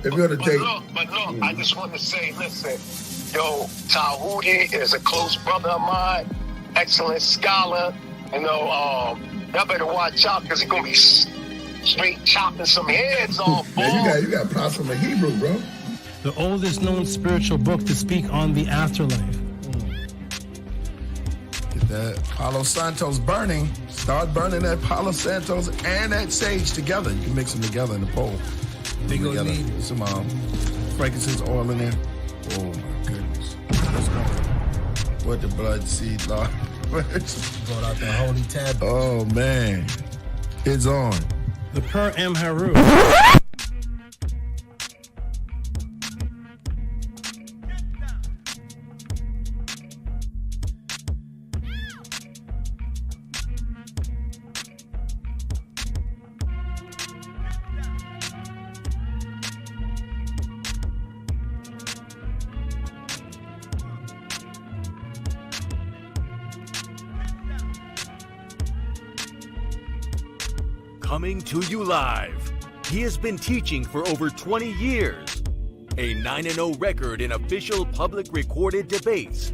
If you're to take... But look, I just want to say, listen, yo, Tehuti is a close brother of mine, excellent scholar. You know, y'all better watch out because he's going to be straight chopping some heads off. Man, you got props from the Hebrew, bro. The oldest known spiritual book to speak on the afterlife. Get that Palo Santos burning. Start burning that Palo Santos and that sage together. You can mix them together in the bowl. They gonna need some frankincense oil in there. Oh my goodness. Let's go. What the blood seed, Lord. Brought out the holy tab. Oh man. It's on. The Per M Haru. Coming to you live. He has been teaching for over 20 years. A 9-0 record in official public recorded debates.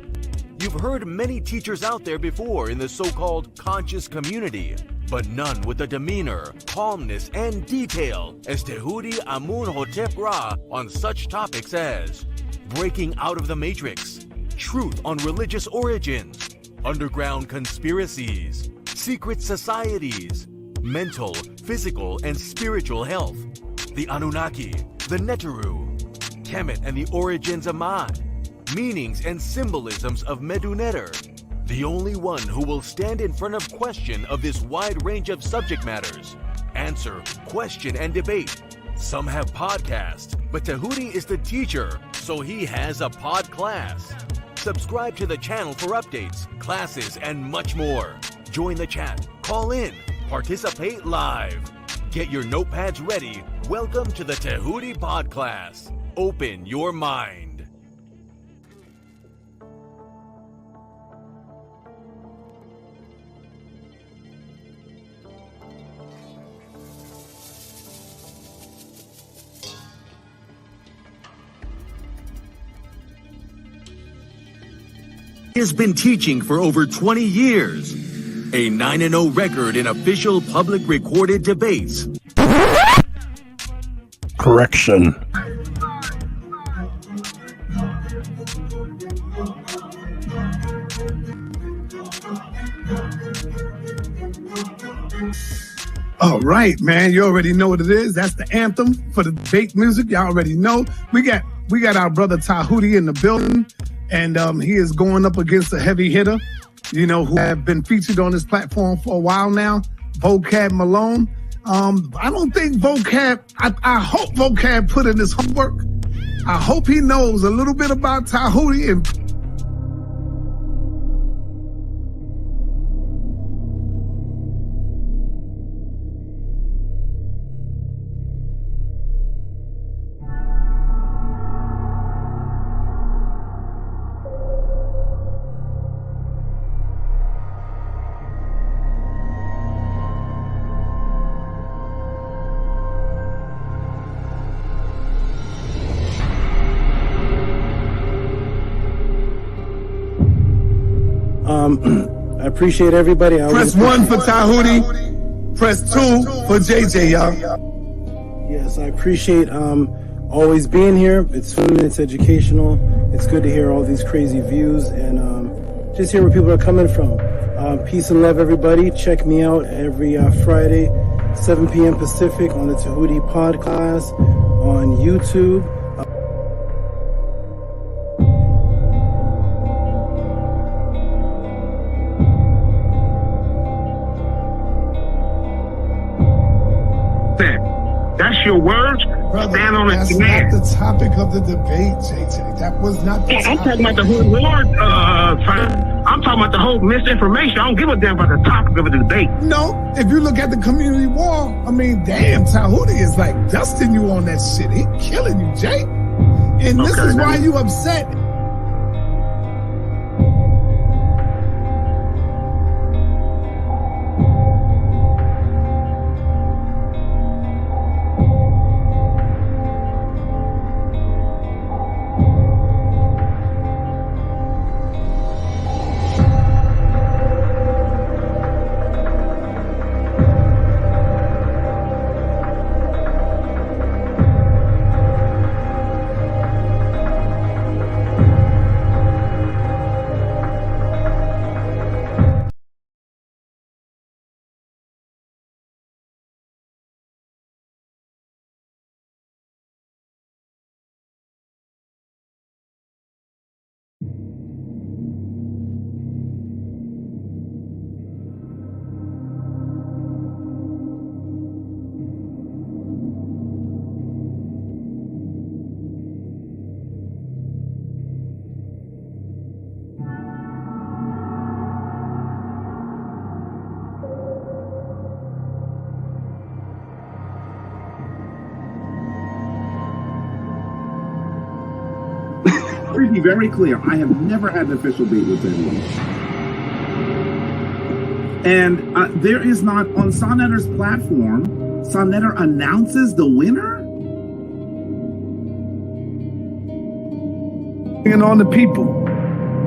You've heard many teachers out there before in the so-called conscious community, but none with the demeanor, calmness, and detail as Tehuti Amun-hotep Ra on such topics as breaking out of the matrix, truth on religious origins, underground conspiracies, secret societies, mental, physical, and spiritual health, the Anunnaki, the Neteru, Kemet and the origins of Mad, meanings and symbolisms of Meduneter, the only one who will stand in front of question of this wide range of subject matters, answer, question, and debate. Some have podcasts, but Tehuti is the teacher, so he has a pod class. Subscribe to the channel for updates, classes, and much more. Join the chat, call in, participate live. Get your notepads ready. Welcome to the Tehuti Pod Class. Open your mind. He has been teaching for over 20 years. A 9-0 record in official public recorded debates. Correction. All right, man. You already know what it is. That's the anthem for the debate music. Y'all already know. We got our brother Tehuti in the building, and he is going up against a heavy hitter, you know, who have been featured on this platform for a while now, Vocab Malone. I don't think Vocab, I hope Vocab put in his homework. I hope he knows a little bit about Tehuti and I appreciate everybody. Press 1 for Tehuti. Press 2 for JJ, y'all. Yes, I appreciate always being here. It's fun, it's educational. It's good to hear all these crazy views and just hear where people are coming from. Peace and love, everybody. Check me out every Friday, 7 p.m. Pacific on the Tehuti Pod Class on YouTube. That's your words? Brother, stand on that's it, not the topic of the debate, JJ. That was not the topic. I'm talking about the whole word. I'm talking about the whole misinformation. I don't give a damn about the topic of the debate. No, if you look at the community wall, I mean, damn, Tehuti is like dusting you on that shit. He killing you, Jay. And this is why you upset. be very clear, I have never had an official date with anyone. And there is not, on Sonetter's platform, Sonetter announces the winner? And on the people,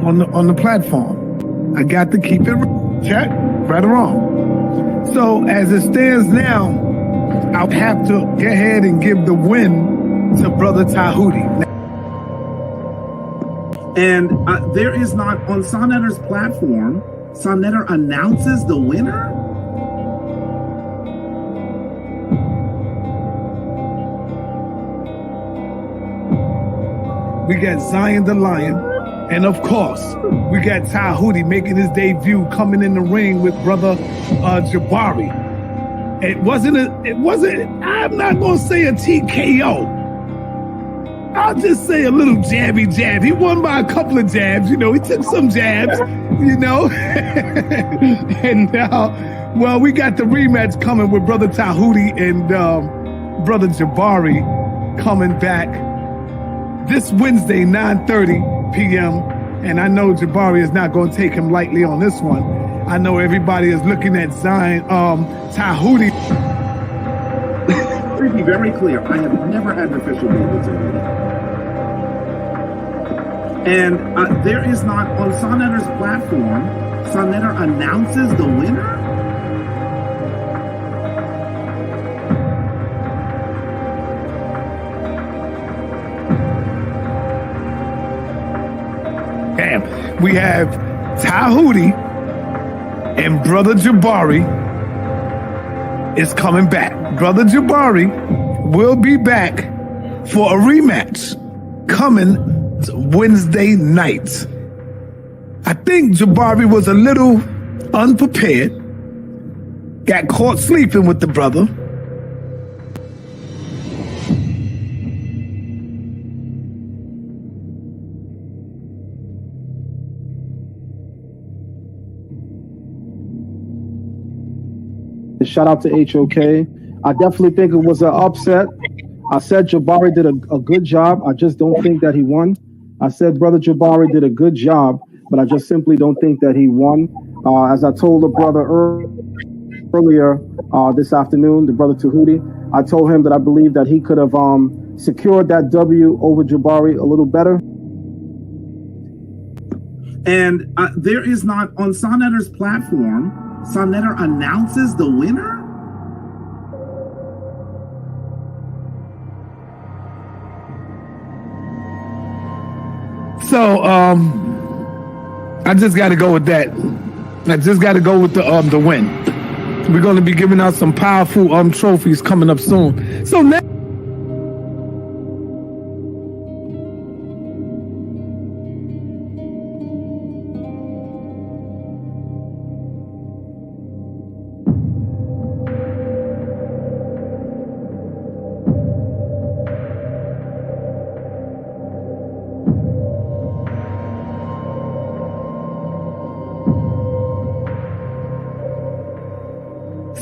on the platform. I got to keep it check, right or wrong. So as it stands now, I'll have to go ahead and give the win to Brother Tehuti. And there is not, on Sonetter's platform, Sonetter announces the winner? We got Zion the Lion, and of course, we got Tehuti making his debut, coming in the ring with Brother Jabari. It wasn't, I'm not going to say a TKO. I'll just say a little jabby jab. He won by a couple of jabs, you know, he took some jabs, you know. And now, well, we got the rematch coming with Brother Tehuti and Brother Jabari coming back this Wednesday, 9:30 p.m. And I know Jabari is not going to take him lightly on this one. I know everybody is looking at Zion, Tehuti. To be very clear, I have never had an official date with anyone. And there is not, on Sonetter's platform, Sonetter announces the winner? Damn. We have Tehuti and Brother Jabari is coming back. Brother Jabari will be back for a rematch coming Wednesday night. I think Jabari was a little unprepared, got caught sleeping with the brother. Shout out to HOK. I definitely think it was an upset. I said Jabari did a good job. I just don't think that he won. I said Brother Jabari did a good job, but I just simply don't think that he won. As I told the brother earlier this afternoon, the brother Tehuti, I told him that I believe that he could have secured that W over Jabari a little better. And there is not, on Sonetter's platform, Sonetter announces the winner? So, I just got to go with that. I just got to go with the win. We're going to be giving out some powerful trophies coming up soon. So now.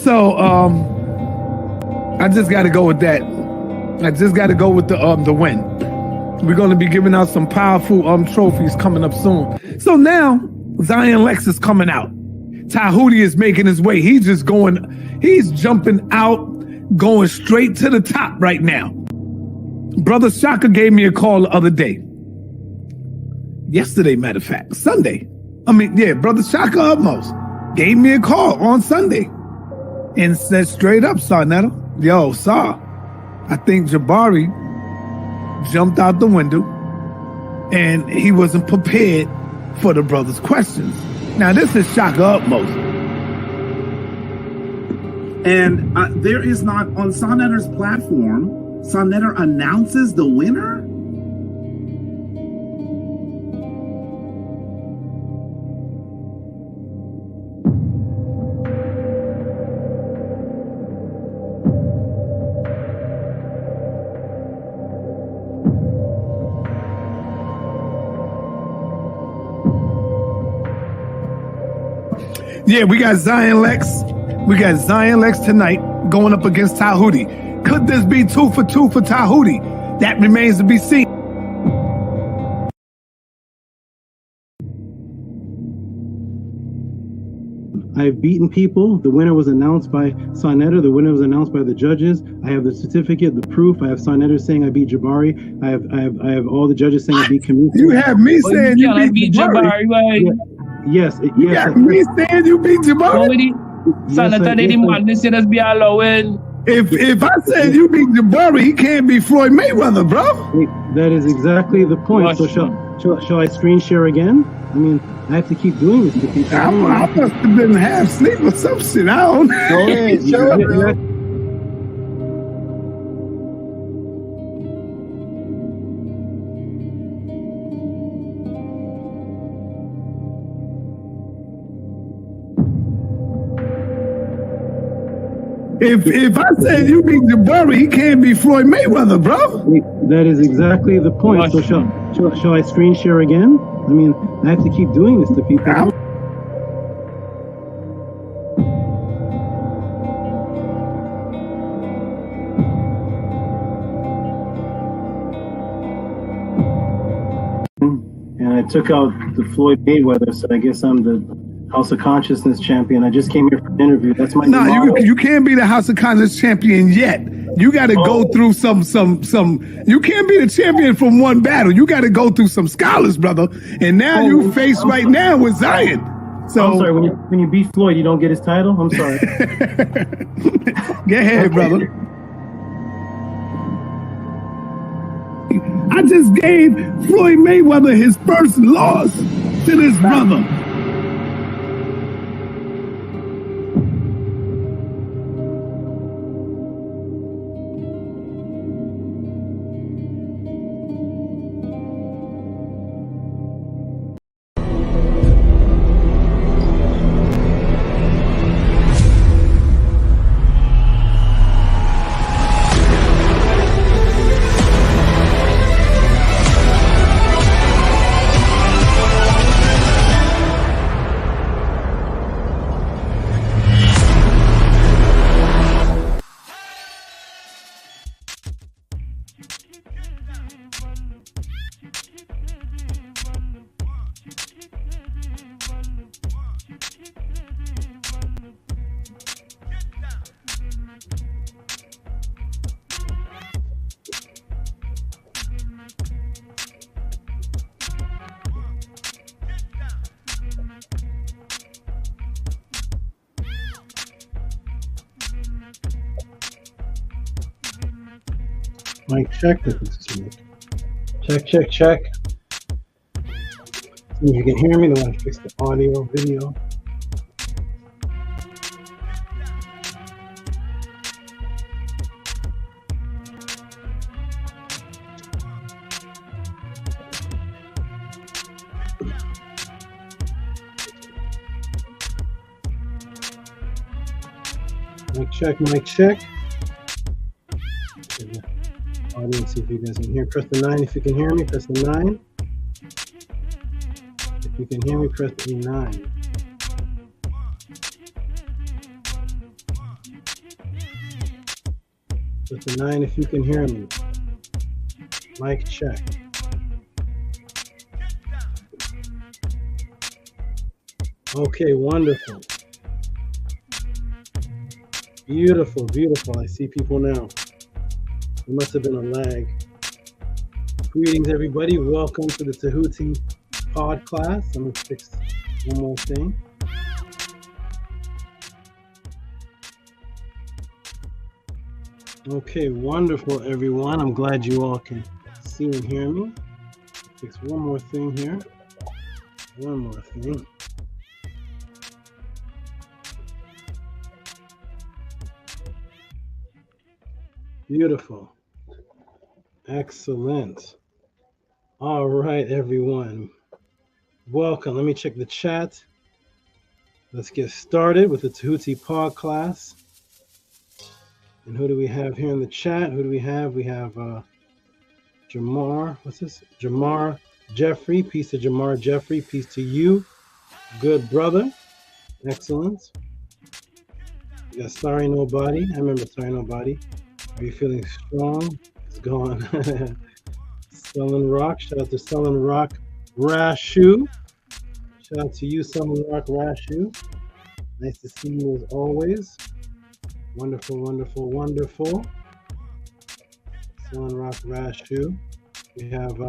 So, I just got to go with that. I just got to go with the win. We're going to be giving out some powerful trophies coming up soon. So now, Zion Lex is coming out. Tehuti is making his way. He's jumping out, going straight to the top right now. Brother Shaka gave me a call the other day. Yesterday, matter of fact, Sunday. Brother Shaka Utmost gave me a call on Sunday. And said straight up, Sonetta, yo, Saw, I think Jabari jumped out the window and he wasn't prepared for the brother's questions. Now, this is Shaka Utmost. And there is not, on Sonetter's platform, Sonetter announces the winner? Yeah, we got Zion Lex. We got Zion Lex tonight going up against Tehuti. Could this be 2 for 2 for Tehuti? That remains to be seen. I've beaten people. The winner was announced by Sonetta. The winner was announced by the judges. I have the certificate, the proof. I have Sonetta saying I beat Jabari. I have all the judges saying I beat Kemetic. You have me saying you beat Jabari. Yes. You got me saying you beat Jabari. Sonetta did him want this just be allowing. If I said you beat Jabari, he can't be Floyd Mayweather, bro. That is exactly the point. So shall I screen share again? I mean, I have to keep doing this to people. I must have been half asleep or some shit. I don't know. If I said you beat Jabari, he can't be Floyd Mayweather, bro. That is exactly the point. So shall I screen share again? I mean, I have to keep doing this to people. And I took out the Floyd Mayweather, so I guess I'm the House of Consciousness champion. I just came here for an interview. That's my you can't be the House of Consciousness champion yet. You got to go through some. You can't be the champion from one battle. You got to go through some scholars, brother. And now you face right now with Zion. So I'm sorry. When you beat Floyd, you don't get his title. I'm sorry. Go ahead, brother. I just gave Floyd Mayweather his first loss to this brother. Mic check. Check. See if you can hear me. Then I fix the audio, video. Mic check. Audience, see if you guys can hear. Press the 9 if you can hear me. Press the 9. If you can hear me, press the 9. Press the 9 if you can hear me. Mic check. Okay, wonderful. Beautiful, beautiful. I see people now. There must have been a lag. Greetings, everybody. Welcome to the Tehuti pod class. I'm going to fix one more thing. Okay, wonderful, everyone. I'm glad you all can see and hear me. Fix one more thing here. One more thing. Beautiful. Excellent. All right, everyone. Welcome. Let me check the chat. Let's get started with the Tehuti pod class. And who do we have here in the chat? Who do we have? We have Jamar. What's this? Jamar Jeffrey. Peace to Jamar Jeffrey. Peace to you. Good brother. Excellent. We got Sorry Nobody. I remember Sorry Nobody. Are you feeling strong? It's gone. Sullen Rock. Shout out to Sullen Rock Rashu. Shout out to you, Sullen Rock Rashu. Nice to see you as always. Wonderful, wonderful, wonderful. Sun Rock Rashu. We have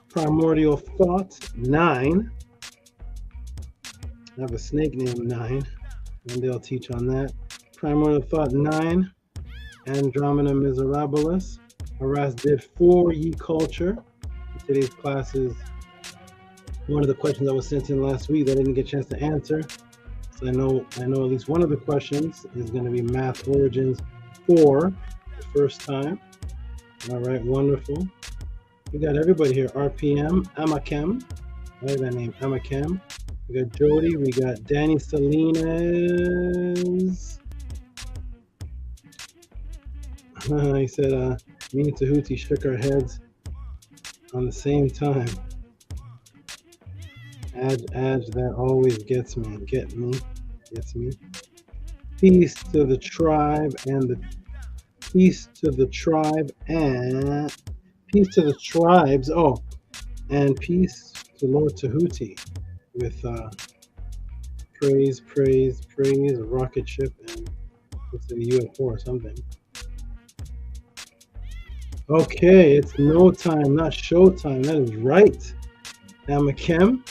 Primordial Thought 9. I have a snake named 9. One day I'll teach on that. Primordial Thought 9. Andromeda Miserabilis. Harass did 4 Ye Culture. Today's class is one of the questions that was sent in last week that I didn't get a chance to answer. So I know at least one of the questions is going to be Math Origins 4, the first time. All right, wonderful. We got everybody here. RPM, Amakem. I like that name, Amakem. We got Jody. We got Danny Salinas. He said, me and Tehuti shook our heads on the same time. Adge, that always gets me. Gets me. Peace to the tribe and peace to the tribe and peace to the tribes. Oh, and peace to Lord Tehuti with praise, a rocket ship, and looks like a UFO or something. Okay, it's no time, not showtime. That is right. Amakem,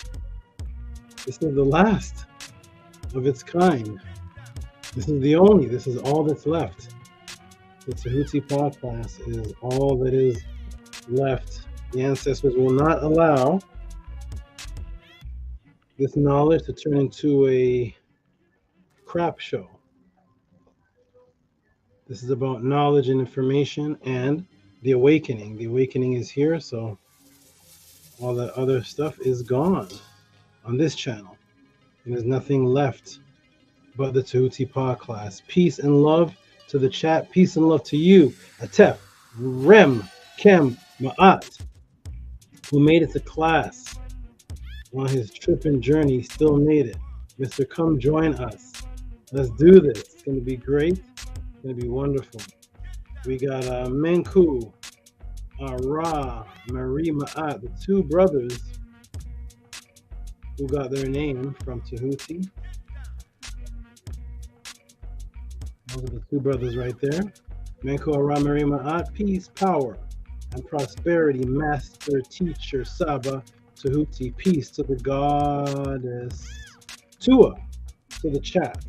this is the last of its kind. This is the only, this is all that's left. The Tehuti pod class is all that is left. The ancestors will not allow this knowledge to turn into a crap show. This is about knowledge and information and the awakening. The awakening is here, so all that other stuff is gone on this channel. And there's nothing left but the Tehuti pod class. Peace and love to the chat. Peace and love to you, Atef, Rem, Kem, Ma'at, who made it to class on his trip and journey. He still made it. Mr. Come join us. Let's do this. It's going to be great. It's going to be wonderful. We got Menku, Ra, Marie Ma'at, the 2 brothers who got their name from Tehuti. Those are the 2 brothers right there. Menku, Ra, Marie Ma'at, peace, power, and prosperity, master, teacher, SABA, Tehuti, peace to the goddess, Tua, to the chat.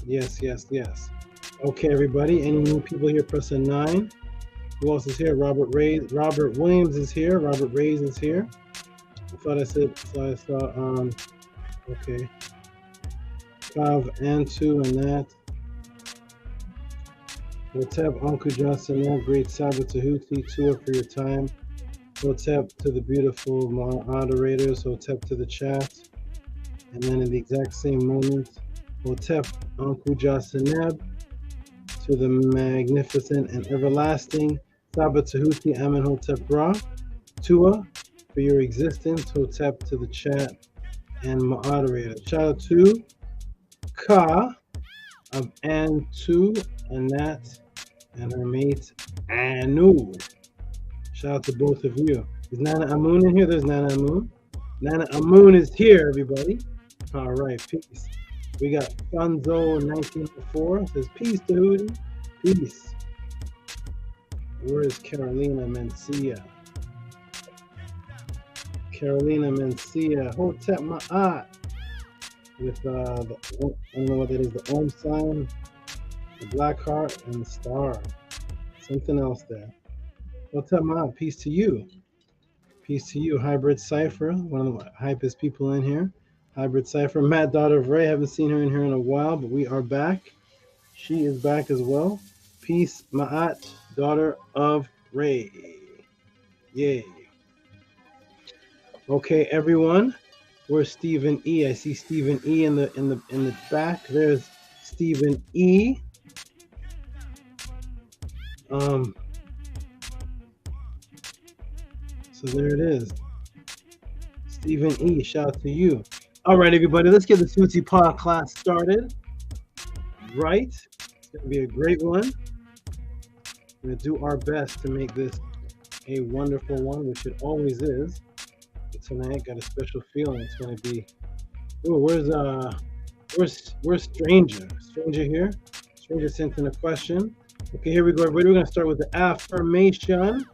Yes. Okay, everybody. Any new people here? Press a 9. Who else is here? Robert Williams is here. Robert Reyes is here. I thought I saw. Okay. Kav, Antu, and that. Hotep, Anku Johnson, great Sabbath Tehuti, Tua for your time. Hotep to the beautiful moderators. Hotep to the chat. And then in the exact same moment, Hotep, Anku Johnson, to the magnificent and everlasting Sabbath Tehuti, Amenhotep Ra, Tua, for your existence, Hotep to the chat and moderator. Shout out to Ka of Antu and Nat and her mate Anu. Shout out to both of you. Is Nana Amun in here? There's Nana Amun. Nana Amun is here, everybody. All right, peace. We got Funzo 1904 says peace Tehuti, peace. Where is Carolina Mencia? Hotep Ma'at with I don't know what that is, the Om sign, the black heart, and the star. Something else there. Hotep Ma'at, peace to you. Peace to you, Hybrid Cypher, one of the hypest people in here. Hybrid Cypher, Matt, daughter of Ray. Haven't seen her in here in a while, but we are back. She is back as well. Peace, Ma'at, daughter of Ray. Yay. Okay, everyone. Where's Stephen E? I see Stephen E in the back. There's Stephen E. So there it is. Stephen E, shout out to you. All right, everybody, let's get the Tehuti pod class started. Right? It's going to be a great one. We're going to do our best to make this a wonderful one, which it always is. But tonight, got a special feeling. It's going to be Oh, where's Stranger? Stranger here. Stranger sent in a question. Okay, here we go. Everybody, we're gonna start with the affirmation.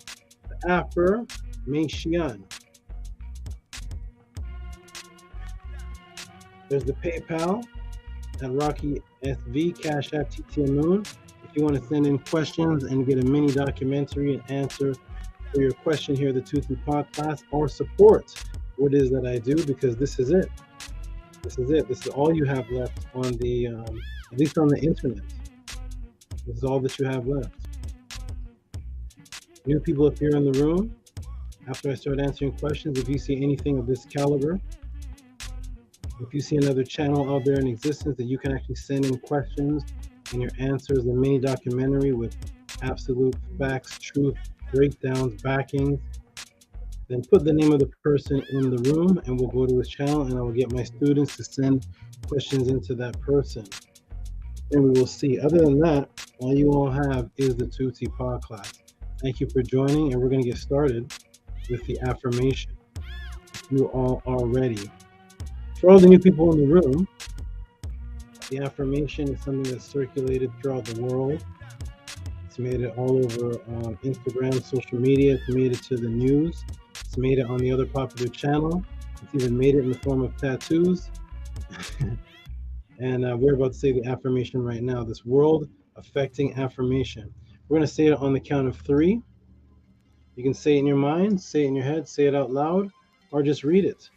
The affirmation. There's the PayPal at Rocky SV, Cash App, TTM Moon. If you want to send in questions and get a mini documentary and answer for your question here at the Tehuti podcast, or support what it is that I do, because this is it. This is it. This is all you have left on the, at least on the internet. This is all that you have left. New people, if you're in the room, after I start answering questions, if you see anything of this caliber, if you see another channel out there in existence that you can actually send in questions and your answers, a mini documentary with absolute facts, truth, breakdowns, backings, then put the name of the person in the room and we'll go to his channel and I will get my students to send questions into that person. And we will see. Other than that, all you all have is the Tehuti podcast. Thank you for joining, and we're going to get started with the affirmation. You all are ready. For all the new people in the room, the affirmation is something that's circulated throughout the world. It's made it all over Instagram, social media. It's made it to the news. It's made it on the other popular channel. It's even made it in the form of tattoos. And we're about to say the affirmation right now, this world-affecting affirmation. We're going to say it on the count of 3. You can say it in your mind, say it in your head, say it out loud, or just read it.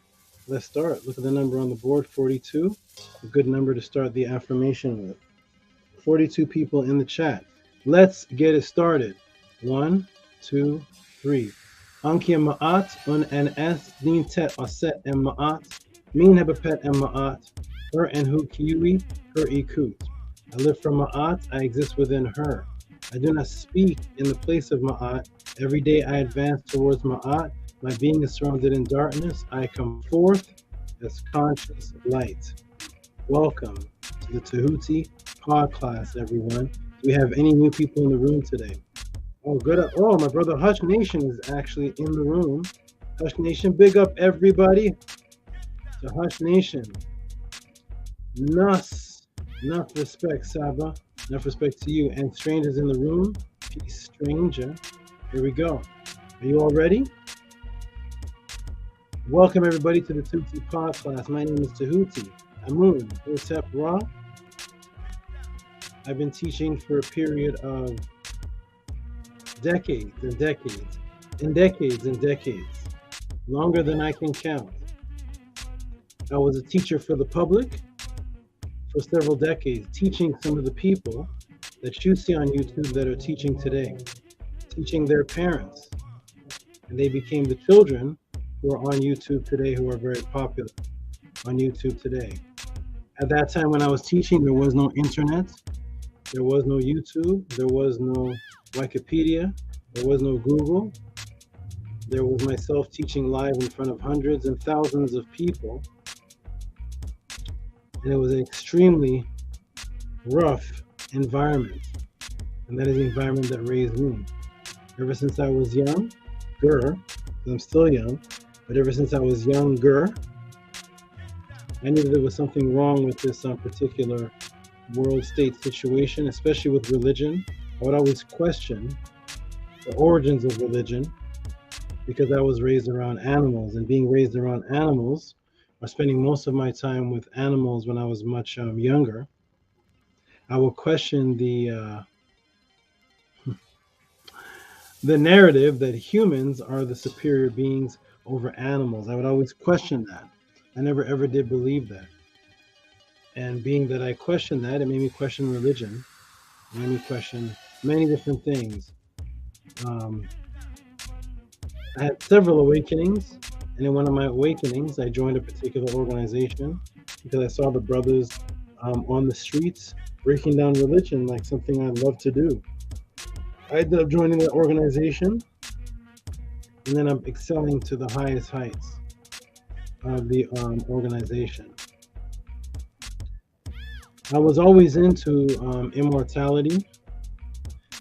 Let's start. Look at the number on the board, 42. A good number to start the affirmation with. 42 people in the chat. Let's get it started. 1, 2, 3. Anki ma'at un NS din tet aset en ma'at min hebapet en ma'at her en hu kiwi her ikut. I live from ma'at. I exist within her. I do not speak in the place of ma'at. Every day I advance towards ma'at. My being is surrounded in darkness. I come forth as conscious light. Welcome to the Tehuti podcast, everyone. Do we have any new people in the room today? Oh, good. Oh, my brother Hush Nation is actually in the room. Hush Nation, big up everybody. To Hush Nation. Enough respect, SABA. Enough respect to you. And strangers in the room, peace, stranger. Here we go. Are you all ready? Welcome everybody to the Tehuti podcast. My name is Tehuti. Amun, Hotep Ra. I've been teaching for a period of decades and decades and decades and decades, longer than I can count. I was a teacher for the public for several decades, teaching some of the people that you see on YouTube that are teaching today, teaching their parents. And they became the children who are on YouTube today, who are very popular on YouTube today. At that time when I was teaching, there was no internet, there was no YouTube, there was no Wikipedia, there was no Google. There was myself teaching live in front of hundreds and thousands of people. And it was an extremely rough environment. And that is the environment that raised me. Ever since I was younger, I'm still young, but ever since I was younger, I knew that there was something wrong with this particular world state situation, especially with religion. I would always question the origins of religion because I was raised around animals, and being raised around animals, or spending most of my time with animals when I was much younger, I would question the narrative that humans are the superior beings over animals. I would always question that. I never ever did believe that. And being that I questioned that, it made me question religion. It made me question many different things. I had several awakenings, and in one of my awakenings, I joined a particular organization because I saw the brothers on the streets breaking down religion like something I love to do. I ended up joining that organization, and then I'm excelling to the highest heights of the organization. I was always into immortality.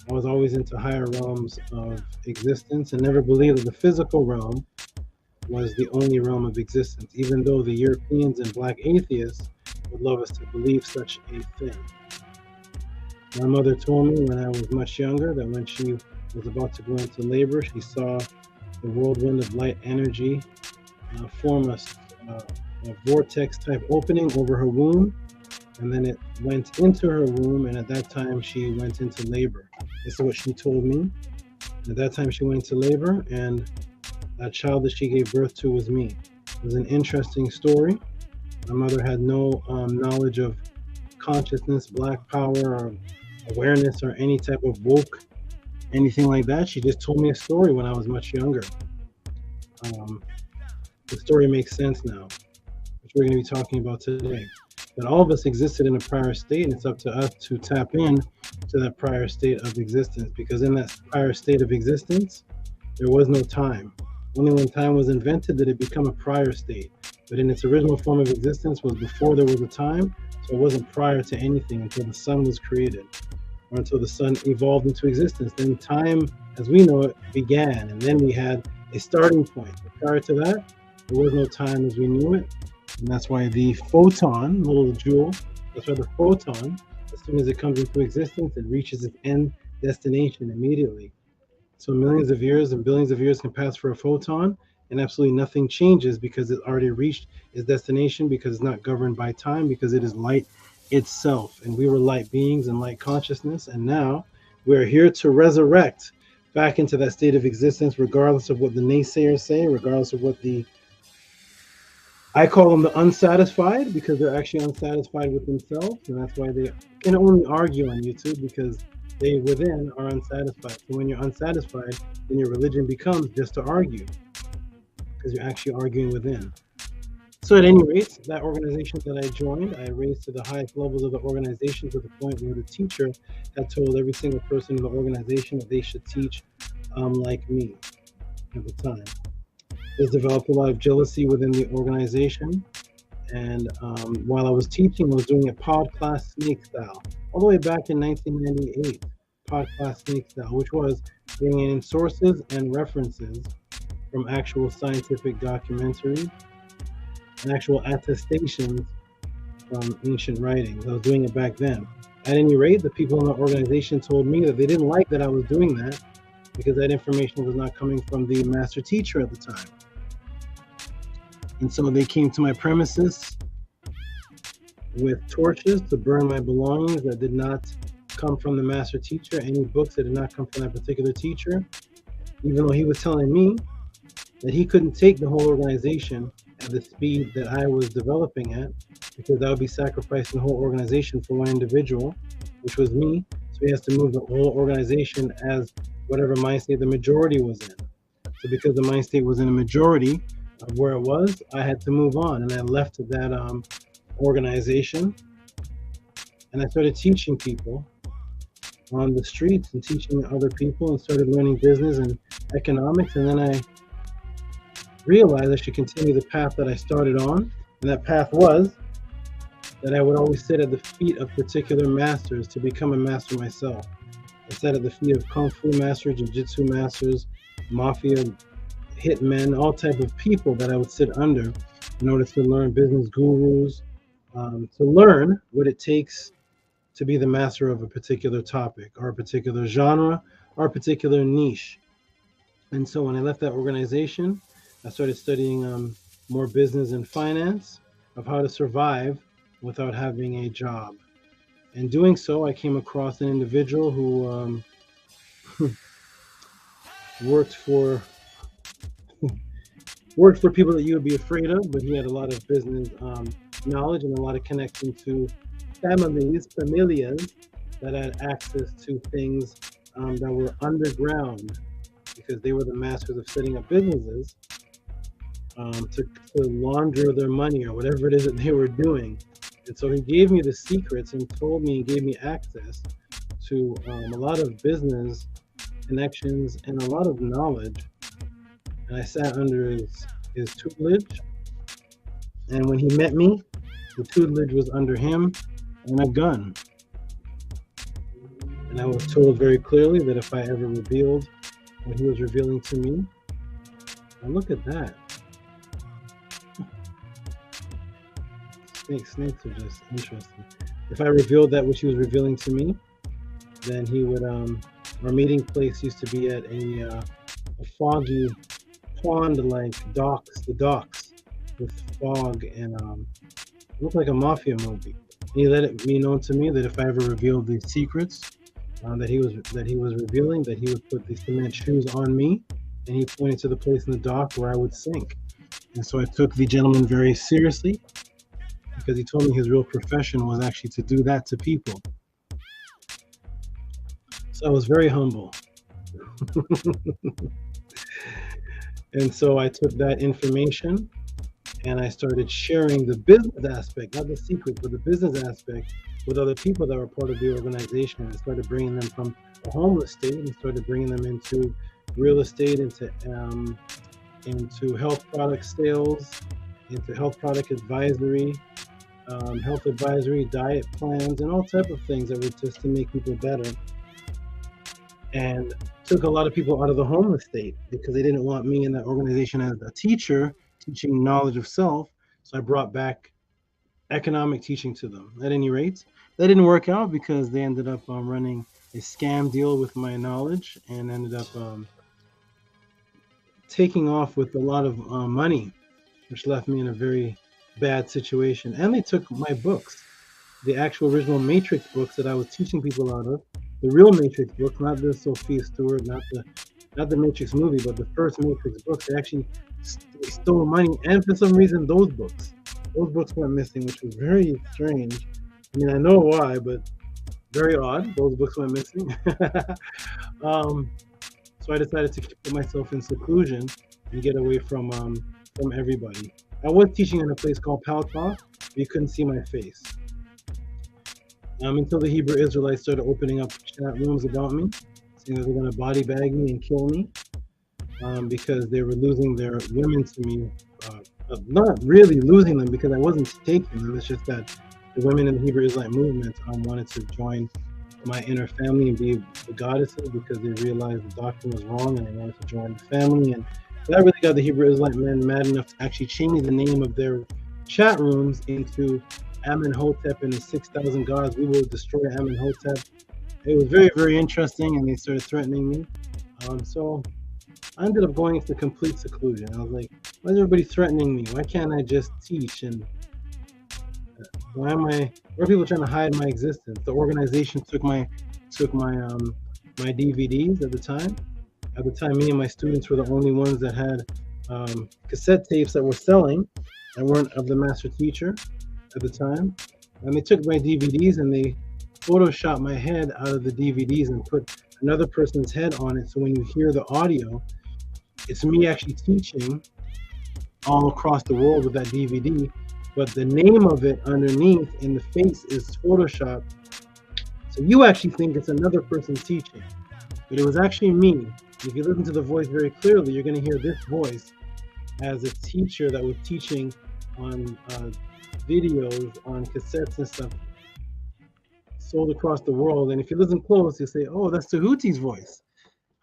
I was always into higher realms of existence and never believed that the physical realm was the only realm of existence, even though the Europeans and black atheists would love us to believe such a thing. My mother told me when I was much younger that when she was about to go into labor, she saw the whirlwind of light energy form a vortex type opening over her womb, and then it went into her womb, and at that time she went into labor. This is what she told me. At that time she went into labor, and that child that she gave birth to was me. It was an interesting story. My mother had no knowledge of consciousness, black power, or awareness, or any type of woke, anything like that. She just told me a story when I was much younger. The story makes sense now, which we're going to be talking about today. That all of us existed in a prior state, and it's up to us to tap in to that prior state of existence, because in that prior state of existence, there was no time. Only when time was invented did it become a prior state. But in its original form of existence was before there was a time, so it wasn't prior to anything until the sun was created, or until the sun evolved into existence. Then time, as we know it, began, and then we had a starting point. But prior to that, there was no time as we knew it, and that's why the photon, little jewel, that's why the photon, as soon as it comes into existence, it reaches its end destination immediately. So millions of years and billions of years can pass for a photon, and absolutely nothing changes because it already reached its destination, because it's not governed by time, because it is light itself. And we were light beings and light consciousness, and now we're here to resurrect back into that state of existence, regardless of what the naysayers say, regardless of what I call them the unsatisfied, because they're actually unsatisfied with themselves, and that's why they can only argue on YouTube, because they within are unsatisfied. So when you're unsatisfied, then your religion becomes just to argue, because you're actually arguing within. So at any rate, that organization that I joined, I raised to the highest levels of the organization, to the point where the teacher had told every single person in the organization that they should teach like me at the time. This developed a lot of jealousy within the organization, and while I was teaching, I was doing it pod class snake style, all the way back in 1998, pod class snake style, which was bringing in sources and references from actual scientific documentaries and actual attestations from ancient writings. I was doing it back then. At any rate, the people in the organization told me that they didn't like that I was doing that, because that information was not coming from the master teacher at the time. And so they came to my premises with torches to burn my belongings that did not come from the master teacher, any books that did not come from that particular teacher, even though he was telling me that he couldn't take the whole organization at the speed that I was developing at, because that would be sacrificing the whole organization for one individual, which was me. So he has to move the whole organization as whatever mind state the majority was in. So because the mind state was in a majority of where it was, I had to move on, and I left that organization, and I started teaching people on the streets and teaching other people, and started learning business and economics. And then I realized I should continue the path that I started on, and that path was that I would always sit at the feet of particular masters to become a master myself. I sat at the feet of Kung Fu masters, Jiu-Jitsu masters, mafia hitmen, all type of people that I would sit under in order to learn business gurus, to learn what it takes to be the master of a particular topic, or a particular genre, or a particular niche. And so when I left that organization, I started studying more business and finance, of how to survive without having a job. And doing so, I came across an individual who worked for people that you would be afraid of, but he had a lot of business knowledge and a lot of connection to familias that had access to things that were underground, because they were the masters of setting up businesses to launder their money or whatever it is that they were doing. And so he gave me the secrets and told me and gave me access to a lot of business connections and a lot of knowledge. And I sat under his tutelage. And when he met me, the tutelage was under him and a gun. And I was told very clearly that if I ever revealed what he was revealing to me, now look at that. snakes are just interesting. If I revealed that which he was revealing to me, then he would our meeting place used to be at a foggy pond like the docks with fog, and it looked like a mafia movie. He let it be known to me that if I ever revealed the secrets that he was revealing, that he would put the cement shoes on me, and he pointed to the place in the dock where I would sink. And so I took the gentleman very seriously, because he told me his real profession was actually to do that to people. So I was very humble. And so I took that information and I started sharing the business aspect, not the secret, but the business aspect with other people that were part of the organization. I started bringing them from a homeless state and started bringing them into real estate, into health product sales, into health product advisory, diet plans, and all type of things that were just to make people better. And took a lot of people out of the homeless state because they didn't want me in that organization as a teacher teaching knowledge of self. So I brought back economic teaching to them. At any rate, that didn't work out because they ended up running a scam deal with my knowledge and ended up taking off with a lot of money, which left me in a very bad situation. And they took my books, the actual original Matrix books that I was teaching people out of, the real Matrix books, not the Sophia Stewart, not the Matrix movie, but the first Matrix books. They actually stole money, and for some reason, those books went missing, which was very strange. I mean, I know why, but very odd. Those books went missing. So I decided to put myself in seclusion and get away from everybody. I was teaching in a place called Paltalk. You couldn't see my face. Until the Hebrew Israelites started opening up chat rooms about me, saying that they're going to body bag me and kill me because they were losing their women to me. Not really losing them because I wasn't taking them. It's just that the women in the Hebrew Israelite movement wanted to join my inner family and be the goddesses because they realized the doctrine was wrong and they wanted to join the family. And that really got the Hebrew Israelite men mad enough to actually change the name of their chat rooms into Amenhotep and his 6,000 gods. We will destroy Amenhotep. It was very, very interesting, and they started threatening me. So I ended up going into complete seclusion. I was like, why is everybody threatening me? Why can't I just teach? And why are people trying to hide my existence? The organization took my DVDs at the time. At the time, me and my students were the only ones that had cassette tapes that were selling that weren't of the master teacher at the time. And they took my DVDs and they photoshopped my head out of the DVDs and put another person's head on it. So when you hear the audio, it's me actually teaching all across the world with that DVD, but the name of it underneath in the face is photoshopped. So you actually think it's another person teaching, but it was actually me. If you listen to the voice very clearly, you're going to hear this voice as a teacher that was teaching on videos, on cassettes and stuff, sold across the world. And if you listen close, you say, oh, that's Tehuti's voice.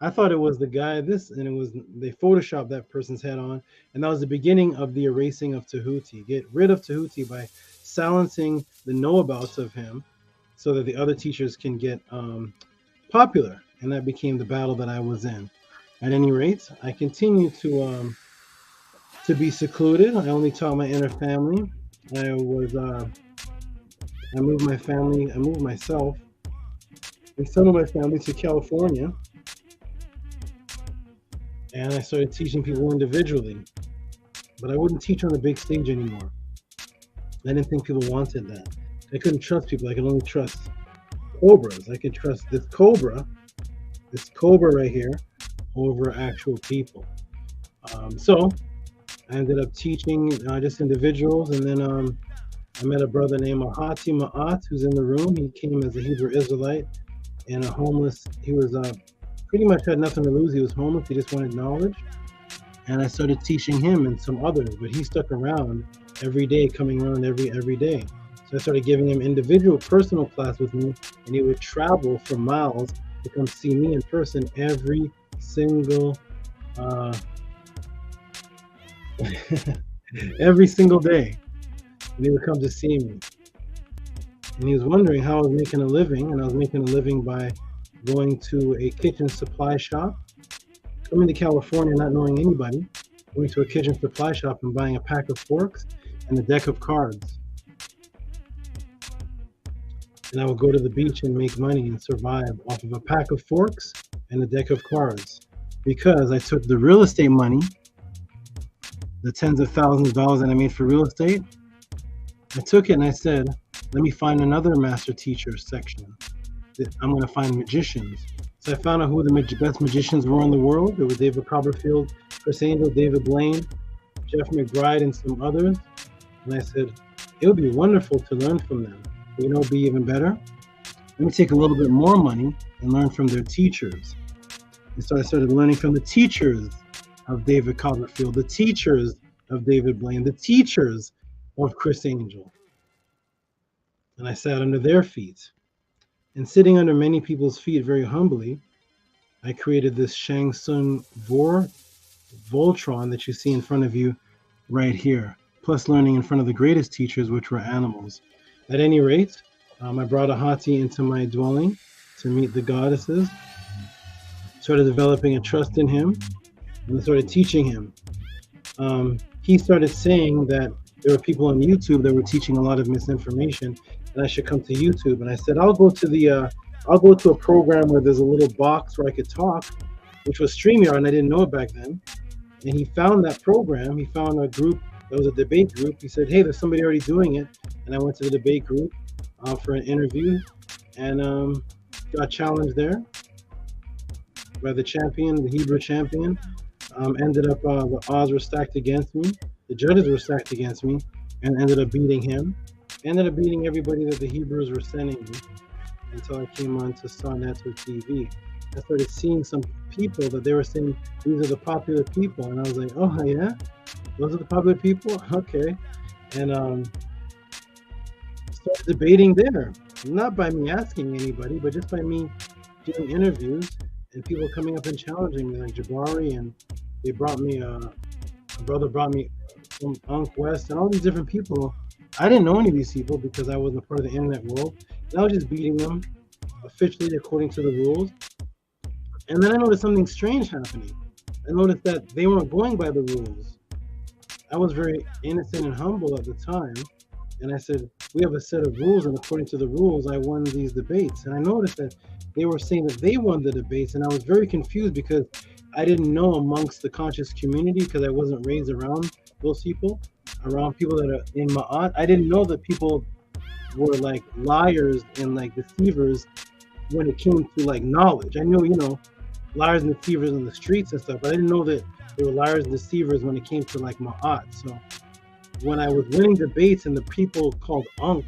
I thought it was the guy they photoshopped that person's head on. And that was the beginning of the erasing of Tehuti. Get rid of Tehuti by silencing the know-abouts of him so that the other teachers can get popular. And that became the battle that I was in. At any rate, I continue to be secluded. I only taught my inner family. I moved myself and some of my family to California, and I started teaching people individually, but I wouldn't teach on the big stage anymore. I didn't think people wanted that. I couldn't trust people. I could only trust cobras. I could trust this cobra right here over actual people. So I ended up teaching just individuals, and then I met a brother named Mahati Ma'at, who's in the room. He came as a Hebrew Israelite and a homeless. He was pretty much had nothing to lose. He was homeless. He just wanted knowledge. And I started teaching him and some others, but he stuck around every day, coming around every day. So I started giving him individual personal class with me, and he would travel for miles to come see me in person every single every single day. and he would come to see me. And he was wondering how I was making a living, and I was making a living by going to a kitchen supply shop, coming to California not knowing anybody, going to a kitchen supply shop and buying a pack of forks and a deck of cards. And I would go to the beach and make money and survive off of a pack of forks and a deck of cards, because I took the real estate money, the tens of thousands of dollars that I made for real estate, I took it and I said, let me find another master teacher section. I'm going to find magicians. So I found out who the best magicians were in the world. There was David Copperfield, Chris Angel, David Blaine, Jeff McBride, and some others. And I said, it would be wonderful to learn from them. You know, it'd be even better. Let me take a little bit more money and learn from their teachers. And so I started learning from the teachers of David Copperfield, the teachers of David Blaine, the teachers of Chris Angel. And I sat under their feet. And sitting under many people's feet very humbly, I created this Shang Tsung Voltron that you see in front of you right here, plus learning in front of the greatest teachers, which were animals. At any rate, I brought a Hati into my dwelling to meet the goddesses, started developing a trust in him, and started teaching him. He started saying that there were people on YouTube that were teaching a lot of misinformation, and I should come to YouTube. And I said, I'll go to a program where there's a little box where I could talk, which was StreamYard, and I didn't know it back then. And he found that program. He found a group that was a debate group. He said, hey, there's somebody already doing it. And I went to the debate group for an interview, and got challenged there by the champion, the Hebrew champion. Ended up, the odds were stacked against me. The judges were stacked against me, and ended up beating him. Ended up beating everybody that the Hebrews were sending me, until I came on to Star Network TV. I started seeing some people that they were saying, these are the popular people. And I was like, oh yeah, those are the popular people? Okay. And started debating there. Not by me asking anybody, but just by me doing interviews and people coming up and challenging me, like Jabari, and they brought me, a brother brought me from Unc West, and all these different people. I didn't know any of these people because I wasn't a part of the internet world. And I was just beating them officially according to the rules. And then I noticed something strange happening. I noticed that they weren't going by the rules. I was very innocent and humble at the time. And I said, we have a set of rules, and according to the rules, I won these debates. And I noticed that they were saying that they won the debates, and I was very confused because I didn't know amongst the conscious community, because I wasn't raised around those people, around people that are in Ma'at. I didn't know that people were like liars and like deceivers when it came to like knowledge. I knew, you know, liars and deceivers in the streets and stuff, but I didn't know that they were liars and deceivers when it came to like Ma'at. So when I was winning debates and the people called Ankh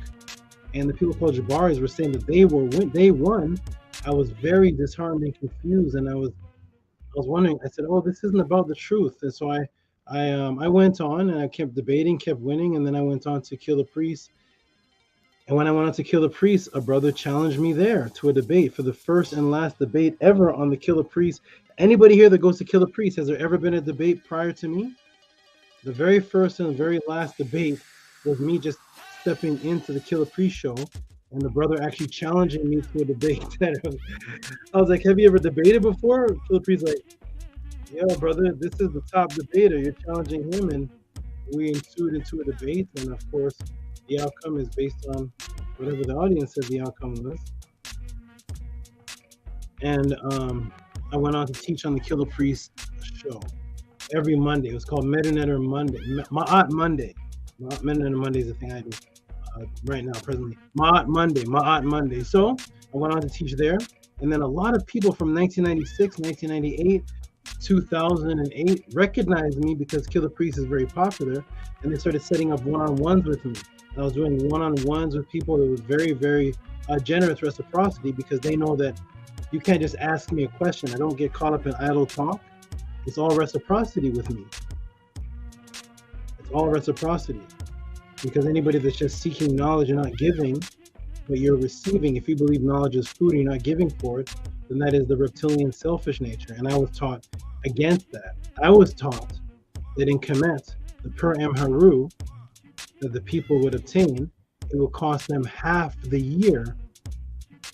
and the people called Jabaris were saying that they won, I was very disheartened and confused, and I was wondering. I said, "Oh, this isn't about the truth." And so I went on and I kept debating, kept winning, and then I went on to Kill the Priest. And when I went on to Kill the Priest, a brother challenged me there to a debate for the first and last debate ever on the Kill the Priest. Anybody here that goes to Kill the Priest, has there ever been a debate prior to me? The very first and very last debate was me just stepping into the Kill the Priest show, and the brother actually challenging me to a debate. I was like, have you ever debated before? Kill the Priest like, yeah, brother, this is the top debater. You're challenging him, and we ensued into a debate. And of course, the outcome is based on whatever the audience said the outcome was. And I went on to teach on the Kill the Priest show every Monday. It was called Metanetter Monday, Ma'at Monday. Metanetter Monday is the thing I do right now, presently. Ma'at Monday. So I went on to teach there. And then a lot of people from 1996, 1998, 2008 recognized me because Kill the Priest is very popular, and they started setting up one-on-ones with me. I was doing one-on-ones with people that was very, very generous reciprocity, because they know that you can't just ask me a question. I don't get caught up in idle talk. It's all reciprocity with me. It's all reciprocity, because anybody that's just seeking knowledge and not giving, but you're receiving, if you believe knowledge is food and you're not giving for it, then that is the reptilian selfish nature. And I was taught against that. I was taught that in Kemet, the Per Em Haru, that the people would obtain, it will cost them half the year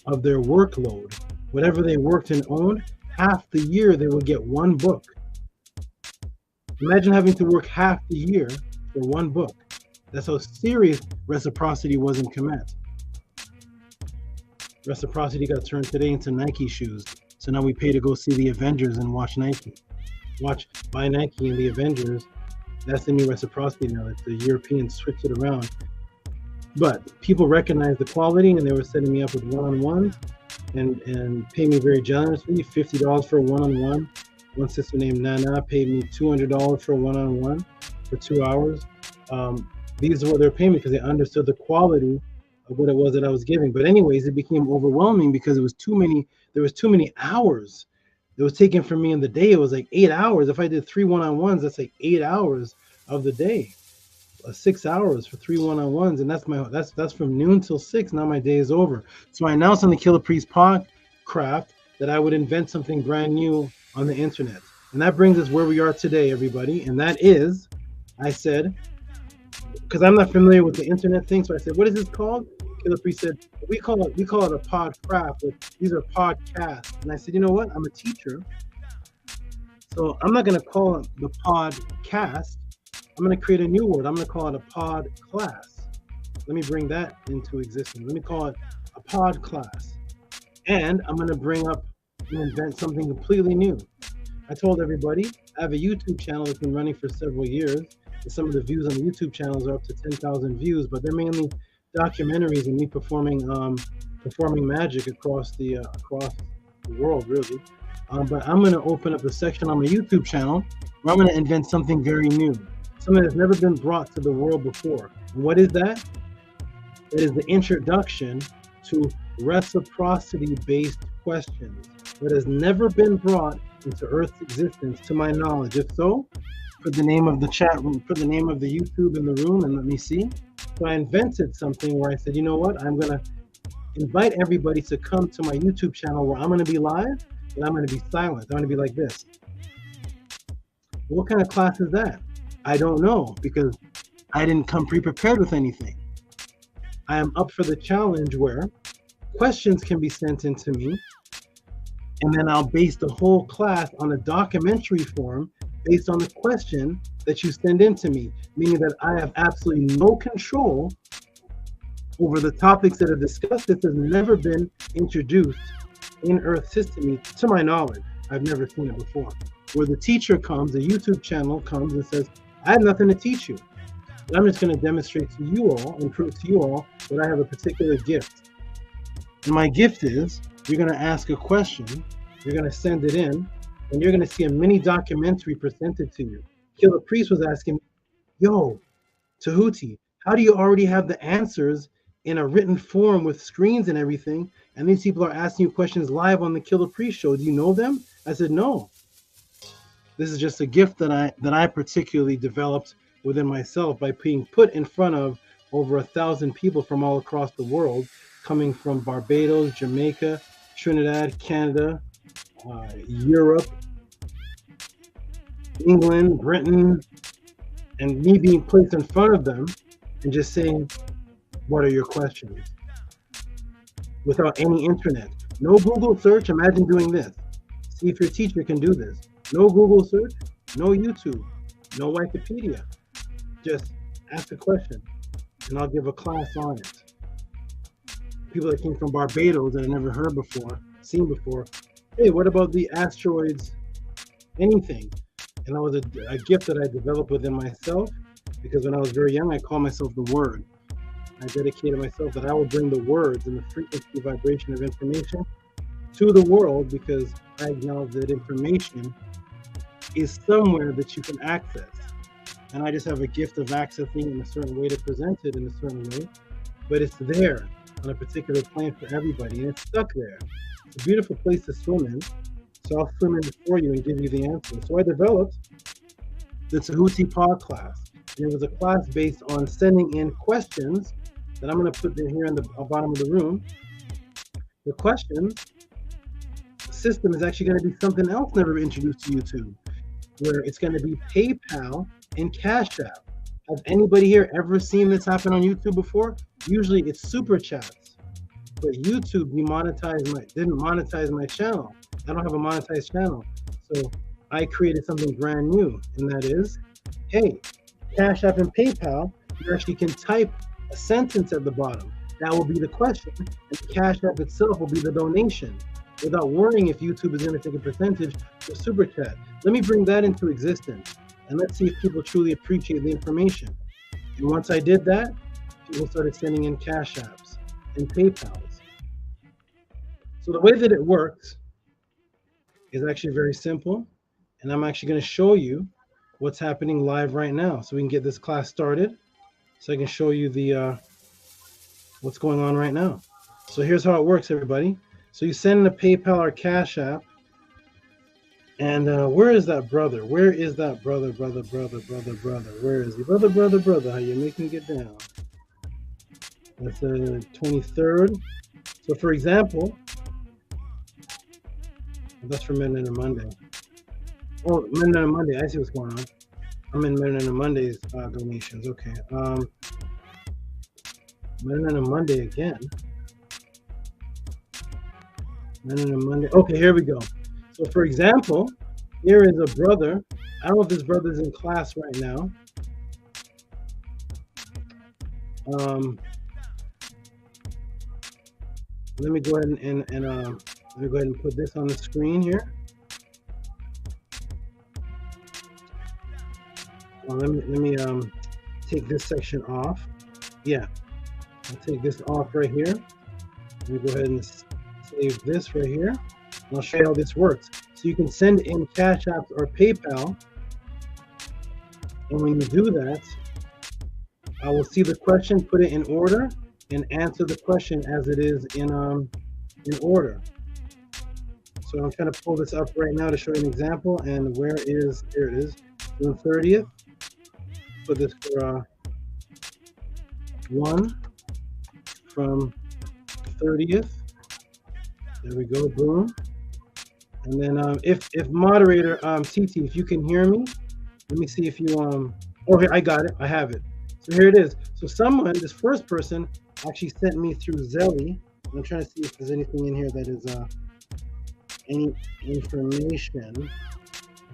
of their workload. Whatever they worked and owned, half the year they would get one book. Imagine having to work half the year for one book. That's how serious reciprocity was in Kemet. Reciprocity got turned today into Nike shoes. So now we pay to go see the Avengers and watch Nike. Buy Nike and the Avengers. That's the new reciprocity now. It's the Europeans switched it around. But people recognized the quality, and they were setting me up with one-on-ones and pay me very generously, $50 for a one-on-one. One sister named Nana paid me $200 for a one-on-one for 2 hours. These are what they're paying me because they understood the quality of what it was that I was giving. But anyways, it became overwhelming because there was too many hours that was taken from me in the day. It was like 8 hours. If I did 3 one-on-ones, that's like 8 hours of the day. 6 hours for 3 one-on-ones, and that's from noon till 6. Now my day is over. So I announced on the Killer Priest Podcraft that I would invent something brand new on the internet. And that brings us where we are today, everybody. And that is, I said, because I'm not familiar with the internet thing, so I said, what is this called? Killer Priest said, we call it a podcraft. These are podcasts. And I said, you know what? I'm a teacher, so I'm not going to call it the podcast. I'm going to create a new word. I'm going to call it a pod class. Let me bring that into existence. Let me call it a pod class. And I'm going to bring up and invent something completely new. I told everybody I have a YouTube channel that's been running for several years. And some of the views on the YouTube channels are up to 10,000 views, but they're mainly documentaries and me performing magic across the world, really. But I'm going to open up a section on my YouTube channel where I'm going to invent something very new. Something that's never been brought to the world before. And what is that? It is the introduction to reciprocity-based questions that has never been brought into Earth's existence, to my knowledge. If so, put the name of the chat room, put the name of the YouTube in the room, and let me see. So I invented something where I said, you know what? I'm going to invite everybody to come to my YouTube channel where I'm going to be live, and I'm going to be silent. I'm going to be like this. What kind of class is that? I don't know, because I didn't come pre-prepared with anything. I am up for the challenge where questions can be sent into me, and then I'll base the whole class on a documentary form based on the question that you send into me, meaning that I have absolutely no control over the topics that are discussed. This has never been introduced in Earth's history, to my knowledge. I've never seen it before. Where the teacher comes, the YouTube channel comes and says, I have nothing to teach you. But I'm just going to demonstrate to you all and prove to you all that I have a particular gift. And my gift is, you're going to ask a question, you're going to send it in, and you're going to see a mini documentary presented to you. Killer Priest was asking me, yo, Tehuti, how do you already have the answers in a written form with screens and everything? And these people are asking you questions live on the Killer Priest show. Do you know them? I said, no. This is just a gift that I particularly developed within myself by being put in front of over 1,000 people from all across the world, coming from Barbados, Jamaica, Trinidad, Canada, Europe, England, Britain, and me being placed in front of them and just saying, what are your questions? Without any internet. No Google search. Imagine doing this. See if your teacher can do this. No Google search, no YouTube, no Wikipedia. Just ask a question, and I'll give a class on it. People that came from Barbados that I never heard before, seen before, hey, what about the asteroids? Anything. And that was a gift that I developed within myself, because when I was very young, I called myself the Word. I dedicated myself that I would bring the words and the frequency vibration of information to the world, because I acknowledge that information is somewhere that you can access. And I just have a gift of accessing in a certain way to present it in a certain way, but it's there on a particular plane for everybody, and it's stuck there. It's a beautiful place to swim in, so I'll swim in for you and give you the answer. So I developed the Tehuti Pod class, and it was a class based on sending in questions that I'm going to put in here in the bottom of the room. The question system is actually going to be something else never introduced to YouTube, where it's going to be PayPal and Cash App. Has anybody here ever seen this happen on YouTube before? Usually it's super chats, but YouTube didn't monetize my channel. I don't have a monetized channel, so I created something brand new, and that is, hey, Cash App and PayPal, you actually can type a sentence at the bottom. That will be the question, and the Cash App itself will be the donation, without worrying if YouTube is going to take a percentage for super chat. Let me bring that into existence, and let's see if people truly appreciate the information. And once I did that, people started sending in Cash Apps and PayPals. So the way that it works is actually very simple, and I'm actually going to show you what's happening live right now, so we can get this class started. So I can show you the what's going on right now. So here's how it works, everybody. So you send in a PayPal or Cash App, and where is that brother? Where is that brother? Where is he? Brother, how you making it down? That's the 23rd. So for example, that's for Men on Monday. Oh, Men on Monday, I see what's going on. I'm in Men on Monday's donations, okay. Men on Monday again. Men on Monday, okay, here we go. So for example, here is a brother. I don't know if this brother's in class right now. Let me go ahead and put this on the screen here. Let me take this section off. Yeah, I'll take this off right here. Let me go ahead and save this right here. And I'll show you how this works. So you can send in Cash Apps or PayPal, and when you do that, I will see the question, put it in order, and answer the question as it is in order. So I'm trying to pull this up right now to show you an example. And here it is, June 30th. Put this for 1 from 30th. There we go, boom. And then if moderator TT, if you can hear me, let me see if you oh, here, I got it, I have it. So here it is. So someone, this first person, actually sent me through Zelly. I'm trying to see if there's anything in here that is any information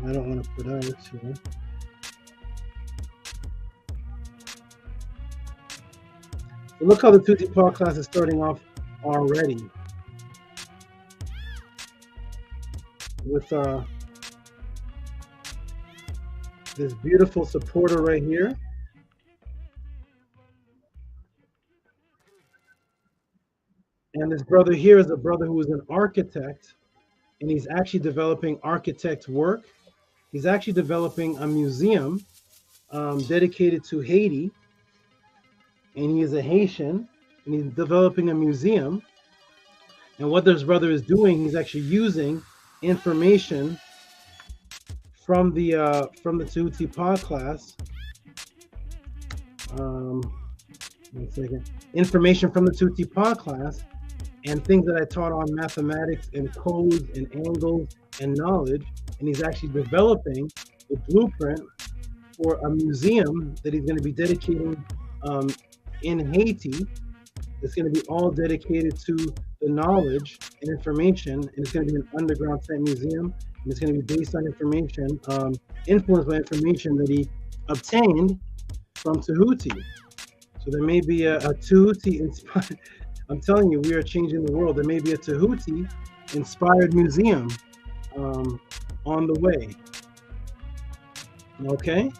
I don't want to put out here. So look how the Tehuti class is starting off already with this beautiful supporter right here. And this brother here is a brother who is an architect, and he's actually developing architect work. He's actually developing a museum dedicated to Haiti, and he is a Haitian, and he's developing a museum. And what this brother is doing, he's actually using information from the Tehuti class. One second. Information from the Tehuti class and things that I taught on mathematics and codes and angles and knowledge. And he's actually developing the blueprint for a museum that he's going to be dedicating in Haiti. It's going to be all dedicated to the knowledge and information, and it's going to be an underground type museum, and it's going to be based on information, influenced by information that he obtained from Tehuti. So there may be a Tehuti inspired, I'm telling you, we are changing the world. There may be a Tehuti inspired museum on the way. Okay,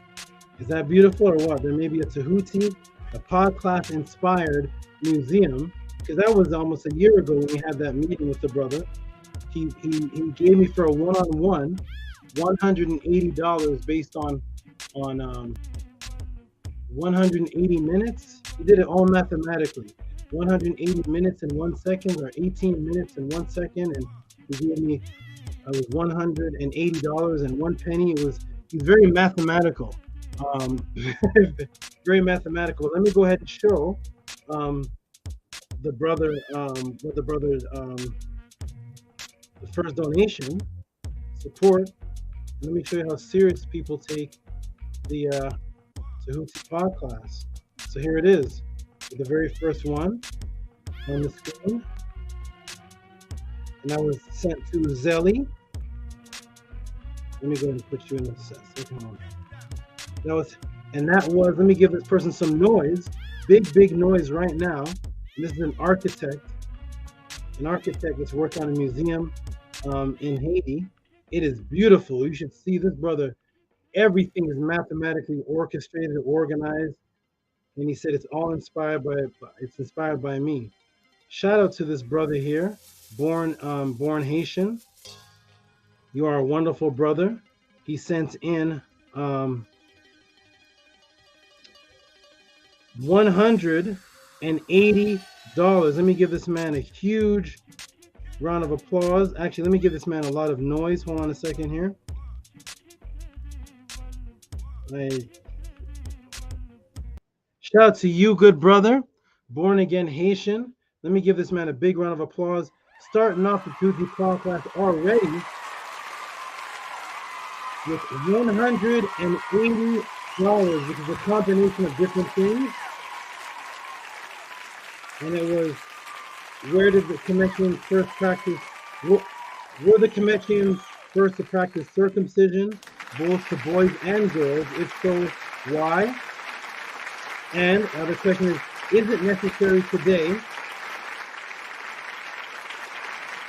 is that beautiful or what? There may be a Tehuti, a podcast inspired museum, because that was almost a year ago when we had that meeting with the brother. He gave me for a one-on-one $180 based on 180 minutes. He did it all mathematically. 180 minutes in 1 second, or 18 minutes in 1 second, and he gave me $180 and 1 penny. He's very mathematical. Very mathematical. Let me go ahead and show the brother the first donation support. Let me show you how serious people take the so Tehuti podcast. So here it is, the very first one on the screen. And that was sent to Zelly. Let me go ahead and put you in the second one. That was, let me give this person some noise. Big noise right now. And this is an architect that's worked on a museum in Haiti. It is beautiful. You should see this brother. Everything is mathematically orchestrated, organized. And he said it's all inspired by me. Shout out to this brother here, born Haitian. You are a wonderful brother. He sent in $180. Let me give this man a huge round of applause. Actually, let me give this man a lot of noise. Hold on a second here. Shout out to you, good brother, born again Haitian. Let me give this man a big round of applause. Starting off the Tehuti podcast already with $180, which is a combination of different things. And it was, where did the Kemetians first practice? Were the Kemetians first to practice circumcision, both to boys and girls? If so, why? And the question is it necessary today?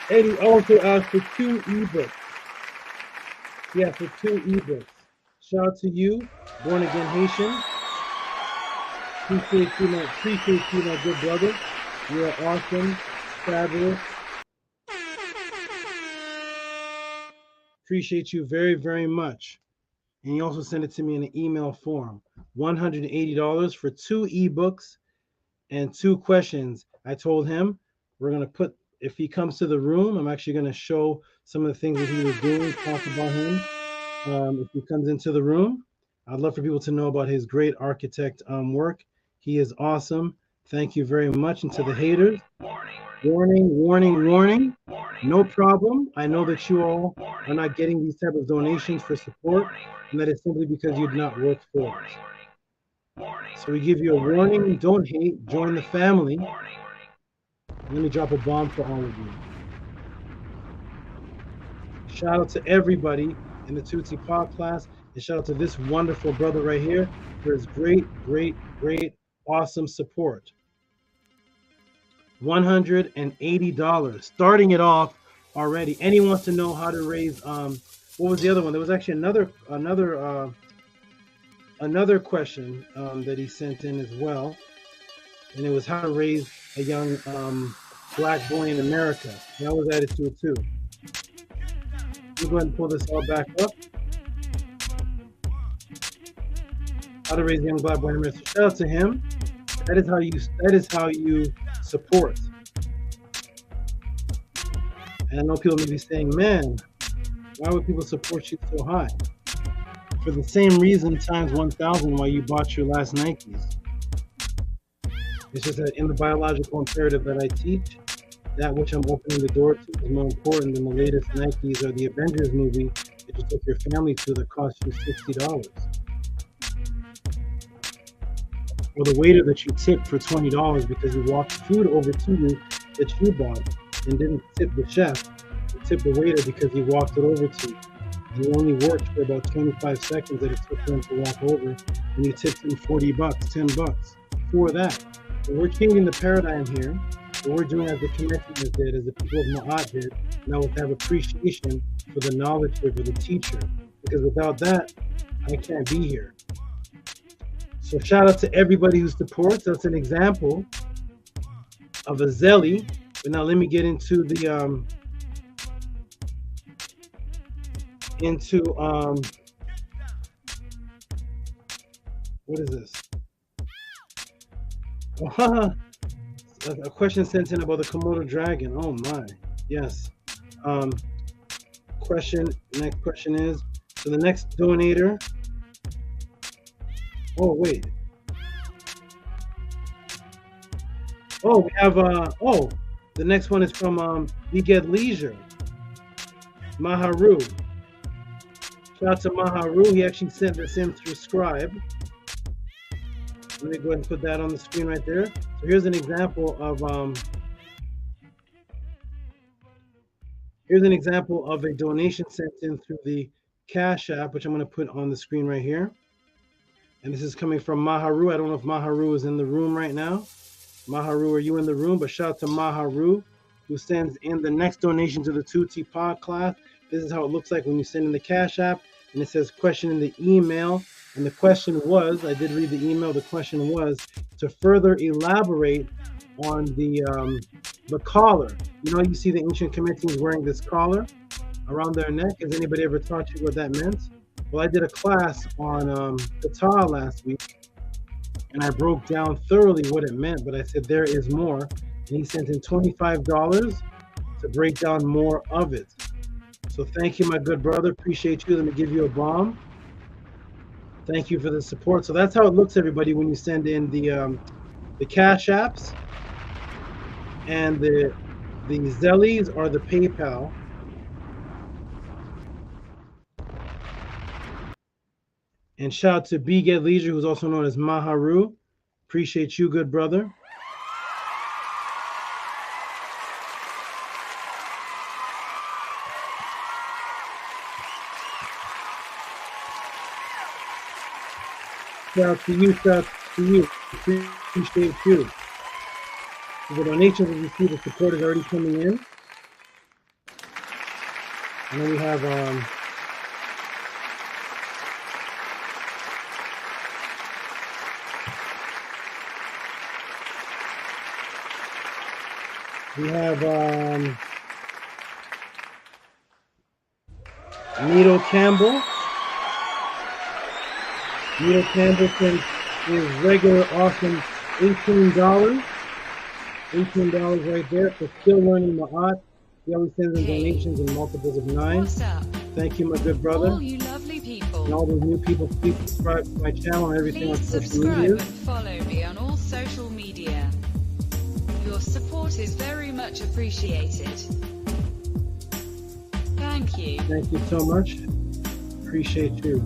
Eddie also asked for 2 ebooks. Yeah, for 2 ebooks. Shout out to you, born again Haitian. Appreciate you, my good brother. You are awesome, fabulous. Appreciate you very, very much. And he also sent it to me in an email form. $180 for 2 ebooks and 2 questions. I told him we're going to put, if he comes to the room, I'm actually going to show some of the things that he was doing, talk about him. If he comes into the room, I'd love for people to know about his great architect work. He is awesome. Thank you very much. And to the haters, warning. No problem. I know that you all are not getting these type of donations for support, and that is simply because you did not work for it. So we give you a warning. Don't hate. Join the family. Let me drop a bomb for all of you. Shout out to everybody in the Tehuti podcast, and shout out to this wonderful brother right here for his great, awesome support. $180. Starting it off already. And he wants to know how to raise what was the other one? There was actually another question that he sent in as well. And it was how to raise a young black boy in America. That was added to it too. We'll go ahead and pull this all back up. How to raise a young black boy in America. So shout out to him. That is how you support. And I know people may be saying, man, why would people support you so high? For the same reason times 1,000 why you bought your last Nikes. It's just that in the biological imperative that I teach, that which I'm opening the door to is more important than the latest Nikes or the Avengers movie that you took your family to that cost you $60. Or the waiter that you tipped for $20 because he walked food over to you that you bought and didn't tip the chef. You tipped the waiter because he walked it over to you. And you only worked for about 25 seconds that it took for him to walk over, and you tipped him $40, $10 for that. So we're changing the paradigm here. What we're doing as the Kemetians did, as the people of Ma'at did, now we have appreciation for the knowledge giver, the teacher. Because without that, I can't be here. So shout out to everybody who supports. That's an example of a Zelly. But now let me get into the what is this? A question sent in about the Komodo dragon. Oh my, yes. Next question is, so the next donator. Oh wait. Oh, we have the next one is from We Get Leisure. Maharu. Shout out to Maharu. He actually sent this in through Scribe. Let me go ahead and put that on the screen right there. So here's an example of a donation sent in through the Cash App, which I'm going to put on the screen right here. And this is coming from Maharu. I don't know if Maharu is in the room right now. Maharu, are you in the room? But shout out to Maharu, who sends in the next donation to the Tehuti pod class. This is how it looks like when you send in the Cash App. And it says question in the email. And the question was, I did read the email, the question was to further elaborate on the collar. You know, you see the ancient Kemetians wearing this collar around their neck. Has anybody ever taught you what that meant? Well, I did a class on Ptah last week, and I broke down thoroughly what it meant, but I said there is more. And he sent in $25 to break down more of it. So thank you, my good brother. Appreciate you. Let me give you a bomb. Thank you for the support. So that's how it looks, everybody, when you send in the Cash Apps and the Zellies or the PayPal. And shout out to B Get Leisure, who's also known as Maharu. Appreciate you, good brother. Shout out to you, shout out to you. Appreciate you. The donations that you see, the support is already coming in. And then we have Nito Campbell. Nito Campbell sends his regular awesome $18. $18 right there for still learning Ma'at. He always sends in donations in multiples of 9. Thank you, my good brother. All you lovely people. And all those new people, please subscribe to my channel and everything on social media. Please subscribe and follow me on all social media. Your support is very much appreciated. Thank you. Thank you so much. Appreciate you.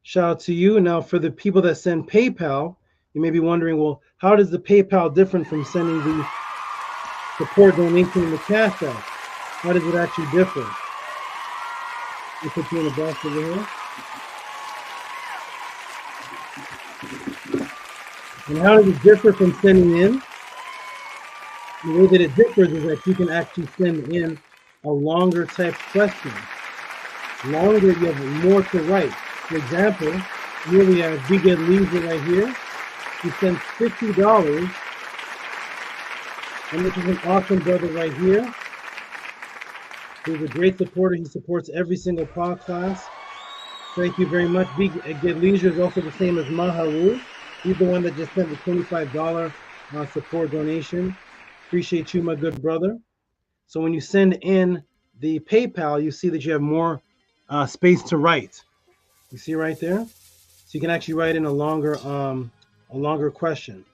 Shout out to you. Now, for the people that send PayPal, you may be wondering, well, how does the PayPal different from sending the support donation in the Cash App? How does it actually differ? Let me put you in the box over here. And how does it differ from sending in? The way that it differs is that you can actually send in a longer type question. Longer, you have more to write. For example, here we have Big Ed Leisure right here. He sends $50. And this is an awesome brother right here. He's a great supporter. He supports every single pod class. Thank you very much. Big Ed Leisure is also the same as Maharu. He's the one that just sent the $25 support donation. Appreciate you, my good brother. So when you send in the PayPal, you see that you have more space to write. You see right there? So you can actually write in a longer question.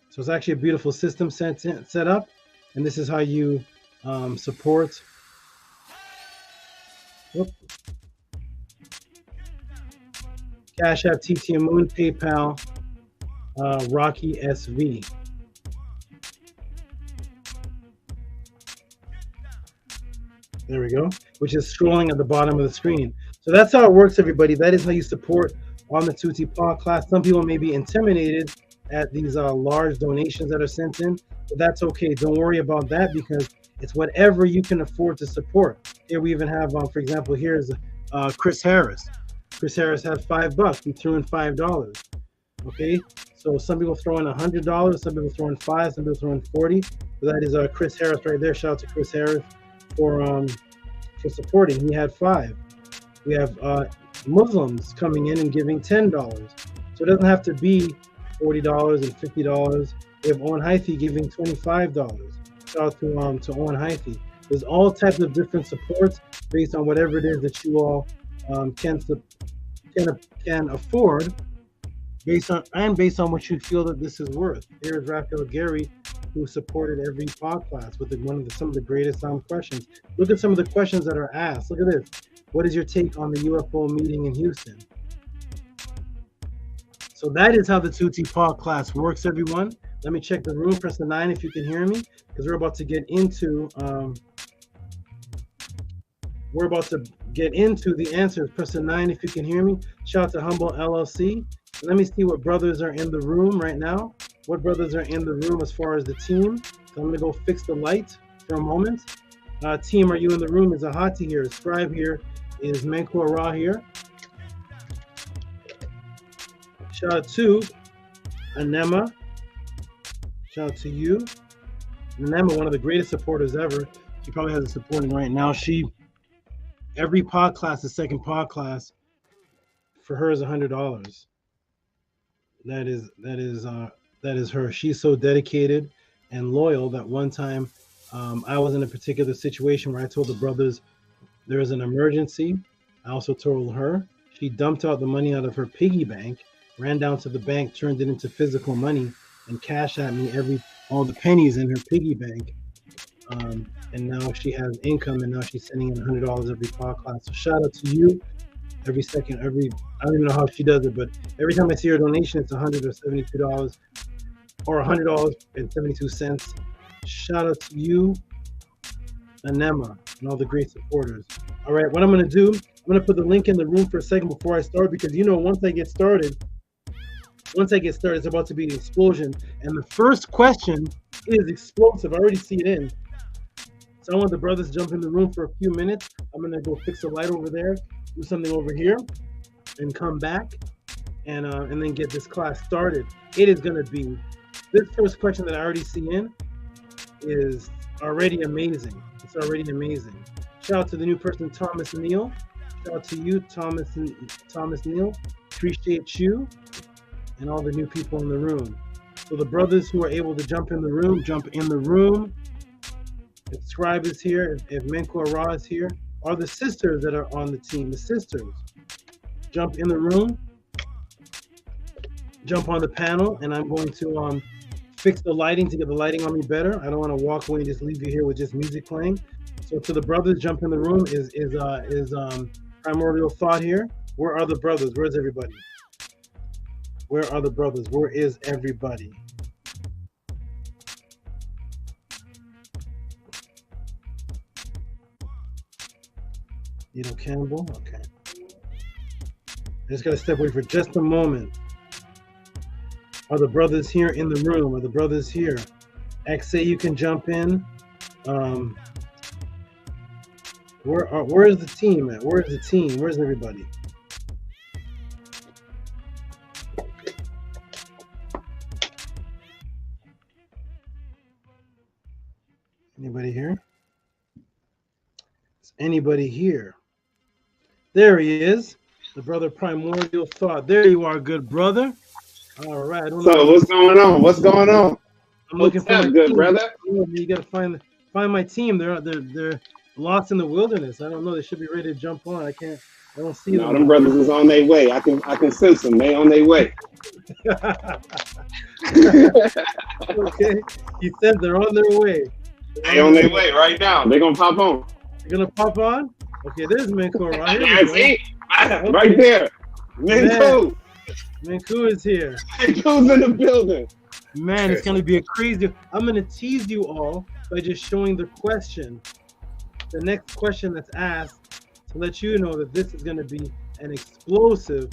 So it's actually a beautiful system set up, and this is how you support. Whoop. Cash App, TTM Moon, PayPal, Rocky SV. There we go, which is scrolling at the bottom of the screen. So that's how it works, everybody. That is how you support on the Tehuti pod class. Some people may be intimidated at these large donations that are sent in, but that's okay. Don't worry about that because it's whatever you can afford to support. Here we even have, for example, here's Chris Harris. Chris Harris had $5. He threw in $5. Okay, so some people throw in $100, some people throw in $5, some people throw in $40. So that is Chris Harris right there. Shout out to Chris Harris for supporting. He had $5. We have Muslims coming in and giving $10. So it doesn't have to be $40 and $50. We have Owen Hythe giving $25. Shout out to Owen Hythe. There's all types of different supports based on whatever it is that you all can afford, based on what you feel that this is worth. Here's Raphael Gary, who supported every pod class with some of the greatest questions. Look at some of the questions that are asked. Look at this. What is your take on the UFO meeting in Houston? So that is how the Tehuti Paul class works, everyone. Let me check the room. Press the 9 if you can hear me, because we're about to get into the answers. Press the 9 if you can hear me. Shout out to Humble LLC. Let me see what brothers are in the room right now. What brothers are in the room as far as the team? So I'm gonna go fix the light for a moment. Team, are you in the room? Is Ahati here? Scribe here. Is Menko Ra here? Shout out to Anema. Shout out to you. Anema, one of the greatest supporters ever. She probably has a supporting right now. Every pod class, the second pod class, for her is $100. That is her. She's so dedicated and loyal that one time I was in a particular situation where I told the brothers there is an emergency. I also told her. She dumped out the money out of her piggy bank, ran down to the bank, turned it into physical money, and cashed at me all the pennies in her piggy bank. And now she has income, and now she's sending in $100 every pod class. So shout out to you. I don't even know how she does it, but every time I see her donation, it's $100 or $72 or $100.72. Shout out to you, Anema, and all the great supporters. All right, what I'm going to do, I'm going to put the link in the room for a second before I start, because once I get started, it's about to be an explosion. And the first question is explosive. I already see it in. So I want the brothers to jump in the room for a few minutes. I'm going to go fix the light over there, do something over here, and come back and then get this class started. It is going to be, this first question that I already see in is already amazing. It's already amazing. Shout out to the new person, Thomas Neal. Shout out to you, Thomas Neal. Appreciate you and all the new people in the room. So the brothers who are able to jump in the room, jump in the room. If Scribe is here, if Menko Ra is here, are the sisters that are on the team. The sisters, jump in the room, jump on the panel, and I'm going to fix the lighting to get the lighting on me better. I don't want to walk away and just leave you here with just music playing. So to the brothers, jump in the room. Is Primordial Thought here? Where are the brothers? Where's everybody? Where are the brothers? Where is everybody? Campbell, okay. I just gotta step away for just a moment. Are the brothers here in the room? Are the brothers here? XA, you can jump in. Where is the team at? Where's the team? Where's everybody? Anybody here? Is anybody here? There he is, the brother Primordial Thought. There you are, good brother. All right. So what's going on? What's going on? I'm looking for my good team. brother. You gotta find my team. They're lost in the wilderness. I don't know. They should be ready to jump on. I don't see them. Them brothers is on their way. I can sense them. They on their way. Okay. He said they're on their way. They on their way right now. They're gonna pop on. They're gonna pop on? Okay, there's Menko right here. Right there. Menko. Menko is here. Menko's in the building. Man, it's gonna be a crazy. I'm gonna tease you all by just showing the question. The next question that's asked to let you know that this is gonna be an explosive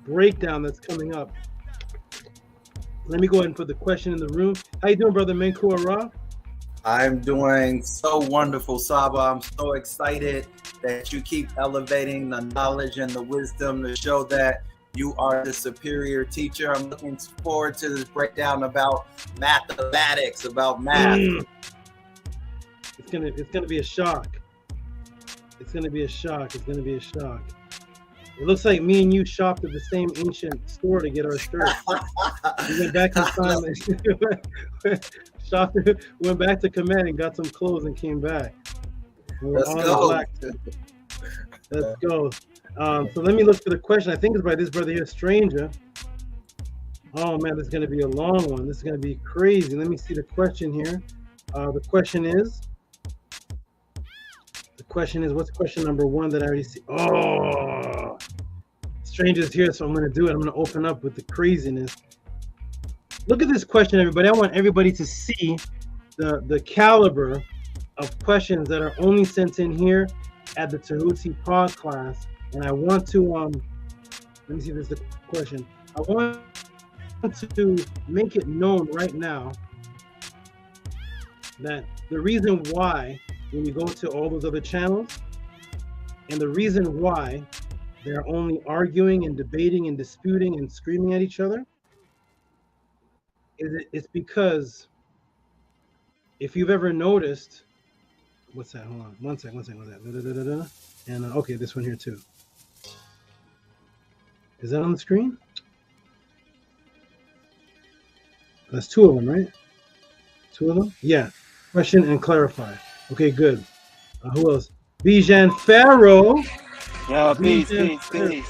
breakdown that's coming up. Let me go ahead and put the question in the room. How you doing, brother Menko Ra? I'm doing so wonderful, Saba. I'm so excited that you keep elevating the knowledge and the wisdom to show that you are the superior teacher. I'm looking forward to this breakdown about mathematics, about math. It's gonna be a shock. It's gonna be a shock. It's gonna be a shock. It looks like me and you shopped at the same ancient store to get our shirts. We went back in time and went back to KEMET and got some clothes and came back. Let's go. Let's go. So let me look for the question. I think it's by this brother here, Stranger. Oh man, this is gonna be a long one. This is gonna be crazy. Let me see the question here. The question is, what's question number one that I already see? Oh, Stranger's here, so I'm going to do it. I'm going to open up with the craziness. Look at this question, everybody. I want everybody to see the caliber of questions that are only sent in here at the Tehuti pod class. And I want to, let me see if this is the question. I want to make it known right now that the reason why when you go to all those other channels and the reason why they're only arguing and debating and disputing and screaming at each other it's because if you've ever noticed, what's that? Hold on, one second. And okay, this one here too. Is that on the screen? That's two of them, right? Two of them? Yeah. Question and clarify. Okay, good. Who else? BAJAN PHARAOH. Yo, peace.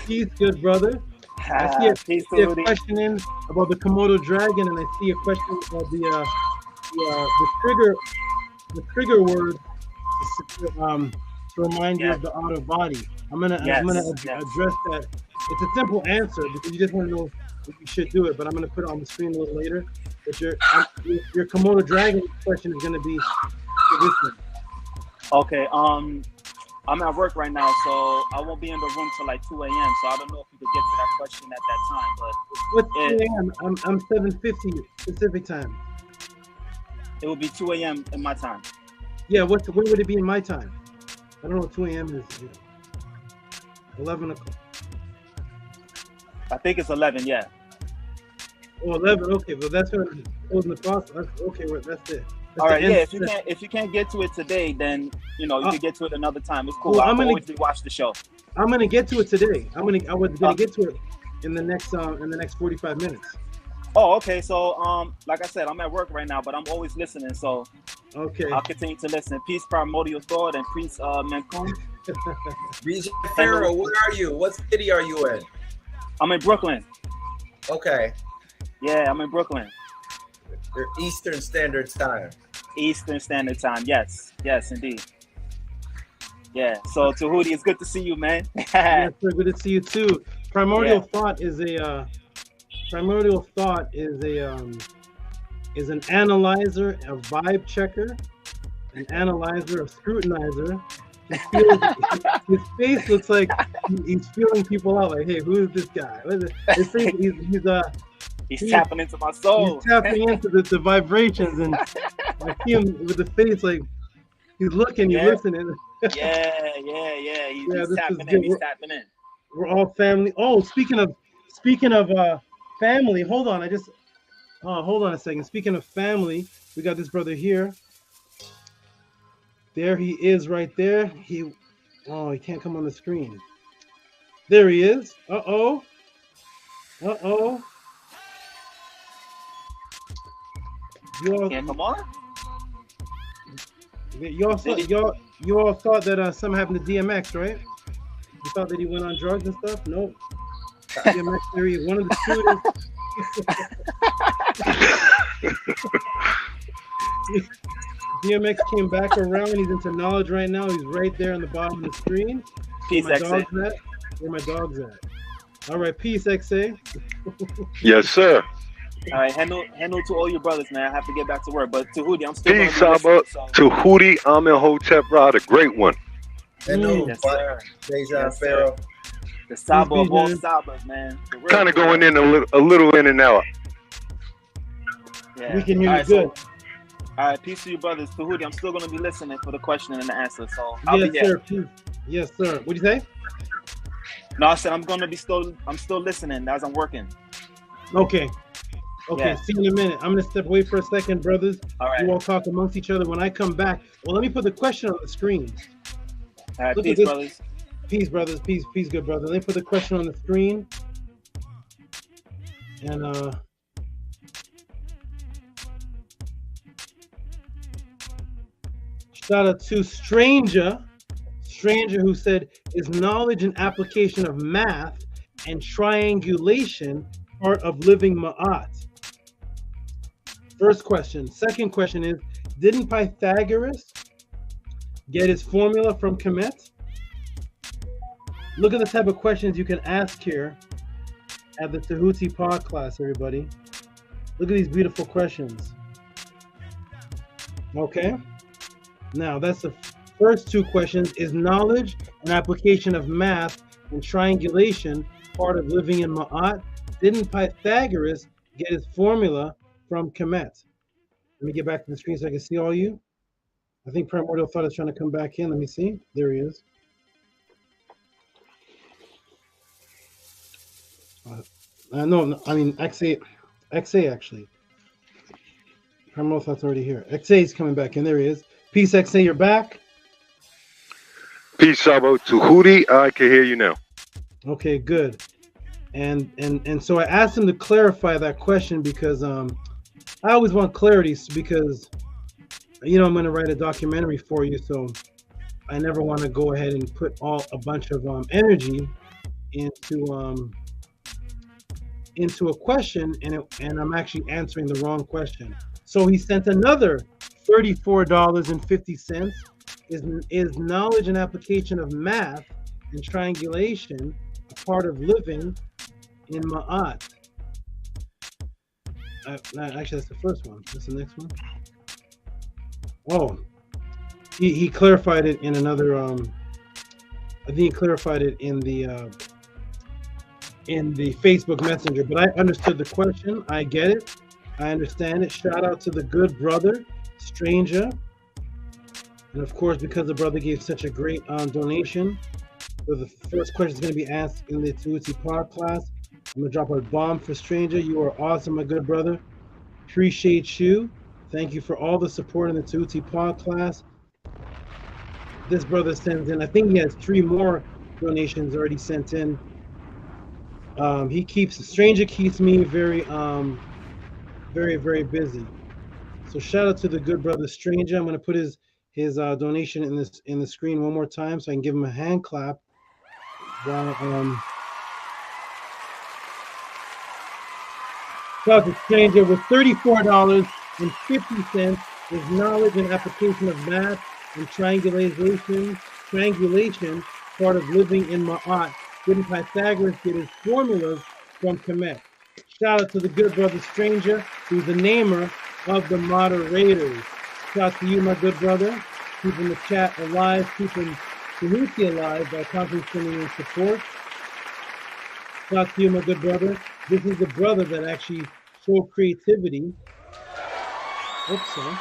Peace, good brother. I see a question in about the Komodo dragon, and I see a question about the trigger word to remind you of the outer body. I'm gonna address that. It's a simple answer because you just want to know if you should do it, but I'm gonna put it on the screen a little later. But your Komodo dragon question is gonna be this one. Okay. I'm at work right now, so I won't be in the room till like 2 a.m. So I don't know if you could get to that question at that time. But what's 2 a.m.? I'm 7:50 Pacific time. It will be 2 a.m. in my time. Yeah, when would it be in my time? I don't know what 2 a.m. is. 11 o'clock. I think it's 11. Yeah. Oh, 11. Okay, but that's what closing the process. Okay, well, that's it. All right, yeah. If you can't get to it today, then you can get to it another time. It's cool. Well, I'll always watch the show. I'm gonna get to it today. I was gonna get to it in the next 45 minutes. Oh, okay. So like I said, I'm at work right now, but I'm always listening. So okay, I'll continue to listen. Peace, primordial thought, and peace, Menkun. BAJAN PHARAOH, where are you? What city are you in? I'm in Brooklyn. Okay. Yeah, I'm in Brooklyn. You're Eastern Standard Time. Eastern Standard Time. Yes, indeed. Yeah. So Tehuti, it's good to see you, man. Yes, sir. Good to see you too. Primordial thought is an analyzer, a vibe checker, an analyzer, a scrutinizer. His face looks like he's feeling people out. Like, hey, who is this guy? His face, he's tapping into my soul. He's tapping into the vibrations, and I see him with the face like he's looking, he's listening. Yeah. He's tapping in. He's tapping in. We're all family. Oh, speaking of family, hold on. Hold on a second. Speaking of family, we got this brother here. There he is, right there. He can't come on the screen. There he is. Uh-oh. Can't come on? You all thought that something happened to DMX, right? You thought that he went on drugs and stuff? Nope. DMX theory, one of the students. DMX came back around. He's into knowledge right now. He's right there on the bottom of the screen. Peace, XA. Where my dog's at? All right, peace, XA. Yes, sir. All right, handle to all your brothers, man. I have to get back to work, but Tehuti, I'm still. Peace, SABA. Tehuti, Amenhotep Ra, the great one. Hello, BAJAN PHARAOH. The SABA of all SABAs, man. Kind of going in a little in and out. Yeah. We can hear you good. All right, peace to you, brothers. Tehuti, I'm still going to be listening for the question and the answer. So I'll yes, be here. Sir. Yes, sir. What'd you say? No, I said I'm still listening as I'm working. Okay. Yeah. See you in a minute. I'm going to step away for a second, brothers. All right. You all talk amongst each other. When I come back, well, let me put the question on the screen. All right, peace, brothers. Peace, brothers. Peace, good brother. Let me put the question on the screen. And shout out to Stranger who said, is knowledge and application of math and triangulation part of living Ma'at? First question. Second question is, didn't Pythagoras get his formula from Kemet? look at the type of questions you can ask here at the Tehuti pod class, everybody. Look at these beautiful questions. Okay. Now, that's the first two questions. Is knowledge and application of math and triangulation part of living in Ma'at? Didn't Pythagoras get his formula from Kemet? Let me get back to the screen so I can see all you. I think Primordial thought is trying to come back in. Let me see. There he is. No, I mean XA actually. Primordial thought's already here. XA is coming back in. There he is. Peace, XA, you're back. Peace, Sabo. Tehuti, I can hear you now. Okay, good. And so I asked him to clarify that question because I always want clarity because I'm going to write a documentary for you, so I never want to go ahead and put a bunch of energy into a question and I'm actually answering the wrong question. So he sent another $34.50. Is knowledge and application of math and triangulation a part of living in Ma'at? Actually, that's the first one. That's the next one. Oh, he clarified it in another. I think he clarified it in the Facebook Messenger. But I understood the question. I get it. I understand it. Shout out to the good brother, STRANGA. And of course, because the brother gave such a great donation, so the first question is going to be asked in the Tehuti pod class. I'm going to drop a bomb for STRANGA. You are awesome, my good brother. Appreciate you. Thank you for all the support in the Tehuti pod class. This brother sends in, I think he has 3 more donations already sent in. STRANGA keeps me very, very, very busy. So shout out to the good brother STRANGA. I'm going to put his donation in the screen one more time so I can give him a hand clap. Shout out to STRANGA with $34.50. Is knowledge and application of math and triangulation part of living in Ma'at? Didn't Pythagoras get his formulas from Kemet? Shout out to the good brother STRANGA, who's the namer of the moderators. Shout out to you, my good brother, keeping the chat alive, keeping Tehuti alive by constantly sending in support. Shout out to you, my good brother. This is the brother that actually showed creativity. Oops, sorry.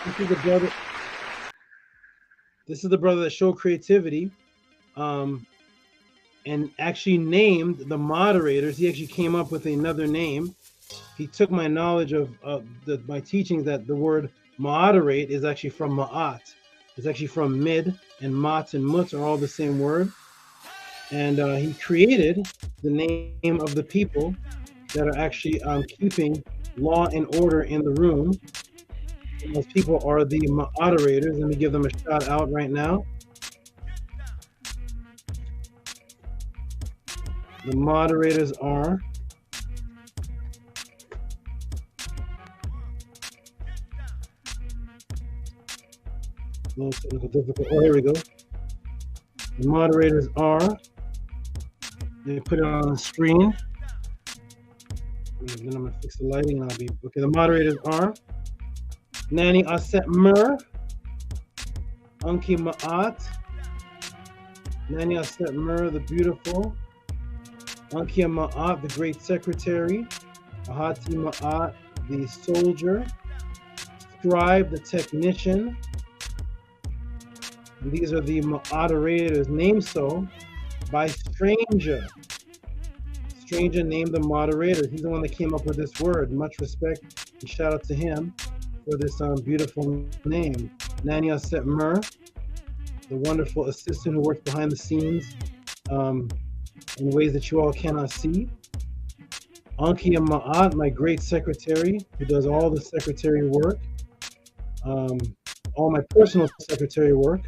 This is the brother that showed creativity, and actually named the moderators. He actually came up with another name. He took my knowledge of my teachings that the word moderate is actually from Ma'at. It's actually from mid, and mat and mut are all the same word. And he created the name of the people that are actually keeping law and order in the room. And those people are the moderators. Let me give them a shout out right now. The moderators are oh, here we go. The moderators are, they put it on the screen. Then I'm gonna fix the lighting and I'll be okay. The moderators are Nani Aset Mer, Anki Ma'at, Nani Aset Mer, the beautiful, Anki Ma'at, the great secretary, Ahati Ma'at, the soldier, Scribe, the technician. And these are the moderators named so by STRANGA. STRANGA named the moderators. He's the one that came up with this word. Much respect and shout out to him for this beautiful name. Nania Setmer, the wonderful assistant who works behind the scenes in ways that you all cannot see. Anki Ma'at, my great secretary, who does all the secretary work, all my personal secretary work.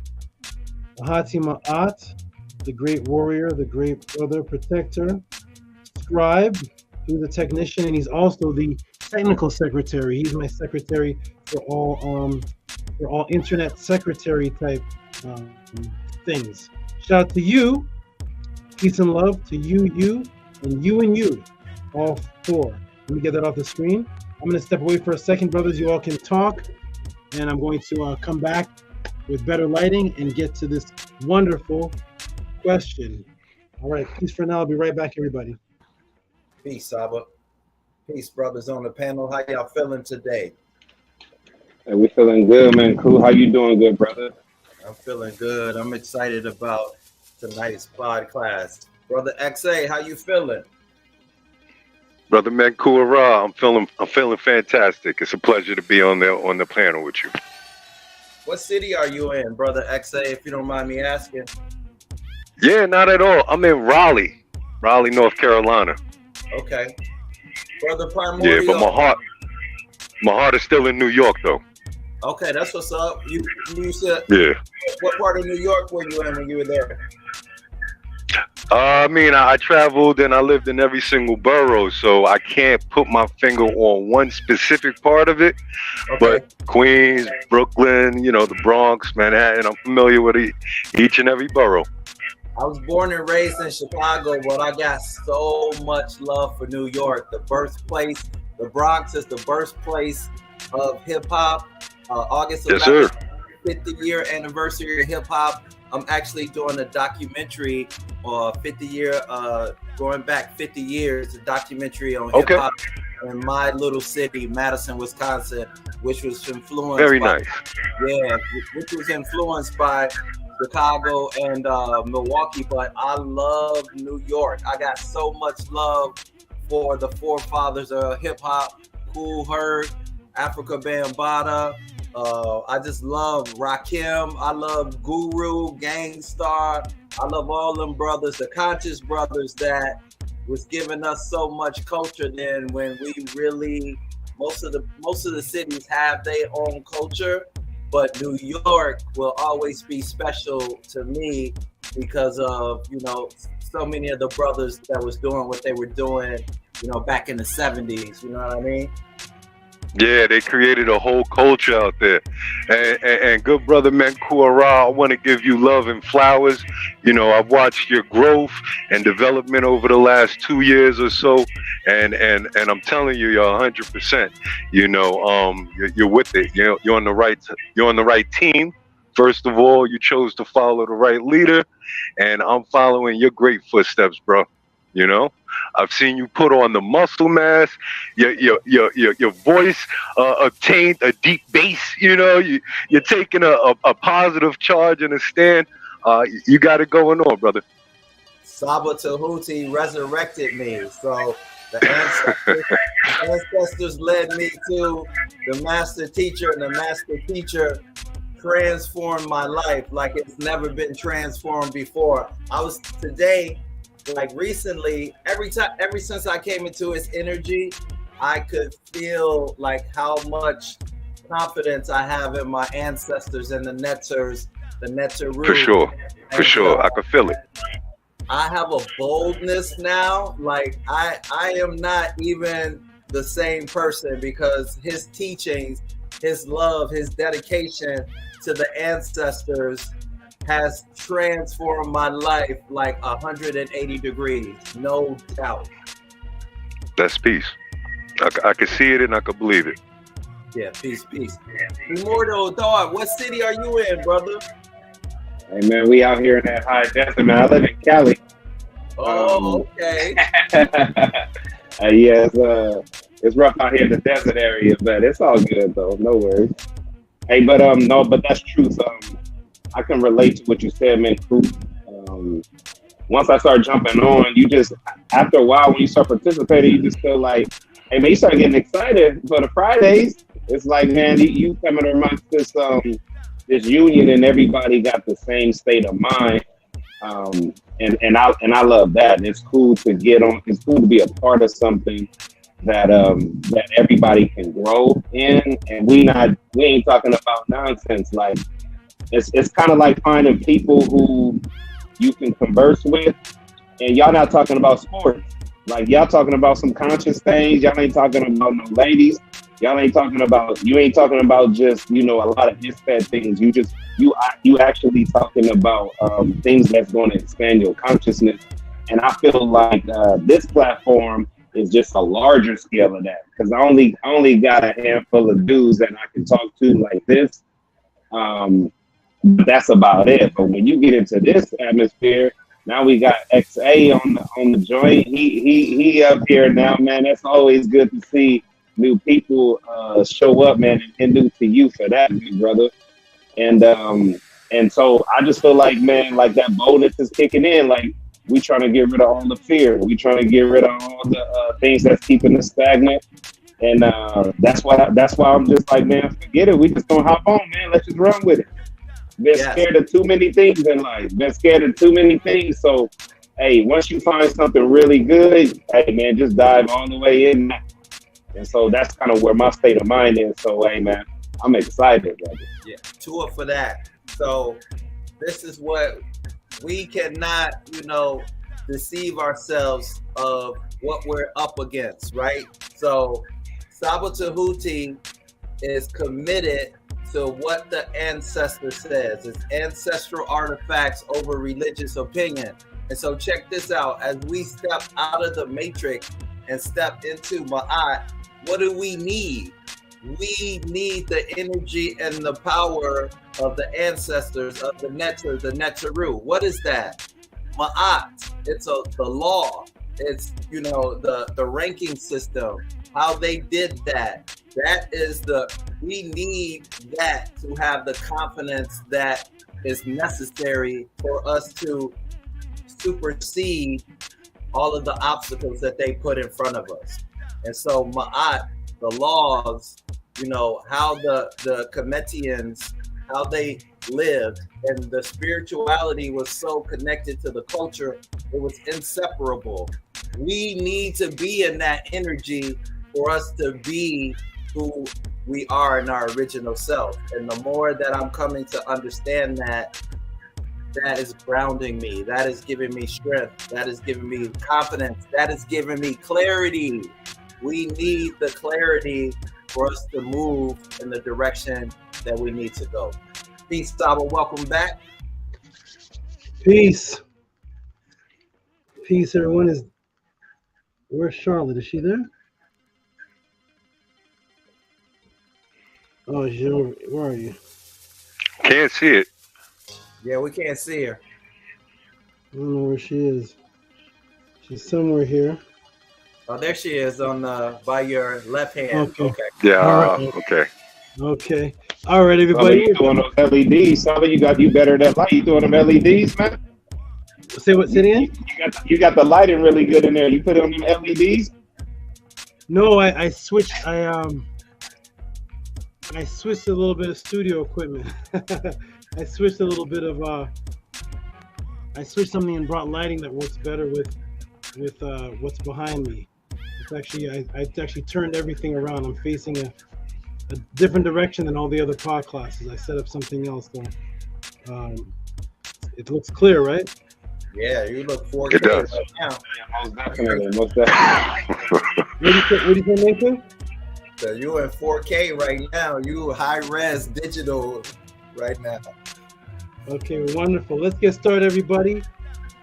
Ahati Ma'at, the great warrior, the great brother protector. Scribe, who's a technician, and he's also the technical secretary. He's my secretary for all internet secretary type things. Shout out to you, peace and love to you, and you, all four. Let me get that off the screen. I'm going to step away for a second, brothers. You all can talk, and I'm going to come back with better lighting and get to this wonderful question. All right, peace for now. I'll be right back, everybody. Peace, Saba. Peace, brothers on the panel. How y'all feeling today? Hey, we feeling good, man. Cool. How you doing, good brother? I'm feeling good. I'm excited about tonight's pod class. Brother XA, how you feeling? Brother Menkura, I'm feeling fantastic. It's a pleasure to be on the panel with you. What city are you in, Brother XA, if you don't mind me asking? Yeah, not at all. I'm in Raleigh, North Carolina. Okay. Brother Primordial. Yeah, but my heart is still in New York, though. Okay, that's what's up. You said, yeah. What part of New York were you in when you were there? I mean, I traveled and I lived in every single borough, so I can't put my finger on one specific part of it. Okay. But Queens, Brooklyn, the Bronx, Manhattan, I'm familiar with each and every borough. I was born and raised in Chicago, but I got so much love for New York, the birthplace. The Bronx is the birthplace of hip hop. August 11th, 50-year anniversary of hip hop. I'm actually doing a documentary, 50-year, going back 50 years, a documentary on hip hop in my little city, Madison, Wisconsin, which was influenced. Very nice. Yeah, which was influenced by Chicago and Milwaukee, but I love New York. I got so much love for the forefathers of hip hop, Kool Herc, Africa Bambaataa. I just love Rakim. I love Guru, Gangstar. I love all them brothers, the conscious brothers that was giving us so much culture then when we really, most of the cities have their own culture, but New York will always be special to me because of, so many of the brothers that was doing what they were doing, back in the 70s, you know what I mean? Yeah, they created a whole culture out there. And good brother Menkura, I want to give you love and flowers. I've watched your growth and development over the last 2 years or so. And I'm telling you, you're 100%. You're with it. You're on the right team. First of all, you chose to follow the right leader, and I'm following your great footsteps, bro. I've seen you put on the muscle mass, your voice obtained a deep bass. You're taking a positive charge and a stand. You got it going on, brother. SABA Tehuti resurrected me, so the ancestors led me to the master teacher, and the master teacher transformed my life like it's never been transformed before. Recently, ever since I came into his energy, I could feel like how much confidence I have in my ancestors and the Netters, the Netteru. For sure, I could feel it. I have a boldness now, like I am not even the same person because his teachings, his love, his dedication to the ancestors has transformed my life like 180 degrees, no doubt. That's peace. I can see it and I can believe it. Yeah, peace. Immortal dog, what city are you in, brother? Hey man, we out here in that high desert, man. I live in Cali. Oh, okay. Yeah, it's rough out here in the desert area, but it's all good though. No worries. Hey, but that's true. I can relate to what you said, man. Once I start jumping on, you just, after a while, when you start participating, you just feel like, hey, man, you start getting excited for the Fridays. It's like, man, you coming amongst this union, and everybody got the same state of mind. And I love that. It's cool to get on. It's cool to be a part of something that everybody can grow in, and we ain't talking about nonsense. Like it's kind of like finding people who you can converse with, and y'all not talking about sports. Like y'all talking about some conscious things. Y'all ain't talking about no ladies. Y'all ain't talking about, you ain't talking about just, you know, a lot of ISPAD things. You actually talking about things that's going to expand your consciousness. And I feel like this platform is just a larger scale of that, because I only got a handful of dudes that I can talk to like this. That's about it. But when you get into this atmosphere, now we got XA on the joint. He up here now, man. That's always good to see new people show up, man, and new to you for that, big brother. And so I just feel like, man, like that boldness is kicking in. Like, we trying to get rid of all the fear. We trying to get rid of all the things that's keeping us stagnant. And that's why I'm just like, man, forget it. We just gonna hop on, man. Let's just run with it. Been scared of too many things in life. Been scared of too many things. So, hey, once you find something really good, hey, man, just dive all the way in. And so that's kind of where my state of mind is. So, hey, man, I'm excited, brother. Yeah, tour for that. So this is what we cannot, you know, deceive ourselves of what we're up against, right? So SABA Tehuti is committed to what the ancestor says. It's ancestral artifacts over religious opinion. And so check this out. As we step out of the matrix and step into Ma'at, what do we need? We need the energy and the power of the ancestors, of the Neter, the Neteru. What is that? Ma'at. It's the law. It's, you know, the ranking system, how they did that. That is we need that to have the confidence that is necessary for us to supersede all of the obstacles that they put in front of us. And so Ma'at, the laws, you know, how the Kemetians, how they lived, and the spirituality was so connected to the culture, it was inseparable. We need to be in that energy for us to be who we are in our original self. And the more that I'm coming to understand that, that is grounding me, that is giving me strength, that is giving me confidence, that is giving me clarity. We need the clarity for us to move in the direction that we need to go. Peace, Saba. Welcome back. Peace. Peace, everyone. Where's Charlotte? Is she there? Oh, she's over. Where are you? Can't see it. Yeah, we can't see her. I don't know where she is. She's somewhere here. Oh, there she is on by your left hand. Okay. Yeah. Right. Okay. Okay. All right, everybody. You doing those LEDs? Saba, you better than light. You doing them LEDs, man? Say what? Say it again? You got the lighting really good in there. You put it on them LEDs? No, I switched. I switched a little bit of studio equipment. I switched a little bit of I switched something and brought lighting that works better with what's behind me. It's actually I actually turned everything around. I'm facing a different direction than all the other pod classes. I set up something else though. It looks clear, right? Yeah, you look 4K it does. right now. Yeah, most definitely. What do you say, Nathan? So you in 4K right now. You high res digital right now. Okay, wonderful. Let's get started, everybody.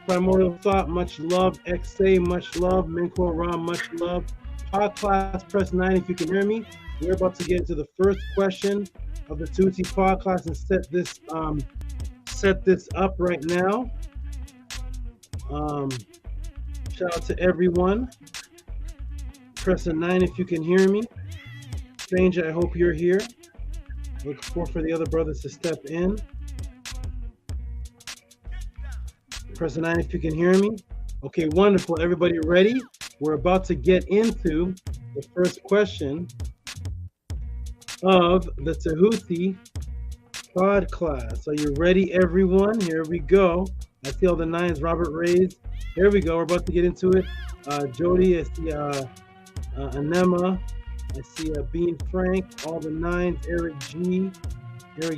Primordial Thought, much love. XA, much love. Minko Ram, much love. Pod class, press 9 if you can hear me. We're about to get into the first question of the Tehuti pod class and set this up right now. Shout out to everyone. Press a 9 if you can hear me. Stranger, I hope you're here. Look for the other brothers to step in. Press a 9 if you can hear me. Okay, wonderful. Everybody ready? We're about to get into the first question of the Tehuti pod class. Are you ready, everyone? Here we go. I see all the 9s. Robert Reyes. Here we go. We're about to get into it. Jody, I see Anema. I see Bean Frank. All the 9s. Eric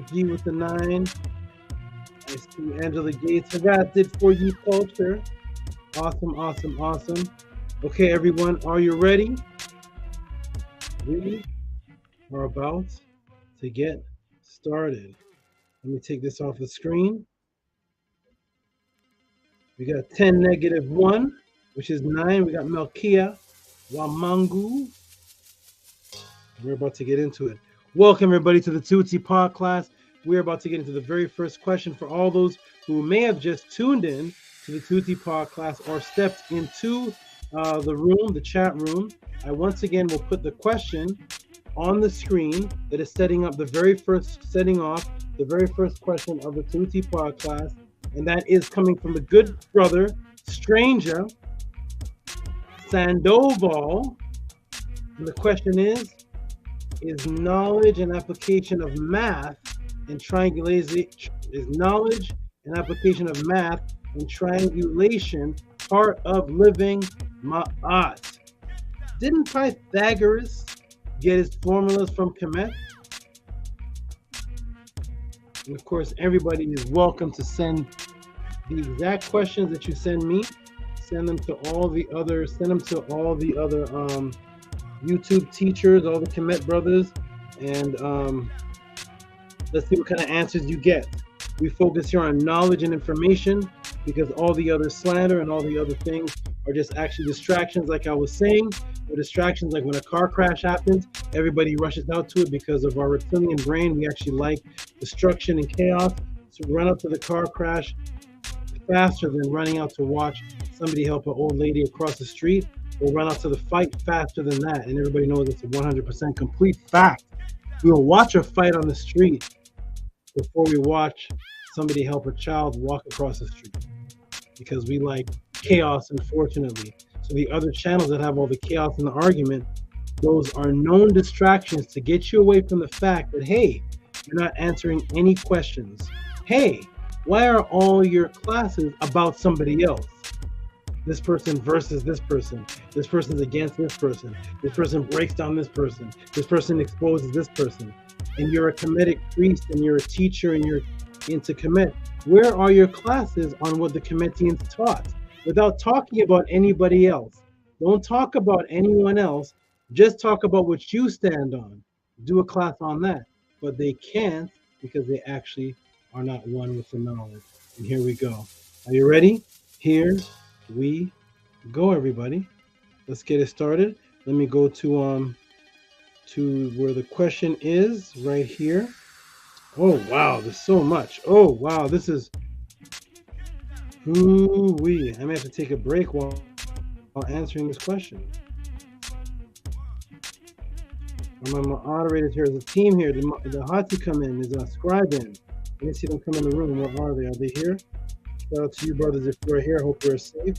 G with the 9. I see Angela Gates. That did for you, culture. Awesome, awesome, awesome. Okay, everyone, are you ready? We are about to get started. Let me take this off the screen. We got 10 negative 1, which is 9. We got Melkia Wamangu. We're about to get into it. Welcome, everybody, to the Tehuti Pod class. We're about to get into the very first question for all those who may have just tuned in to the Tehuti Pod class or stepped into the room, the chat room. I once again will put the question on the screen that is setting up the very first question of the Tehuti Pod class, and that is coming from the good brother STRANGA Sandoval. And the question is knowledge and application of math and triangulation part of living ma'at? Didn't Pythagoras get his formulas from Kemet? And of course, everybody is welcome to send the exact questions that you send me. Send them to all the other YouTube teachers, all the Kemet brothers, and let's see what kind of answers you get. We focus here on knowledge and information because all the other slander and all the other things are just actually distractions. Like I was saying, the distractions, like when a car crash happens, everybody rushes out to it because of our reptilian brain. We actually like destruction and chaos. So run up to the car crash faster than running out to watch somebody help an old lady across the street, or run out to the fight faster than that. And everybody knows it's a 100% complete fact. We will watch a fight on the street before we watch somebody help a child walk across the street, because we like chaos, unfortunately. So the other channels that have all the chaos in the argument, those are known distractions to get you away from the fact that, hey, you're not answering any questions. Hey, why are all your classes about somebody else? This person versus this person. This person's against this person. This person breaks down this person. This person exposes this person. And you're a Kemetic priest and you're a teacher and you're into Kemet. Where are your classes on what the Kemetians taught? Without talking about anybody else. Don't talk about anyone else. Just talk about what you stand on. Do a class on that. But they can't because they actually are not one with the knowledge. And here we go. Are you ready? Here we go, everybody. Let's get it started. Let me go to where the question is right here. Oh wow, there's so much. Oh wow, this is ooh-wee. I may have to take a break while answering this question. My moderators here, there's a team here. The Hati come in, there's a scribe in. Let me see them come in the room. Where are they? Are they here? Shout out to you, brothers, if you're here. Hope you're safe,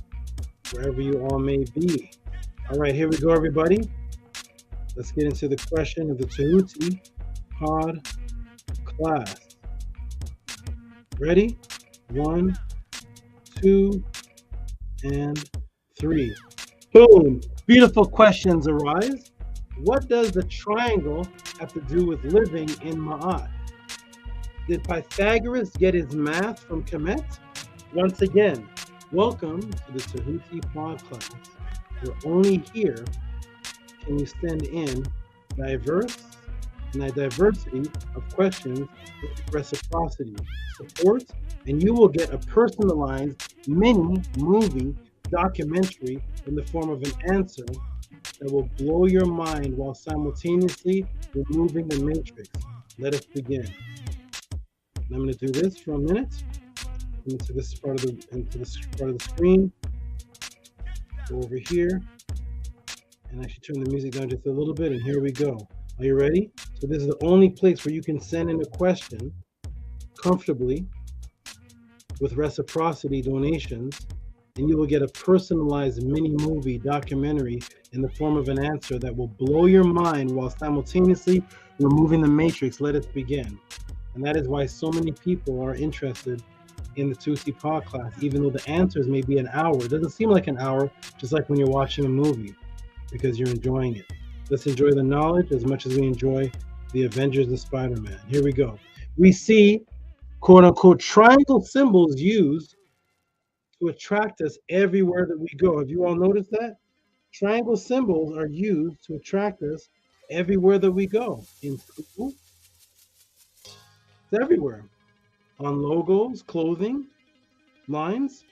wherever you all may be. All right, here we go, everybody. Let's get into the question of the Tehuti Pod class. Ready? 1, 2, and 3. Boom! Beautiful questions arise. What does the triangle have to do with living in Ma'at? Did Pythagoras get his math from Kemet? Once again, welcome to the Tehuti Pod class. We're only here can you send in diverse and a diversity of questions with reciprocity, support, and you will get a personalized mini movie documentary in the form of an answer that will blow your mind while simultaneously removing the matrix. Let us begin. I'm going to do this for a minute. Into this part of the screen. Go over here and actually turn the music down just a little bit, and here we go. Are you ready? So this is the only place where you can send in a question comfortably with reciprocity donations, and you will get a personalized mini movie documentary in the form of an answer that will blow your mind while simultaneously removing the matrix. Let us begin. And that is why so many people are interested in the Tehuti Pod class, even though the answers may be an hour. It doesn't seem like an hour, just like when you're watching a movie, because you're enjoying it. Let's enjoy the knowledge as much as we enjoy the Avengers and Spider-Man. Here we go. We see, quote unquote, triangle symbols used to attract us everywhere that we go. Have you all noticed that? Triangle symbols are used to attract us everywhere that we go. In school, it's everywhere. On logos, clothing lines,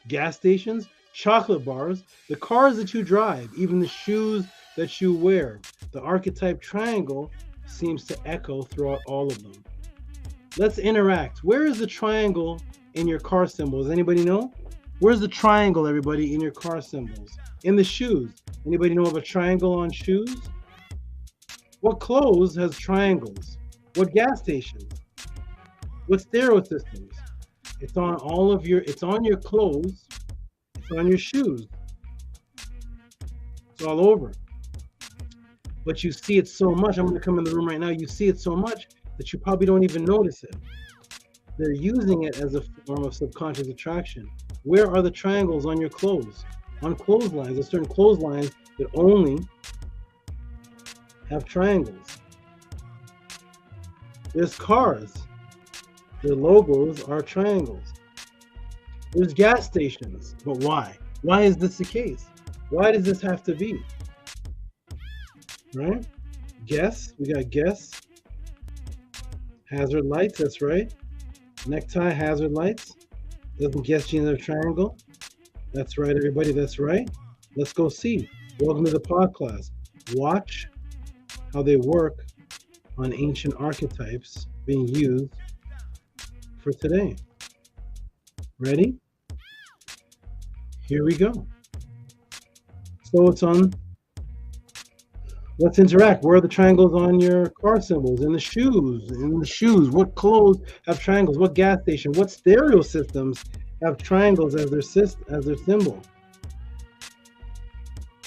gas stations, chocolate bars, the cars that you drive, even the shoes that you wear. The archetype triangle seems to echo throughout all of them. Let's interact. Where is the triangle in your car symbols? Anybody know? Where's the triangle, everybody, in your car symbols? In the shoes. Anybody know of a triangle on shoes? What clothes has triangles? What gas stations? What stereo systems? It's on all of your, it's on your clothes, it's on your shoes. It's all over. But you see it so much, I'm gonna come in the room right now, you see it so much that you probably don't even notice it. They're using it as a form of subconscious attraction. Where are the triangles on your clothes? On clotheslines, there's certain clotheslines that only have triangles. There's cars. Their logos are triangles. There's gas stations, but why? Why is this the case? Why does this have to be? Right? Guess, we got guess. Hazard lights, that's right. Necktie, hazard lights. Doesn't guess genes have a triangle? That's right, everybody, that's right. Let's go see. Welcome to the pod class. Watch how they work on ancient archetypes being used for today. Ready? Here we go. So it's on, let's interact. Where are the triangles on your car symbols? In the shoes. What clothes have triangles? What gas station? What stereo systems have triangles as their symbol?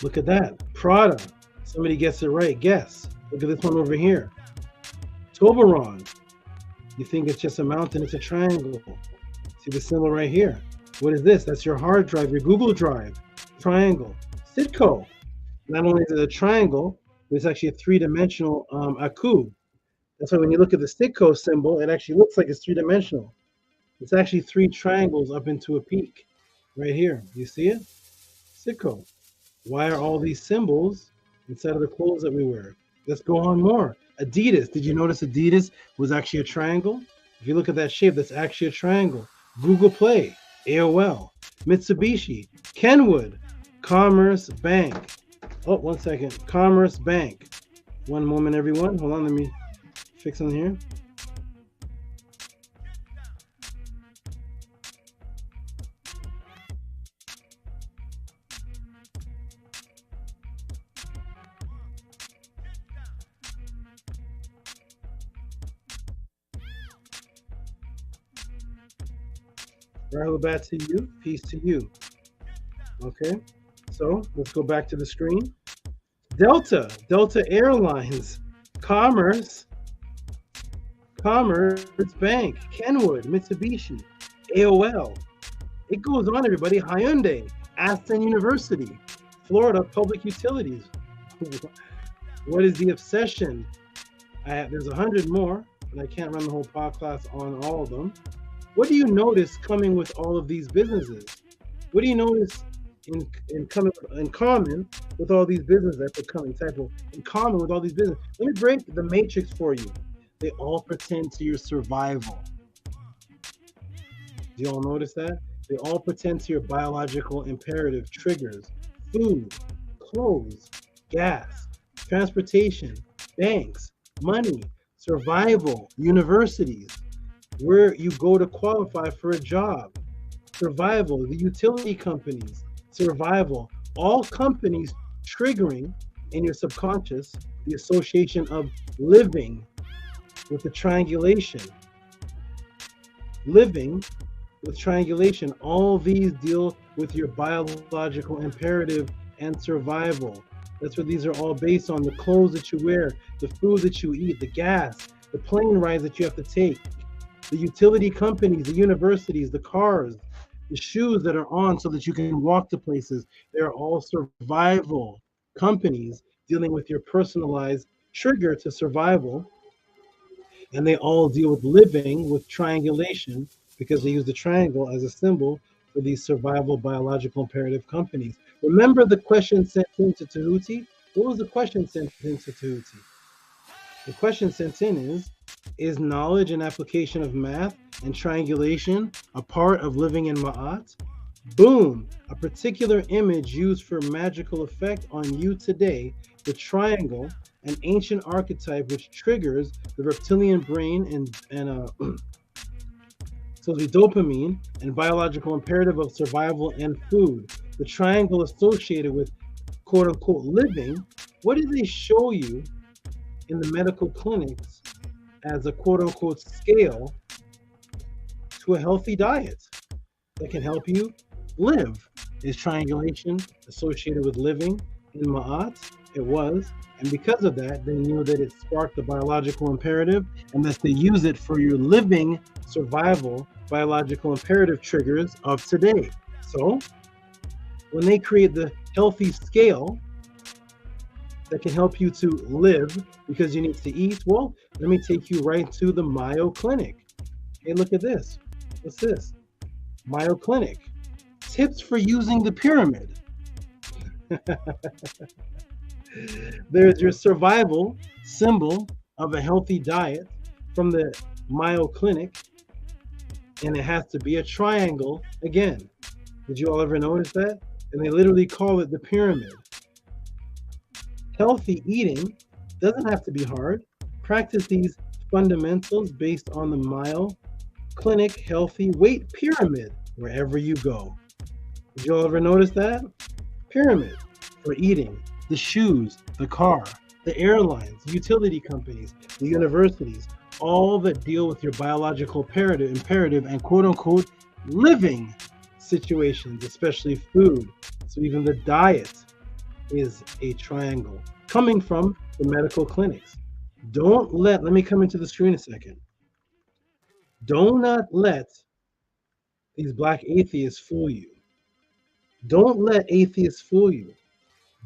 Look at that. Prada. Somebody gets it right. Guess. Look at this one over here. Toblerone. You think it's just a mountain, it's a triangle. See the symbol right here. What is this? That's your hard drive, your Google Drive. Triangle. Citco. Not only is it a triangle, but it's actually a three-dimensional aku. That's why when you look at the Citco symbol, it actually looks like it's three-dimensional. It's actually three triangles up into a peak. Right here. You see it? Citco. Why are all these symbols inside of the clothes that we wear? Let's go on more. Adidas. Did you notice Adidas was actually a triangle? If you look at that shape, that's actually a triangle. Google Play, AOL, Mitsubishi, Kenwood, Commerce Bank. Oh, 1 second. Commerce Bank. One moment, everyone. Hold on, let me fix something here. Rahul to you, peace to you. Okay, so let's go back to the screen. Delta Airlines, Commerce Bank, Kenwood, Mitsubishi, AOL. It goes on, everybody. Hyundai, Aston University, Florida Public Utilities. What is the obsession? There's 100 more, and I can't run the whole podcast on all of them. What do you notice coming with all of these businesses? What do you notice in common with all these businesses that are coming? In common with all these businesses. Let me break the matrix for you. They all pertain to your survival. Do you all notice that? They all pertain to your biological imperative triggers: food, clothes, gas, transportation, banks, money, survival, universities, where you go to qualify for a job, survival, the utility companies, survival, all companies triggering in your subconscious the association of living with the triangulation. Living with triangulation, all these deal with your biological imperative and survival. That's what these are all based on: the clothes that you wear, the food that you eat, the gas, the plane rides that you have to take, the utility companies, the universities, the cars, the shoes that are on so that you can walk to places. They're all survival companies dealing with your personalized trigger to survival. And they all deal with living with triangulation because they use the triangle as a symbol for these survival biological imperative companies. Remember the question sent in to Tehuti? What was the question sent into Tehuti? The question sent in is knowledge and application of math and triangulation a part of living in Ma'at? Boom! A particular image used for magical effect on you today, the triangle, an ancient archetype which triggers the reptilian brain and so the dopamine and biological imperative of survival and food. The triangle associated with quote unquote living. What do they show you in the medical clinics as a quote unquote scale to a healthy diet that can help you live? Is triangulation associated with living in Ma'at? It was. And because of that, they knew that it sparked the biological imperative and that they use it for your living survival biological imperative triggers of today. So when they create the healthy scale that can help you to live because you need to eat, well, let me take you right to the Mayo Clinic. Hey, look at this. What's this? Mayo Clinic. Tips for using the pyramid. There's your survival symbol of a healthy diet from the Mayo Clinic, and it has to be a triangle again. Did you all ever notice that? And they literally call it the pyramid. Healthy eating doesn't have to be hard. Practice these fundamentals based on the Mayo Clinic Healthy Weight Pyramid wherever you go. Did you all ever notice that? Pyramid for eating. The shoes, the car, the airlines, utility companies, the universities, all that deal with your biological imperative and quote unquote living situations, especially food. So even the diet is a triangle coming from the medical clinics. Let me come into the screen a second. Do not let these black atheists fool you. Don't let atheists fool you.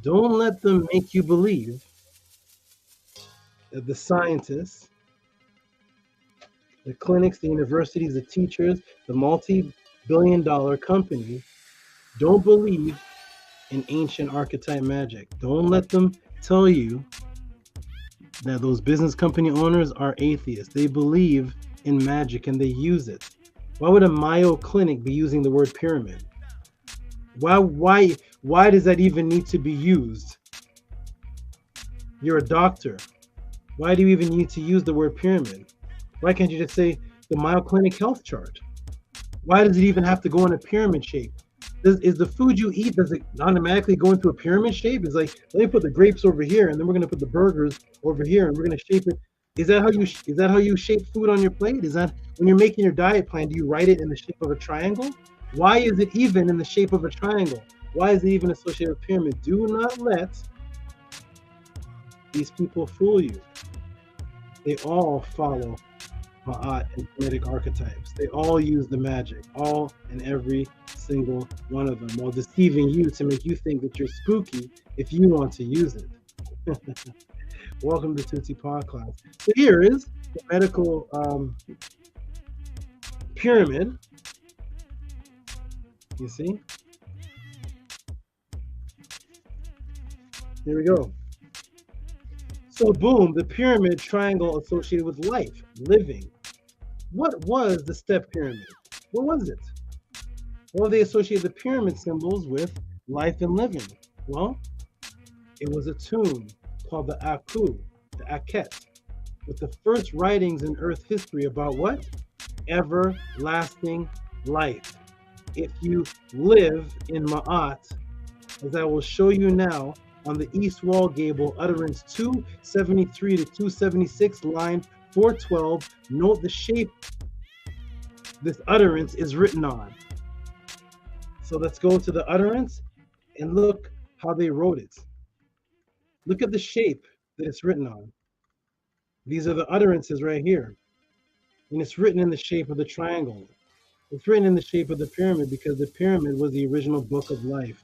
Don't let them make you believe that the scientists, the clinics, the universities, the teachers, the multi-billion-dollar companies don't believe in ancient archetype magic. Don't let them tell you that those business company owners are atheists. They believe in magic and they use it. Why would a Mayo Clinic be using the word pyramid? Why does that even need to be used? You're a doctor. Why do you even need to use the word pyramid? Why can't you just say the Mayo Clinic health chart? Why does it even have to go in a pyramid shape? Is the food you eat, does it automatically go into a pyramid shape? It's like, let me put the grapes over here, and then we're gonna put the burgers over here, and we're gonna shape it. Is that how you shape food on your plate? Is that when you're making your diet plan, do you write it in the shape of a triangle? Why is it even in the shape of a triangle? Why is it even associated with pyramid? Do not let these people fool you. They all follow Ma'at and Kemetic archetypes. They all use the magic, all and every single one of them, while deceiving you to make you think that you're spooky if you want to use it. Welcome to Tehuti Podcast. So here is the medical pyramid. You see? Here we go. So boom, the pyramid triangle associated with life, living. What was the step pyramid? What was it? Well, they associate the pyramid symbols with life and living. Well, it was a tomb called the Aku, the Aket, with the first writings in Earth history about what? Everlasting life. If you live in Ma'at, as I will show you now on the east wall gable, utterance 273 to 276, line 412, note the shape this utterance is written on. So let's go to the utterance and look how they wrote it. Look at the shape that it's written on. These are the utterances right here. And it's written in the shape of the triangle. It's written in the shape of the pyramid because the pyramid was the original book of life.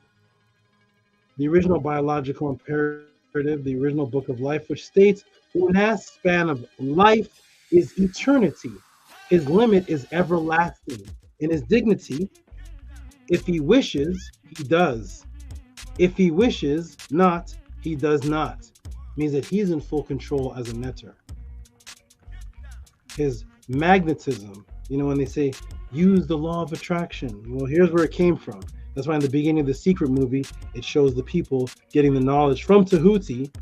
The original biological imperative, the original book of life, which states, Unas's span of life is eternity. His limit is everlasting. In his dignity, if he wishes, he does. If he wishes not, He does not. Means that he's in full control as a netter. His magnetism, you know, when they say use the law of attraction, well, here's where it came from. That's why in the beginning of the Secret movie, it shows the people getting the knowledge from Tehuti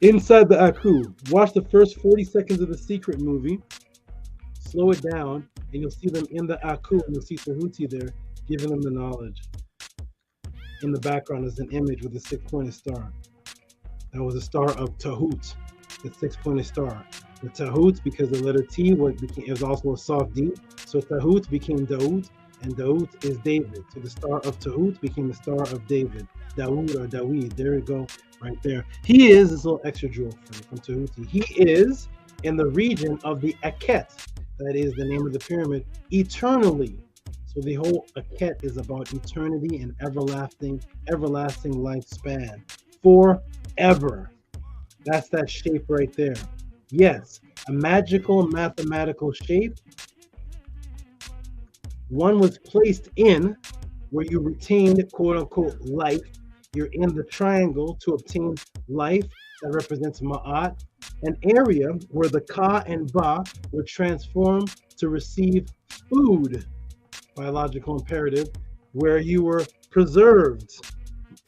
inside the Aku. Watch the first 40 seconds of the Secret movie, slow it down, and you'll see them in the Aku, and you'll see Tehuti there giving them the knowledge. In the background is an image with a 6-pointed star. That was a star of Tehut, the 6-pointed star. The Tehut, because the letter T was also a soft D, so Tehut became Daud, and Daud is David. So the star of Tehut became the star of David. Daoud or Dawid, there you go, right there. He is, this little extra jewel from Tehuti, he is in the region of the Aket, that is the name of the pyramid, eternally. So the whole Aket is about eternity and everlasting lifespan. Forever. That's that shape right there. Yes, a magical mathematical shape. One was placed in where you retained quote unquote life. You're in the triangle to obtain life that represents Ma'at, an area where the Ka and Ba were transformed to receive food, biological imperative, where you were preserved,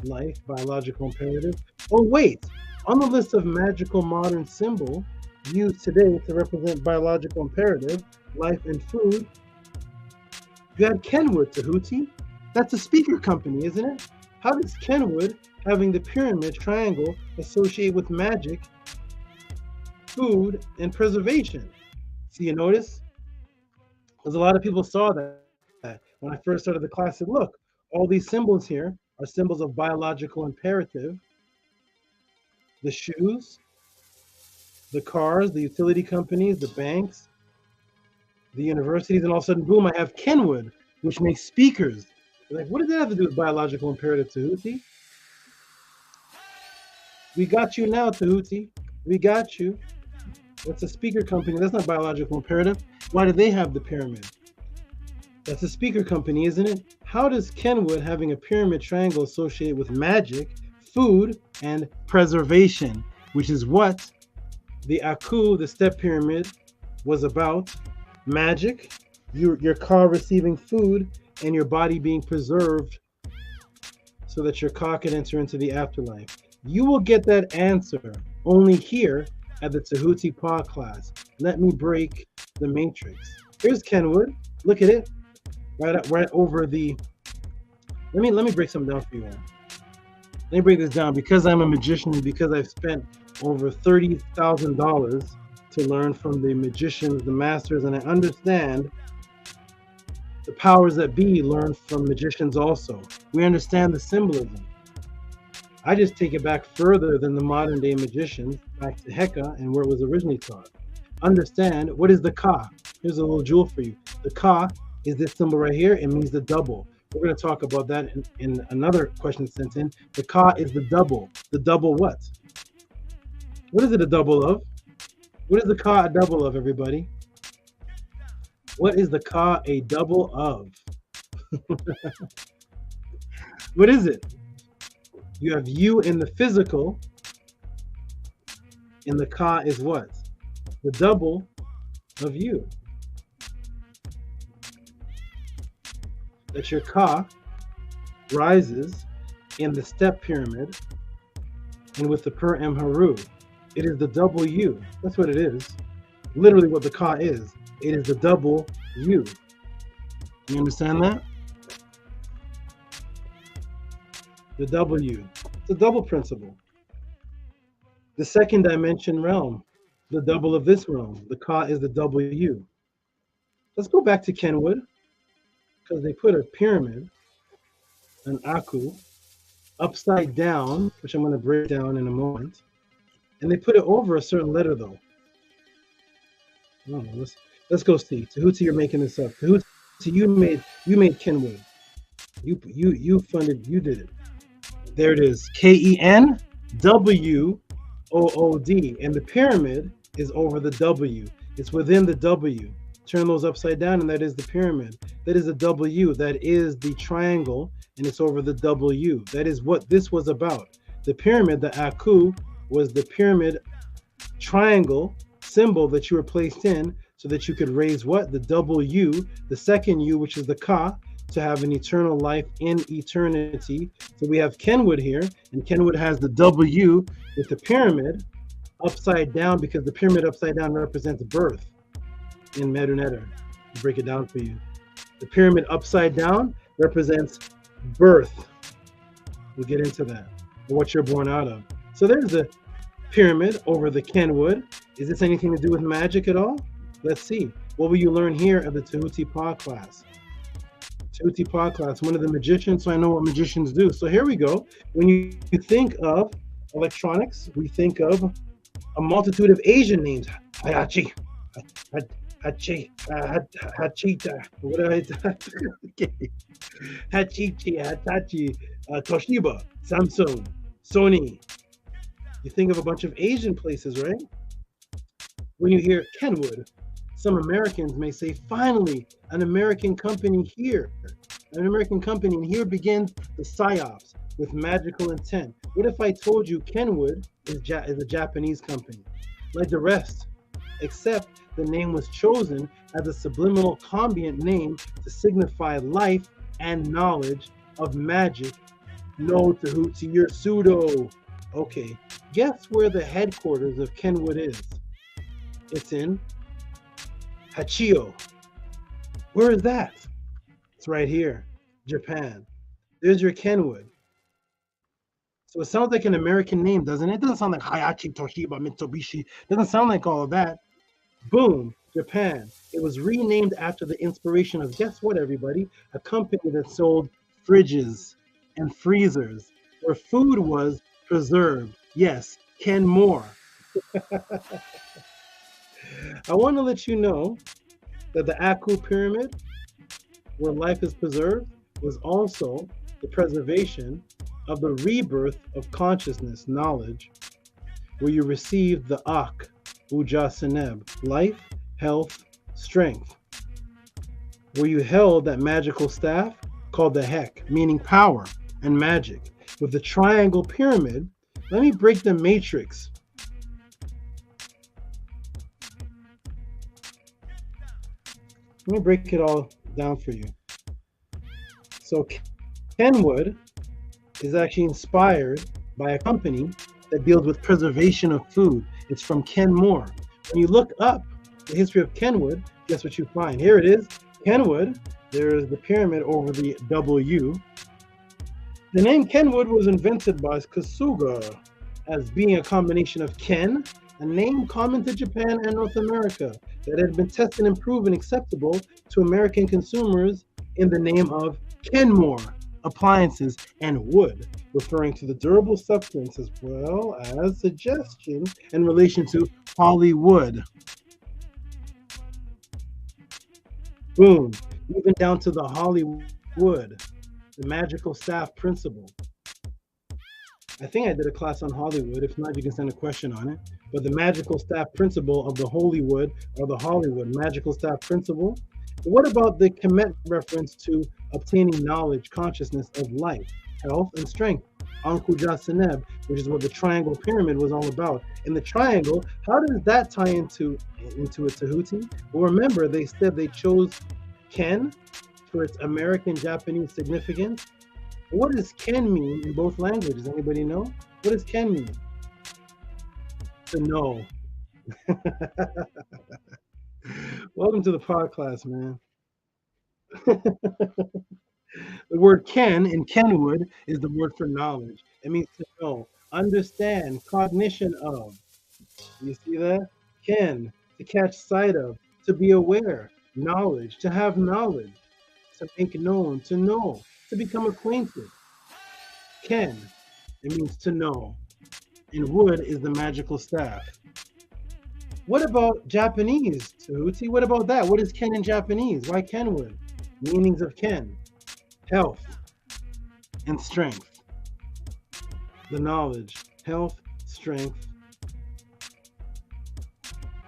life, biological imperative. Oh wait, on the list of magical modern symbol used today to represent biological imperative, life and food, you had Kenwood, Tehuti. That's a speaker company, isn't it? How does Kenwood, having the pyramid triangle, associate with magic, food, and preservation? See, you notice? Because a lot of people saw that when I first started the class. Said, look, all these symbols here are symbols of biological imperative. The shoes, the cars, the utility companies, the banks, the universities, and all of a sudden, boom, I have Kenwood, which makes speakers. Like, what does that have to do with biological imperative, Tehuti? We got you now, Tehuti. We got you. That's a speaker company. That's not biological imperative. Why do they have the pyramid? That's a speaker company, isn't it? How does Kenwood having a pyramid triangle associate with magic, food, and preservation, which is what the Aku, the step pyramid, was about? Magic, your car receiving food, and your body being preserved so that your car can enter into the afterlife. You will get that answer only here at the Tehuti Pod class. Let me break the matrix. Here's Kenwood. Look at it. Right over the... Let me break something down for you all. Let me break this down. Because I'm a magician and because I've spent over $30,000 to learn from the magicians, the masters, and I understand the powers that be learn from magicians also. We understand the symbolism. I just take it back further than the modern day magicians, back to Heka and where it was originally taught. Understand, what is the Ka? Here's a little jewel for you. The Ka is this symbol right here. It means the double. We're going to talk about that in another question sent in. The Ka is the double. The double what? What is it a double of? What is the Ka a double of, everybody? What is the Ka a double of? What is it? You have you in the physical, and the Ka is what? The double of you. That your Ka rises in the step pyramid and with the Per Em Haru. It is the double you. That's what it is. Literally what the Ka is. It is the double you. You understand that? The W. It's a double principle. The second dimension realm, the double of this realm. The Ka is the W. Let's go back to Kenwood, because they put a pyramid, an Aku, upside down, which I'm going to break down in a moment, and they put it over a certain letter though. Oh, let's go see. Tehuti, you're making this up. Tehuti, you made Kenwood. You funded. You did it. There it is. KENWOOD, and the pyramid is over the W. It's within the W. Turn those upside down, and that is the pyramid. That is the W. That is the triangle, and it's over the W. That is what this was about. The pyramid, the Aku, was the pyramid triangle symbol that you were placed in so that you could raise what? The double U, the second U, which is the Ka, to have an eternal life in eternity. So we have Kenwood here, and Kenwood has the W with the pyramid upside down, because the pyramid upside down represents birth in Merunetter. I'll break it down for you. The pyramid upside down represents birth. We'll get into that, or what you're born out of. So there's the pyramid over the Kenwood. Is this anything to do with magic at all? Let's see. What will you learn here at the Tehuti Pod class? Tehuti Pod class, one of the magicians, so I know what magicians do. So here we go. When you think of electronics, we think of a multitude of Asian names. Hayachi, Hachi, Hachita, Hachichi, Hatachi, Toshiba, Samsung, Sony. You think of a bunch of Asian places, right? When you hear Kenwood, some Americans may say, finally, an American company here. An American company, and here begins the psyops with magical intent. What if I told you Kenwood is a Japanese company? Like the rest, except the name was chosen as a subliminal combinant name to signify life and knowledge of magic. No, Tehuti, you're pseudo. Okay, guess where the headquarters of Kenwood is? It's in Hachio. Where is that? It's right here, Japan. There's your Kenwood. So it sounds like an American name, doesn't it? It doesn't sound like Hayachi, Toshiba, Mitsubishi. It doesn't sound like all of that. Boom, Japan. It was renamed after the inspiration of, guess what, everybody? A company that sold fridges and freezers where food was preserved. Yes, Kenmore. I want to let you know that the Aku pyramid, where life is preserved, was also the preservation of the rebirth of consciousness, knowledge, where you receive the Ak, Uja Seneb, life, health, strength, where you held that magical staff called the Hek, meaning power and magic. With the triangle pyramid, let me break the matrix. Let me break it all down for you. So Kenwood is actually inspired by a company that deals with preservation of food. It's from Kenmore. When you look up the history of Kenwood, guess what you find? Here it is, Kenwood. There's the pyramid over the W. The name Kenwood was invented by Kasuga as being a combination of Ken, a name common to Japan and North America that had been tested and proven acceptable to American consumers, in the name of Kenmore appliances, and wood, referring to the durable substance as well as suggestion in relation to Hollywood. Boom, even down to the Hollywood, the magical staff principle. I think I did a class on Hollywood. If not, you can send a question on it. But the magical staff principle of the Holywood, or the Hollywood magical staff principle. What about the Kemet reference to obtaining knowledge, consciousness of life, health, and strength? Ankuja Seneb, which is what the triangle pyramid was all about. In the triangle, how does that tie into a Tehuti? Well, remember, they said they chose Ken for its American-Japanese significance. What does Ken mean in both languages? Anybody know? What does Ken mean? To know. Welcome to the pod class, man. The word Ken in Kenwood is the word for knowledge. It means to know, understand, cognition of. You see that? Ken, to catch sight of, to be aware, knowledge, to have knowledge, to make known, to know, to become acquainted. Ken, it means to know. And wood is the magical staff. What about Japanese, Tehuti? What about that? What is Ken in Japanese? Why Kenwood? Meanings of Ken: health and strength. The knowledge, health, strength,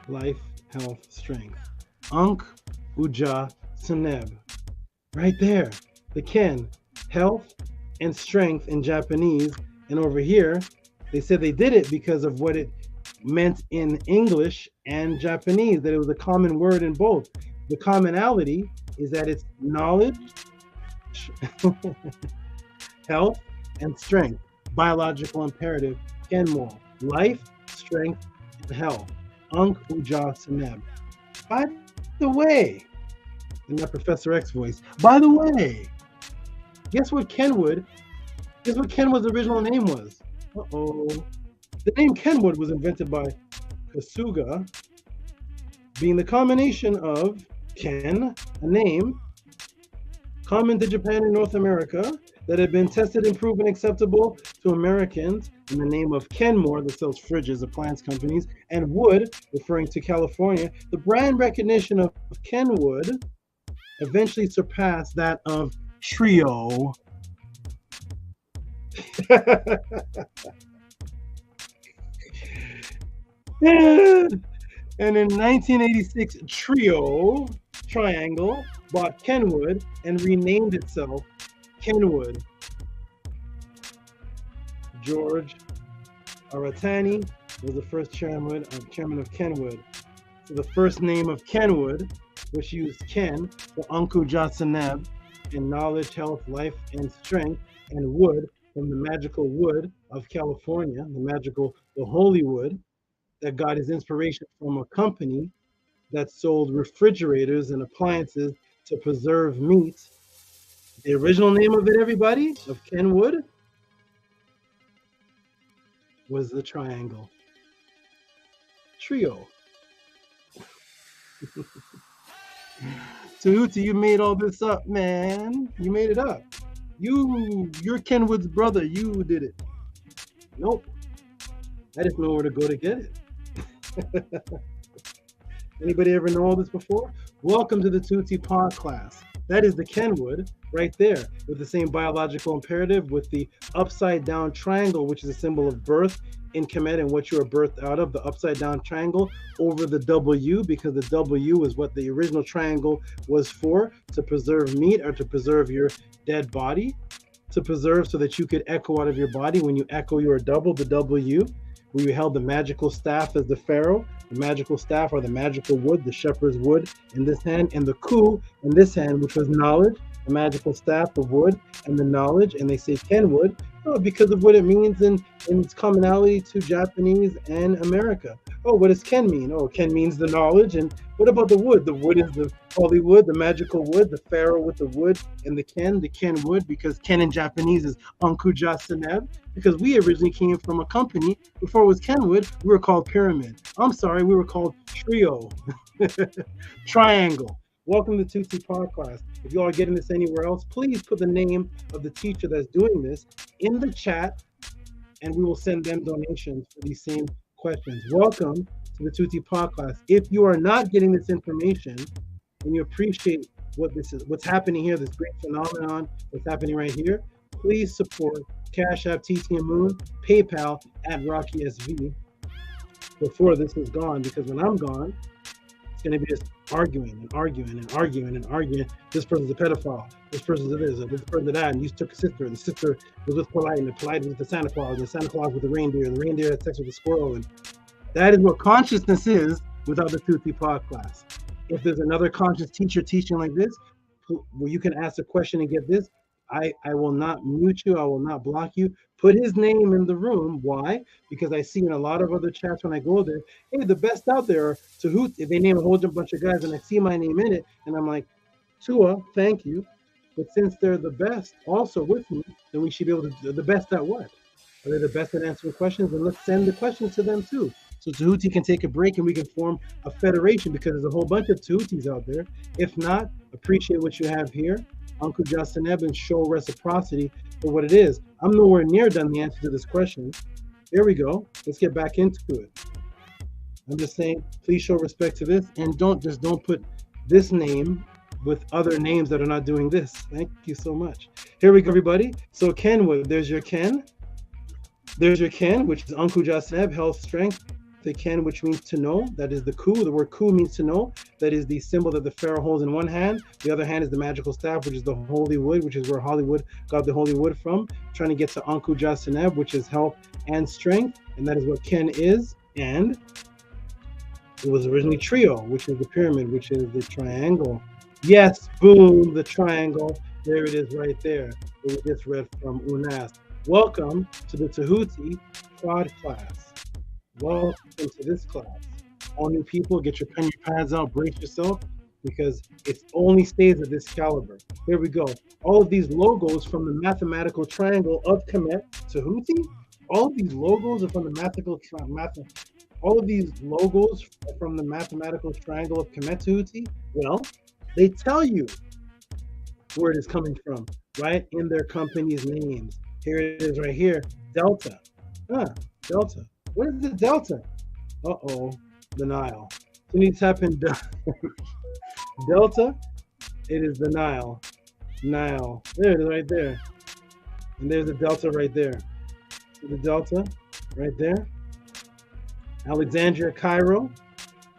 life, health, strength. Ankh, Uja, Seneb. Right there. The Ken, health and strength in Japanese, And over here, they said they did it because of what it meant in English and Japanese, that it was a common word in both. The commonality is that it's knowledge, health, and strength. Biological imperative, Kenmo. Life, strength, and health. Ankh Uja Seneb. By the way, in that Professor X voice, by the way, guess what Kenwood's original name was? Uh-oh. The name Kenwood was invented by Kasuga, being the combination of Ken, a name common to Japan and North America, that had been tested and proven acceptable to Americans, in the name of Kenmore, that sells fridges, appliance companies, and Wood, referring to California. The brand recognition of Kenwood eventually surpassed that of Trio. And in 1986, Triangle, bought Kenwood and renamed itself Kenwood. George Aratani was the first chairman of Kenwood. So the first name of Kenwood, which used Ken, the Anku Jatsaneb, in knowledge, health, life, and strength, and wood, from the magical wood of California, the holy wood, that got his inspiration from a company that sold refrigerators and appliances to preserve meat. The original name of it, everybody, of Kenwood, was the Triangle. Trio. Tehuti, you made all this up, man. You made it up. You're Kenwood's brother. You did it. Nope. I just know where to go to get it. Anybody ever know all this before? Welcome to the Tehuti pod class. That is the Kenwood right there, with the same biological imperative, with the upside down triangle, which is a symbol of birth in Kemet and what you are birthed out of, the upside down triangle over the W, because the W is what the original triangle was for, to preserve meat or to preserve your dead body, to preserve so that you could echo out of your body. When you echo, you are double, the W, where you held the magical staff as the pharaoh, the magical staff or the magical wood, the shepherd's wood in this hand, and the ku in this hand, which was knowledge, the magical staff of wood and the knowledge. And they say Kenwood because of what it means in its commonality to Japanese and America. Oh, what does Ken mean? Oh, Ken means the knowledge. And what about the wood? The wood is the holy wood, the magical wood, the pharaoh with the wood, and the Ken wood, because Ken in Japanese is Ankuja Seneb, because we originally came from a company. Before it was Kenwood, we were called Pyramid. I'm sorry, we were called Trio. Triangle. Welcome to Tehuti podcast. If you are getting this anywhere else, please put the name of the teacher that's doing this in the chat, and we will send them donations for these same questions. Welcome to the Tehuti podcast. If you are not getting this information and you appreciate what this is, what's happening here, this great phenomenon that's happening right here, please support Cash App, TTM Moon, PayPal at Rocky SV before this is gone, because when I'm gone, it's going to be just arguing and arguing and arguing and arguing. This person's a pedophile. This person's a this, or this person's a that. And you took a sister, and the sister was with Polite, and the Polite was with the Santa Claus, and the Santa Claus with the reindeer, and the reindeer had sex with the squirrel. And that is what consciousness is without the Tehuti pod class. If there's another conscious teacher teaching like this, where you can ask a question and get this, I will not mute you. I will not block you. Put his name in the room. Why? Because I see in a lot of other chats when I go there, hey, the best out there are Tehuti. They name a whole bunch of guys, and I see my name in it, and I'm like, Tua, thank you. But since they're the best also with me, then we should be able to do the best at what? Are they the best at answering questions? And let's send the questions to them too. So Tehuti can take a break and we can form a federation, because there's a whole bunch of Tehutis out there. If not, appreciate what you have here. Uncle Justin Evans, show reciprocity for what it is. I'm nowhere near done the answer to this question. There we go. Let's get back into it. I'm just saying, please show respect to this, and don't put this name with other names that are not doing this. Thank you so much. Here we go, everybody. So Kenwood, there's your Ken. There's your Ken, which is Uncle Jasneb, health, strength, the Ken, which means to know. That is the Ku. The word Ku means to know. That is the symbol that the pharaoh holds in one hand. The other hand is the magical staff, which is the holy wood, which is where Hollywood got the holy wood from. Trying to get to Anku Jasaneb, which is health and strength. And that is what Ken is. And it was originally trio, which is the pyramid, which is the triangle. Yes, boom, the triangle. There it is right there. It was just read from Unas. Welcome to the Tehuti quad class. Welcome to this class. All new people, get your pen, your pads out, brace yourself, because it only stays at this caliber. Here we go. All of these logos from the mathematical triangle of Kemet, Tehuti. All of these logos are from the all of these logos are from the mathematical triangle of Kemet, Tehuti. Well, they tell you where it is coming from, right in their company's names. Here it is right here, Delta. Delta. What is the Delta? Uh-oh, the Nile. So you need to type in Delta. It is the Nile. Nile. There it is right there. And there's the Delta right there. So the Delta right there. Alexandria, Cairo.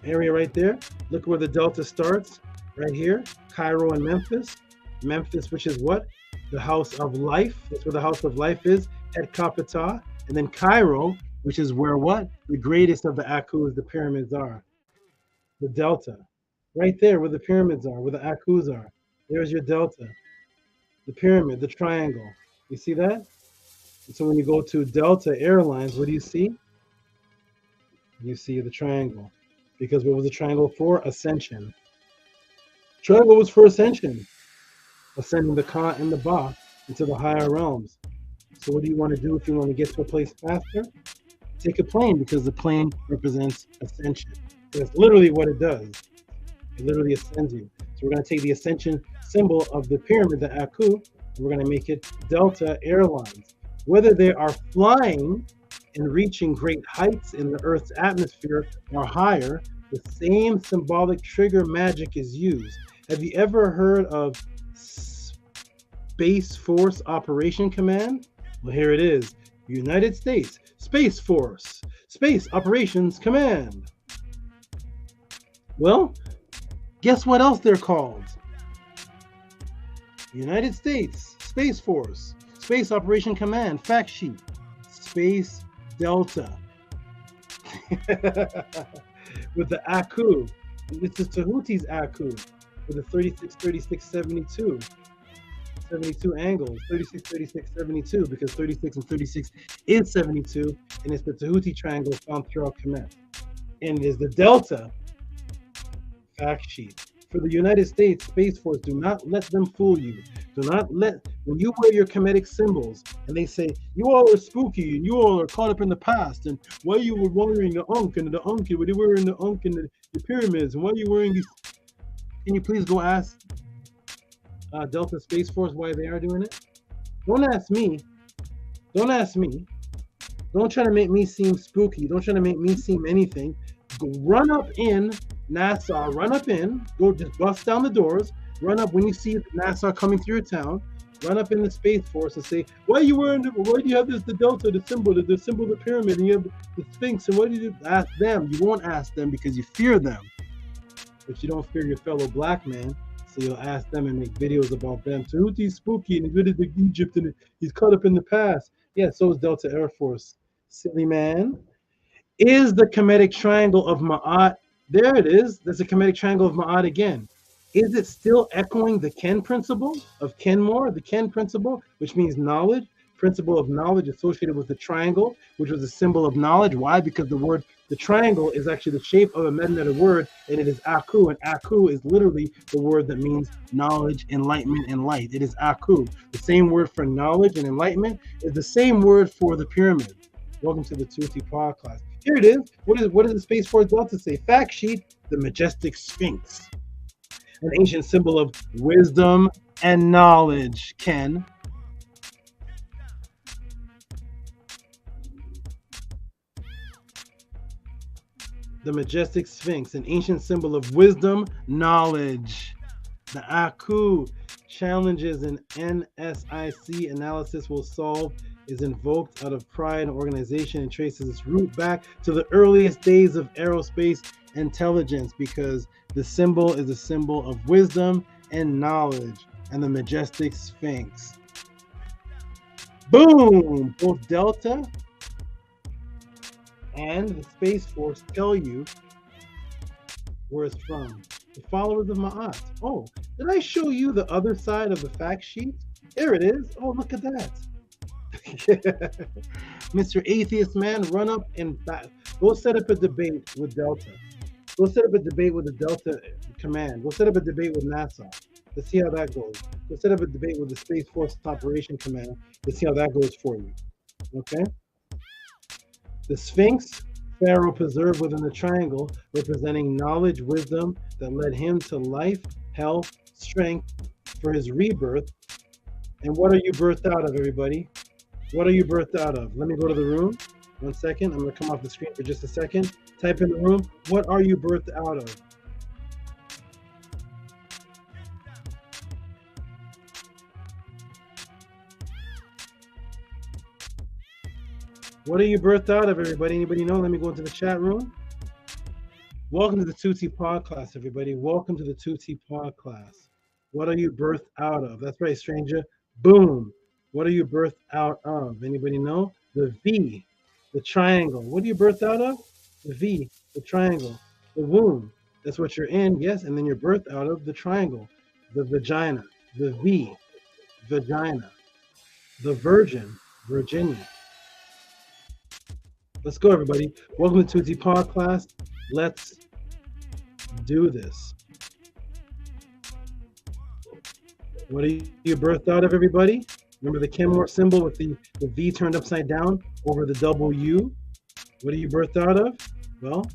Area right there. Look where the Delta starts. Right here. Cairo and Memphis. Memphis, which is what? The house of life. That's where the house of life is. Et Capita. And then Cairo, which is where what? The greatest of the Akus, the pyramids are. The Delta. Right there where the pyramids are, where the Akus are. There's your Delta. The pyramid, the triangle. You see that? And so when you go to Delta Airlines, what do you see? You see the triangle. Because what was the triangle for? Ascension. Triangle was for ascension. Ascending the Ka and the Ba into the higher realms. So what do you want to do if you want to get to a place faster? Take a plane, because the plane represents ascension. That's literally what it does. It literally ascends you. So we're going to take the ascension symbol of the pyramid, the Aku, and we're going to make it Delta Airlines. Whether they are flying and reaching great heights in the Earth's atmosphere or higher, the same symbolic trigger magic is used. Have you ever heard of Space Force Operation Command? Well, here it is. United States Space Force Space Operations Command. Well, guess what else they're called? United States Space Force Space Operation Command. Fact sheet. Space Delta. With the Aku. This is Tehuti's Aku. With the 36, 36, 72. 72 angles, 36, 36, 72, because 36 and 36 is 72, and it's the Tehuti triangle found throughout Kemet. And it is the Delta fact sheet. For the United States Space Force, do not let them fool you. Do not let, when you wear your Kemetic symbols, and they say, you all are spooky, and you all are caught up in the past, and why you were wearing the Ankh, and the Ankh, why you wearing the Ankh and the pyramids, and why are you wearing these, can you please go ask Delta Space Force why they are doing it? Don't ask me. Don't ask me. Don't try to make me seem spooky. Don't try to make me seem anything. Go run up in NASA. Run up in. Go just bust down the doors. Run up when you see NASA coming through your town. Run up in the Space Force and say, why are you wearing the, why do you have this, the Delta, the symbol of the pyramid, and you have the Sphinx, and what do you do? Ask them. You won't ask them because you fear them. But you don't fear your fellow black man. So you'll ask them and make videos about them. Tehuti's spooky and he's good at Egypt and he's caught up in the past. Yeah, so is Delta Air Force. Silly man. Is the Kemetic triangle of Ma'at, there it is. There's a Kemetic triangle of Ma'at again. Is it still echoing the Ken principle of Kenmore, the Ken principle, which means knowledge, principle of knowledge associated with the triangle, which was a symbol of knowledge. Why? Because the triangle is actually the shape of a metanetic word, and it is Aku, and Aku is literally the word that means knowledge, enlightenment, and light. It is Aku. The same word for knowledge and enlightenment is the same word for the pyramid. Welcome to the Tehuti podcast. Here it is. What does the Space Force Delta say? Fact sheet, the majestic Sphinx. An ancient symbol of wisdom and knowledge, Ken. The majestic Sphinx, an ancient symbol of wisdom, knowledge. The Aku challenges an NSIC analysis will solve is invoked out of pride and organization and traces its root back to the earliest days of aerospace intelligence, because the symbol is a symbol of wisdom and knowledge and the majestic Sphinx. Boom! Both Delta and the Space Force tell you where it's from. The followers of Ma'at. Oh, did I show you the other side of the fact sheet? There it is. Oh, look at that. Mr. Atheist Man, run up and back. Go set up a debate with Delta. Go set up a debate with the Delta Command. Go set up a debate with NASA. Let's see how that goes. Go set up a debate with the Space Force Operation Command. Let's see how that goes for you. Okay? The Sphinx, Pharaoh preserved within the triangle, representing knowledge, wisdom that led him to life, health, strength for his rebirth. And what are you birthed out of, everybody? What are you birthed out of? Let me go to the room. 1 second. I'm going to come off the screen for just a second. Type in the room. What are you birthed out of? What are you birthed out of, everybody? Anybody know? Let me go into the chat room. Welcome to the Tehuti Pod class, everybody. Welcome to the Tehuti Pod class. What are you birthed out of? That's right, stranger. Boom. What are you birthed out of? Anybody know? The V, the triangle. What are you birthed out of? The V, the triangle. The womb, that's what you're in, yes, and then you're birthed out of the triangle. The vagina, the V, vagina. The virgin, Virginia. Let's go, everybody. Welcome to Tehuti Pod class. Let's do this. What are you birthed out of, everybody? Remember the Kenmore symbol with the V turned upside down over the double U? What are you birthed out of? Well,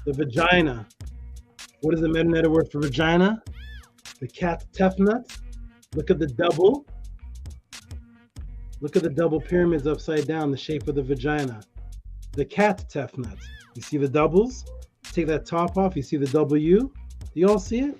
the vagina. What is the meta word for vagina? The cat tefnut. Look at the double. Look at the double pyramids upside down, the shape of the vagina. The cat tefnut. You see the doubles? Take that top off, you see the W? Do you all see it?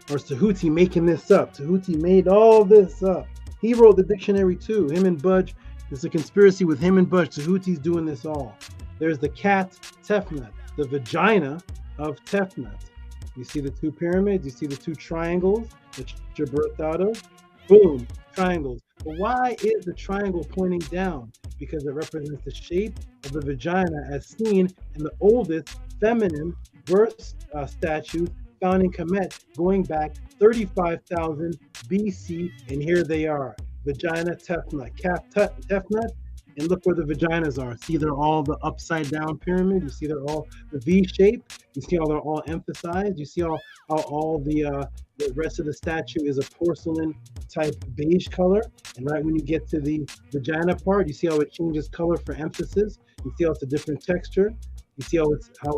Or is Tehuti making this up? Tehuti made all this up. He wrote the dictionary too. Him and Budge. It's a conspiracy with him and Budge. Tehuti's doing this all. There's the cat Tefnut, the vagina of Tefnut. You see the two pyramids? You see the two triangles that you're birthed out of? Boom, triangles. But why is the triangle pointing down? Because it represents the shape of the vagina as seen in the oldest feminine birth statues found in Kemet going back 35,000 BC, and here they are. Vagina Tefnut, Cap Tefnut, and look where the vaginas are. See, they're all the upside down pyramid. You see, they're all the V shape. You see how they're all emphasized. You see how all the rest of the statue is a porcelain type beige color. And right when you get to the vagina part, you see how it changes color for emphasis. You see how it's a different texture. You see how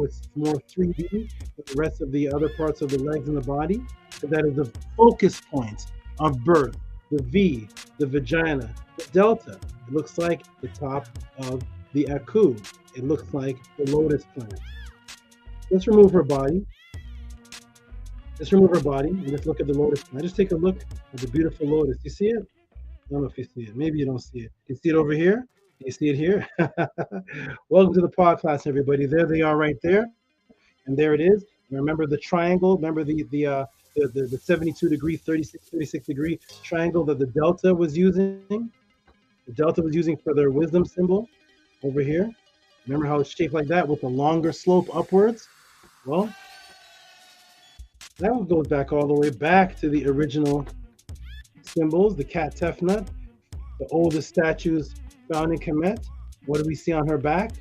it's more 3D than the rest of the other parts of the legs and the body. So that is the focus point of birth. The V, the vagina, the delta. It looks like the top of the Aku. It looks like the lotus plant. Let's remove her body. Let's remove her body and let's look at the lotus plant. Just take a look at the beautiful lotus. You see it? I don't know if you see it. Maybe you don't see it. You see it over here? You see it here? Welcome to the pod class, everybody. There they are right there. And there it is. Remember the triangle? Remember the 72 degree, 36 degree triangle that the delta was using? The delta was using for their wisdom symbol over here. Remember how it's shaped like that with a longer slope upwards? Well, that one goes back all the way back to the original symbols, the cat Tefnut, the oldest statues found in Kemet. What do we see on her back?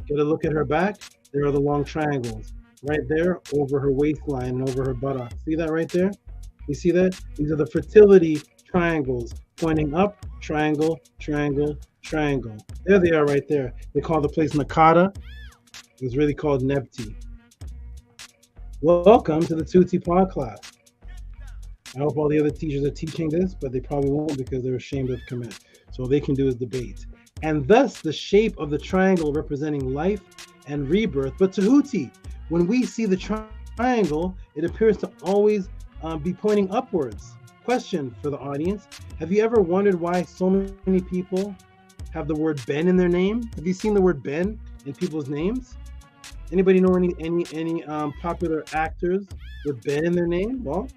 Get a look at her back. There are the long triangles right there over her waistline and over her buttocks. See that right there? You see that? These are the fertility triangles pointing up, triangle, triangle, triangle. There they are right there. They call the place Nakata. It was really called Nebti. Welcome to the Tehuti Pod class. I hope all the other teachers are teaching this, but they probably won't because they're ashamed of Kemet. So all they can do is debate. And thus the shape of the triangle representing life and rebirth. But Tehuti, when we see the triangle, it appears to always be pointing upwards. Question for the audience. Have you ever wondered why so many people have the word Ben in their name? Have you seen the word Ben in people's names? Anybody know any popular actors with Ben in their name? Well,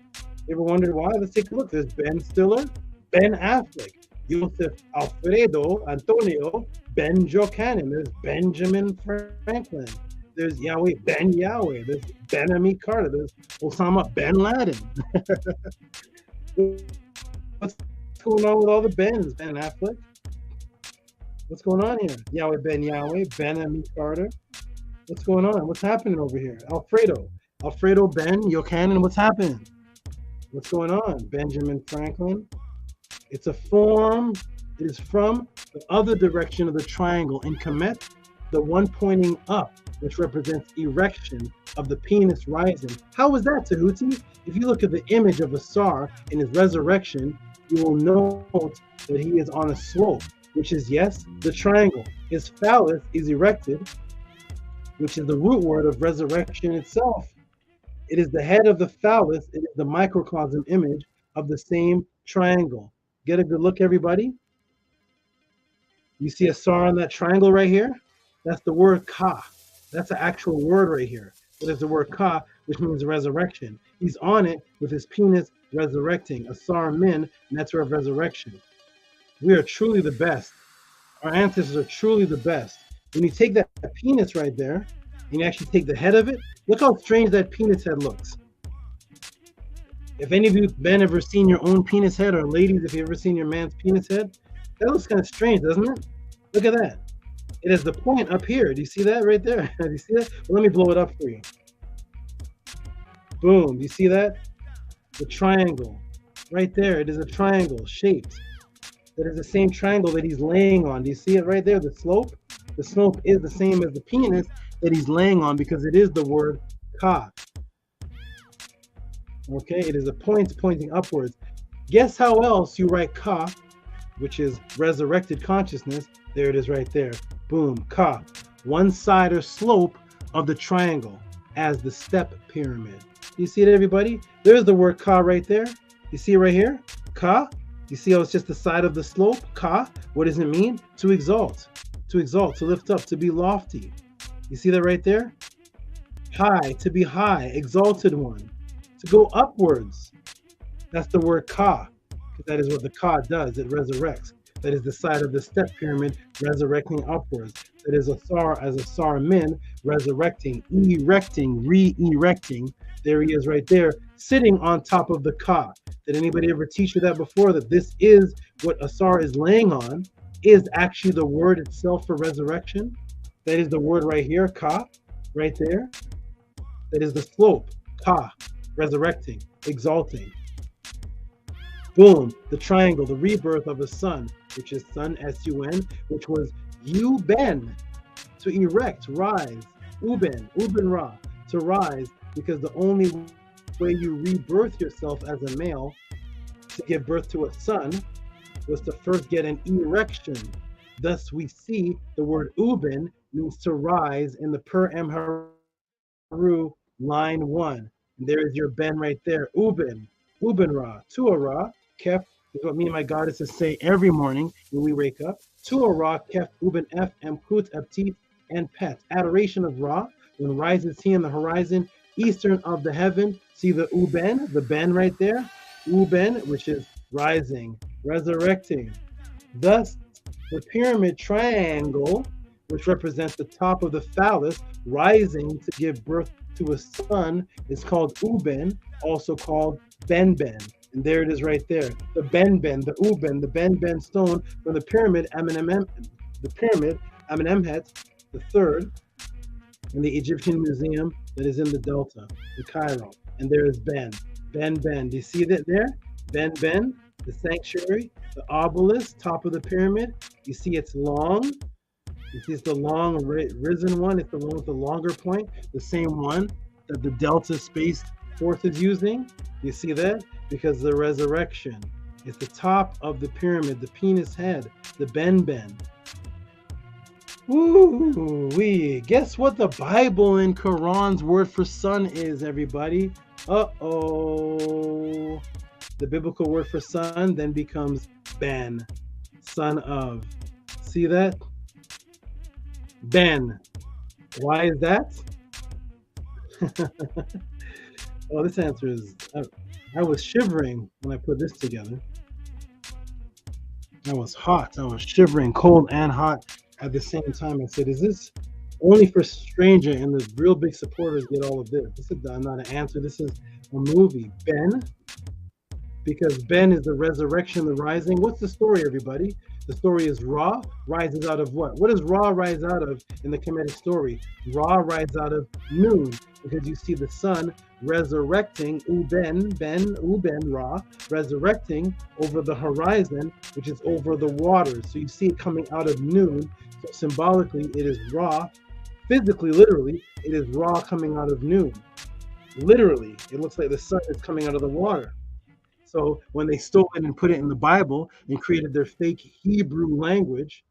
you ever wondered why? Let's take a look. There's Ben Stiller, Ben Affleck, Joseph Alfredo Antonio, Ben Johannan. There's Benjamin Franklin. There's Yahweh, Ben Yahweh. There's Ben Ami Carter. There's Osama Ben Laden. What's going on with all the Bens? Ben Affleck? What's going on here? Yahweh Ben Yahweh, Ben Ami Carter. What's going on? What's happening over here? Alfredo Ben Johannan. What's happening? What's going on? Benjamin Franklin. It's a form. It is from the other direction of the triangle in Kemet, the one pointing up, which represents erection of the penis rising. How was that, Tehuti? If you look at the image of Asar in his resurrection, you will note that he is on a slope, which is, yes, the triangle. His phallus is erected, which is the root word of resurrection itself. It is the head of the phallus. It is the microcosm image of the same triangle. Get a good look, everybody. You see Asar on that triangle right here? That's the word Ka. That's an actual word right here. It is the word Ka, which means resurrection. He's on it with his penis resurrecting. Asar Min, and that's of resurrection. We are truly the best. Our ancestors are truly the best. When you take that penis right there, and you actually take the head of it, look how strange that penis head looks. If any of you men ever seen your own penis head, or ladies, if you ever seen your man's penis head, that looks kind of strange, doesn't it? Look at that. It has the point up here. Do you see that right there? Do you see that? Well, let me blow it up for you. Boom. Do you see that? The triangle. Right there. It is a triangle shaped. That is the same triangle that he's laying on. Do you see it right there? The slope? The slope is the same as the penis that he's laying on because it is the word Ka. Okay? It is a point pointing upwards. Guess how else you write Ka, which is resurrected consciousness. There it is right there. Boom, Ka. One side or slope of the triangle as the step pyramid. You see it, everybody? There's the word Ka right there. You see it right here? Ka. You see how it's just the side of the slope? Ka. What does it mean? To exalt. To exalt, to lift up, to be lofty. You see that right there? High, to be high, exalted one. To go upwards. That's the word Ka. That is what the Ka does. It resurrects. That is the side of the step pyramid resurrecting upwards. That is Asar as Asar Min, resurrecting, erecting, re-erecting. There he is right there, sitting on top of the Ka. Did anybody ever teach you that before? That this is what Asar is laying on, is actually the word itself for resurrection. That is the word right here, Ka, right there. That is the slope, Ka, resurrecting, exalting. Boom, the triangle, the rebirth of the sun, which is sun, S-U-N, which was U-Ben, to erect, rise, Uben, Uben Ra, to rise, because the only way you rebirth yourself as a male to give birth to a son was to first get an erection. Thus we see the word Uben means to rise in the Per Em Haru line 1. And there is your Ben right there, Uben, Uben Ra, Tua Ra, Kef is what me and my goddesses say every morning when we wake up. Tua Ra, Kef, Uben, F, M, Kut, Aptit, and Pet. Adoration of Ra, when rises he in the horizon, eastern of the heaven. See the Uben, the Ben right there? Uben, which is rising, resurrecting. Thus, the pyramid triangle, which represents the top of the phallus, rising to give birth to a son, is called Uben, also called Ben. And there it is right there. The Ben, the Uben, the Ben stone from the pyramid, Amenemhet the third, in the Egyptian museum that is in the Delta, in Cairo. And there is Ben. Do you see that there? Ben, the sanctuary, the obelisk, top of the pyramid. You see it's long. You see it's the long risen one. It's the one with the longer point, the same one that the Delta Space Force is using. You see that? Because the resurrection is the top of the pyramid, the penis head, the Ben. Woo-wee. Guess what the Bible and Quran's word for sun is, everybody? Uh-oh. the biblical word for son, then becomes Ben, son of. See that? Ben. Why is that? Well, this answer is, I was shivering when I put this together. I was hot. I was shivering, cold and hot at the same time. I said, is this only for Stranger and the real big supporters get all of this? This is not an answer. This is a movie. Ben, because Ben is the resurrection, the rising. What's the story, everybody? The story is Ra rises out of what? What does Ra rise out of in the Kemetic story? Ra rises out of noon, because you see the sun resurrecting, Uben, Ra, resurrecting over the horizon, which is over the waters. So you see it coming out of noon. So symbolically, it is Ra. Physically, literally, it is Ra coming out of noon. Literally, it looks like the sun is coming out of the water. So when they stole it and put it in the Bible and created their fake Hebrew language,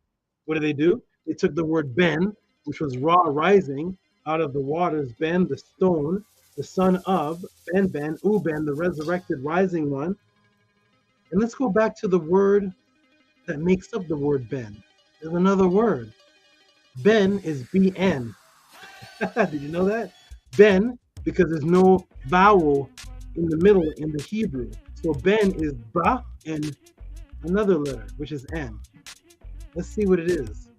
what do? They took the word Ben, which was Ra rising out of the waters, Ben, the stone, the son of, Ben, Uben, the resurrected rising one. And let's go back to the word that makes up the word Ben. There's another word. Ben is B-N. Did you know that? Ben, because there's no vowel in the middle in the Hebrew. So Ben is Ba and another letter, which is N. Let's see what it is.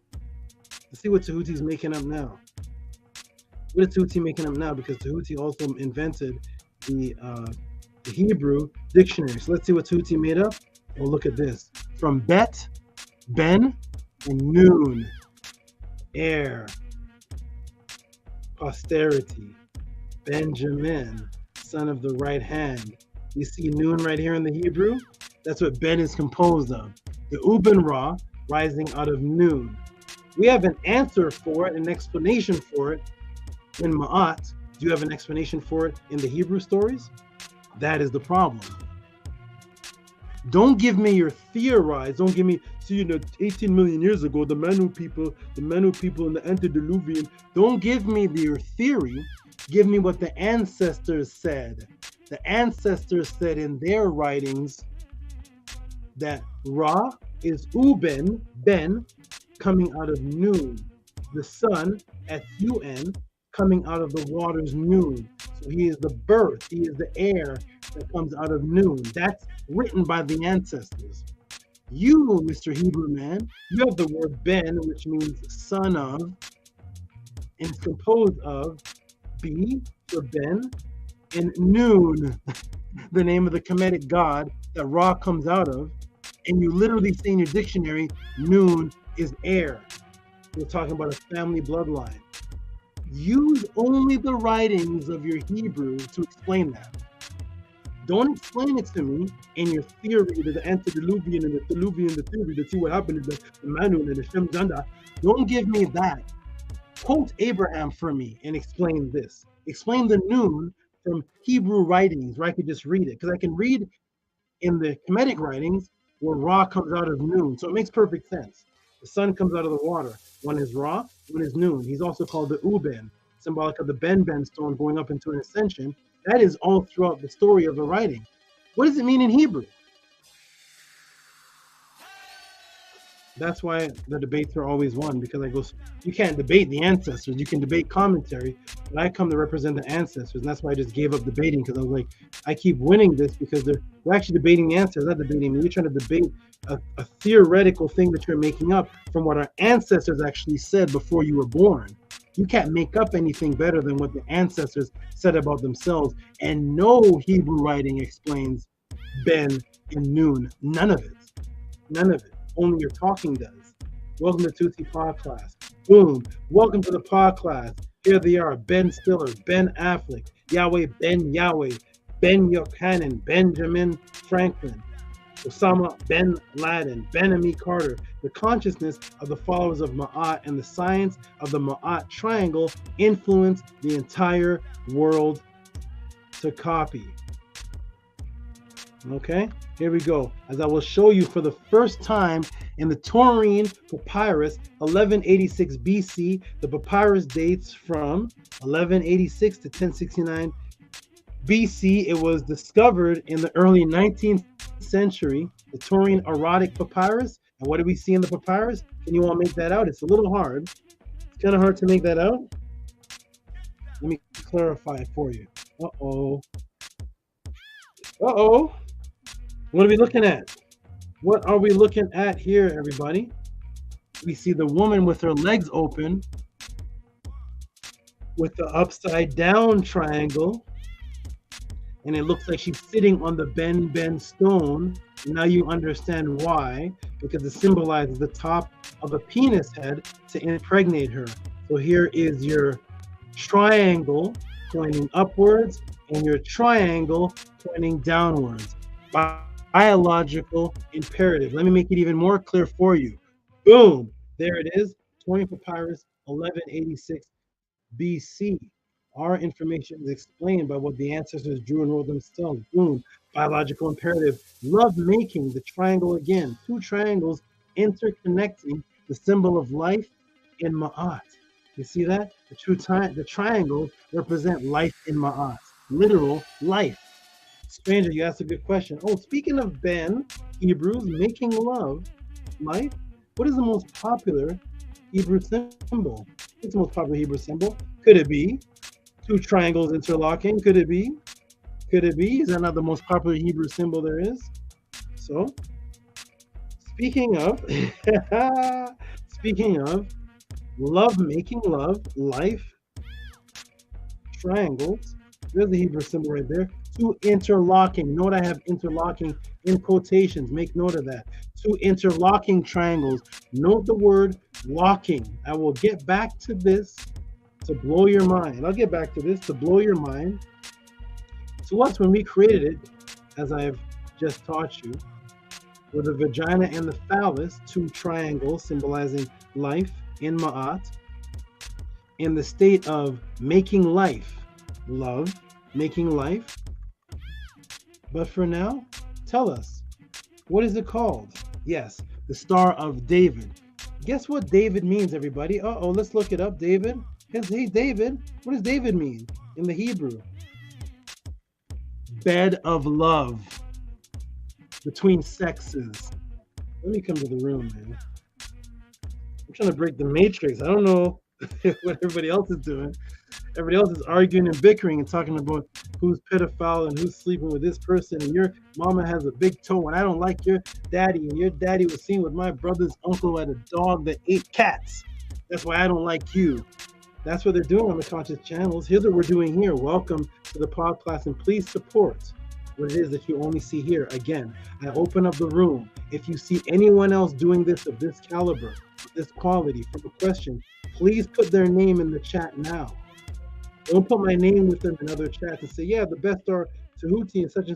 Let's see what Tehuti's making up now. What is Tehuti making up now? Because Tehuti also invented the Hebrew dictionary. So let's see what Tehuti made up. Well, look at this. From Bet, Ben, and Noon, heir, posterity, Benjamin, son of the right hand. You see Noon right here in the Hebrew? That's what Ben is composed of. The Uben Ra rising out of Noon. We have an answer for it, an explanation for it in Ma'at. Do you have an explanation for it in the Hebrew stories? That is the problem. Don't give me your theorize. Don't give me, 18 million years ago, the Manu people in the antediluvian. Don't give me your theory. Give me what the ancestors said. The ancestors said in their writings that Ra is Uben, Ben, coming out of Noon. The sun, S-U-N, coming out of the waters Noon. So he is the birth, he is the heir that comes out of Noon. That's written by the ancestors. You, Mr. Hebrew man, you have the word Ben, which means son of, and it's composed of B for Ben, and Noon, the name of the Kemetic god that Ra comes out of, and you literally say in your dictionary, Noon is heir. We're talking about a family bloodline. Use only the writings of your Hebrew to explain that. Don't explain it to me in your theory to the antediluvian and the diluvian, the theory to see what happened to the Manu and the Shem Janda. Don't give me that. Quote Abraham for me and explain this. Explain the Noon from Hebrew writings where I could just read it. Because I can read in the Kemetic writings where Ra comes out of Noon. So it makes perfect sense. The sun comes out of the water. One is Ra, one is Noon. He's also called the Uben, symbolic of the Ben stone going up into an ascension. That is all throughout the story of the writing. What does it mean in Hebrew? That's why the debates are always won, because I go, you can't debate the ancestors, you can debate commentary, but I come to represent the ancestors, and that's why I just gave up debating, because I was like, I keep winning this because we're actually debating the answers, not debating me. You're trying to debate a theoretical thing that you're making up from what our ancestors actually said before you were born. You can't make up anything better than what the ancestors said about themselves, and no Hebrew writing explains Ben and Noon. None of it. None of it. Only your talking does. Welcome to Tutti Pod Class. Boom. Welcome to the Pod Class. Here they are. Ben Stiller, Ben Affleck, Yahweh Ben Yahweh, Ben Yochanan, Benjamin Franklin, Osama Ben Laden, Ben-Ami Carter. The consciousness of the followers of Ma'at and the science of the Ma'at triangle influence the entire world to copy. Okay, here we go. As I will show you for the first time in the Taurine Papyrus, 1186 BC. The papyrus dates from 1186 to 1069 BC. It was discovered in the early 19th century, the Taurine erotic papyrus. And what do we see in the papyrus? Can you all make that out? It's a little hard. It's kind of hard to make that out. Let me clarify it for you. Uh-oh. Uh-oh. What are we looking at? What are we looking at here, everybody? We see the woman with her legs open with the upside down triangle. And it looks like she's sitting on the Ben stone. And now you understand why, because it symbolizes the top of a penis head to impregnate her. So here is your triangle pointing upwards and your triangle pointing downwards. Biological imperative. Let me make it even more clear for you. Boom, there it is. Taurine Papyrus, 1186 BC. Our information is explained by what the ancestors drew and wrote themselves. Boom, biological imperative. Love making, the triangle again. Two triangles interconnecting, the symbol of life in Ma'at. You see that? The triangles represent life in Ma'at. Literal life. Stranger, you asked a good question. Oh, speaking of Ben, Hebrews, making love, life, what is the most popular Hebrew symbol? What's the most popular Hebrew symbol? Could it be two triangles interlocking? Could it be? Could it be? Is that not the most popular Hebrew symbol there is? So, speaking of love, making love, life, triangles, there's the Hebrew symbol right there. Two interlocking. Note I have interlocking in quotations. Make note of that. Two interlocking triangles. Note the word locking. I will get back to this to blow your mind. I'll get back to this to blow your mind. To us, when we created it, as I've just taught you, with the vagina and the phallus, two triangles symbolizing life in Ma'at, in the state of making life, love, making life. But for now, tell us, what is it called? Yes, the Star of David. Guess what David means, everybody? Uh-oh, let's look it up. David. Hey, David. What does David mean in the Hebrew? Bed of love between sexes. Let me come to the room, man. I'm trying to break the matrix. I don't know what everybody else is doing. Everybody else is arguing and bickering and talking about who's pedophile and who's sleeping with this person, and your mama has a big toe and I don't like your daddy, and your daddy was seen with my brother's uncle who had a dog that ate cats. That's why I don't like you. That's what they're doing on the conscious channels. Here's what we're doing here. Welcome to the podcast, and please support what it is that you only see here. Again, I open up the room. If you see anyone else doing this of this caliber, of this quality, from a question, please put their name in the chat now. Don't put my name with them in other chats and say, yeah, the best are Tehuti and such.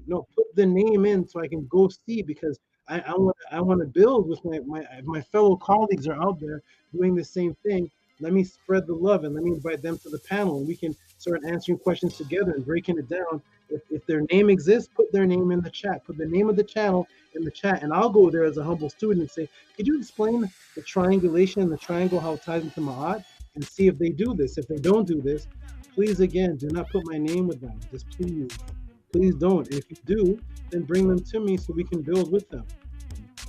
No, put the name in so I can go see, because I want to build with my fellow colleagues are out there doing the same thing. Let me spread the love and let me invite them to the panel, and we can start answering questions together and breaking it down. If their name exists, put their name in the chat. Put the name of the channel in the chat, and I'll go there as a humble student and say, could you explain the triangulation and the triangle, how it ties into Ma'at, and see if they do this. If they don't do this, please, again, do not put my name with them. Just please don't. And if you do, then bring them to me so we can build with them.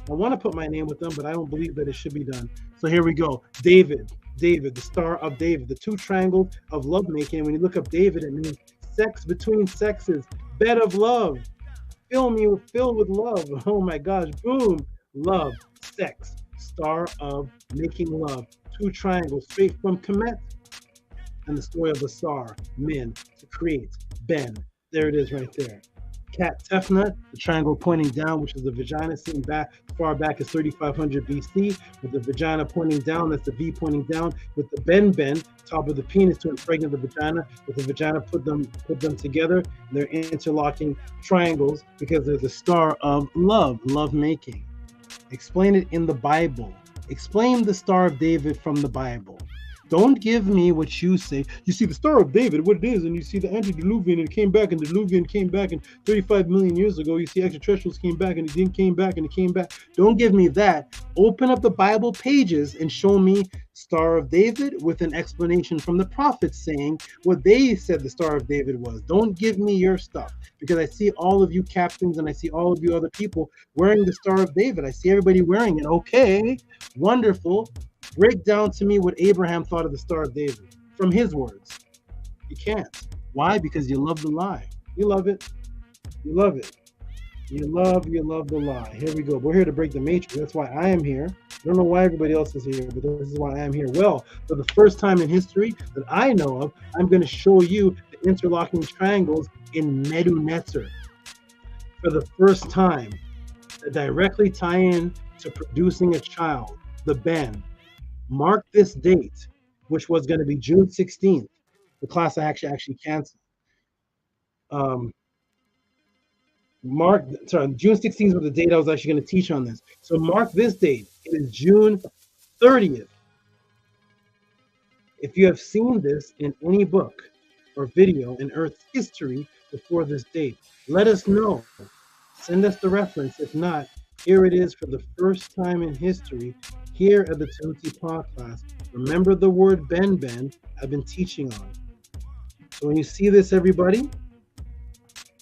I want to put my name with them, but I don't believe that it should be done. So here we go. David, the Star of David, the two triangles of lovemaking. When you look up David, it means sex between sexes, bed of love. Fill with love. Oh my gosh, boom. Love, sex, Star of making love. Two triangles straight from Kemet, and the story of the Sar, men, to create Ben. There it is right there. Cat Tefnut, the triangle pointing down, which is the vagina, seen back far back as 3500 BC, with the vagina pointing down, that's the V pointing down, with the Ben, top of the penis to impregnate the vagina, with the vagina put them together, and they're interlocking triangles because they're the star of love making. Explain it in the Bible. Explain the Star of David from the Bible. Don't give me what you say. You see the Star of David, what it is, and you see the antediluvian, and it came back, and the diluvian came back, and 35 million years ago, you see extraterrestrials came back, and it didn't came back, and it came back. Don't give me that. Open up the Bible pages and show me Star of David with an explanation from the prophets saying what they said the Star of David was. Don't give me your stuff, because I see all of you captains and I see all of you other people wearing the Star of David. I see everybody wearing it. Okay, wonderful. Break down to me what Abraham thought of the Star of David from his words. You can't. Why? Because you love the lie. You love it. You love it. You love the lie. Here we go. We're here to break the matrix. That's why I am here. I don't know why everybody else is here, but this is why I am here. Well, for the first time in history that I know of, I'm going to show you the interlocking triangles in Medu Neter. For the first time, that directly tie in to producing a child, the Ben. Mark this date, which was going to be June 16th, the class I actually canceled. June 16th was the date I was actually going to teach on this. So mark this date. It is June 30th. If you have seen this in any book or video in Earth's history before this date, let us know. Send us the reference. If not, here it is for the first time in history here at the Tehuti podcast. Remember the word Ben I've been teaching on. So when you see this, everybody,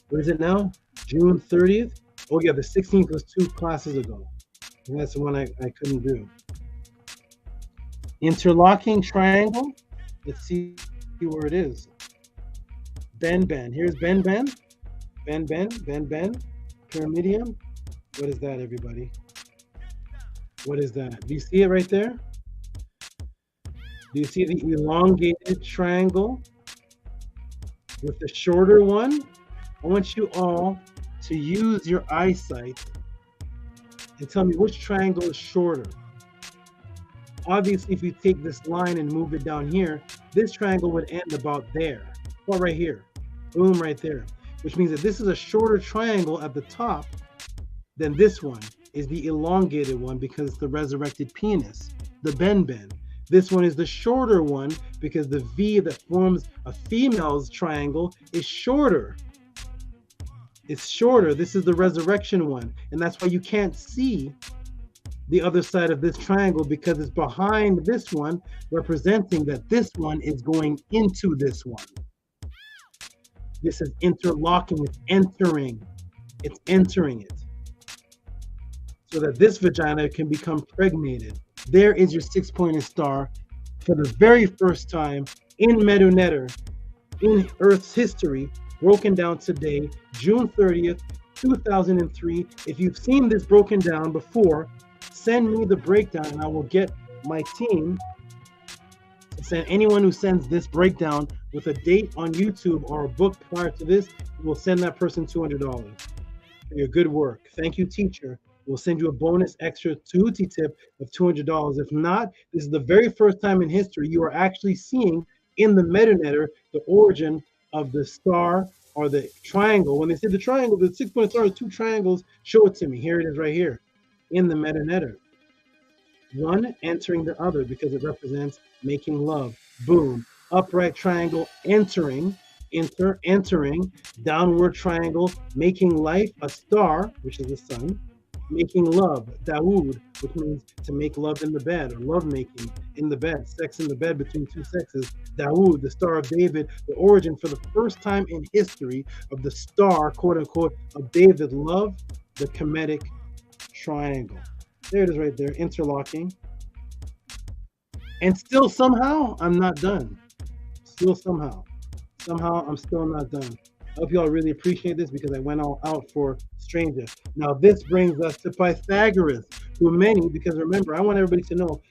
what is it now? June 30th? Oh yeah, the 16th was 2 classes ago. And that's the one I couldn't do. Interlocking triangle. Let's see where it is. Ben. Here's Ben. Pyramidium. What is that, everybody? What is that? Do you see it right there? Do you see the elongated triangle with the shorter one? I want you all to use your eyesight and tell me which triangle is shorter. Obviously, if you take this line and move it down here, this triangle would end about there, or right here. Boom, right there. Which means that this is a shorter triangle at the top than this one is the elongated one because it's the resurrected penis, the Ben. This one is the shorter one because the V that forms a female's triangle is shorter. It's shorter. This is the resurrection one. And that's why you can't see the other side of this triangle because it's behind this one, representing that this one is going into this one. This is interlocking. It's entering. It's entering it. So that this vagina can become pregnated. There is your 6-pointed star for the very first time in Medu Neter, in Earth's history, broken down today, June 30th, 2003. If you've seen this broken down before, send me the breakdown and I will get my team to send anyone who sends this breakdown with a date on YouTube or a book prior to this, we'll send that person $200 for your good work. Thank you, teacher. We'll send you a bonus extra Tehuti tip of $200. If not, this is the very first time in history you are actually seeing in the Medu Neter the origin of the star or the triangle. When they say the triangle, the 6-point star is 2 triangles. Show it to me. Here it is right here in the Medu Neter. One entering the other because it represents making love. Boom. Upright triangle entering, entering, downward triangle, making life, a star, which is the sun. Making love, Dawood, which means to make love in the bed or love making in the bed, sex in the bed between 2 sexes. Dawood, the Star of David, the origin for the first time in history of the star, quote unquote, of David, love, the Kemetic triangle. There it is right there, interlocking. And still somehow, I'm not done. Still somehow I'm still not done. I hope you all really appreciate this because I went all out for STRANGA. Now this brings us to Pythagoras, who many, because remember, I want everybody to know,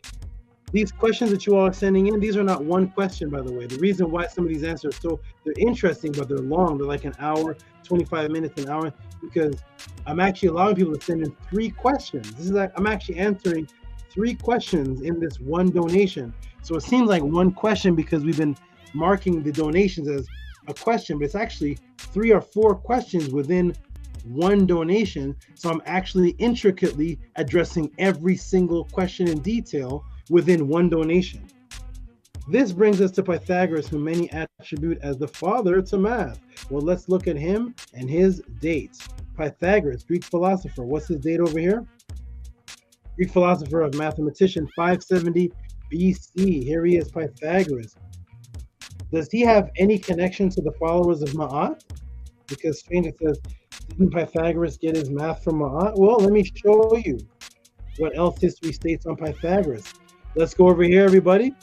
these questions that you all are sending in, these are not one question, by the way. The reason why some of these answers are they're interesting, but they're long. They're like an hour, 25 minutes, an hour, because I'm actually allowing people to send in 3 questions. This is like, I'm actually answering 3 questions in this one donation. So it seems like one question because we've been marking the donations as a question, but it's actually 3 or 4 questions within one donation. So I'm actually intricately addressing every single question in detail within one donation. This brings us to Pythagoras, who many attribute as the father to math. Well, let's look at him and his dates. Pythagoras, Greek philosopher. What's his date over here? Greek philosopher of mathematician, 570 BC. Here he is, Pythagoras. Does he have any connection to the followers of Ma'at? Because Stranger says, didn't Pythagoras get his math from Ma'at? Well, let me show you what else history states on Pythagoras. Let's go over here, everybody.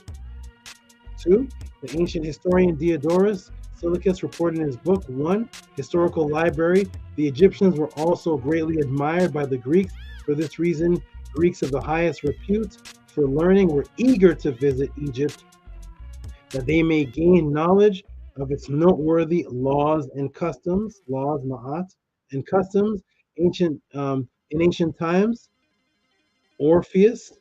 To the ancient historian Diodorus Siculus reported in his book 1, Historical Library, the Egyptians were also greatly admired by the Greeks. For this reason, Greeks of the highest repute for learning were eager to visit Egypt, that they may gain knowledge of its noteworthy laws and customs, laws, ma'at, and customs. In ancient times, Orpheus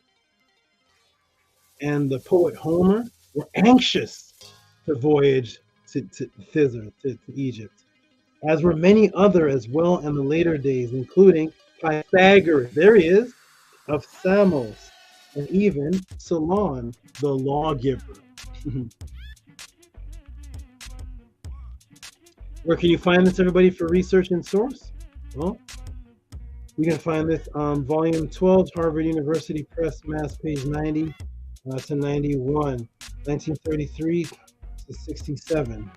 and the poet Homer were anxious to voyage to thither, to Egypt, as were many other as well in the later days, including Pythagoras, there he is, of Samos, and even Solon, the lawgiver. Where can you find this, everybody, for research and source? Well, you can find this on volume 12, Harvard University Press, Mass, page 90 to 91, 1933 to 67.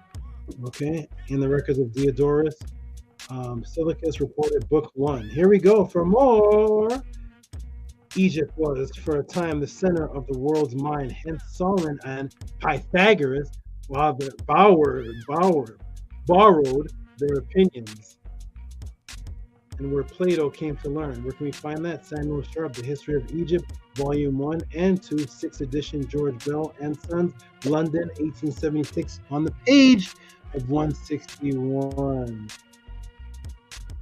Okay, in the records of Diodorus Siculus reported book 1. Here we go for more. Egypt was for a time the center of the world's mind, hence Solon and Pythagoras borrowed their opinions, and where Plato came to learn. Where can we find that? Samuel Sharp, The History of Egypt, Volume 1 and 2, 6th edition, George Bell and Sons, London, 1876, on the page of 161.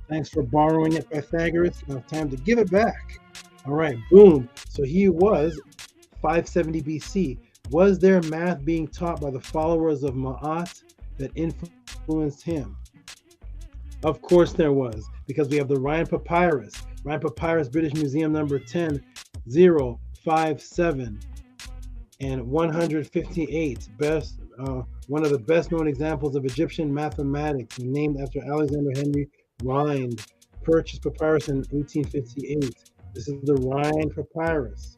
Thanks for borrowing it, Pythagoras. Now time to give it back. All right, boom. So he was 570 BC. Was there math being taught by the followers of Ma'at that influenced him? Of course there was, because we have the Ryan Papyrus. Ryan Papyrus, British Museum, number 10057 and 158. One of the best known examples of Egyptian mathematics, named after Alexander Henry Rhind. Purchased papyrus in 1858. This is the Ryan Papyrus.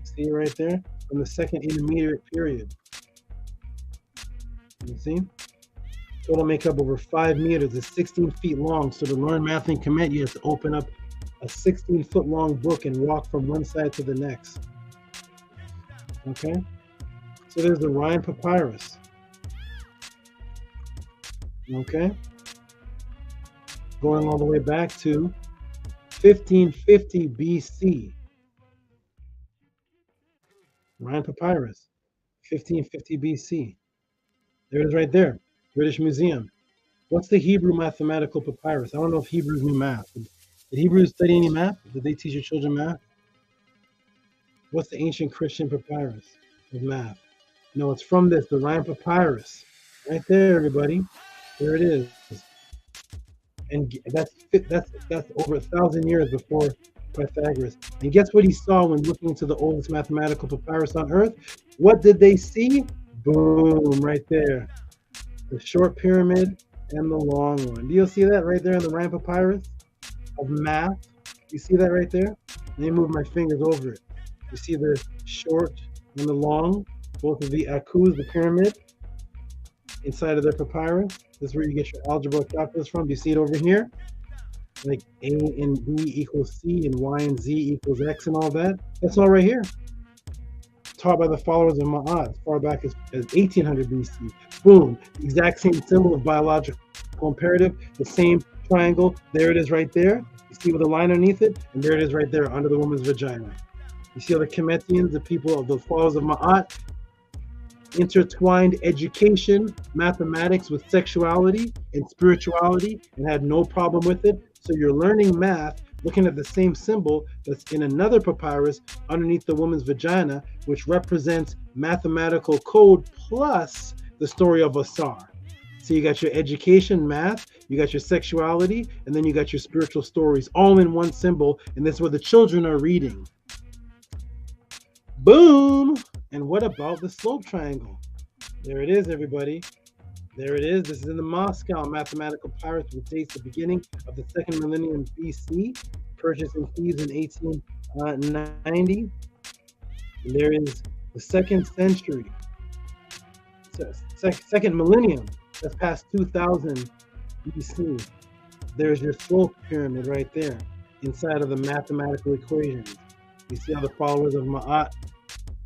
See it right there? From the second intermediate period. You see? Total makeup over 5 meters. It's 16 feet long. So to learn math in Kemet, you have to open up a 16-foot long book and walk from one side to the next. Okay? So there's the Ryan Papyrus. Okay? Going all the way back to 1550 BC. Ryan Papyrus, 1550 BC. There it is right there, British Museum. What's the Hebrew mathematical papyrus? I don't know if Hebrews knew math. Did Hebrews study any math? Did they teach your children math? What's the ancient Christian papyrus of math? No, it's from this, the Ryan Papyrus. Right there, everybody. There it is. And that's over 1,000 years before Pythagoras. And guess what he saw when looking into the oldest mathematical papyrus on earth? What did they see? Boom, right there. The short pyramid and the long one. Do you see that right there in the Ryan Papyrus of math? You see that right there? Let me move my fingers over it. You see the short and the long, both of the Akuz, the pyramid, inside of their papyrus. This is where you get your algebra calculus from. Do you see it over here? Like A and B equals C and Y and Z equals X and all that. That's all right here. Taught by the followers of Ma'at as far back as 1800 BC. Boom. The exact same symbol of biological imperative. The same triangle. There it is right there. You see with a line underneath it? And there it is right there under the woman's vagina. You see how the Kemetians, the people of the followers of Ma'at, intertwined education, mathematics with sexuality and spirituality and had no problem with it. So you're learning math, looking at the same symbol that's in another papyrus underneath the woman's vagina, which represents mathematical code plus the story of Asar. So you got your education, math, you got your sexuality, and then you got your spiritual stories all in one symbol. And that's what the children are reading. Boom. And what about the slope triangle? There it is, everybody. There it is. This is in the Moscow mathematical papyrus, which dates the beginning of the second millennium BC, purchased in Thebes in 1890. And there is the second century, second millennium, that's past 2000 BC. There's your slope pyramid right there inside of the mathematical equations. You see how the followers of Ma'at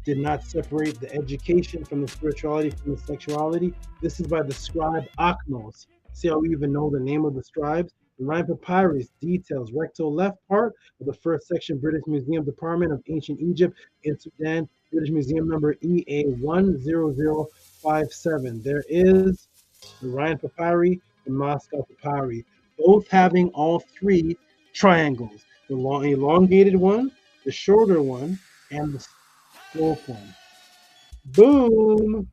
did not separate the education from the spirituality from the sexuality. This is by the scribe Akhnos. See how we even know the name of the scribes? The Rhine Papyrus details recto left part of the first section, British Museum Department of Ancient Egypt in Sudan, British Museum number EA10057. There is the Rhine Papyri and Moscow Papyri, both having all three triangles, the long elongated one, the shorter one, and the slope one. Boom!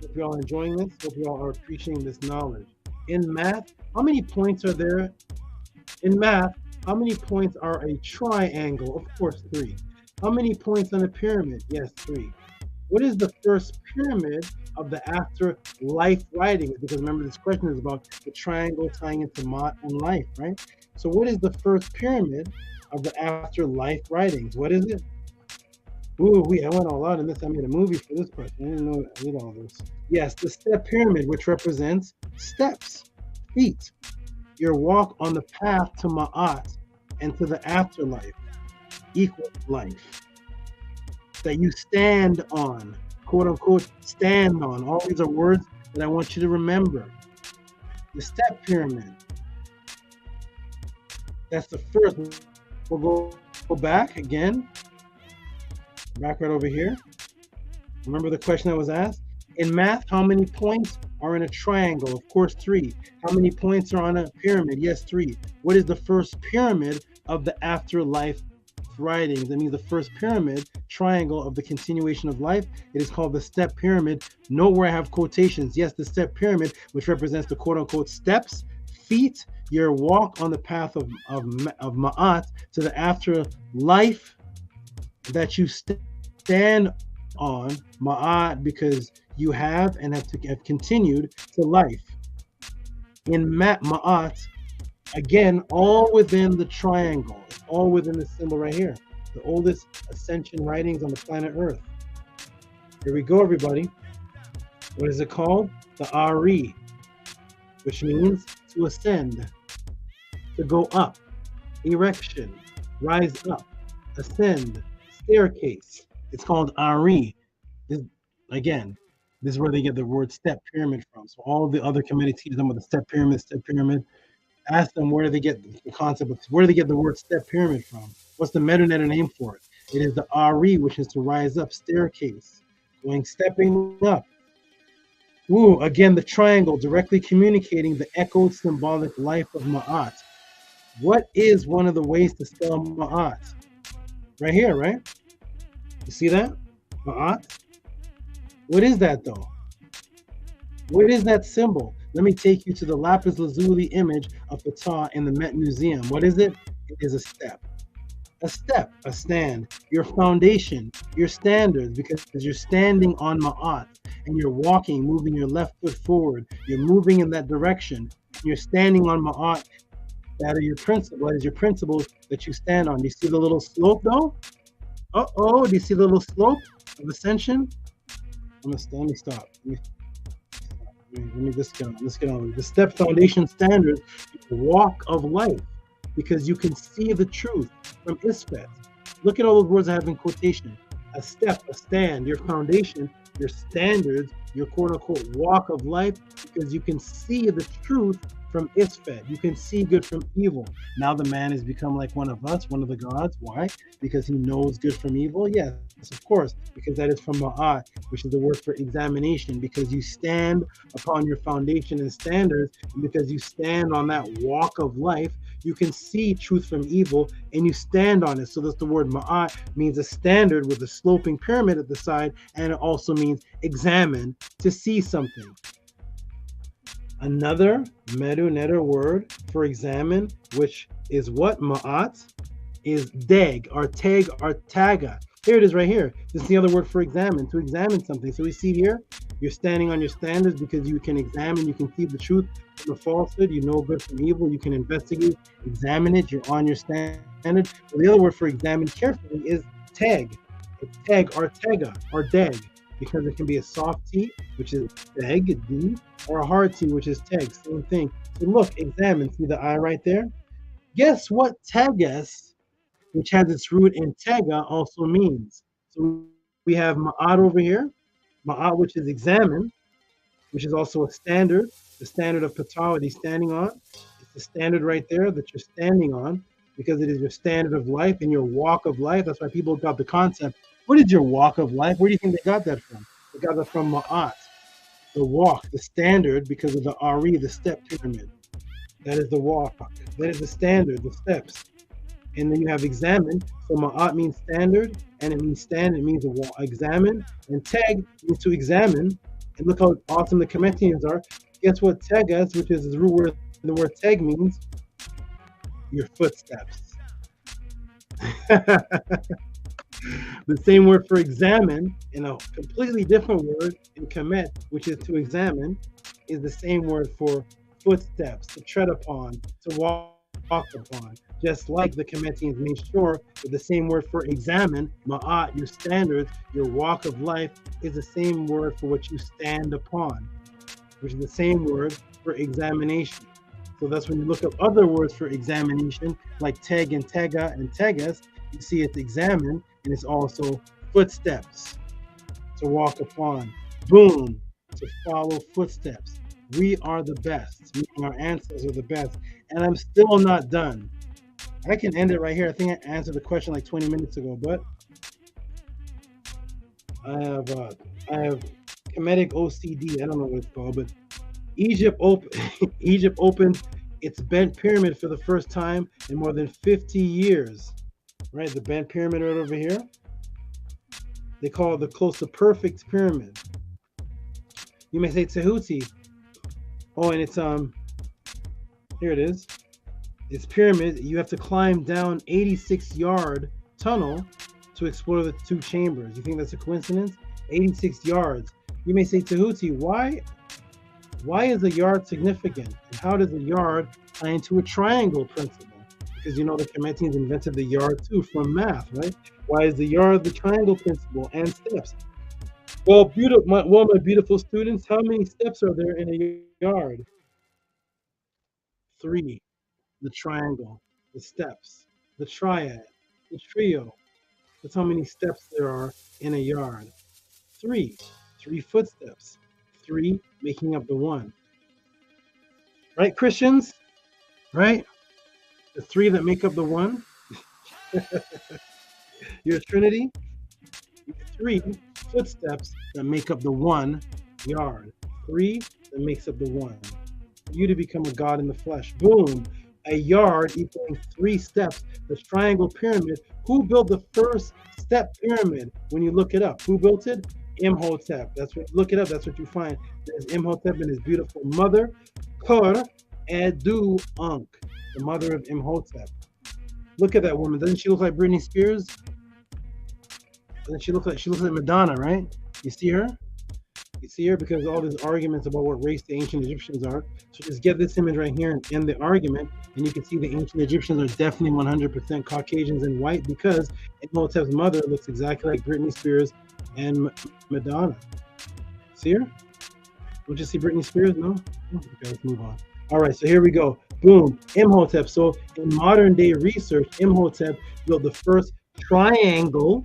Hope you all enjoying this. Hope you all are appreciating this knowledge. In math, how many points are there? In math, how many points are a triangle? Of course, 3. How many points on a pyramid? Yes, 3. What is the first pyramid of the afterlife writings? Because remember, this question is about the triangle tying into Ma'at and life, right? So what is the first pyramid of the afterlife writings? What is it? Ooh, I went all out in this. I made a movie for this question. I didn't know I did all this. Yes, the step pyramid, which represents steps, feet, your walk on the path to Ma'at and to the afterlife, equal life, that you stand on, quote unquote, stand on. All these are words that I want you to remember. The step pyramid, that's the first. We'll go back again. Back right over here. Remember the question that was asked? In math, how many points are in a triangle? Of course, 3. How many points are on a pyramid? Yes, 3. What is the first pyramid of the afterlife writings? That means the first pyramid triangle of the continuation of life. It is called the step pyramid. Note where I have quotations. Yes, the step pyramid, which represents the quote-unquote steps, feet, your walk on the path of Ma'at to the afterlife, that you stand on Ma'at because you have and have continued to life. In Ma'at, again, all within the triangle, all within the symbol right here, the oldest ascension writings on the planet Earth. Here we go, everybody. What is it called? The Ari, which means to ascend, to go up, erection, rise up, ascend, staircase. It's called Ari. This is where they get the word step pyramid from. So all the other Kemetic teach them about the step pyramid. Ask them where do they get the concept of, where do they get the word step pyramid from? What's the meta name for it? It is the Ari, which is to rise up, staircase, stepping up. Ooh, again, the triangle directly communicating the echoed symbolic life of Ma'at. What is one of the ways to spell Ma'at? Right here, right? You see that? Ma'at? What is that though? What is that symbol? Let me take you to the lapis lazuli image of Ptah in the Met Museum. What is it? It is a step. A step, a stand, your foundation, your standards, because you're standing on Ma'at and you're walking, moving your left foot forward. You're moving in that direction. You're standing on Ma'at. That are your principles. What is your principles that you stand on? Do you see the little slope though? Uh-oh, do you see the little slope of ascension? Let me stop. Let me just get on. Let's get on. The step foundation standards, the walk of life, because you can see the truth from Isfet. Look at all those words I have in quotation. A step, a stand, your foundation, your standards, your quote-unquote walk of life, because you can see the truth from Isfet. You can see good from evil. Now the man has become like one of us, one of the gods. Why? Because he knows good from evil? Yes, of course, because that is from Ma'at, which is the word for examination, because you stand upon your foundation and standards, and because you stand on that walk of life, you can see truth from evil, and you stand on it. So that's the word Ma'at, means a standard with a sloping pyramid at the side, and it also means examine, to see something. Another Medu word for examine, which is what Ma'at, is deg, or teg, or taga. Here it is right here. This is the other word for examine, to examine something. So we see here, you're standing on your standards because you can examine, you can see the truth from the falsehood, you know good from evil, you can investigate, examine it, you're on your standard. So the other word for examine carefully is tag. It's tag or tega or deg, because it can be a soft T, which is teg, D, or a hard T, which is teg, same thing. So look, examine, see the I right there? Guess what teges, which has its root in tega, also means? So we have ma'at over here, ma'at, which is examine, which is also a standard, the standard of patawati, standing on. It's the standard right there that you're standing on, because it is your standard of life and your walk of life. That's why people got the concept. What is your walk of life? Where do you think they got that from? They got that from ma'at, the walk, the standard, because of the Ari, the step pyramid. That is the walk. That is the standard, the steps. And then you have examine. So ma'at means standard, and it means stand. It means examine. And tag means to examine. And look how awesome the Kemetians are. Guess what tegas, which is the root word, the word tag means? Your footsteps. The same word for examine in a completely different word in Kemet, which is to examine, is the same word for footsteps, to tread upon, to walk upon. Just like the Kemetians made sure that the same word for examine, ma'at, your standards, your walk of life, is the same word for what you stand upon, which is the same word for examination. So that's when you look up other words for examination, like teg and tega and tegas, you see it's examine, and it's also footsteps, to walk upon. Boom, to follow footsteps. We are the best, meaning our ancestors are the best. And I'm still not done. I can end it right here. I think I answered the question like 20 minutes ago, but I have Kemetic OCD. I don't know what it's called, but Egypt opened its bent pyramid for the first time in more than 50 years. Right, the bent pyramid right over here. They call it the close to perfect pyramid. You may say Tehuti. Oh, and it's here it is. It's pyramid. You have to climb down 86-yard tunnel to explore the two chambers. You think that's a coincidence? 86 yards. You may say Tehuti, why is a yard significant? And how does a yard tie into a triangle principle? Because you know the Kemetians invented the yard too from math, right? Why is the yard the triangle principle and steps? Well, my beautiful students, how many steps are there in a yard? 3. The triangle, the steps, the triad, the trio. That's how many steps there are in a yard. 3 footsteps. 3 making up the 1. Right, Christians? Right? The 3 that make up the 1. Your Trinity. 3 footsteps that make up the 1 yard. 3 that makes up the 1. For you to become a God in the flesh. Boom. A yard equaling 3 steps. The triangle pyramid. Who built the first step pyramid? When you look it up, who built it? Imhotep. That's what. Look it up. That's what you find. There's Imhotep and his beautiful mother, Kor Edu Ankh, the mother of Imhotep. Look at that woman. Doesn't she look like Britney Spears? Doesn't she look like Madonna, right? You see her? You see her? Because all these arguments about what race the ancient Egyptians are. So just get this image right here and end the argument, and you can see the ancient Egyptians are definitely 100% Caucasians and white, because Imhotep's mother looks exactly like Britney Spears and Madonna. See her? Don't you see Britney Spears? No? Okay, let's move on. All right, so here we go. Boom, Imhotep. So in modern day research, Imhotep built the first triangle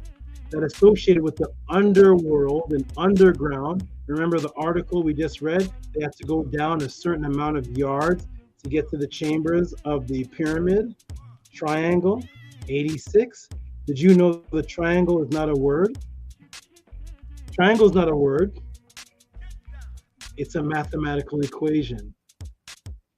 that associated with the underworld and underground. Remember the article we just read? They have to go down a certain amount of yards to get to the chambers of the pyramid. Triangle, 86. Did you know the triangle is not a word? Triangle is not a word. It's a mathematical equation.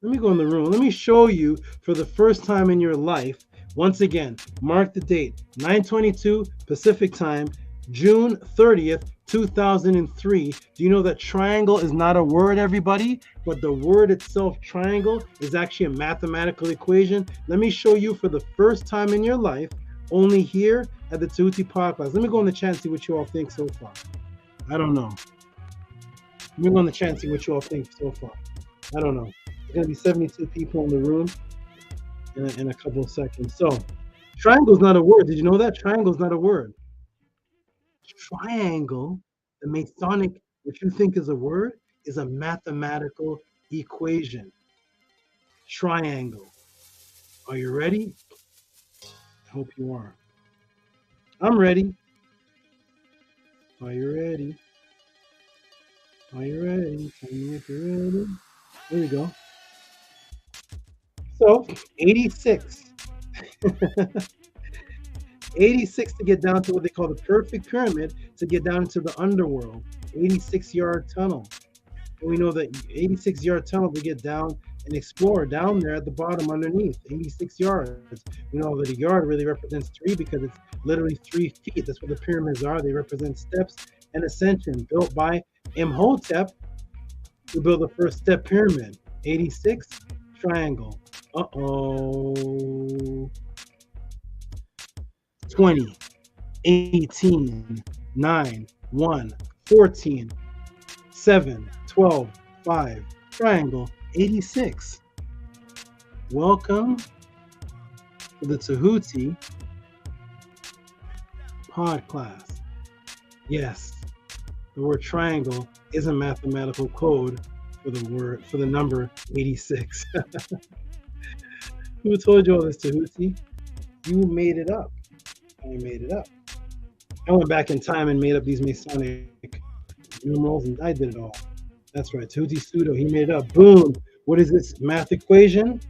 Let me go in the room. Let me show you for the first time in your life. Once again, mark the date, 9:22 Pacific time, June 30th, 2003. Do you know that triangle is not a word, everybody? But the word itself, triangle, is actually a mathematical equation. Let me show you for the first time in your life, only here at the Tehuti podcast. Let me go in the chat and see what you all think so far. I don't know. Let me go in the chat and see what you all think so far. I don't know. There's going to be 72 people in the room in a couple of seconds. So, triangle's not a word. Did you know that? Triangle's not a word. Triangle, the Masonic, what you think is a word, is a mathematical equation. Triangle. Are you ready? I hope you are. I'm ready. Are you ready? Are you ready? Tell me if you're ready. There we go. So, 86. 86 to get down to what they call the perfect pyramid, to get down into the underworld. 86-yard tunnel. And we know that 86-yard tunnel to get down and explore down there at the bottom underneath. 86 yards. We know that a yard really represents 3 because it's literally 3 feet. That's what the pyramids are. They represent steps and ascension, built by Imhotep, who built the first step pyramid. 86, triangle. Uh-oh. 20, 18, 9, 1, 14, 7, 12, 5, triangle, 86. Welcome to the Tehuti pod class. Yes, the word triangle is a mathematical code for the number 86. Who told you all this, Tehuti? You made it up. I made it up. I went back in time and made up these Masonic numerals, and I did it all. That's right, Tehuti Pseudo, he made it up. Boom! What is this math equation?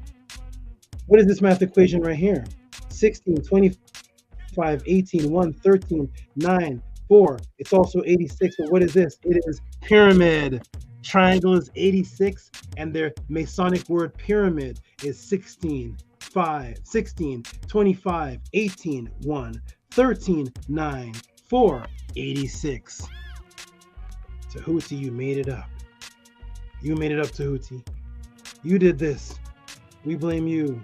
What is this math equation right here? 16, 25, 18, 1, 13, 9, 4. It's also 86, but what is this? It is pyramid. Triangle is 86, and their Masonic word pyramid is 16, 5, 16, 25, 18, 1, 13, 9, 4, 86. Tehuti, you made it up. You made it up, Tehuti. You did this. We blame you.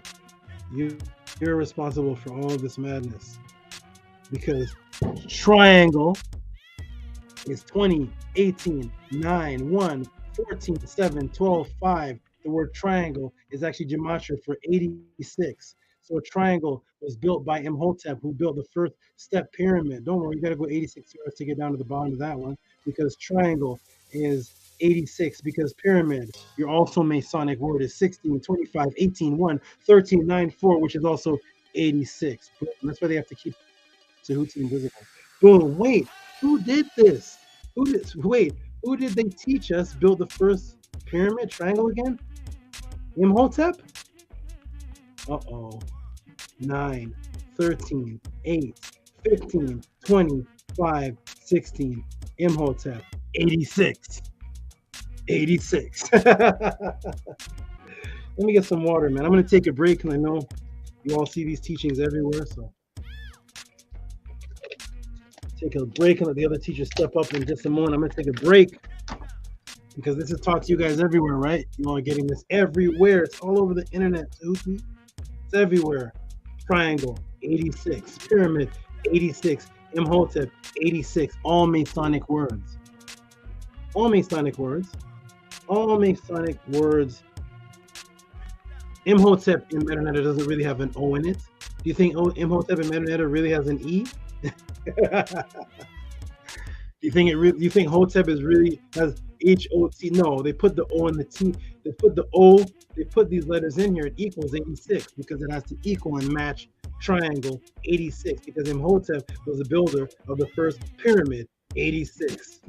You're responsible for all of this madness. Because triangle is 20, 18, 9, 1, 14, 7, 12, 5. The word triangle is actually gematria for 86. So a triangle was built by Imhotep, who built the first step pyramid. Don't worry, you got to go 86 yards to get down to the bottom of that one, because triangle is 86, because pyramid, your also Masonic word, is 16, 25, 18, 1, 13, 9, 4, which is also 86. And that's why they have to keep Tehuti invisible. Boom. Wait, who did this? Who did they teach us build the first pyramid triangle again? Imhotep? Uh-oh. 9, 13, 8, 15, 20, 5, 16. Imhotep. 86. 86. Let me get some water, man. I'm going to take a break, and I know you all see these teachings everywhere, so take a break and let the other teachers step up in just a moment. I'm going to take a break because this is taught to you guys everywhere, right? You all are getting this everywhere. It's all over the internet, Tehuti. It's everywhere. Triangle, 86. Pyramid, 86. Imhotep, 86. All Masonic words. All Masonic words. All Masonic words. Imhotep in Metronetta doesn't really have an O in it. Do you think Imhotep in Metronetta really has an E? You think Hotep is really has H-O-T? No, they put the O and the T. They put the O. They put these letters in here. It equals 86 because it has to equal and match triangle 86 because Imhotep was the builder of the first pyramid 86.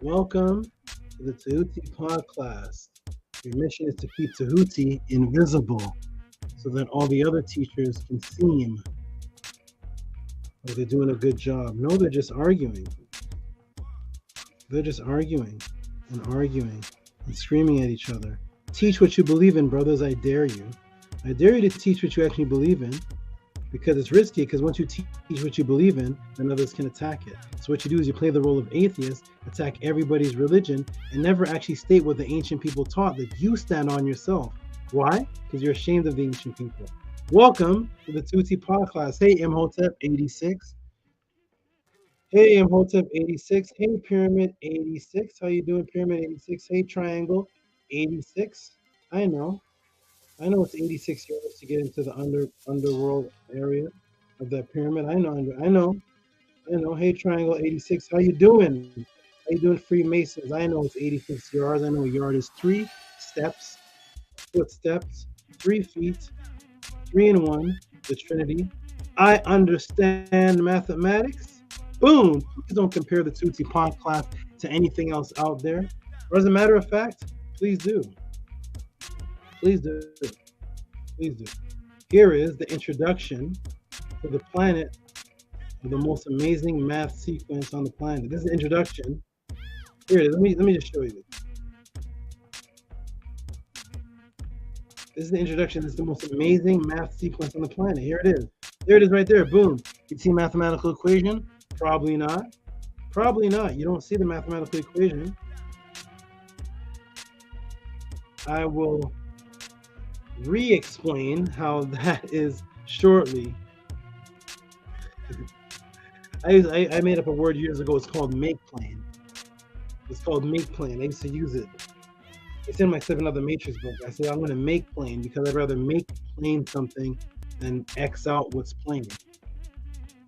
Welcome to the Tehuti podcast. Your mission is to keep Tehuti invisible so that all the other teachers can seem like they're doing a good job. No, they're just arguing. They're just arguing and screaming at each other. Teach what you believe in, brothers. I dare you. I dare you to teach what you actually believe in, because it's risky, because once you teach what you believe in, then others can attack it. So what you do is you play the role of atheist, attack everybody's religion, and never actually state what the ancient people taught that you stand on yourself. Why? Because you're ashamed of the ancient people. Welcome to the Tehuti podcast. Hey, Imhotep 86. Hey, Imhotep 86. Hey, Pyramid 86. How you doing, Pyramid 86? Hey, Triangle 86. I know it's 86 yards to get into the underworld area of that pyramid. I know. Hey, Triangle 86. How you doing? How you doing, Freemasons? I know it's 86 yards. I know a yard is 3 steps, footsteps, 3 feet, 3 and 1, the Trinity. I understand mathematics. Boom! Please don't compare the Tehuti podcast to anything else out there. Or as a matter of fact, please do. Please do. Please do. Here is the introduction to the planet of the most amazing math sequence on the planet. This is the introduction. Here it is. Let me just show you this. This is the introduction. This is the most amazing math sequence on the planet. Here it is. There it is right there. Boom. You see mathematical equation? Probably not. Probably not. You don't see the mathematical equation. I will re-explain how that is shortly. I made up a word years ago. It's called make plane. It's called make plane. I used to use it. It's in my 7 Other Matrix book. I say I'm going to make plane because I'd rather make plain something than X out what's plain.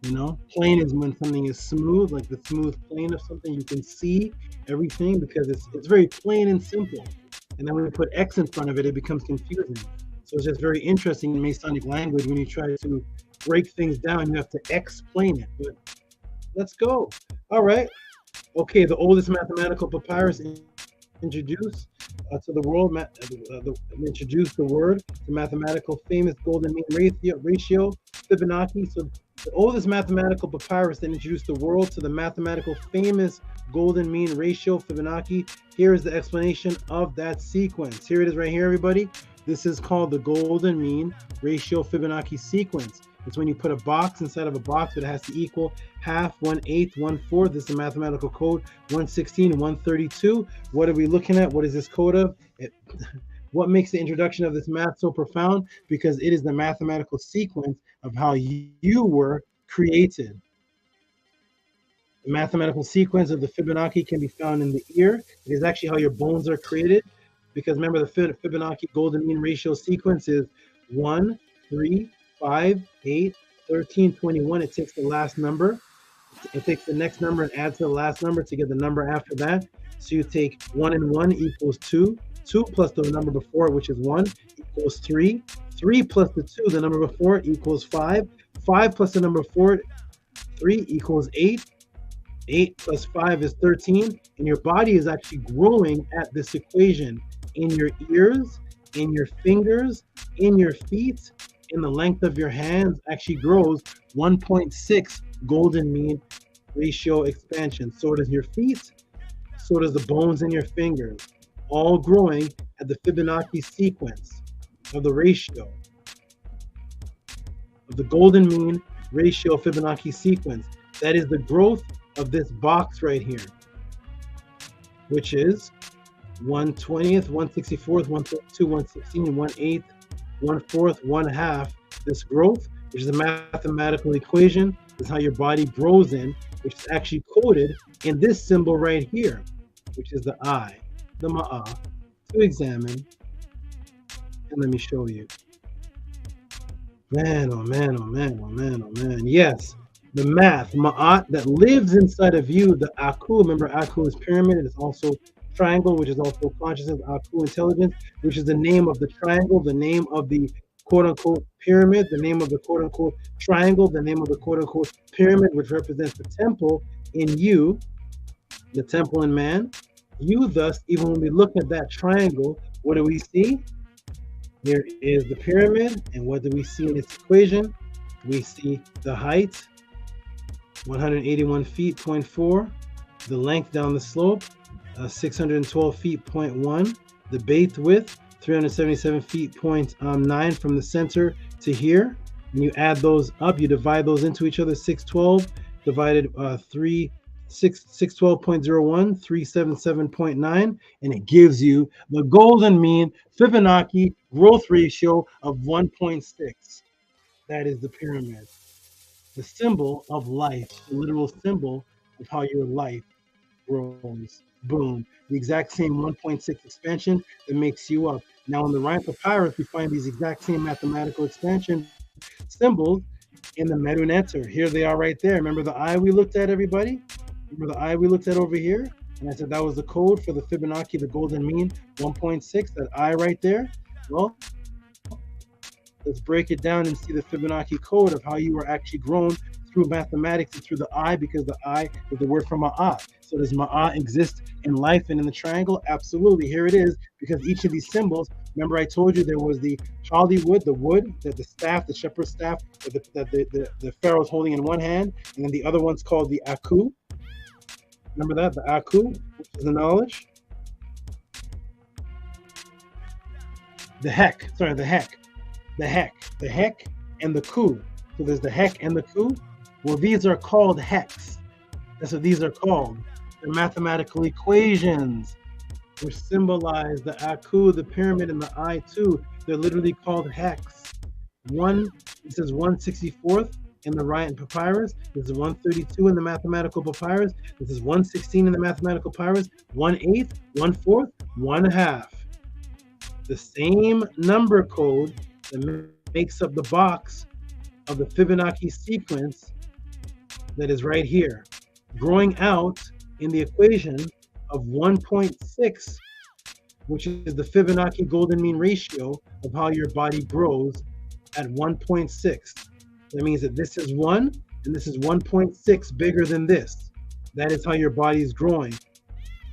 You know, plain is when something is smooth, like the smooth plane of something. You can see everything because it's very plain and simple. And then when you put X in front of it, it becomes confusing. So it's just very interesting in Masonic language when you try to break things down, you have to explain it. But let's go. All right. Okay, the oldest mathematical papyrus introduced to the world, introduced the word, the mathematical famous golden mean ratio, Fibonacci. So the oldest mathematical papyrus that introduced the world to the mathematical famous golden mean ratio, Fibonacci. Here is the explanation of that sequence. Here it is right here, everybody. This is called the golden mean ratio Fibonacci sequence. It's when you put a box inside of a box, but it has to equal half, 1/8, 1/4. This is a mathematical code, 116, 132. What are we looking at? What is this code of? What makes the introduction of this math so profound? Because it is the mathematical sequence of how you were created. The mathematical sequence of the Fibonacci can be found in the ear. It is actually how your bones are created. Because remember, the Fibonacci golden mean ratio sequence is 1, 3, 5, 8, 13, 21. It takes the last number. It takes the next number and adds to the last number to get the number after that. So you take 1 and 1 equals 2. 2 plus the number before it, which is 1, equals 3. 3 plus the 2, the number before it, equals 5. 5 plus the number before it, 3 equals 8. 8 plus 5 is 13. And your body is actually growing at this equation in your ears, in your fingers, in your feet, in the length of your hands actually grows 1.6 golden mean ratio expansion. So does your feet, so does the bones in your fingers, all growing at the Fibonacci sequence of the ratio, of the golden mean ratio Fibonacci sequence. That is the growth of this box right here, which is 1/20th, 1/64th, 1/32, 1/16, 1/8, 1/4, 1/2. This growth, which is a mathematical equation, is how your body grows in, which is actually coded in this symbol right here, which is the I, the Ma'ah, to examine. And let me show you. Man, oh man, oh man, oh man, oh man. Yes, the math, Ma'at, that lives inside of you, the Aku. Remember, Aku is pyramid. It is also triangle, which is also consciousness, Aku, intelligence, which is the name of the triangle, the name of the quote-unquote pyramid, the name of the quote-unquote triangle, the name of the quote-unquote pyramid, which represents the temple in you, the temple in man. You thus, even when we look at that triangle, what do we see? Here is the pyramid, and what do we see in its equation? We see the height, 181 feet, 0.4, the length down the slope, 612 feet, 0.1, the base width, 377 feet, 0.9 from the center to here. When you add those up, you divide those into each other, 612 divided 3 612.01, 377.9, and it gives you the golden mean Fibonacci growth ratio of 1.6. That is the pyramid, the symbol of life, the literal symbol of how your life grows. Boom. The exact same 1.6 expansion that makes you up. Now, in the Rhine Papyrus, we find these exact same mathematical expansion symbols in the Medu Neter. Here they are right there. Remember the eye we looked at, everybody? Remember the eye we looked at over here? And I said that was the code for the Fibonacci, the golden mean, 1.6, that eye right there. Well, let's break it down and see the Fibonacci code of how you were actually grown through mathematics and through the eye, because the eye is the word for ma'at. So does ma'at exist in life and in the triangle? Absolutely. Here it is, because each of these symbols, remember I told you there was the Hollywood, the wood, that the staff, the shepherd's staff, that the pharaoh's holding in one hand, and then the other one's called the Aku. Remember that? The Aku, which is the knowledge. The Hek, and the Ku. So there's the Hek and the Ku. Well, these are called heks. That's what these are called. They're mathematical equations which symbolize the Aku, the pyramid, and the I too. They're literally called heks. This is 1/64th in the Rhine Papyrus. This is 132 in the mathematical papyrus. This is 116 in the mathematical papyrus. 1/8, 1/4, 1/2. The same number code that makes up the box of the Fibonacci sequence that is right here, growing out in the equation of 1.6, which is the Fibonacci golden mean ratio of how your body grows at 1.6. That means that this is 1 and this is 1.6 bigger than this. That is how your body is growing.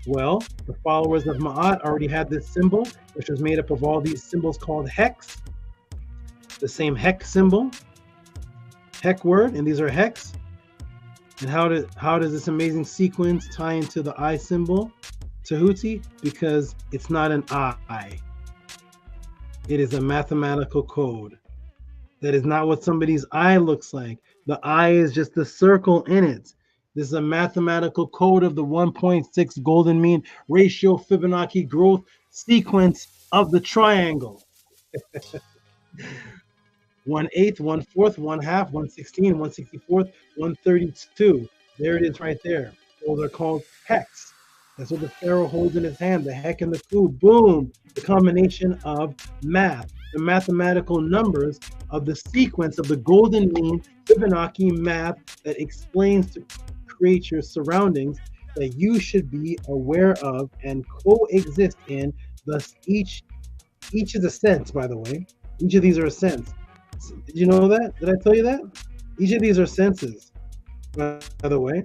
Well, the followers of Ma'at already had this symbol, which was made up of all these symbols called hex. The same hex symbol, Hek word, and these are hex. And how does this amazing sequence tie into the I symbol, Tehuti? Because it's not an I. It is a mathematical code. That is not what somebody's eye looks like. The eye is just the circle in it. This is a mathematical code of the 1.6 golden mean ratio Fibonacci growth sequence of the triangle. 1/8, 1/4, 1/2, 1/16, 1/64, 1/32. There it is right there. Those are called hex. That's what the pharaoh holds in his hand, the Hek and the Ku. Boom! The combination of math, the mathematical numbers of the sequence of the golden mean Fibonacci math that explains to create your surroundings that you should be aware of and coexist in. Thus, each is a sense, by the way. Each of these are a sense. Did you know that? Did I tell you that? Each of these are senses, by the way,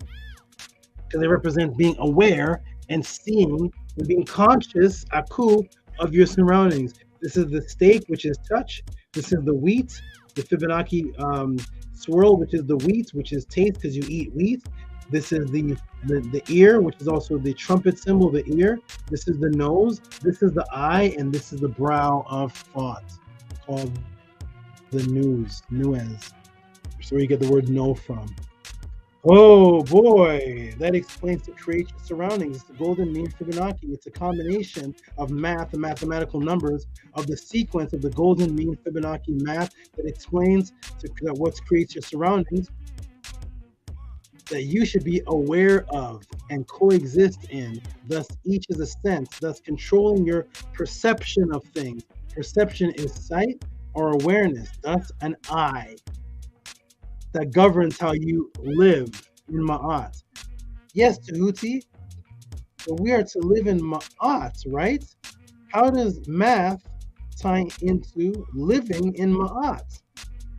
because they represent being aware and seeing and being conscious, Aku, of your surroundings. This is the steak, which is touch. This is the wheat, the Fibonacci swirl, which is the wheat, which is taste because you eat wheat. This is the ear, which is also the trumpet symbol, the ear. This is the nose. This is the eye, and this is the brow of thought, called the nuez, that's where you get the word know from. Oh boy, that explains to create your surroundings. It's the golden mean Fibonacci. It's a combination of math and mathematical numbers of the sequence of the golden mean Fibonacci math that explains that what creates your surroundings that you should be aware of and coexist in. Thus, each is a sense, thus controlling your perception of things. Perception is sight or awareness, thus an eye that governs how you live in Ma'at. Yes, Tehuti, but we are to live in Ma'at, right? How does math tie into living in Ma'at?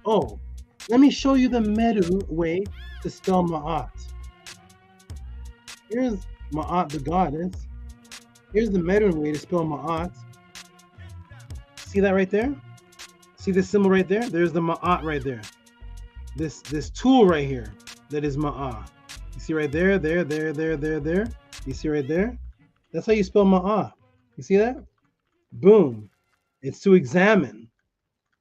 Oh, let me show you the Medu way to spell Ma'at. Here's Ma'at, the goddess. Here's the Medu way to spell Ma'at. See that right there? See this symbol right there? There's the Ma'at right there. This tool right here, that is Ma'at. You see right there, there. You see right there? That's how you spell Ma'at. You see that? Boom. It's to examine,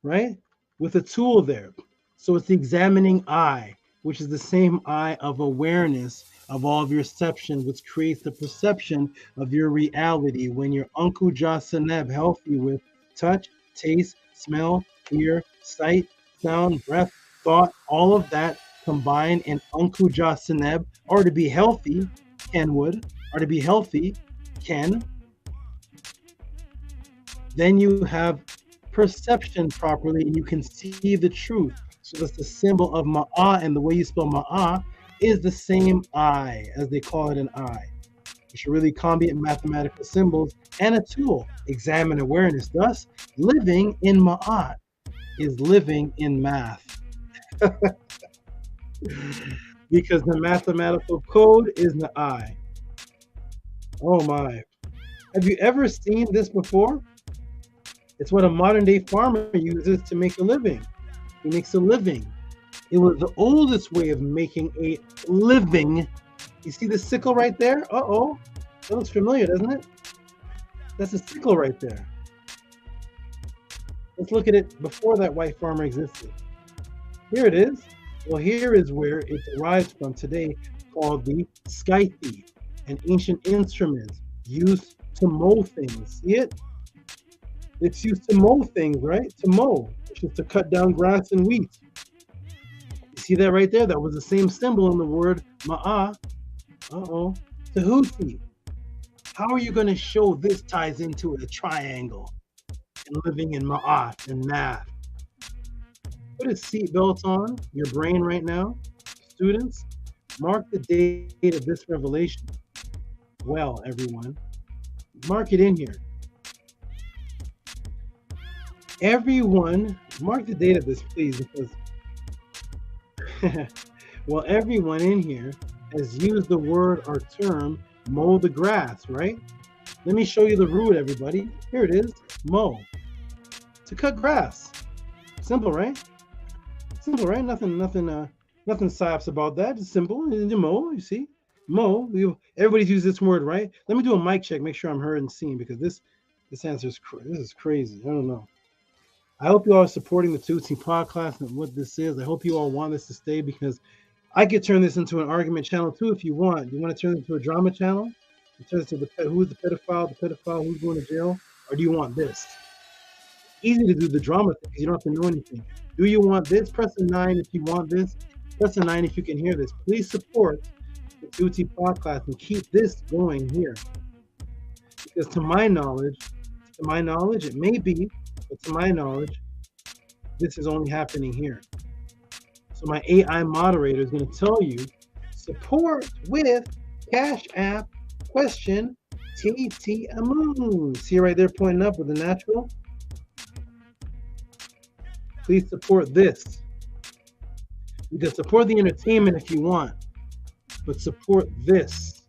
right? With a tool there. So it's the examining eye, which is the same eye of awareness of all of your perception, which creates the perception of your reality. When your Uncle Jasaneb healthy with touch, taste, smell, hear, sight, sound, breath, thought, all of that combined in Uncle Jasaneb, or to be healthy, Kenwood, or to be healthy, Ken, then you have perception properly and you can see the truth. So that's the symbol of Ma'ah, and the way you spell Ma'ah is the same I, as they call it an I. You should really combine mathematical symbols and a tool. Examine awareness. Thus, living in Ma'at is living in math. Because the mathematical code is the I. Oh my. Have you ever seen this before? It's what a modern day farmer uses to make a living. He makes a living. It was the oldest way of making a living. You see the sickle right there? Uh-oh. That looks familiar, doesn't it? That's a sickle right there. Let's look at it before that white farmer existed. Here it is. Well, here is where it derives from today, called the scythe, an ancient instrument used to mow things. See it? It's used to mow things, right? To mow, which is to cut down grass and wheat. You see that right there? That was the same symbol in the word Ma'ah. Uh-oh. Tehuti. How are you going to show this ties into a triangle and living in Ma'at and math? Put a seatbelt on your brain right now. Students, mark the date of this revelation. Well, everyone, mark it in here. Everyone, mark the date of this, please, because well, everyone in here has used the word or term mow the grass, right? Let me show you the root, everybody. Here it is, mow. To cut grass. Simple, right? Simple, right? Nothing psyops about that. It's simple. Mow, you see? Mow. Everybody's used this word, right? Let me do a mic check, make sure I'm heard and seen, because this answer is this is crazy. I don't know. I hope you all are supporting the Tehuti podcast and what this is. I hope you all want this to stay, because I could turn this into an argument channel too if you want. You want to turn it into a drama channel? You turn it to who's the pedophile, who's going to jail, or do you want this? Easy to do the drama thing because you don't have to know anything. Do you want this? Press a 9 if you want this. Press a 9 if you can hear this. Please support the Tehuti podcast and keep this going here. Because to my knowledge, it may be, but to my knowledge, this is only happening here. So my AI moderator is going to tell you, support with Cash App question TTM. See right there pointing up with the natural? Please support this. You can support the entertainment if you want, but support this,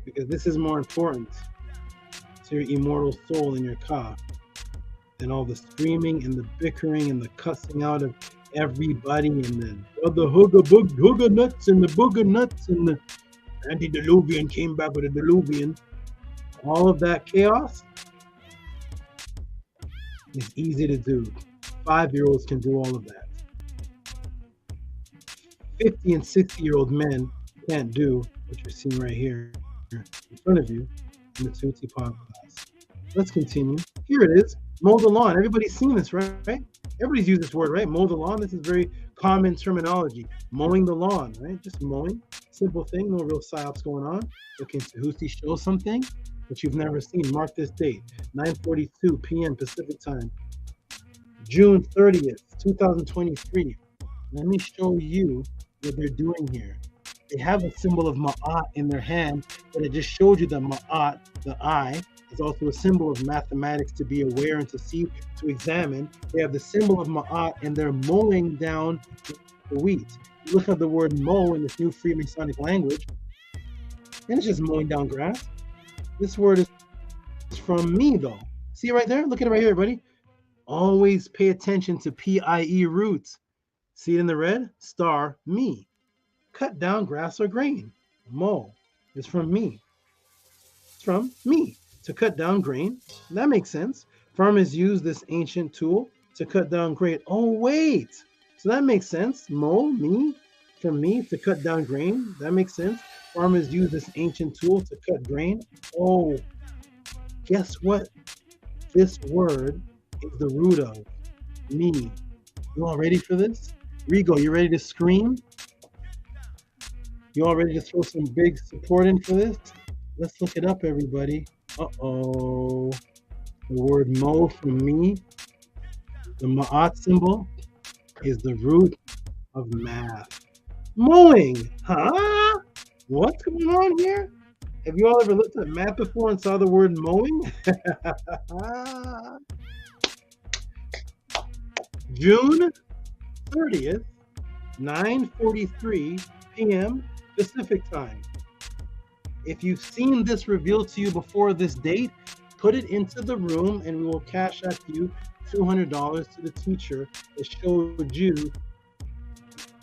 because this is more important to your immortal soul in your car than all the screaming and the bickering and the cussing out of everybody, and then the hooga nuts and the booger nuts and the antediluvian came back with a diluvian. All of that chaos is easy to do. 5-year-olds can do all of that. 50 and 60-year-old men can't do what you're seeing right here in front of you in the Tehuti podcast. Let's continue. Here it is. Mow the lawn. Everybody's seen this, right? Everybody's used this word, right? Mow the lawn. This is very common terminology. Mowing the lawn, right? Just mowing. Simple thing. No real psyops going on. But can Tehuti show something that you've never seen? Mark this date. 9:42 p.m. Pacific time. June 30th, 2023. Let me show you what they're doing here. They have a symbol of Ma'at in their hand, but it just showed you that Ma'at, the I, is also a symbol of mathematics to be aware and to see, to examine. They have the symbol of Ma'at, and they're mowing down the wheat. You look at the word mow in this new Freemasonic language, and it's just mowing down grass. This word is from me, though. See it right there? Look at it right here, everybody. Always pay attention to PIE roots. See it in the red? Star, me. Cut down grass or grain. Mow is from me. It's from me. To cut down grain. That makes sense. Farmers use this ancient tool to cut down grain. Oh, wait. So that makes sense. Mow, me. from me to cut down grain. That makes sense. Farmers use this ancient tool to cut grain. Oh, guess what? This word is the root of me. You all ready for this? Rigo, you ready to scream? You all ready to throw some big support in for this? Let's look it up, everybody. Uh-oh. The word mo from me, the ma'at symbol, is the root of math. Mowing, huh? What's going on here? Have you all ever looked at math before and saw the word mowing? June 30th, 9:43 p.m. Pacific time. If you've seen this revealed to you before this date, put it into the room and we will cash out you $200 to the teacher that showed you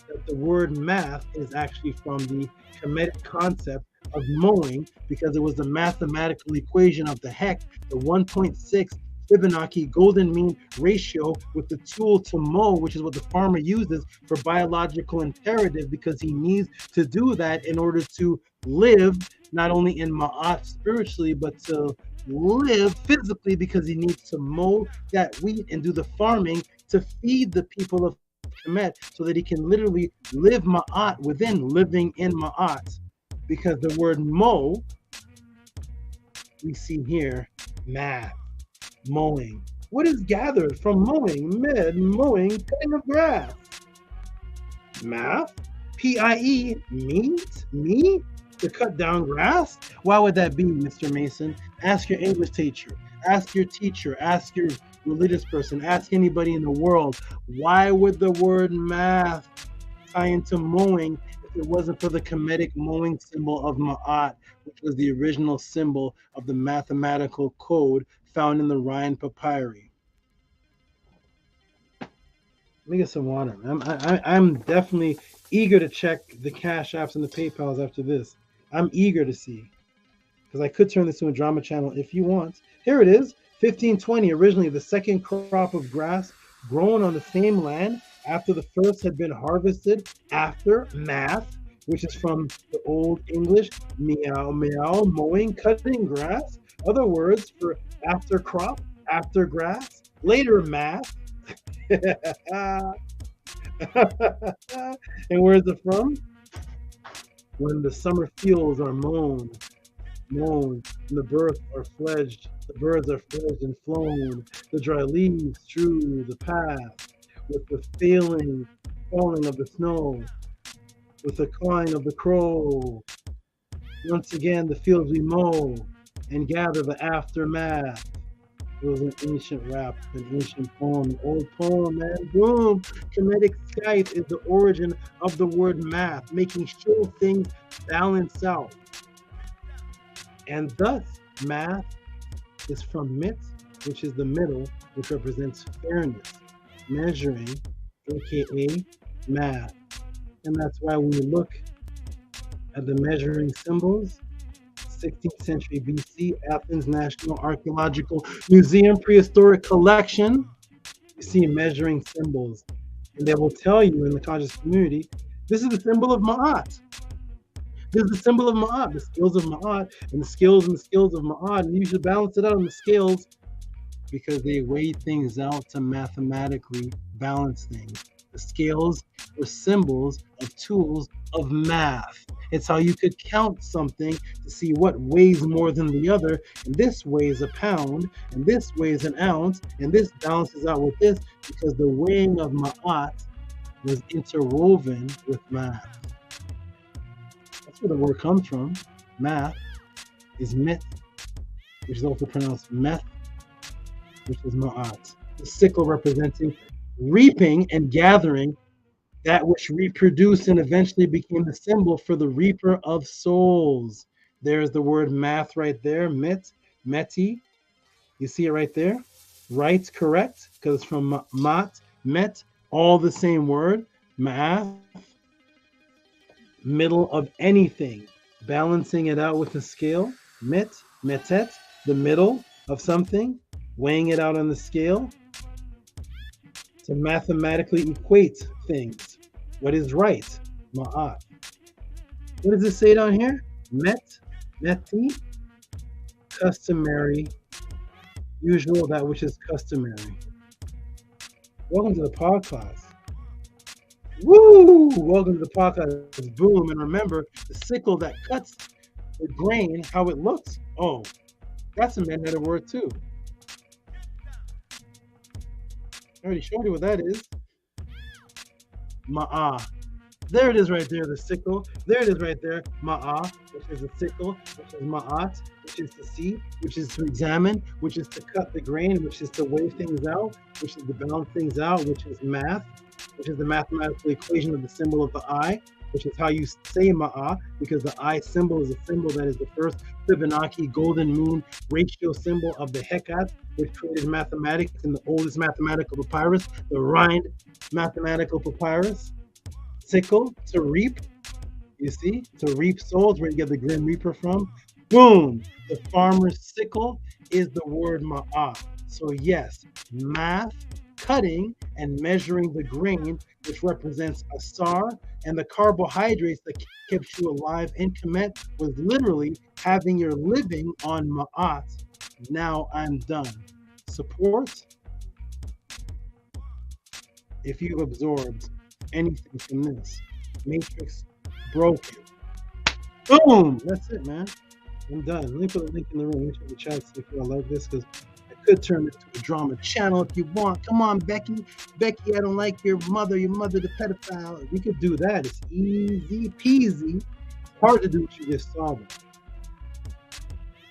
that the word math is actually from the Kemetic concept of mowing, because it was the mathematical equation of the heck, the 1.6 Fibonacci golden mean ratio with the tool to mow, which is what the farmer uses for biological imperative, because he needs to do that in order to live not only in Ma'at spiritually, but to live physically, because he needs to mow that wheat and do the farming to feed the people of Kemet, so that he can literally live Ma'at within living in Ma'at. Because the word mow, we see here, math, mowing. What is gathered from mowing? Mowing, cutting of grass. Math, P-I-E, meat, to cut down grass? Why would that be, Mr. Mason? Ask your English teacher, ask your teacher, ask your religious person, ask anybody in the world. Why would the word math tie into mowing if it wasn't for the Kemetic mowing symbol of Ma'at, which was the original symbol of the mathematical code found in the Rhine papyri? Let me get some water. I'm definitely eager to check the Cash Apps and the PayPals after this. I'm eager to see, because I could turn this into a drama channel if you want. Here it is, 1520, originally the second crop of grass grown on the same land after the first had been harvested, after math, which is from the Old English, meow, meow, mowing, cutting grass. Other words for after crop, after grass, later math. And where is it from? When the summer fields are mown, and the birds are fledged, and flown, the dry leaves strew the path, with the falling of the snow, with the cawing of the crow. Once again, the fields we mow and gather the aftermath. It was an ancient rap, an ancient poem, an old poem, man. Boom! Kemetic Skype is the origin of the word math, making sure things balance out. And thus, math is from mit, which is the middle, which represents fairness, measuring, aka math. And that's why when you look at the measuring symbols, 16th century BC, Athens National Archaeological Museum Prehistoric Collection, you see measuring symbols. And they will tell you in the conscious community, this is the symbol of Ma'at. This is the symbol of Ma'at, the scales of Ma'at, and the scales of Ma'at. And you should balance it out on the scales, because they weigh things out to mathematically balance things. The scales were symbols of tools of math. It's how you could count something to see what weighs more than the other. And this weighs a pound, and this weighs an ounce, and this balances out with this, because the weighing of Ma'at was interwoven with math. That's where the word comes from. Math is mit, which is also pronounced meth, which is Ma'at. The sickle representing reaping and gathering that which reproduced and eventually became the symbol for the reaper of souls. There's the word math right there, mit, meti. You see it right there? Right, correct, because it's from mat, met, all the same word. Math, middle of anything, balancing it out with the scale. Mit, metet, the middle of something, weighing it out on the scale to mathematically equate things. What is right? Ma'at. What does it say down here? Meti, customary, usual, that which is customary. Welcome to the podcast. Woo! Welcome to the podcast. Boom. And remember, the sickle that cuts the grain, how it looks. Oh, that's a man-headed word too. I already showed you what that is. Ma'ah. There it is right there, the sickle. There it is right there, ma'ah, which is a sickle, which is ma'at, which is to see, which is to examine, which is to cut the grain, which is to weigh things out, which is to balance things out, which is math, which is the mathematical equation of the symbol of the eye, which is how you say ma'ah, because the eye symbol is a symbol that is the first Fibonacci golden moon ratio symbol of the Hekat, which created mathematics in the oldest mathematical papyrus, the Rind mathematical papyrus. Sickle, to reap, you see, to reap souls, where you get the Grim Reaper from. Boom! The farmer's sickle is the word ma'ah. So yes, math, cutting, and measuring the grain, which represents asar, and the carbohydrates that kept you alive in Kemet, was literally having your living on ma'at. Now I'm done. Support, if you've absorbed anything from this. Matrix broke you. Boom! That's it, man. I'm done. Let me put a link in the room. Let me check the chat, see if y'all like this, because I could turn it to a drama channel if you want. Come on, Becky. Becky, I don't like your mother the pedophile. We could do that. It's easy peasy. Hard to do what you just saw.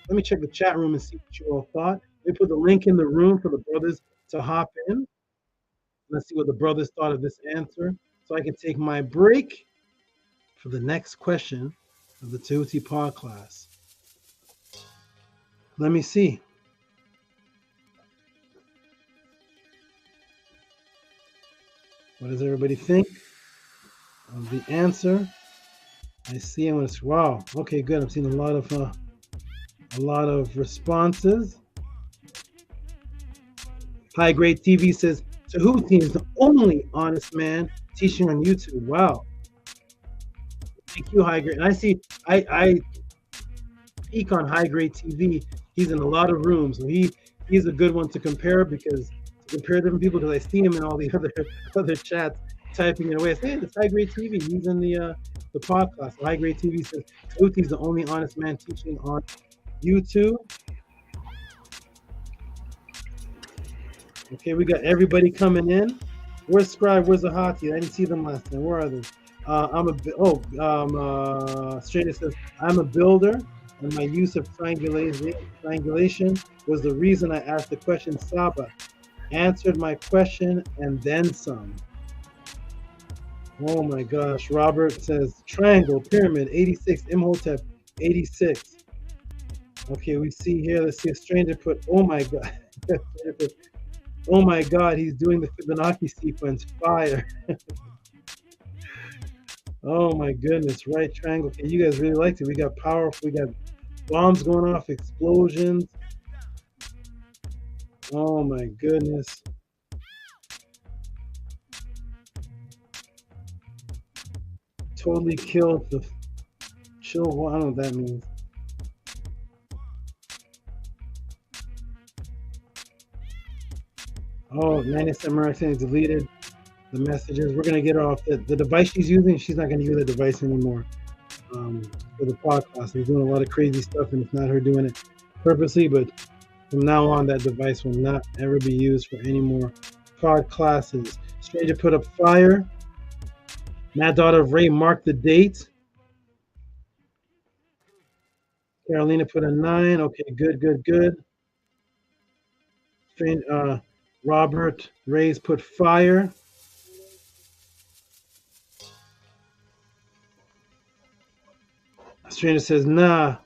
Let me check the chat room and see what you all thought. Let me put the link in the room for the brothers to hop in. Let's see what the brothers thought of this answer, so I can take my break for the next question of the Tehuti Pod class. Let me see. What does everybody think of the answer? I see. I'm gonna. Wow. Okay, good. I'm seeing a lot of responses. High Grade TV says Tehuti is the only honest man teaching on YouTube. Wow. Thank you, High Grade. And I see, I peek on High Grade TV. He's in a lot of rooms. So he's a good one to compare, because to compare different people, because I see him in all the other chats typing it away. I say, hey, it's High Grade TV. He's in the podcast. So High Grade TV says Tehuti is the only honest man teaching on YouTube. Okay, we got everybody coming in. Where's Scribe? Where's Ahati? I didn't see them last time. Where are they? Strainer says, I'm a builder, and my use of triangulation was the reason I asked the question. Saba answered my question and then some. Oh my gosh. Robert says, triangle, pyramid, 86, Imhotep, 86. Okay, we see here, let's see, a stranger put, oh my God. Oh my God, he's doing the Fibonacci sequence. Fire. Oh my goodness, right triangle. Okay, you guys really liked it. We got powerful, we got bombs going off, explosions. Oh my goodness. Totally killed the chill. I don't know what that means. Oh, 97 Marathon deleted the messages. We're gonna get her off the device she's using. She's not gonna use that device anymore for the podcast. She's doing a lot of crazy stuff, and it's not her doing it purposely. But from now on, that device will not ever be used for any more pod classes. Stranger put up fire. Mad Daughter of Ray marked the date. Carolina put a 9. Okay, good. Robert Ray's put fire. Stranger says, nah,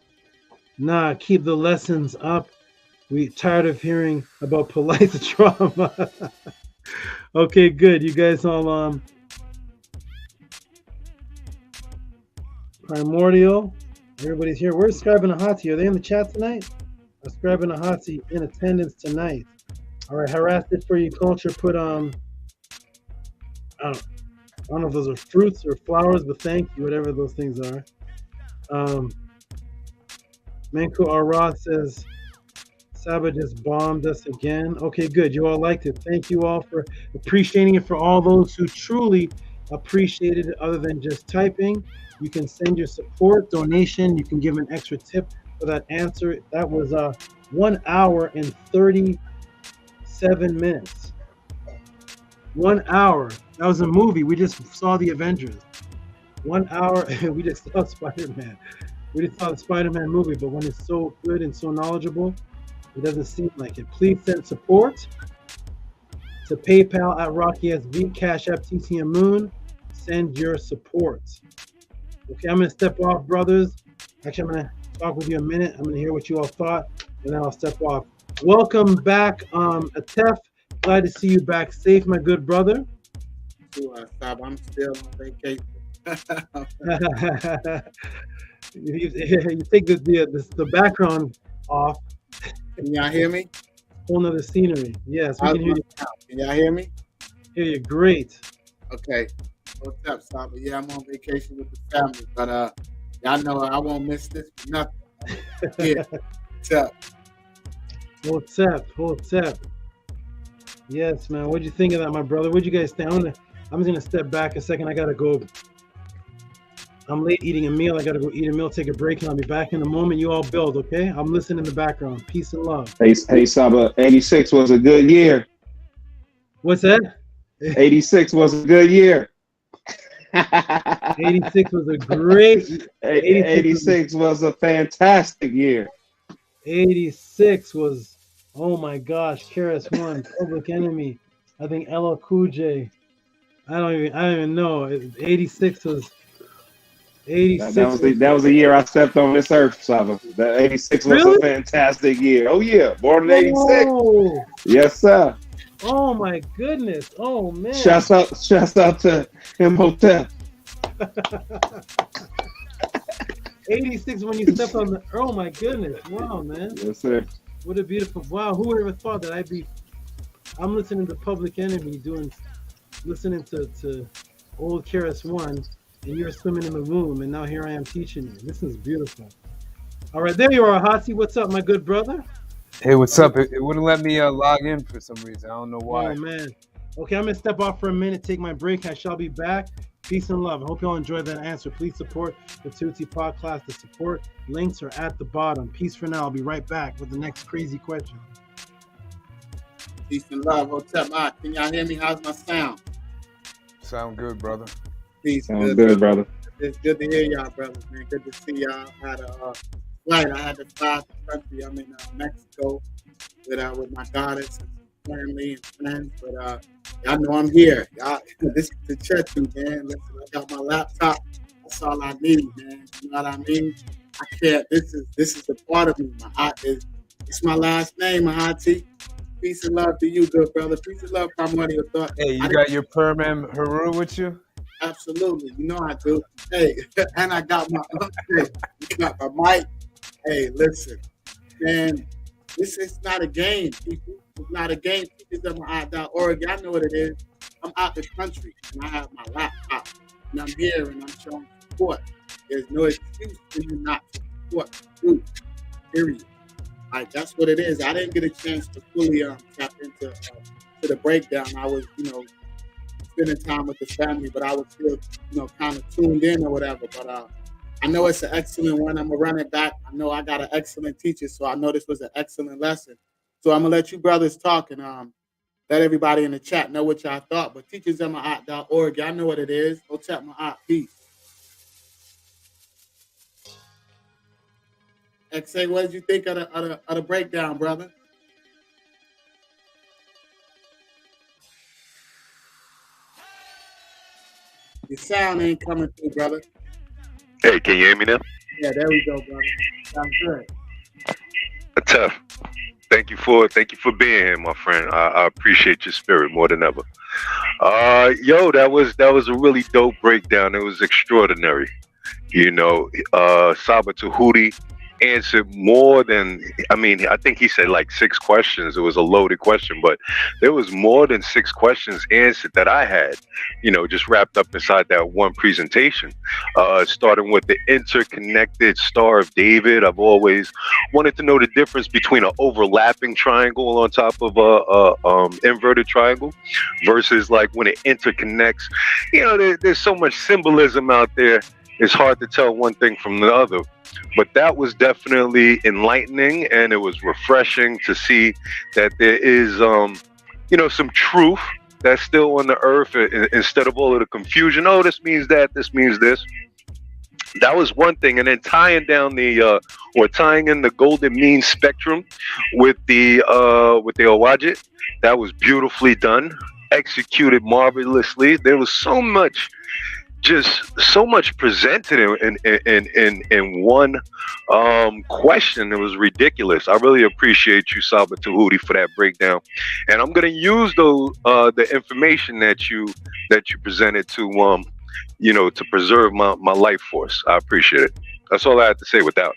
keep the lessons up. We tired of hearing about polite trauma. Okay, good. You guys all Primordial. Everybody's here. Where's Scribe and Ahati? Are they in the chat tonight? Scribe and Ahati in attendance tonight. All right, harassed it for you culture. Put don't know if those are fruits or flowers, but thank you, whatever those things are. Manku Ara says, SABA just bombed us again. Okay, good. You all liked it. Thank you all for appreciating it. For all those who truly appreciated it, other than just typing, you can send your support donation. You can give an extra tip for that answer. That was 1 hour and 37 minutes. 1 hour. That was a movie. We just saw the Avengers. 1 hour, and we just saw Spider-Man. We just saw the Spider-Man movie, but when it's so good and so knowledgeable, it doesn't seem like it. Please send support to PayPal at RockySB, Cash App TTM Moon. Send your support. Okay, I'm gonna step off, brothers. Actually, I'm gonna talk with you a minute. I'm gonna hear what you all thought, and then I'll step off. Welcome back, Atef. Glad to see you back safe, my good brother. I'm still on vacation. You take the background off. Can y'all hear me? Whole nother scenery. Yes, we can hear you. Can y'all hear me? Hear you great. Okay. What's up, Saba? Yeah, I'm on vacation with the family, but y'all know I won't miss this for nothing. Yeah. What's up? What's up? What's up? Yes, man. What'd you think of that, my brother? What'd you guys think? I'm just gonna step back a second. I gotta go. I'm late eating a meal. I gotta go eat a meal, take a break, and I'll be back in a moment. You all build, okay? I'm listening in the background. Peace and love. Hey, Saba, 86 was a good year. What's that? 86 was a good year. 86 was a great. 86 was a fantastic year. 86 was, oh my gosh, KRS-One, Public Enemy. I think LL Cool J. I don't even know. 86 was. 86. That was the year I stepped on this earth, Saba. That 86 was a fantastic year. Oh yeah, born in 86. Oh. Yes, sir. Oh my goodness. Oh man. Shouts out to Imhotep. 86 when you stepped on the. Oh my goodness. Wow, man. Yes, sir. What a beautiful. Wow. Who would ever thought that I'm listening to Public Enemy listening to old KRS-One, and you're swimming in the womb, and now here I am teaching you. This is beautiful. All right, there you are, Hasi. What's up, my good brother? Hey, what's up? It wouldn't let me log in for some reason. I don't know why. Oh, man. Okay, I'm going to step off for a minute, take my break. I shall be back. Peace and love. I hope you all enjoyed that answer. Please support the Tehuti podcast. The support links are at the bottom. Peace for now. I'll be right back with the next crazy question. Peace and love. What's up, Mike? Can y'all hear me? How's my sound? Sound good, brother. Peace. Sounds good, brother. It's good to hear y'all, brothers, man. Good to see y'all. I had a flight. I had to fly the country. I'm in Mexico with my goddess and family and friends. But y'all know I'm here. Y'all, this is the church, man. Listen, I got my laptop. That's all I need, man. You know what I mean? I can't. This is a part of me. It's my last name, Mahati. Peace and love to you, good brother. Peace and love, Primordial Thought. Hey, you got your Perm Haru with you? Absolutely. You know I do. Hey, and I got my mic. Hey, listen, man, this is not a game, people. It's not a game. Teachers.org. Y'all know what it is. I'm out the country, and I have my laptop, and I'm here, and I'm showing support. There's no excuse for you not to support group, period. Like, that's what it is. I didn't get a chance to fully tap into the breakdown. I was, spending time with the family, but I was still, kind of tuned in or whatever. But I know it's an excellent one. I'm gonna run it back. I know I got an excellent teacher, so I know this was an excellent lesson. So I'm gonna let you brothers talk and let everybody in the chat know what y'all thought. But teachers.org, y'all know what it is. Go tap my eye. Peace. XA, what did you think of the breakdown, brother? Your sound ain't coming through, brother. Hey, can you hear me now? Yeah, there we go, brother. Sounds good. Tough. Thank you for being here, my friend. I appreciate your spirit more than ever. That was a really dope breakdown. It was extraordinary. SABA Tehuti, answered more than, I mean, I think he said like 6 questions. It was a loaded question, but there was more than 6 questions answered that I had, you know, just wrapped up inside that one presentation. Starting with the interconnected Star of David. I've always wanted to know the difference between an overlapping triangle on top of a inverted triangle versus like when it interconnects. You know, there's so much symbolism out there. It's hard to tell one thing from the other. But that was definitely enlightening, and it was refreshing to see that there is, you know, some truth that's still on the earth instead of all of the confusion. Oh, this means that, this means this. That was one thing, and then tying down the or tying in the golden mean spectrum with the Owajit, that was beautifully done, executed marvelously. There was so much, just so much presented in one question. It was ridiculous. I really appreciate you, SABA Tehuti, for that breakdown, and I'm gonna use the information that you presented to you know, to preserve my life force. I appreciate it. That's all I have to say with that.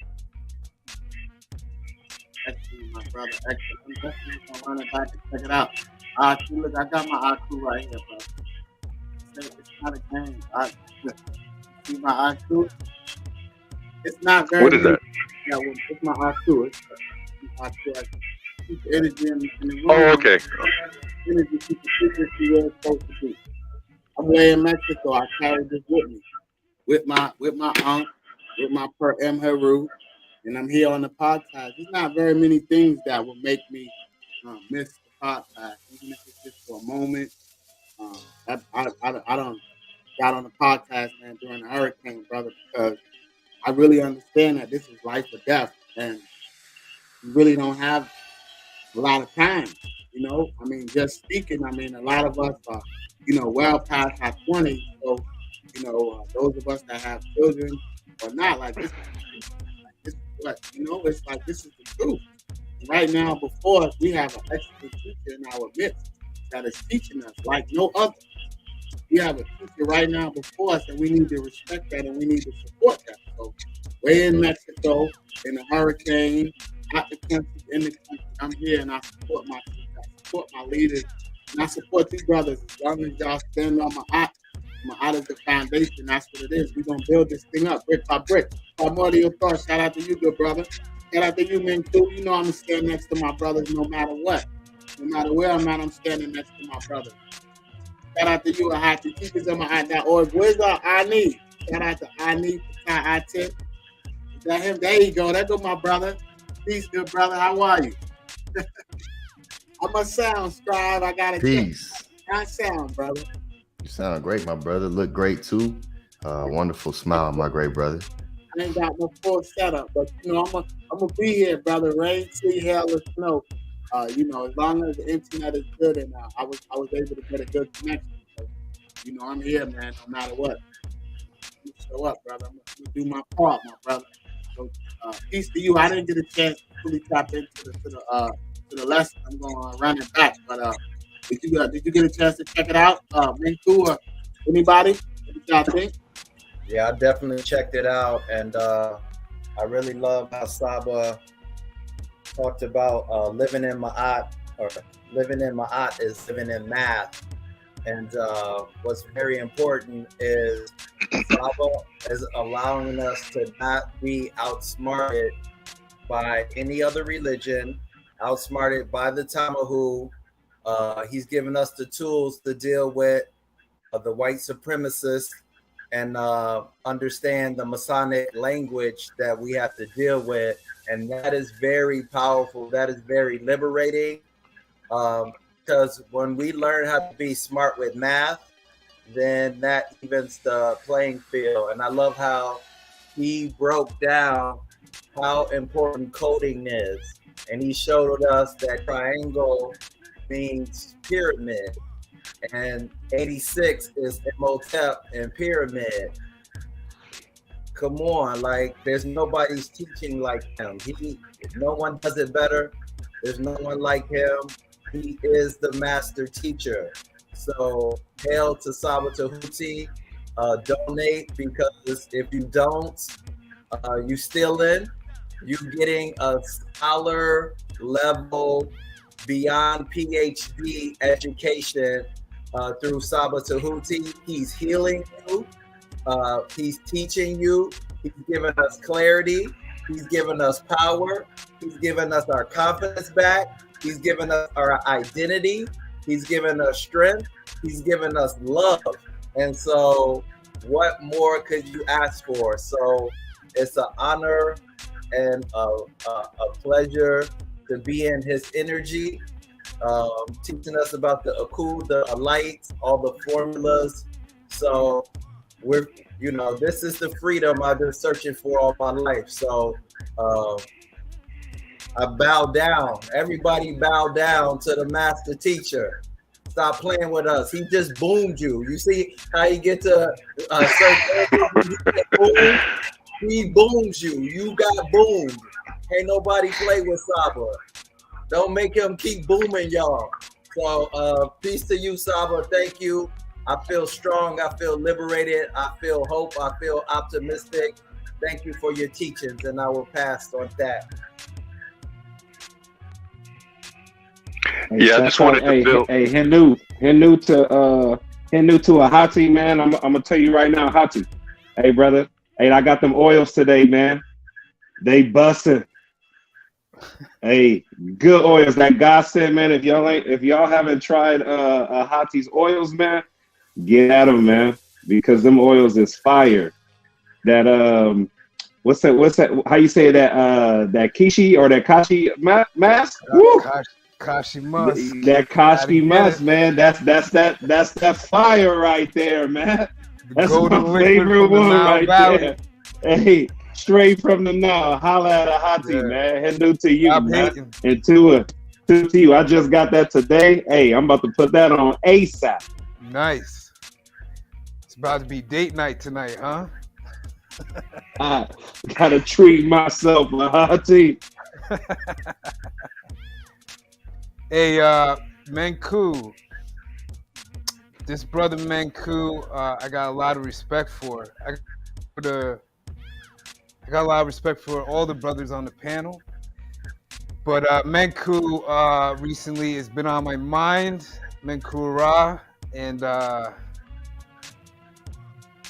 Excellent, my brother. Excellent. I'm definitely gonna run it back and check it out. See, look, I got my IQ right here, bro. It's not a game. See my IQ? It's not very. What is that? Yeah, well, it's my IQ. It's my IQ. I keep the energy in the room. Oh, okay. Energy keep the frequency where it's supposed to be. I'm way in Mexico. I carry this with me, with my aunt, with my per M Heru, and I'm here on the podcast. There's not very many things that will make me miss the podcast, even if it's just for a moment. I don't got on the podcast, man, during the hurricane, brother, because I really understand that this is life or death, and you really don't have a lot of time. You know, I mean, just speaking. I mean, a lot of us are, you know, well past our 20s. So, you know, those of us that have children or not, like this is what, you know, it's like this is the truth. And right now, before us, we have an excellent teacher in our midst that is teaching us like no other. We have a teacher right now before us, and we need to respect that, and we need to support that. So, way in Mexico, in the hurricane, out the country, in the country, I'm here, and I support my leaders, and I support these brothers. As long as y'all stand on my art is the foundation. That's what it is. We're gonna build this thing up brick by brick. Primordial thoughts. Shout out to you, good brother. Shout out to you, man, too. You know I'm gonna stand next to my brothers no matter what. No matter where I'm at, I'm standing next to my brothers. Shout out to you, Ahati. Keep us on my art.org. Where's our Ani? Shout out to Ani, Is that him? There you go. There go my brother. Peace, good brother. How are you? I'm a sound scribe. I got it. Peace. I sound, brother. You sound great, my brother. Look great too. Wonderful smile, my great brother. I ain't got no full setup, but you know I'm gonna be here, brother. Rain, sleet, hail, or snow. You know, as long as the internet is good, and I was able to get a good connection. So, you know, I'm here, man. No matter what. Show up, brother. I'm gonna do my part, my brother. So, peace to you. I didn't get a chance to fully tap into the lesson. I'm gonna run it back, but did you get a chance to check it out? Minku or anybody? What did y'all think? Yeah, I definitely checked it out, and I really love how Saba talked about living in Ma'at, or living in Ma'at is living in math. And what's very important is Saba is allowing us to not be outsmarted by any other religion, outsmarted by the Tamahu. He's given us the tools to deal with the white supremacists and understand the Masonic language that we have to deal with. And that is very powerful. That is very liberating. Because when we learn how to be smart with math, then that evens the playing field. And I love how he broke down how important coding is. And he showed us that triangle means pyramid, and 86 is Imhotep and pyramid. Come on, like there's nobody's teaching like him. No one does it better. There's no one like him. He is the master teacher. So hail to Saba Tehuti. Donate, because if you don't, you stealing. You're getting a scholar level beyond PhD education through SABA Tehuti. He's healing you. He's teaching you. He's giving us clarity. He's giving us power. He's giving us our confidence back. He's giving us our identity. He's giving us strength. He's giving us love. And so what more could you ask for? So it's an honor and a pleasure to be in his energy, teaching us about the Aku, the lights, all the formulas. So we're, this is the freedom I've been searching for all my life. So I bow down. Everybody bow down to the master teacher. Stop playing with us. He just boomed you. You see how you get to certain he booms you. You got boomed. Ain't nobody play with Saba. Don't make him keep booming y'all. So peace to you, Saba. Thank you. I feel strong. I feel liberated. I feel hope. I feel optimistic. Thank you for your teachings, and I will pass on that. Yeah, I just wanted to build. Hey, Hindu to a Hati, man. I'm gonna tell you right now, Hati. Hey, brother. Hey, I got them oils today, man. They busting. Hey, good oils. That God said, man. If y'all haven't tried Hati's oils, man, get at them, man, because them oils is fire. That what's that? How you say that? That Kishi or that Kashi mask? Woo! Kashi must. That Kashi must, man. That's that fire right there, man. That's my favorite one right there. Hey, straight from the Nile. Holla at a Hati, man. Hindu to you, man. And to you. I just got that today. Hey, I'm about to put that on ASAP. Nice. It's about to be date night tonight, huh? I gotta treat myself, Hati. Hey, Menku. This brother Menku, I got a lot of respect for. I got a lot of respect for all the brothers on the panel. But Menku recently has been on my mind, Menku Ra, and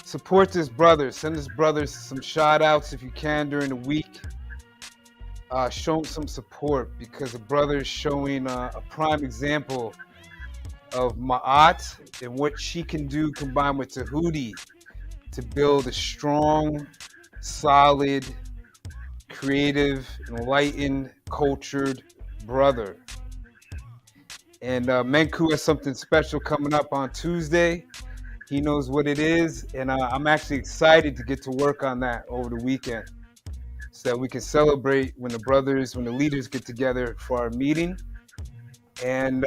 support this brother. Send this brother some shout outs if you can during the week. Show him some support, because the brother is showing a prime example of Ma'at and what she can do combined with Tehuti to build a strong, solid, creative, enlightened, cultured brother. And Menku has something special coming up on Tuesday. He knows what it is, and I'm actually excited to get to work on that over the weekend, so that we can celebrate when the leaders get together for our meeting. And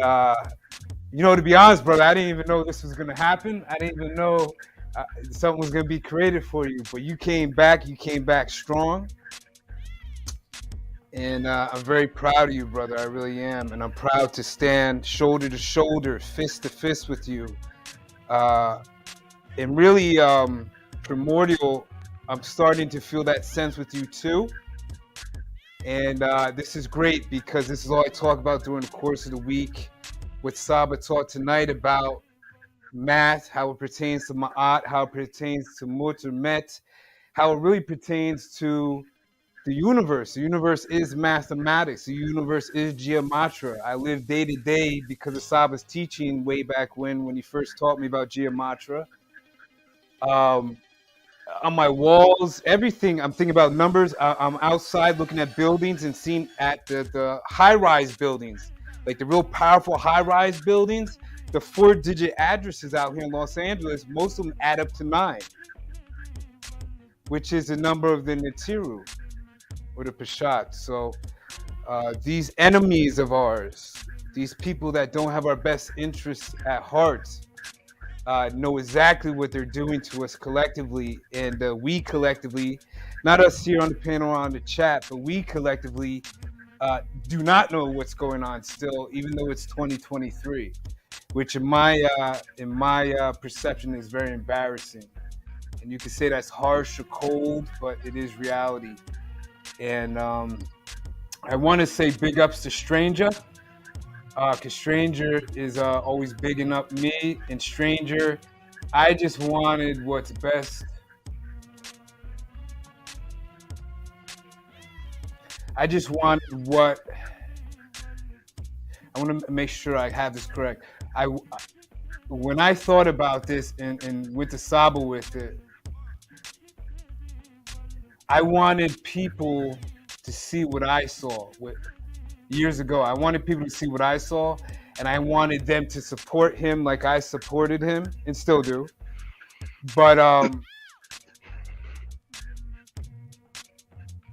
to be honest, brother, I didn't even know this was going to happen. I didn't even know something was going to be created for you. But you came back strong. And I'm very proud of you, brother. I really am. And I'm proud to stand shoulder to shoulder, fist to fist with you. And really, Primordial, I'm starting to feel that sense with you too. And this is great, because this is all I talk about during the course of the week. What Saba taught tonight about math, how it pertains to Ma'at, how it pertains to Mut or Met, how it really pertains to the universe. The universe is mathematics. The universe is geometry. I live day to day because of Saba's teaching way back when he first taught me about geometry. On my walls, everything, I'm thinking about numbers. I'm outside looking at buildings and seeing at the high-rise buildings, like the real powerful high-rise buildings, the 4-digit addresses out here in Los Angeles, most of them add up to 9, which is the number of the Netiru, or the Peshat. So these enemies of ours, these people that don't have our best interests at heart, know exactly what they're doing to us collectively. And we collectively, not us here on the panel or on the chat, but we collectively do not know what's going on still, even though it's 2023, which in my perception is very embarrassing. And you can say that's harsh or cold, but it is reality. And I want to say big ups to Stranger, because Stranger is always bigging up me. And Stranger, I just wanted what's best. I just wanted what. I want to make sure I have this correct. When I thought about this and with the SABA with it, I wanted people to see what I saw years ago. I wanted people to see what I saw, and I wanted them to support him like I supported him and still do. But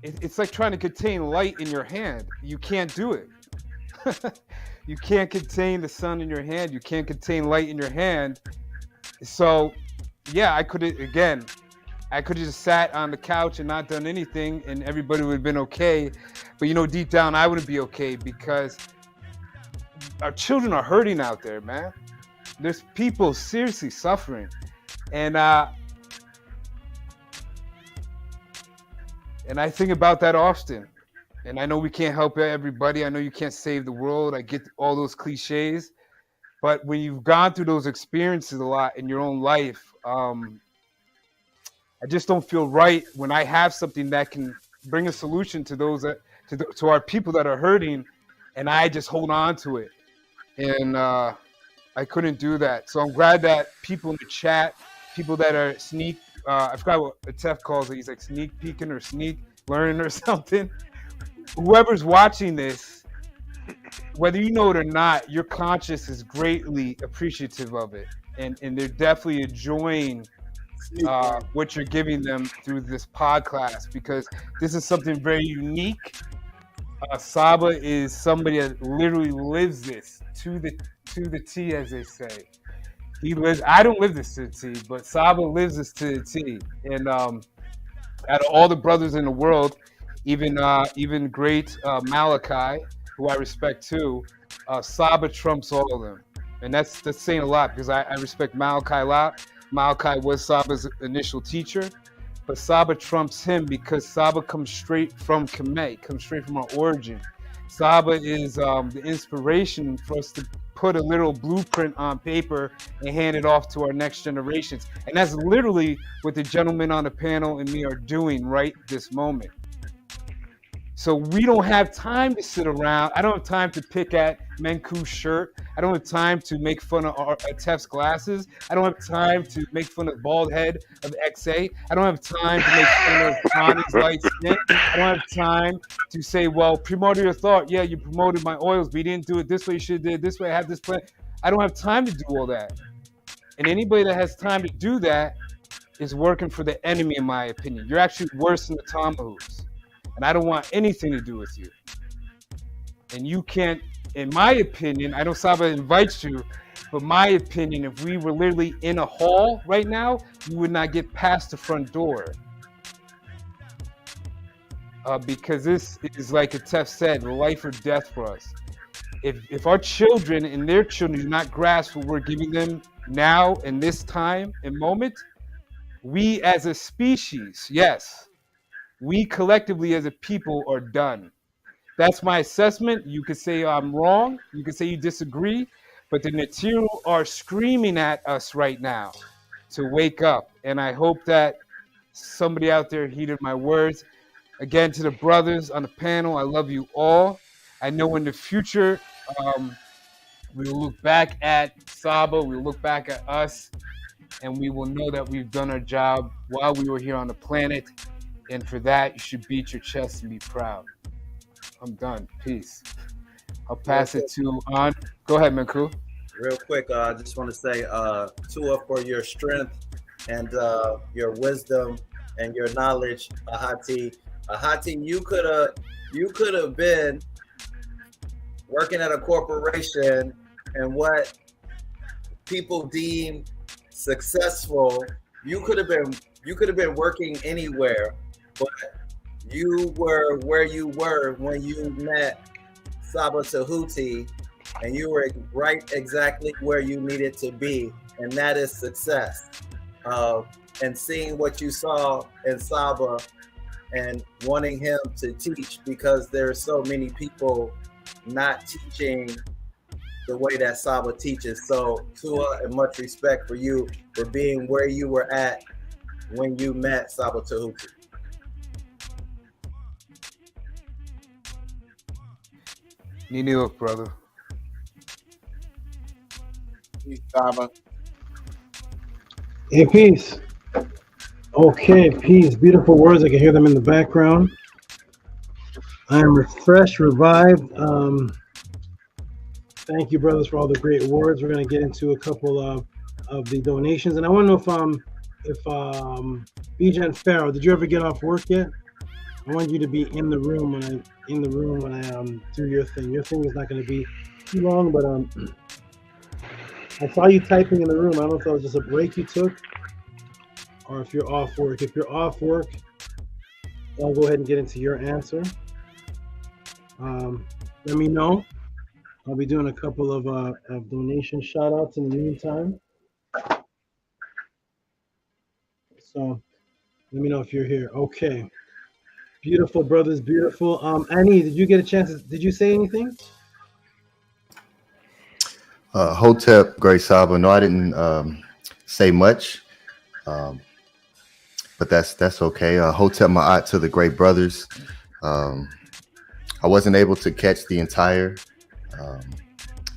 it's like trying to contain light in your hand. You can't do it. You can't contain the sun in your hand. You can't contain light in your hand. So, yeah, I could have just sat on the couch and not done anything, and everybody would have been okay. But, you know, deep down, I wouldn't be okay because our children are hurting out there, man. There's people seriously suffering. And I think about that often. And I know we can't help everybody. I know you can't save the world. I get all those cliches. But when you've gone through those experiences a lot in your own life, I just don't feel right when I have something that can bring a solution to those to our people that are hurting, and I just hold on to it. And I couldn't do that. So I'm glad that people in the chat, people that are I forgot what Tef calls it. He's like sneak peeking or sneak learning or something. Whoever's watching this, whether you know it or not, your conscience is greatly appreciative of it. And they're definitely enjoying what you're giving them through this podcast, because this is something very unique. SABA is somebody that literally lives this to the T, as they say. He lives. I don't live this to the T, but SABA lives this to the T. And out of all the brothers in the world, even great Malachi, who I respect too, SABA trumps all of them. And that's saying a lot, because I respect Malachi a lot. Malachi was SABA's initial teacher, but SABA trumps him because SABA comes straight from Kemet, comes straight from our origin. SABA is the inspiration for us to put a little blueprint on paper and hand it off to our next generations. And that's literally what the gentleman on the panel and me are doing right this moment. So we don't have time to sit around. I don't have time to pick at Menku's shirt. I don't have time to make fun of Tef's glasses. I don't have time to make fun of the bald head of XA. I don't have time to make fun of Connie's light skin. I don't have time to say, well, Primordial thought, yeah, you promoted my oils, but you didn't do it this way. You should have did it this way. I have this plan. I don't have time to do all that. And anybody that has time to do that is working for the enemy, in my opinion. You're actually worse than the Tomahawks. And I don't want anything to do with you. And you can't, in my opinion, I know SABA invites you, but my opinion, if we were literally in a hall right now, you would not get past the front door. Because this is, like Tef said, life or death for us. If our children and their children do not grasp what we're giving them now in this time and moment, we as a species, yes, we collectively as a people are done. That's my assessment. You could say I'm wrong. You could say you disagree. But the Natiru are screaming at us right now to wake up. And I hope that somebody out there heeded my words. Again, to the brothers on the panel, I love you all. I know in the future, we will look back at SABA. We'll look back at us. And we will know that we've done our job while we were here on the planet. And for that, you should beat your chest and be proud. I'm done. Peace. I'll pass it to On. Go ahead, Menku. Real quick, I just want to say, Tua, for your strength and your wisdom and your knowledge, Ahati. Ahati, you could have been working at a corporation, and what people deem successful, you could have been working anywhere. But you were where you were when you met SABA Tehuti, and you were right exactly where you needed to be, and that is success. And seeing what you saw in SABA and wanting him to teach because there are so many people not teaching the way that SABA teaches. So Tua, and much respect for you for being where you were at when you met SABA Tehuti. Nini, brother. Peace, SABA. Hey, peace. Okay, peace. Beautiful words. I can hear them in the background. I am refreshed, revived. Thank you, brothers, for all the great words. We're going to get into a couple of the donations, and I want to know if BAJAN Pharaoh, did you ever get off work yet? I want you to be in the room when I do your thing. Your thing is not going to be too long, but I saw you typing in the room. I don't know if that was just a break you took, or if you're off work. If you're off work, I'll go ahead and get into your answer. Let me know. I'll be doing a couple of donation shout outs in the meantime. So let me know if you're here. Okay. Beautiful, brothers, beautiful. Annie, did you get a chance? Did you say anything? Hotep, Great Saba. No, I didn't say much, but that's okay. Hotep Ma'at to the great brothers. I wasn't able to catch the entire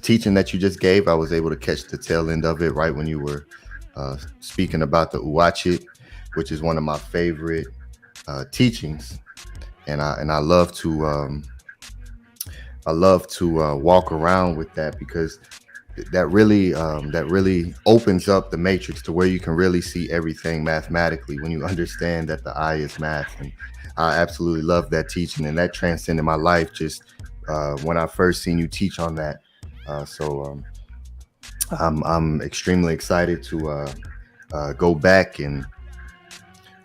teaching that you just gave. I was able to catch the tail end of it right when you were speaking about the Uwachit, which is one of my favorite teachings, and I love to walk around with that because that really opens up the matrix to where you can really see everything mathematically when you understand that the I is math. And I absolutely love that teaching, and that transcended my life just when I first seen you teach on that. So I'm extremely excited to go back, and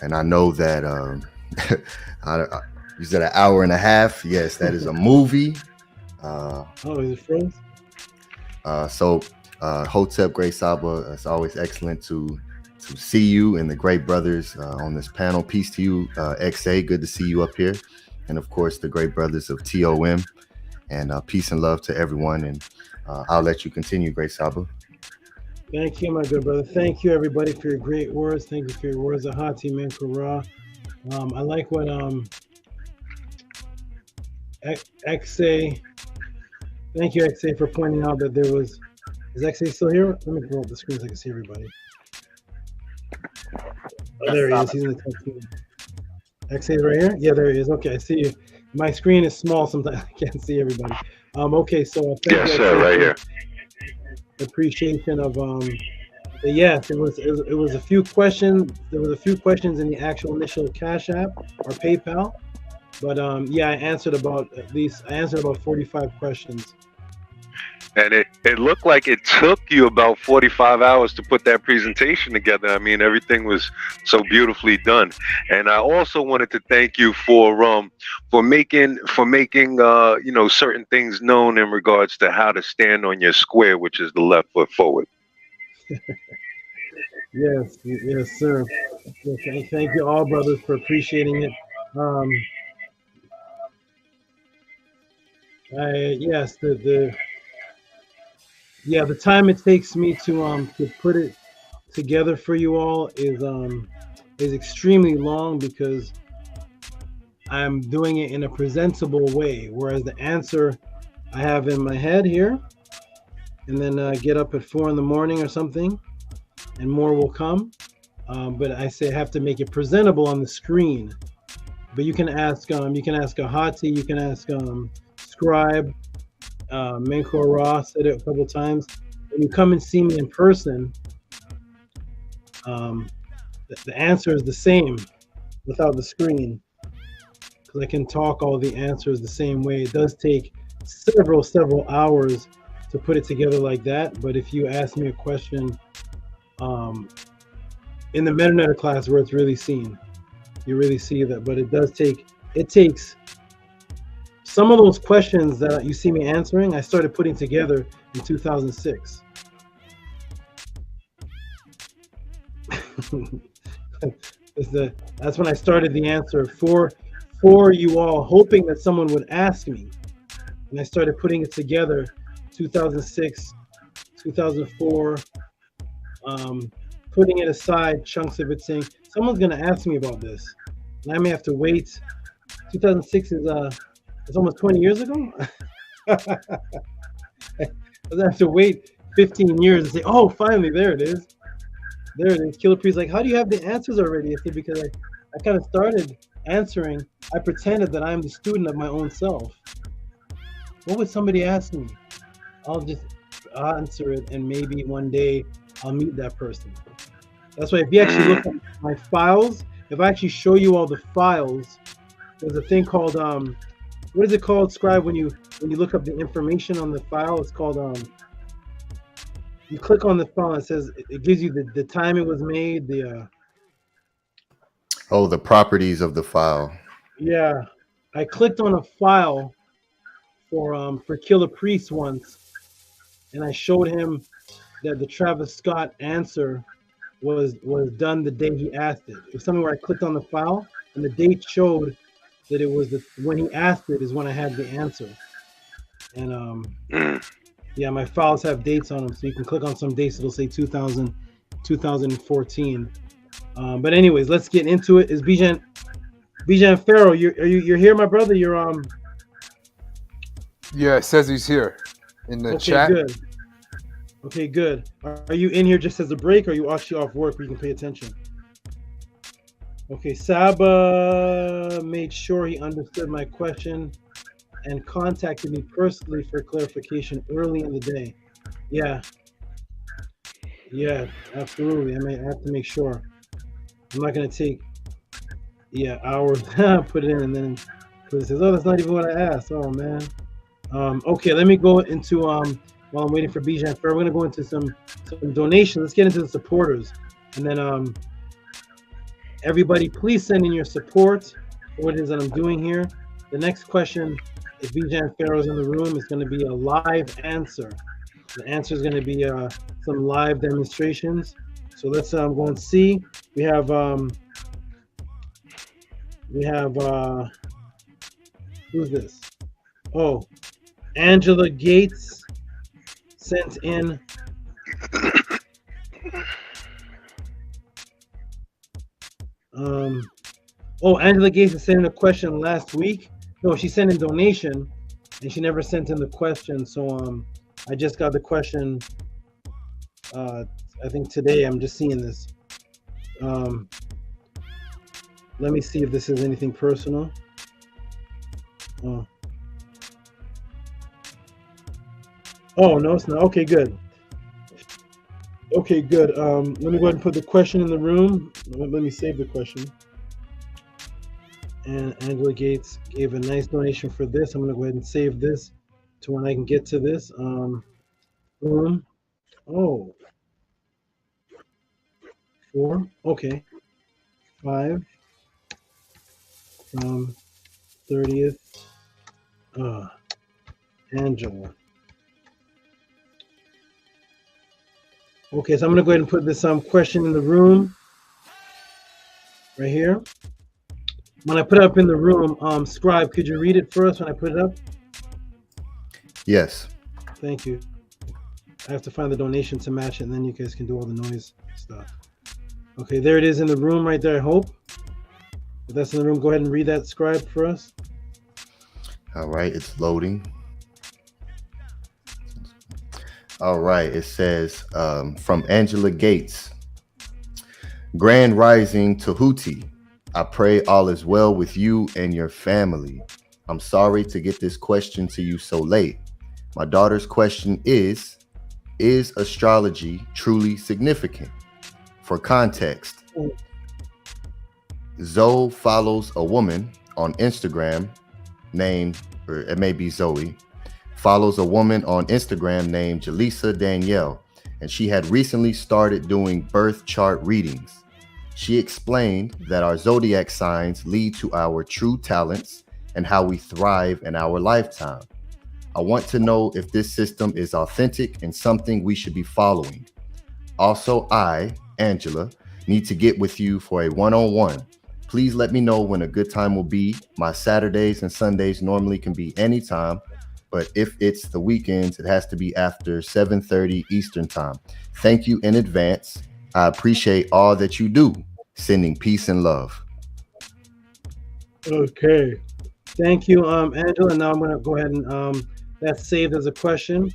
I know that you said an hour and a half. Yes, that is a movie. Oh, is it friends? So Hotep, Great Saba, it's always excellent to see you and the great brothers on this panel. Peace to you, XA. Good to see you up here. And of course, the great brothers of T.O.M. And peace and love to everyone. And I'll let you continue, Great Saba. Thank you, my good brother. Thank you, everybody, for your great words. Thank you for your words, Ahati Menkura. I like what XA. Thank you, XA, for pointing out that there was. Is XA still here? Let me pull up the screen so I can see everybody. Oh, there he is. He's in the top team. XA right here? Yeah, there he is. Okay, I see you. My screen is small sometimes. I can't see everybody. Okay, so thank you, sir, right here. Appreciation of yes, it was a few questions. There was a few questions in the actual initial Cash App or PayPal, but yeah, I answered about 45 questions. And it looked like it took you about 45 hours to put that presentation together. I mean, everything was so beautifully done. And I also wanted to thank you for making you know, certain things known in regards to how to stand on your square, which is the left foot forward. Yes, sir. Okay, thank you all, brothers, for appreciating it. Yes, the time it takes me to put it together for you all is extremely long because I'm doing it in a presentable way. Whereas the answer I have in my head here, and then get up at 4 in the morning or something, and more will come. But I say I have to make it presentable on the screen. But you can ask Ahati, you can ask Scribe. Menko Ra said it a couple times. When you come and see me in person, the answer is the same without the screen, because I can talk all the answers the same way. It does take several hours to put it together like that. But if you ask me a question in the MetaNet class where it's really seen, you really see that. But it takes some of those questions that you see me answering, I started putting together in 2006. That's when I started the answer. for you all, hoping that someone would ask me. And I started putting it together, 2006, 2004, putting it aside, chunks of it, saying, someone's going to ask me about this. And I may have to wait. 2006 is it's almost 20 years ago. I have to wait 15 years and say, oh, finally, there it is. There it is. Killer Priest, like, how do you have the answers already? I said, because I kind of started answering. I pretended that I'm the student of my own self. What would somebody ask me? I'll just answer it, and maybe one day I'll meet that person. That's why if you actually look at my files, if I actually show you all the files, there's a thing called what is it called, Scribe, when you look up the information on the file? It's called you click on the file, it says, it gives you the time it was made, the the properties of the file. Yeah, I clicked on a file for Killer Priest once, and I showed him that the Travis Scott answer was done the day he asked it. It was something where I clicked on the file, and the date showed that it was when he asked it is when I had the answer. And yeah, my files have dates on them, so you can click on some dates. It'll say 2014. But anyways, let's get into it. Is Bajan Pharaoh? You're here, my brother? You're Yeah, it says he's here in the chat. Good. Okay, good. Are you in here just as a break, or are you actually off work where you can pay attention? Okay, SABA made sure he understood my question and contacted me personally for clarification early in the day. Yeah, absolutely. I have to make sure. I'm not going to take hours, put it in, and then it says, oh, that's not even what I asked. Oh, man. Okay, let me go into, while I'm waiting for Bajan Pharaoh, we're going to go into some donations. Let's get into the supporters. And then everybody, please send in your support for what it is that I'm doing here. The next question, if Bajan Pharaoh is in the room, is going to be a live answer. The answer is going to be some live demonstrations. So let's go and see. We have who's this? Oh, Angela Gates sent in Angela Gates sent in a question last week. No, she sent in donation and she never sent in the question. So I just got the question I think today. I'm just seeing this. Let me see if this is anything personal. Oh, no, it's not. Okay, good. Okay, good. Let me go ahead and put the question in the room. Let me save the question. And Angela Gates gave a nice donation for this. I'm going to go ahead and save this to when I can get to this. Boom. Oh. 4. Okay. 5. From 30th. Angela. Okay, so I'm gonna go ahead and put this question in the room right here. When I put it up in the room, Scribe, could you read it for us when I put it up? Yes. Thank you. I have to find the donation to match it, and then you guys can do all the noise stuff. Okay, there it is in the room right there, I hope. If that's in the room, go ahead and read that, Scribe, for us. All right, it's loading. All right, it says from Angela Gates. Grand Rising Tehuti. I pray all is well with you and your family. I'm sorry to get this question to you so late. My daughter's question is astrology truly significant? For context, Zoe follows a woman on Instagram named, or it may be Zoe, follows a woman on Instagram named Jaleesa Danielle, and she had recently started doing birth chart readings. She explained that our zodiac signs lead to our true talents and how we thrive in our lifetime. I want to know if this system is authentic and something we should be following. Also, I, Angela, need to get with you for a one-on-one. Please let me know when a good time will be. My Saturdays and Sundays normally can be anytime, but if it's the weekends, it has to be after 7:30 Eastern time. Thank you in advance. I appreciate all that you do. Sending peace and love. Okay. Thank you, Angela. Now I'm going to go ahead and that's saved as a question.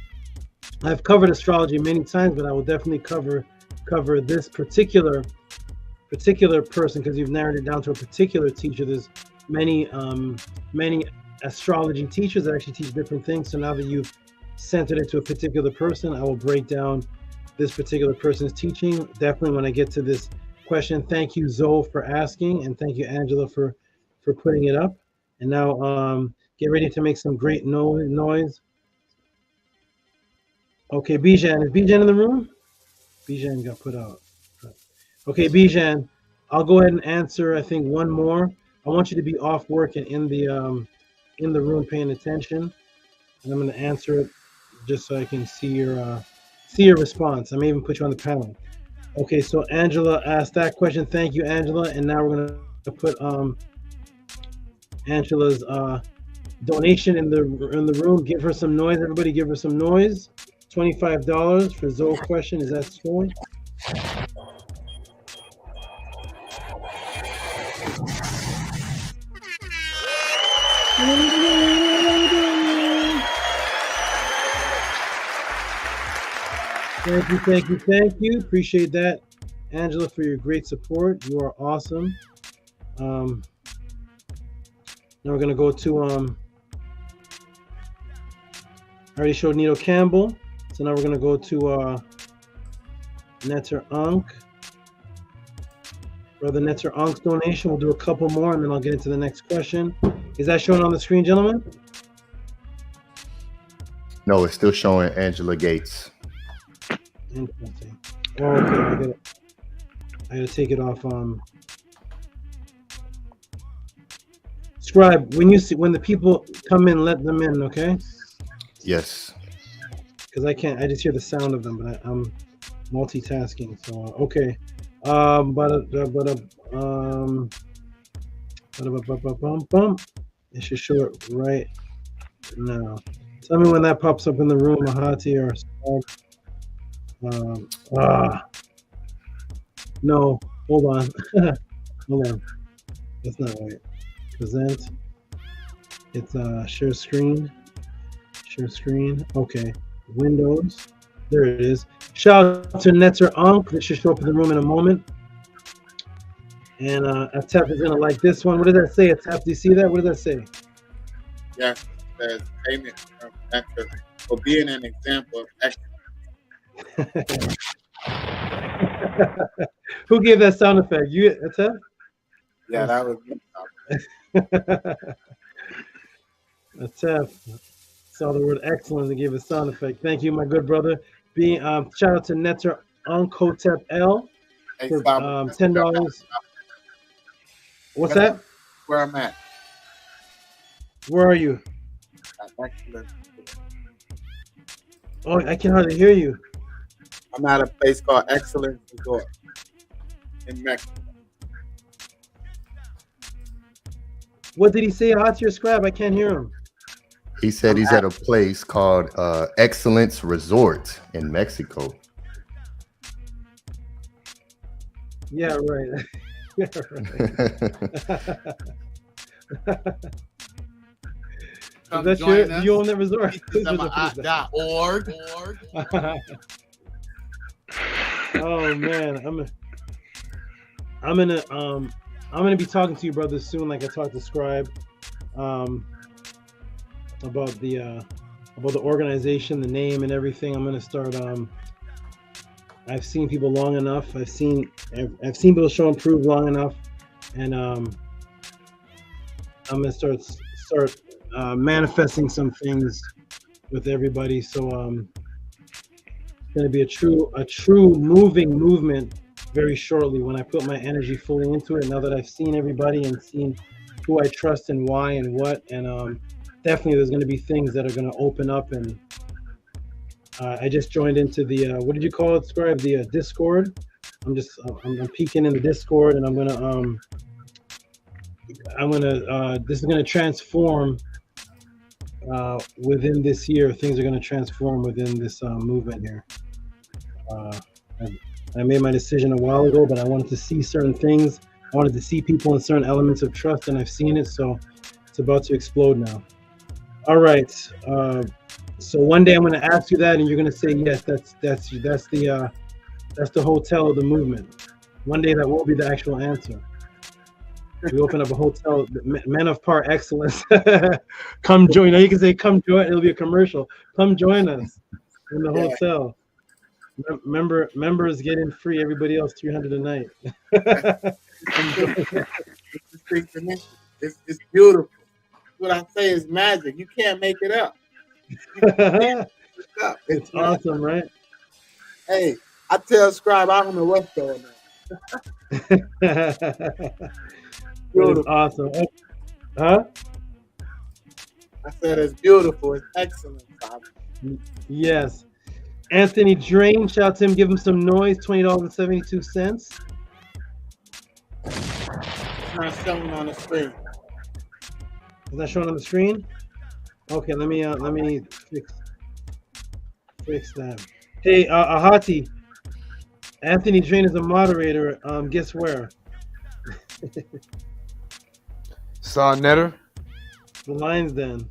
I've covered astrology many times, but I will definitely cover this particular person, because you've narrowed it down to a particular teacher. There's many astrology teachers that actually teach different things. So now that you've centered it to a particular person, I will break down this particular person's teaching. Definitely when I get to this question. Thank you, Zoe, for asking, and thank you, Angela, for putting it up. And now get ready to make some great noise. Okay, Bijan. Is Bijan in the room? Bijan got put out. Okay, Bijan, I'll go ahead and answer, I think, one more. I want you to be off work and in the room paying attention. And I'm going to answer it just so I can see your response. I may even put you on the panel. Okay, so Angela asked that question. Thank you, Angela. And now we're going to put Angela's donation in the room. Give her some noise. Everybody give her some noise. $25 for Zoe's question. Is that so? Thank you. Appreciate that, Angela, for your great support. You are awesome. Now we're gonna go to I already showed Nito Campbell, so now we're gonna go to Netter Ankh. Brother Netter Ankh's donation. We'll do a couple more, and then I'll get into the next question. Is that shown on the screen, gentlemen? No, it's still showing Angela Gates. Interesting. Oh, okay, I gotta take it off. Scribe, when the people come in, let them in, okay? Yes. Because I just hear the sound of them, but I'm multitasking. So okay. It should show it right now. Tell me when that pops up in the room, Mahati or no, hold on. Hold on. That's not right. Present. It's share screen. Share screen. Okay. Windows. There it is. Shout out to Netter Ankh. This should show up in the room in a moment. And Atef is gonna like this one. What does that say, Atef? Do you see that? What does that say? Yes, it says payment from Netter for being an example of excellence. Who gave that sound effect? You, Atef? Yeah, that was me. Atef saw the word excellence and gave a sound effect. Thank you, my good brother. Shout out to Netter Ankh Hotep L for $10. What's that? Where I'm at. Where are you? Excellent. Oh, I can hardly hear you. I'm at a place called Excellence Resort in Mexico. What did he say? Hot your scribe. I can't hear him. He said he's at a place called Excellence Resort in Mexico. Yeah, right. Yeah, right. That's you own that resort. .org. Oh man, I'm gonna be talking to you brothers soon, like I talked to Scribe, about the organization, the name, and everything. I'm gonna start. I've seen people long enough. I've seen people show and prove long enough, and I'm gonna start manifesting some things with everybody. So it's gonna be a true moving movement very shortly when I put my energy fully into it. Now that I've seen everybody and seen who I trust and why and what, and definitely there's gonna be things that are gonna open up. And I just joined into the what did you call it, Scribe? The Discord. I'm peeking in the Discord, and I'm gonna This is gonna transform within this year. Things are gonna transform within this movement here. I made my decision a while ago, but I wanted to see certain things. I wanted to see people in certain elements of trust, and I've seen it. So it's about to explode now. All right. So one day I'm going to ask you that, and you're going to say yes. That's the hotel of the movement. One day that will be the actual answer. We open up a hotel, Men of Par Excellence. Come join. You can say, "Come join." It'll be a commercial. Come join us in the hotel. Members get in free. Everybody else $300 a night. It's beautiful. What I say is magic. You can't make it up. It's awesome, right? Hey, I tell Scribe, I don't know what's going on. It's awesome. Huh? I said it's beautiful. It's excellent. Yes. Anthony Drain, shout out to him. Give him some noise. $20.72. It's not showing on the screen. Is that showing on the screen? Okay, let me fix that. Hey, Ahati, Anthony Drain is a moderator. Guess where? Saw Netter. The Lions Den.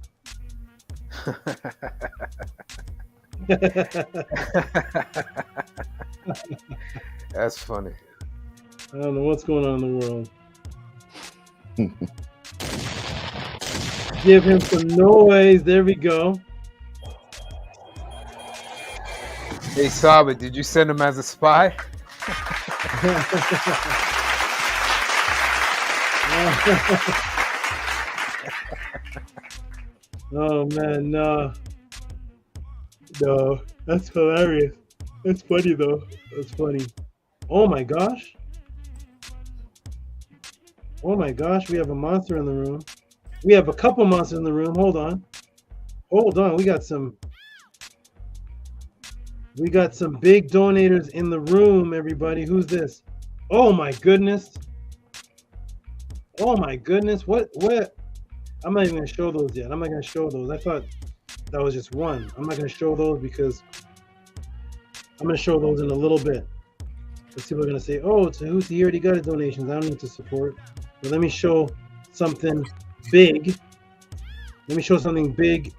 That's funny. I don't know what's going on in the world. Give him some noise. There we go. Hey, Saba, did you send him as a spy? Oh man, no, that's hilarious. That's funny though. That's funny. Oh my gosh. Oh my gosh, we have a monster in the room. We have a couple monsters in the room. Hold on. We got some big donators in the room, everybody. Who's this? Oh my goodness. Oh my goodness. What? I'm not even gonna show those yet. I'm not gonna show those. I thought that was just one. I'm not gonna show those because I'm gonna show those in a little bit. Because people are gonna say, "Oh, Tehuti, he already got his donations. I don't need to support." But let me show something big. Let me show something big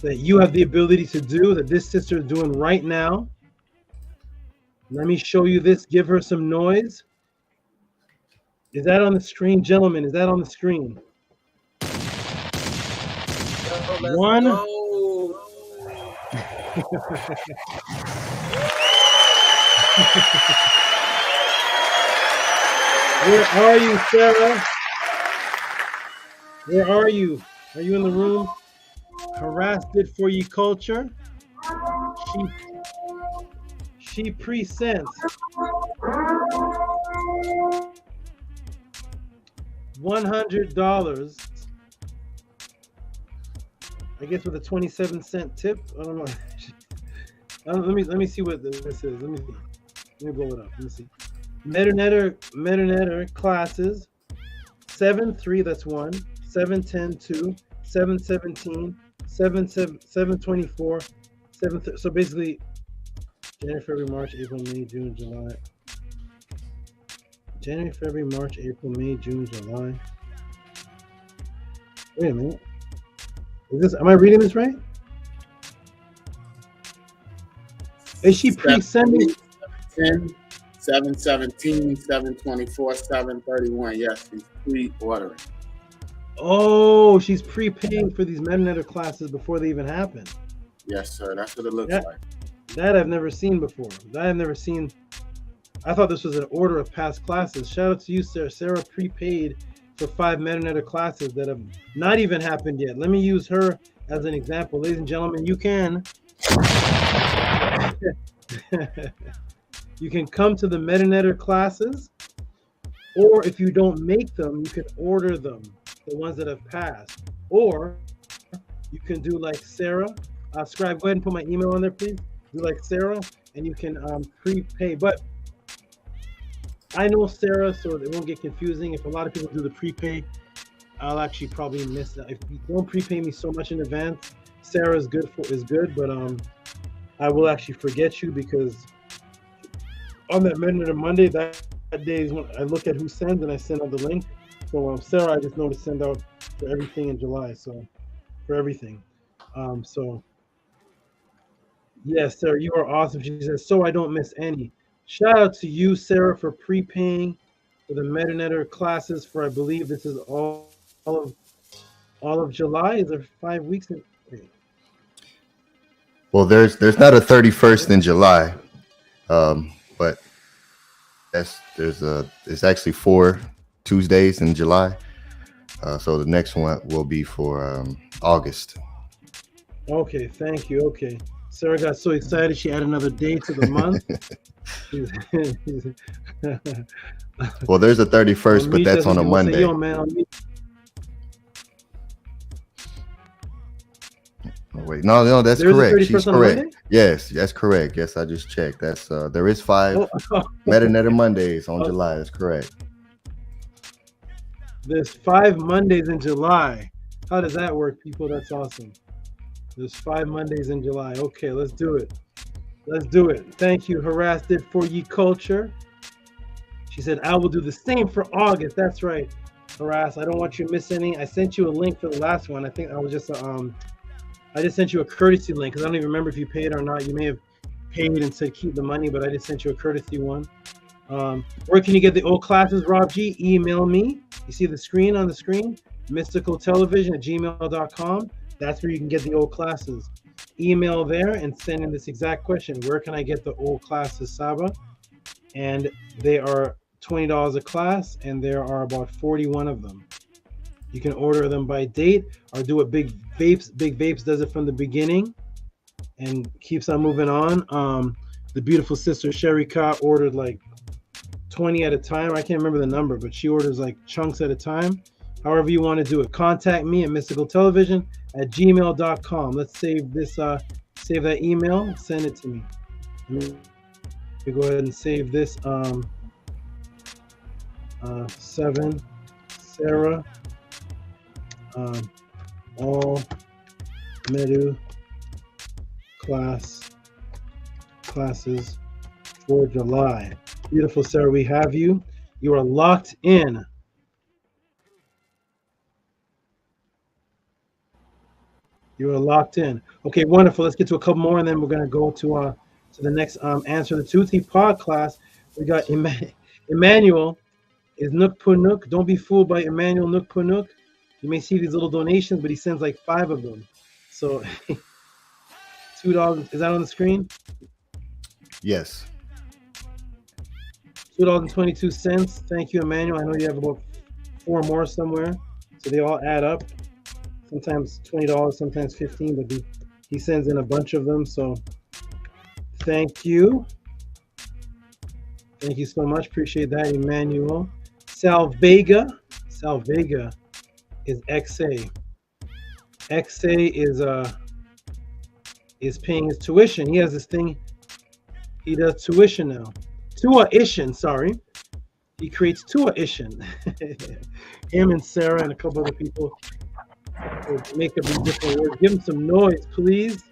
that you have the ability to do, that this sister is doing right now. Let me show you this. Give her some noise. Is that on the screen, gentlemen? Is that on the screen? One. Where are you, Sarah? Where are you? Are you in the room? Harassed it for ye culture. She presents $100. I guess with a 27-cent tip. I don't know. Let me see what this is. Let me blow it up. Let me see. Metanetter classes 7-3, that's 1, 7-10, 2, 7-17, 7-24, 7. So basically January, February, March, April, May, June, July. January, February, March, April, May, June, July. Wait a minute. Am I reading this right? Is she pre-sending? 10, 7-17, 7-24, 7-31. Yes, she's pre-ordering. Oh, she's prepaying for these Metanetter classes before they even happen. Yes, sir. That's what it looks like. That I've never seen before. I thought this was an order of past classes. Shout out to you, Sarah. Sarah prepaid for 5 Metanetter classes that have not even happened yet. Let me use her as an example. Ladies and gentlemen, you can you can come to the Metanetter classes, or if you don't make them, you can order them, the ones that have passed. Or you can do like Sarah. Scribe, go ahead and put my email on there, please. Do like Sarah, and you can prepay. But I know Sarah, so it won't get confusing. If a lot of people do the prepay, I'll actually probably miss that. If you don't prepay me so much in advance, Sarah is good, but I will actually forget you because on that minute of Monday, that day is when I look at who sends and I send out the link. So Sarah, I just know to send out for everything in July. So for everything. So yes, Sarah, you are awesome. She says, so I don't miss any. Shout out to you, Sarah, for prepaying for the MetaNetter classes for I believe this is all of July. Is there 5 weeks? Well, there's not a 31st in July, but it's actually 4 Tuesdays in July. So the next one will be for August. Okay, thank you. Okay, Sarah got so excited she added another day to the month. Well, there's a 31st, but that's on a Monday. Say, yo, man, Oh, wait, no, that's There's correct. She's correct. Monday? Yes, that's correct. Yes, I just checked. That's there is 5 MetaNetter Mondays on July. That's correct. There's 5 Mondays in July. How does that work, people? That's awesome. There's 5 Mondays in July. Okay, let's do it. Let's do it. Thank you, Harassed It for Ye Culture. She said, I will do the same for August. That's right, Harass. I don't want you to miss any. I sent you a link for the last one. I think I was just I just sent you a courtesy link because I don't even remember if you paid or not. You may have paid and said keep the money, but I just sent you a courtesy one. Where can you get the old classes, Rob G? Email me. You see the screen on the screen? mysticaltelevision@gmail.com. That's where you can get the old classes. Email there and send in this exact question. Where can I get the old classes, SABA? And they are $20 a class, and there are about 41 of them. You can order them by date or do what Big Vapes. Big Vapes does it from the beginning and keeps on moving on. The beautiful sister Sherry Ka ordered like 20 at a time. I can't remember the number, but she orders like chunks at a time. However you want to do it. Contact me at mysticaltelevision@gmail.com. Let's save this, save that email, send it to me. We go ahead and save this. 7 Sarah. All Medu classes for July. Beautiful, Sarah. We have you. You are locked in. You are locked in. Okay, wonderful. Let's get to a couple more, and then we're going to go to the next Answer the Tehuti pod class. We got Emmanuel is Nook Punuk. Don't be fooled by Emmanuel Nook Punuk. You may see these little donations, but he sends like 5 of them. So $2. Is that on the screen? Yes. $2.22. Thank you, Emmanuel. I know you have about 4 more somewhere, so they all add up. Sometimes $20, sometimes $15, but he sends in a bunch of them. So thank you. Thank you so much. Appreciate that, Emmanuel. Sal Vega is XA. XA is paying his tuition. He has this thing. He does tuition now. Tuition, sorry. He creates tuition. Him and Sarah and a couple other people make up these different words. Give him some noise, please.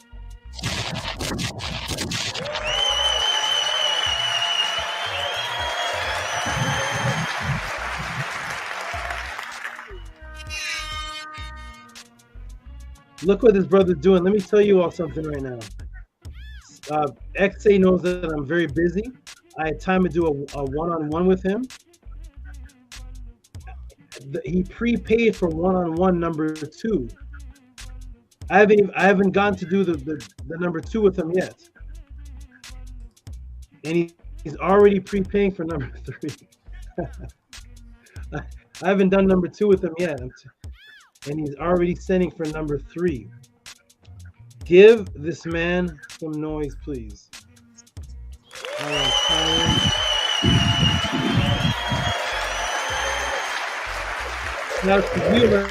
Look what this brother's doing. Let me tell you all something right now. XA knows that I'm very busy. I had time to do a one-on-one with him. He prepaid for one-on-one number 2. I haven't gotten to do the number 2 with him yet. And he's already prepaying for number 3. I haven't done number 2 with him yet. And he's already sending for number 3. Give this man some noise, please. Now to you,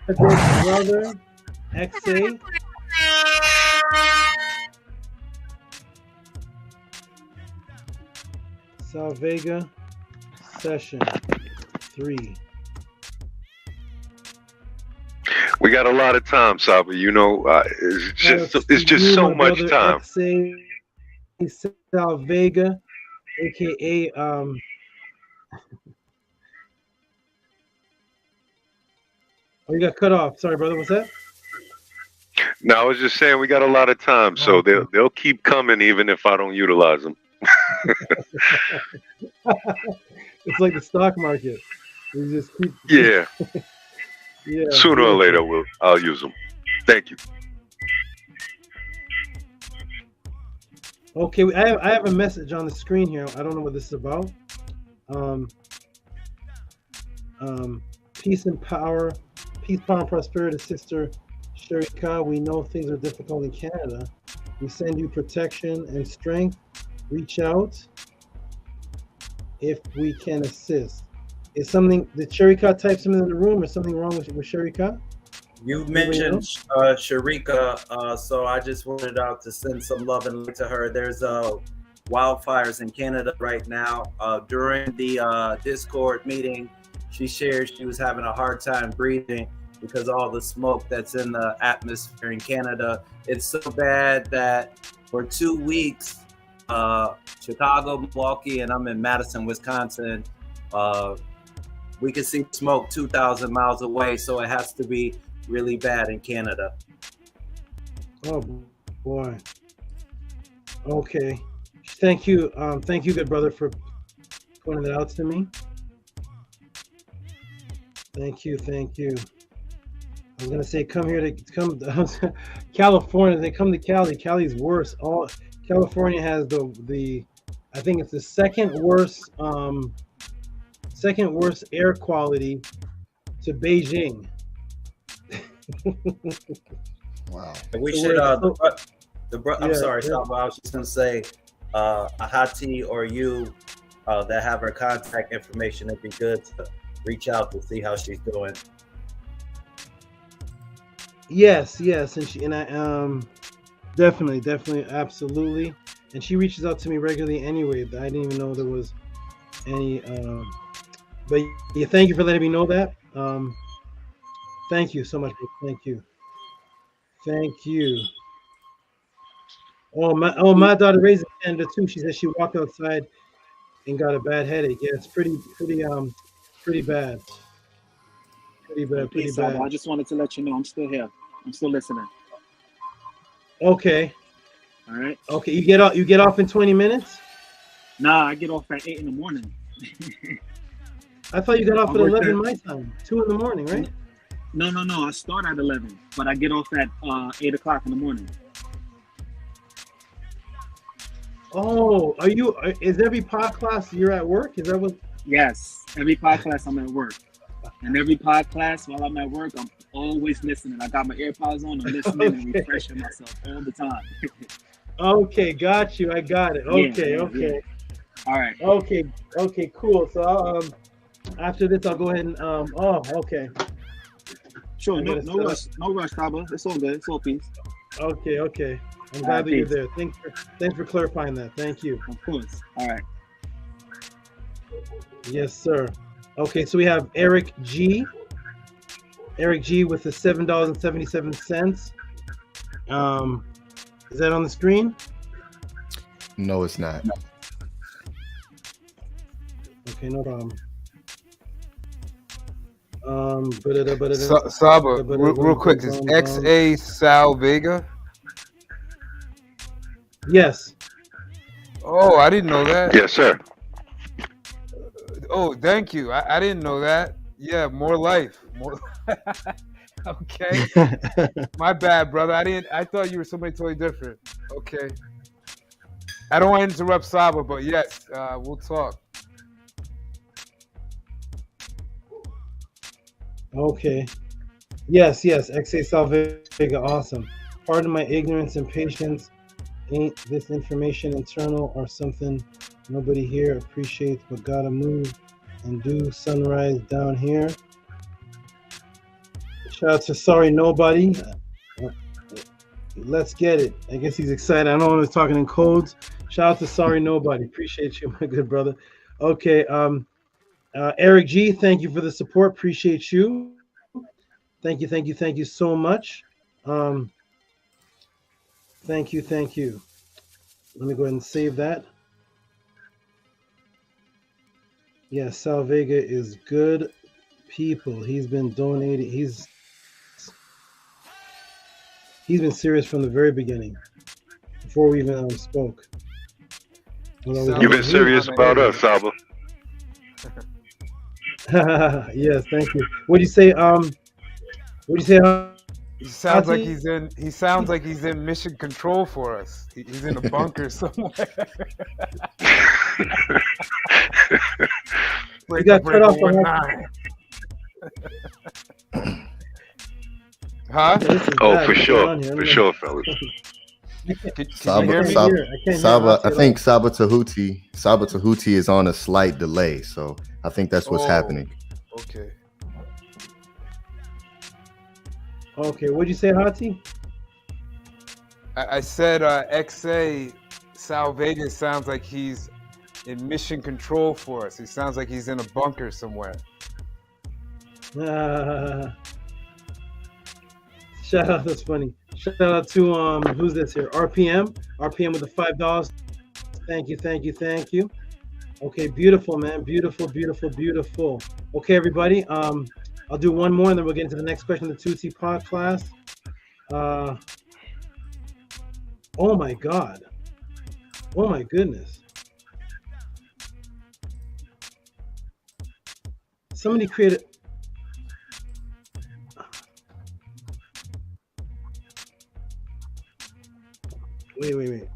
my brother, XA. Sal Vega. session 3. We got a lot of time, Saba. You know, it's just so much time. Sal Vega, aka Oh, you got cut off. Sorry, brother. What's that? No, I was just saying we got a lot of time, so they'll keep coming even if I don't utilize them. It's like the stock market. We just keep. Yeah. Yeah. Sooner or later, I'll use them. Thank you. Okay, I have a message on the screen here. I don't know what this is about. Peace and power, and prosperity, Sister Sherika. We know things are difficult in Canada. We send you protection and strength. Reach out if we can assist. Is something, did Sherika type something in the room, or something wrong with Sherika? You mentioned Sharika, so I just wanted out to send some love and light to her. There's wildfires in Canada right now. During the Discord meeting, she shared she was having a hard time breathing because of all the smoke that's in the atmosphere in Canada. It's so bad that for 2 weeks, Chicago, Milwaukee, and I'm in Madison, Wisconsin, we can see smoke 2,000 miles away, so it has to be really bad in Canada. Oh boy. Okay. Thank you, good brother, for pointing that out to me. Thank you. I was gonna say come California. They come to Cali. Cali's worse. California has the I think it's the second worst air quality to Beijing. Wow. We should I'm sorry, Saba, I was just gonna say Ahati or you that have her contact information, it'd be good to reach out to see how she's doing. Yes, and I definitely, absolutely. And she reaches out to me regularly anyway. I didn't even know there was any but yeah, thank you for letting me know that. Thank you so much. Thank you. My daughter raised in Canada too. She said she walked outside and got a bad headache. Yeah, it's pretty bad. Pretty bad. I just wanted to let you know I'm still here. I'm still listening. Okay. All right. Okay, you get off in 20 minutes? Nah, I get off at 8 in the morning. I thought you got off at 11 my time. 2 in the morning, right? No. I start at 11, but I get off at 8 o'clock in the morning. Oh, is every pod class you're at work? Is that what? Yes, every pod class I'm at work. And every pod class while I'm at work, I'm always listening. I got my AirPods on, I'm listening and refreshing myself all the time. Okay, got you. I got it. Okay. Yeah. All right. Okay, cool. So after this, I'll go ahead and okay. Sure, no rush, Saba. It's all good. It's all peace. Okay. I'm glad that you're there. Thanks for clarifying that. Thank you. Of course. All right. Yes, sir. Okay, so we have Eric G. with the $7.77. Is that on the screen? No, it's not. Okay, no problem. Saba, real quick, is XA Sal Vega? Yes. Oh, I didn't know that. Yes, sir. Oh, thank you. I didn't know that. Yeah, more life. More. Okay. My bad, brother. I thought you were somebody totally different. Okay. I don't want to interrupt Saba, but yes, we'll talk. Okay. Yes. XA Sal Vega, awesome. Pardon my ignorance and patience. Ain't this information internal or something nobody here appreciates, but gotta move and do sunrise down here. Shout out to Sorry Nobody. Let's get it. I guess he's excited. I know I was talking in codes. Shout out to Sorry Nobody. Appreciate you, my good brother. Okay. Eric G, thank you for the support. Appreciate you. Thank you so much. Thank you. Let me go ahead and save that. Yeah, Sal Vega is good people. He's been donating. He's been serious from the very beginning, before we even spoke. You've been serious about us, Saba. Yes, thank you. What'd you say? What'd you say? He sounds like he's in. He sounds like he's in mission control for us. He's in a bunker somewhere. You got cut off on 19. Huh? Oh, for sure, fellas. Saba, I think Saba Tehuti is on a slight delay, so I think that's what's happening. Okay. Okay, what'd you say, Hati? I said XA Sal Vegas sounds like he's in mission control for us. He sounds like he's in a bunker somewhere. Shout out, that's funny. Shout out to who's this here? RPM with the $5. Thank you. Okay, beautiful, man. Beautiful. Okay, everybody. I'll do one more and then we'll get into the next question of the 2T pod class. Oh my God. Oh my goodness. Somebody created. Wait.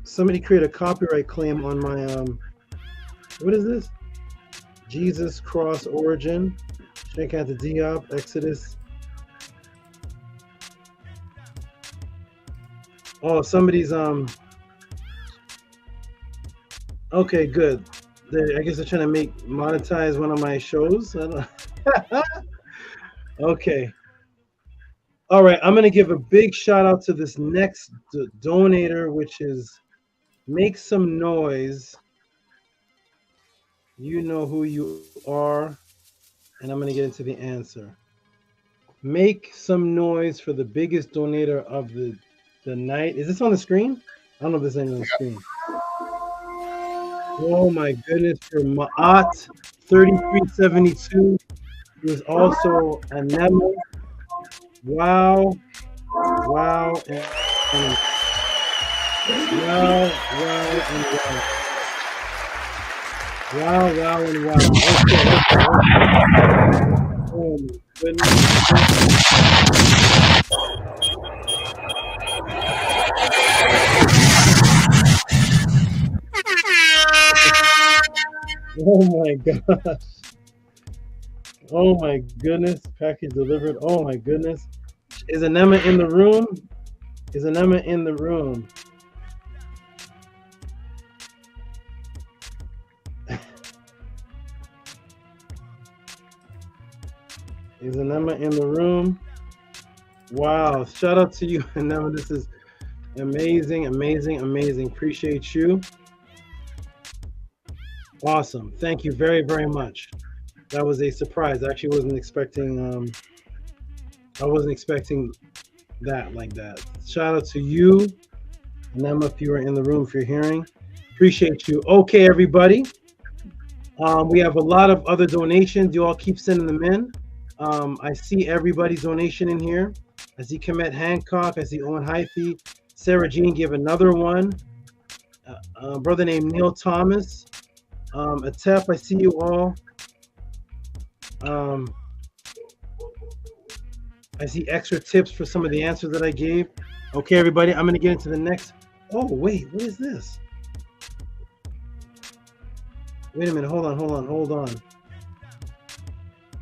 Somebody create a copyright claim on my what is this? Jesus Cross Origin. Check out the Diop Exodus. Oh, somebody's okay, good. I guess they're trying to monetize one of my shows. Okay. All right, I'm going to give a big shout out to this next donator, which is Make Some Noise. You know who you are, and I'm going to get into the answer. Make some noise for the biggest donator of the night. Is this on the screen? I don't know if this is on the screen. Oh my goodness, for Ma'at 3372, who is also a Nemo. Wow, and wow. Oh my goodness. Oh my gosh. Oh my goodness. Package delivered. Oh my goodness. Is Anema in the room? Is Anema in the room? Is Anema in the room? Wow. Shout out to you, Anema. This is amazing. Appreciate you. Awesome. Thank you very, very much. That was a surprise. I actually wasn't expecting that like that. Shout out to you, Anema, if you are in the room, if you're hearing. Appreciate you. Okay, everybody. We have a lot of other donations. You all keep sending them in. I see everybody's donation in here. I see Kemet Hancock. I see Owen Hyphy. Sarah Jean gave another one. A brother named Neil Thomas. Atef, I see you all. I see extra tips for some of the answers that I gave. Okay, everybody, I'm going to get into the next. Oh, wait, what is this? Wait a minute, hold on.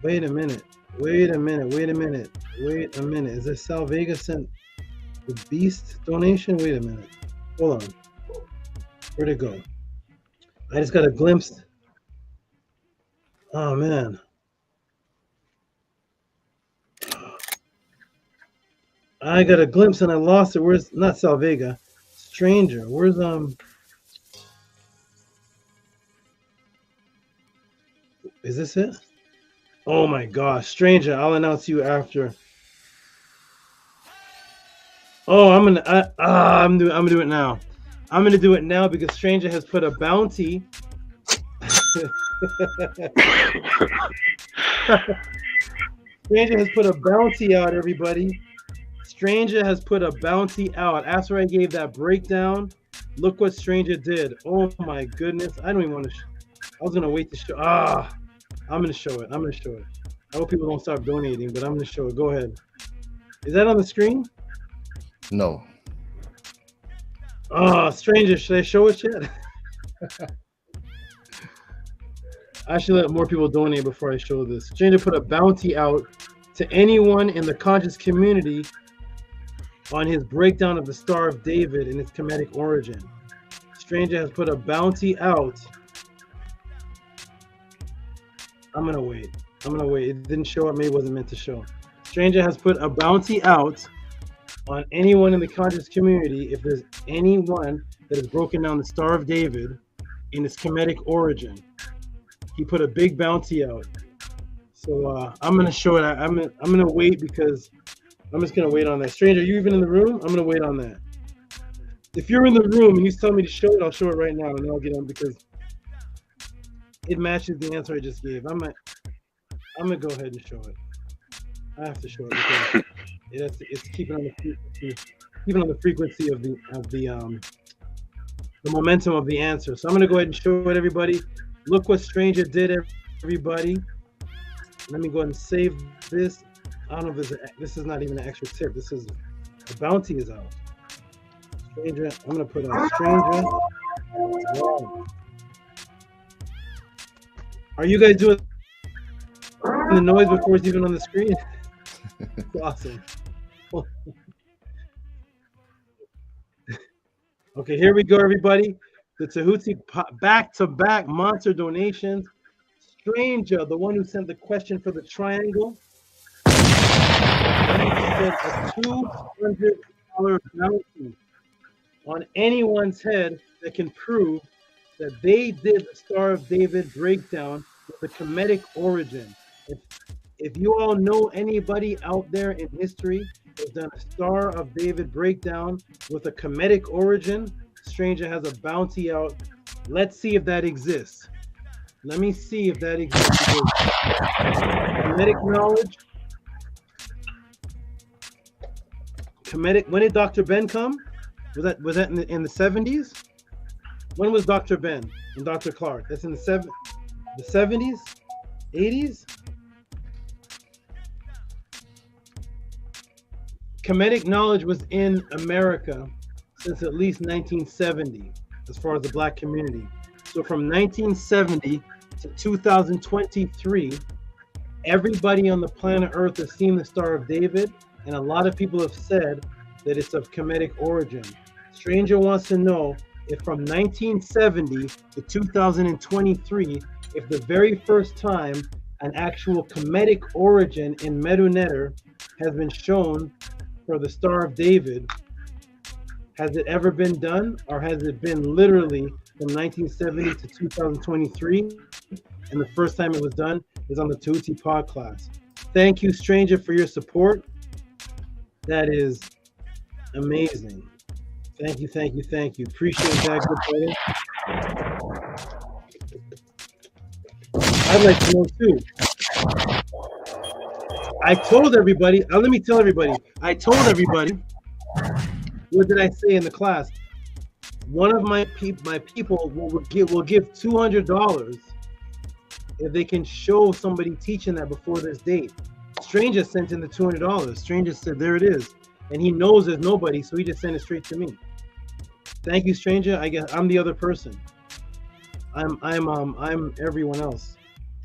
Wait a minute. Is this Sal Vega sent the Beast donation? Wait a minute. Hold on. Where'd it go? I just got a glimpse. Oh, man. I got a glimpse and I lost it. Where's not Sal Vega? Stranger. Where's Is this it? Oh my gosh, Stranger, I'll announce you after. Oh, I'm gonna do it now. I'm gonna do it now because Stranger has put a bounty. Stranger has put a bounty out, everybody. Stranger has put a bounty out. After I gave that breakdown, look what Stranger did. Oh my goodness. I don't even want to. I was gonna wait to show. I'm gonna show it. I'm gonna show it. I hope people don't stop donating, but I'm gonna show it. Go ahead. Is that on the screen? No. Stranger, should I show it yet? I should let more people donate before I show this. Stranger put a bounty out to anyone in the conscious community on his breakdown of the Star of David and its Kemetic origin. Stranger has put a bounty out. I'm gonna wait. It didn't show up. Maybe it wasn't meant to show. Stranger has put a bounty out on anyone in the conscious community if there's anyone that has broken down the Star of David in its Kemetic origin. He put a big bounty out. So I'm gonna show it. I'm gonna wait because I'm just gonna wait on that. Stranger, are you even in the room? I'm gonna wait on that. If you're in the room and you tell me to show it, I'll show it right now, and then I'll get on because it matches the answer I just gave. I'm gonna go ahead and show it. I have to show it because it's keeping on the frequency of the momentum of the answer. So I'm gonna go ahead and show it, everybody. Look what Stranger did, everybody. Let me go ahead and save this. I don't know if this is not even an extra tip. This is the bounty is out. Stranger, I'm gonna put on Stranger. Wow. Are you guys doing the noise before it's even on the screen? Awesome. Okay, here we go, everybody. The Tehuti back-to-back monster donations. Stranger, the one who sent the question for the triangle, said a $200 bounty on anyone's head that can prove that they did the Star of David breakdown with the Kemetic origin. If you all know anybody out there in history that's done a Star of David breakdown with a Kemetic origin, Stranger has a bounty out. Let's see if that exists. Let me see if that exists. Kemetic knowledge. Kemetic. When did Dr. Ben come? Was that in the 70s? When was Dr. Ben and Dr. Clark? That's in the 70s, 80s. Kemetic knowledge was in America since at least 1970, as far as the Black community. So from 1970 to 2023, everybody on the planet Earth has seen the Star of David, and a lot of people have said that it's of Kemetic origin. Stranger wants to know if from 1970 to 2023, if the very first time an actual Kemetic origin in Medu Neter has been shown for the Star of David. Has it ever been done, or has it been literally from 1970 to 2023? And the first time it was done is on the Tehuti pod class. Thank you, Stranger, for your support. That is amazing. Thank you, thank you, thank you. Appreciate that, good brother. I'd like to know too. I told everybody, let me tell everybody, I told everybody, what did I say in the class? One of my people will give $200 if they can show somebody teaching that before this date. Stranger sent in the $200. Stranger said, there it is. And he knows there's nobody, so he just sent it straight to me. Thank you, Stranger. I guess I'm the other person. I'm everyone else.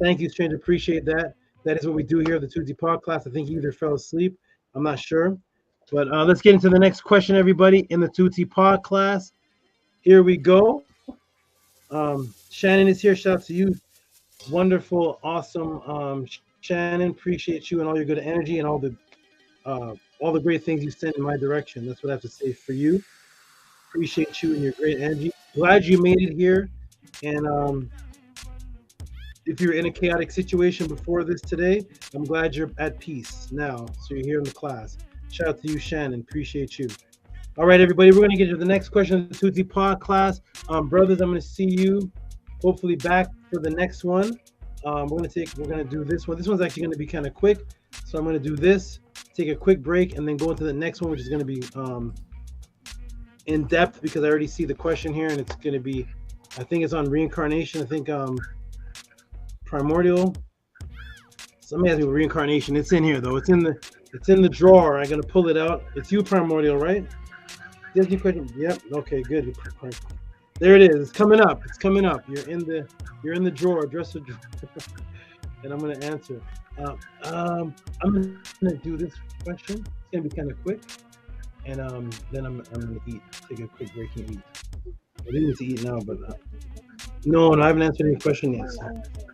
Thank you, Stranger. Appreciate that. That is what we do here at the Tehuti pod class. I think he either fell asleep. I'm not sure. But let's get into the next question, everybody, in the Tehuti pod class. Here we go. Shannon is here. Shout out to you. Wonderful, awesome. Shannon, appreciate you and all your good energy and all the great things you send in my direction. That's what I have to say for you. Appreciate you and your great energy. Glad you made it here. And if you're in a chaotic situation before this today, I'm glad you're at peace now. So you're here in the class. Shout out to you, Shannon. Appreciate you. All right, everybody, we're going to get to the next question of the Tehuti Pod class. Brothers, I'm going to see you hopefully back for the next one. We're going to do this one. This one's actually going to be kind of quick. So I'm going to do this, take a quick break, and then go into the next one, which is going to be in depth because I already see the question here, and it's going to be, I think it's on reincarnation. I think primordial. Somebody asked me about reincarnation. It's in here though. It's in the drawer. I'm going to pull it out. It's you, primordial, right? Disney question. Yep. Okay. Good. There it is. It's coming up. It's coming up. You're in the drawer, dresser drawer, and I'm gonna answer. I'm gonna do this question. It's gonna be kind of quick, and then I'm gonna eat. Take a quick break and eat. I didn't need to eat now, but no, I haven't answered any question yet. So.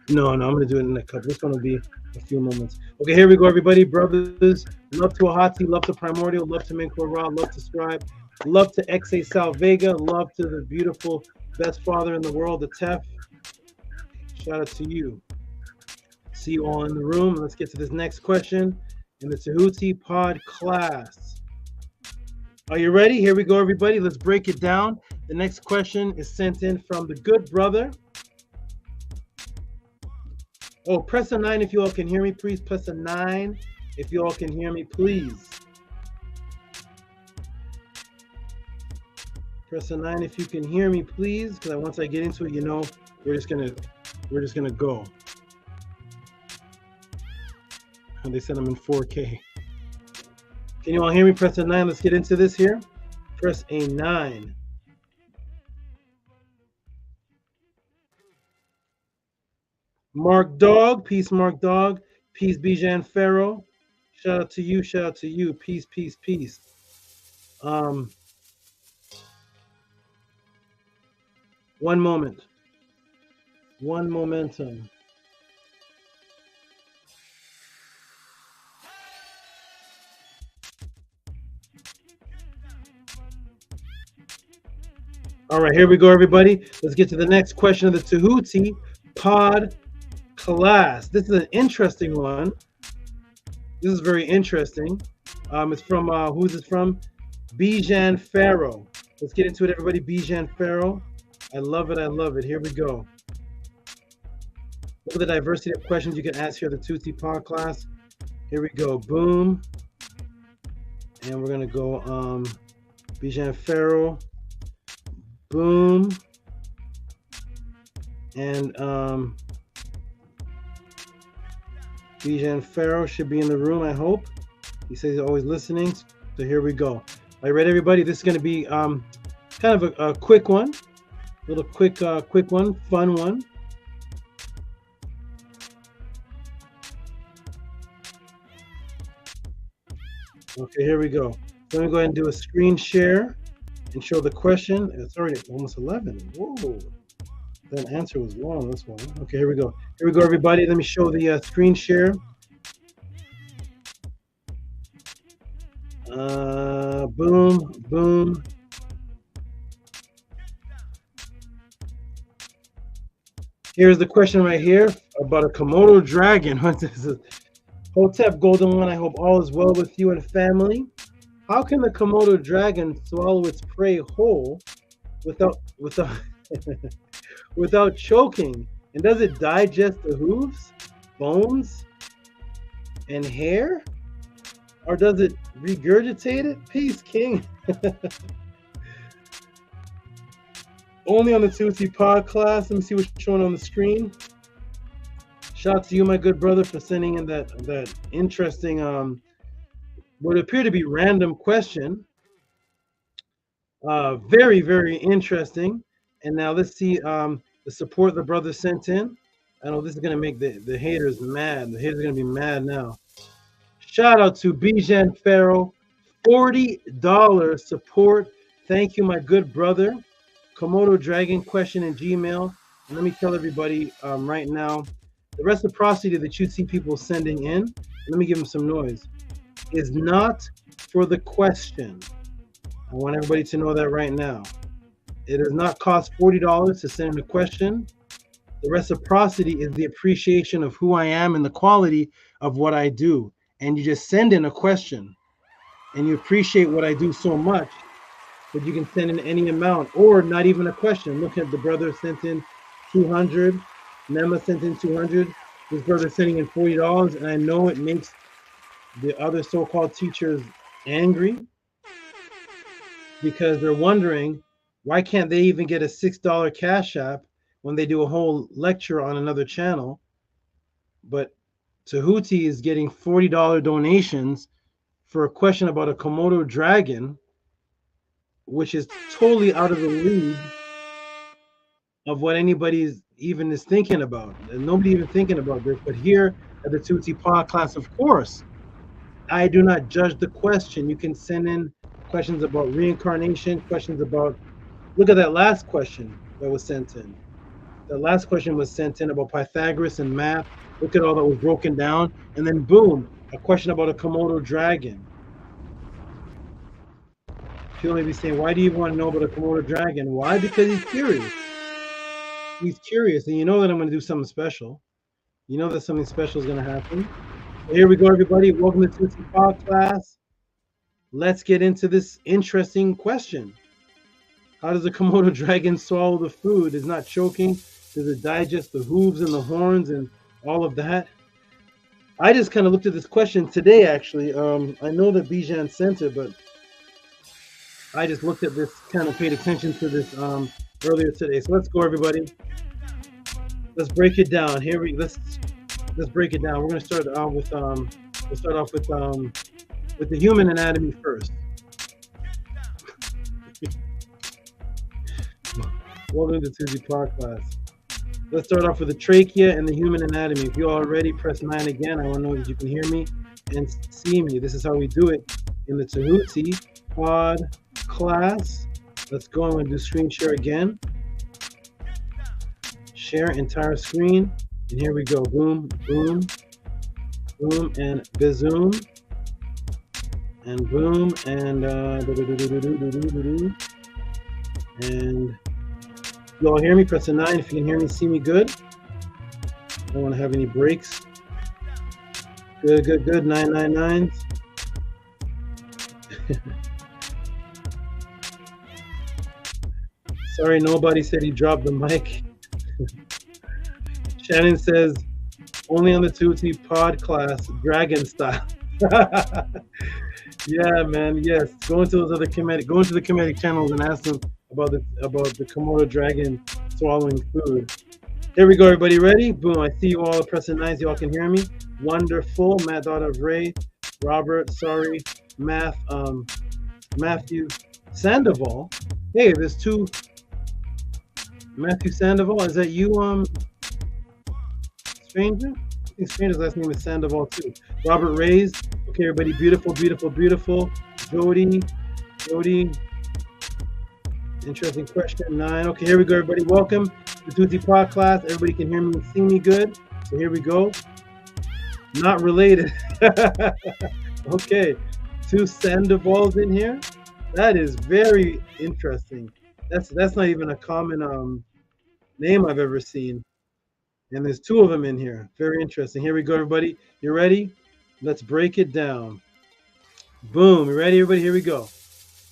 No, I'm gonna do it in a couple. This one will be a few moments. Okay, here we go, everybody. Brothers, love to Ahati, love to Primordial, love to Menko Ra, love to Scribe. Love to XA Sal Vega. Love to the beautiful best father in the world, the Tef. Shout out to you. See you all in the room. Let's get to this next question in the Tehuti Pod class. Are you ready? Here we go, everybody. Let's break it down. The next question is sent in from the good brother. Oh, press a 9 if you all can hear me, please. Press a 9 if you all can hear me, please. Press a 9 if you can hear me, please. Because once I get into it, you know, we're just gonna go. And they said I'm in 4K. Can you all hear me? Press a 9. Let's get into this here. Press a 9. Mark Dog, peace, Mark Dog. Peace, Bijan Pharaoh. Shout out to you. Shout out to you. Peace, peace, peace. One moment. One momentum. All right, here we go, everybody. Let's get to the next question of the Tehuti Pod class. This is an interesting one. This is very interesting. It's from, who's it from? Bijan Pharaoh. Let's get into it, everybody. Bijan Pharaoh. I love it. I love it. Here we go. Look at the diversity of questions you can ask here at the Tehuti Pod class. Here we go. Boom. And we're going to go Bijan Pharaoh. Boom. And Bijan Pharaoh should be in the room, I hope. He says he's always listening. So here we go. Are you ready, everybody? This is going to be kind of a quick one. Little quick one, fun one. Okay, here we go. So let me go ahead and do a screen share and show the question. It's already almost 11. Whoa, that answer was long. This one. Okay, here we go. Here we go, everybody. Let me show the screen share. Boom, boom. Here's the question right here about a Komodo dragon. This is Hotep Golden One. I hope all is well with you and family. How can the Komodo dragon swallow its prey whole without without choking? And does it digest the hooves, bones, and hair? Or does it regurgitate it? Peace, King. Only on the Tehuti Pod class. Let me see what's showing on the screen. Shout out to you, my good brother, for sending in that interesting, what appeared to be random question. Very, very interesting. And now let's see the support the brother sent in. I know this is going to make the haters mad. The haters are going to be mad now. Shout out to Bijan Pharaoh. $40 support. Thank you, my good brother. Komodo Dragon question in Gmail. And let me tell everybody right now, the reciprocity that you see people sending in, let me give them some noise, is not for the question. I want everybody to know that right now. It does not cost $40 to send in a question. The reciprocity is the appreciation of who I am and the quality of what I do. And you just send in a question and you appreciate what I do so much that you can send in any amount or not even a question. Look at the brother sent in 200. Nema sent in 200. This brother sending in $40. And I know it makes the other so-called teachers angry because they're wondering, why can't they even get a $6 Cash App when they do a whole lecture on another channel? But Tehuti is getting $40 donations for a question about a Komodo dragon, which is totally out of the league of what anybody even is thinking about. And nobody even thinking about this. But here at the Tehuti podcast, of course, I do not judge the question. You can send in questions about reincarnation, questions about, look at that last question that was sent in. The last question was sent in about Pythagoras and math. Look at all that was broken down. And then boom, a question about a Komodo dragon. People may be saying, why do you want to know about a Komodo dragon? Why? Because he's curious. He's curious. And you know that I'm going to do something special. You know that something special is going to happen. So here we go, everybody. Welcome to Tehuti Podcast. Let's get into this interesting question. How does a Komodo dragon swallow the food? Is not choking? Does it digest the hooves and the horns and all of that? I just kind of looked at this question today, actually. I know that BAJAN sent it, but I just looked at this, kind of paid attention to this earlier today. So let's go, everybody. Let's break it down. Here let's break it down. We're going to start with we'll start off with the human anatomy first. Welcome to Tehuti Podcast. Let's start off with the trachea and the human anatomy. If you already press 9 again, I want to know that you can hear me and see me. This is how we do it in the Tehuti Pod class. Let's go. I'm going to do screen share again. Share entire screen. And here we go. Boom, boom, boom, and bazoom. And boom, and and you all hear me? Press a 9 if you can hear me, see me good. I don't want to have any breaks. Good, good, good. 999s. Sorry, nobody said he dropped the mic. Shannon says, only on the Tehuti Pod class, dragon style. Yeah, man. Yes, go into those other Kemetic. Go into the Kemetic channels and ask them about the Komodo dragon swallowing food. Here we go, everybody. Ready? Boom! I see you all pressing 9s. You all can hear me. Wonderful. Matt, daughter of Ray, Robert. Sorry, Matthew Sandoval. Hey, there's two. Matthew Sandoval. Is that you, Stranger? I think Stranger's last name is Sandoval too. Robert Reyes. Okay, everybody. Beautiful, beautiful, beautiful. Jody. Interesting question. 9. Okay, here we go, everybody. Welcome to Tehuti Pod class. Everybody can hear me and see me good. So here we go. Not related. Okay, 2 Sandovals in here. That is very interesting. That's not even a common name I've ever seen. And there's 2 of them in here. Very interesting. Here we go, everybody. You ready? Let's break it down. Boom. You ready, everybody? Here we go.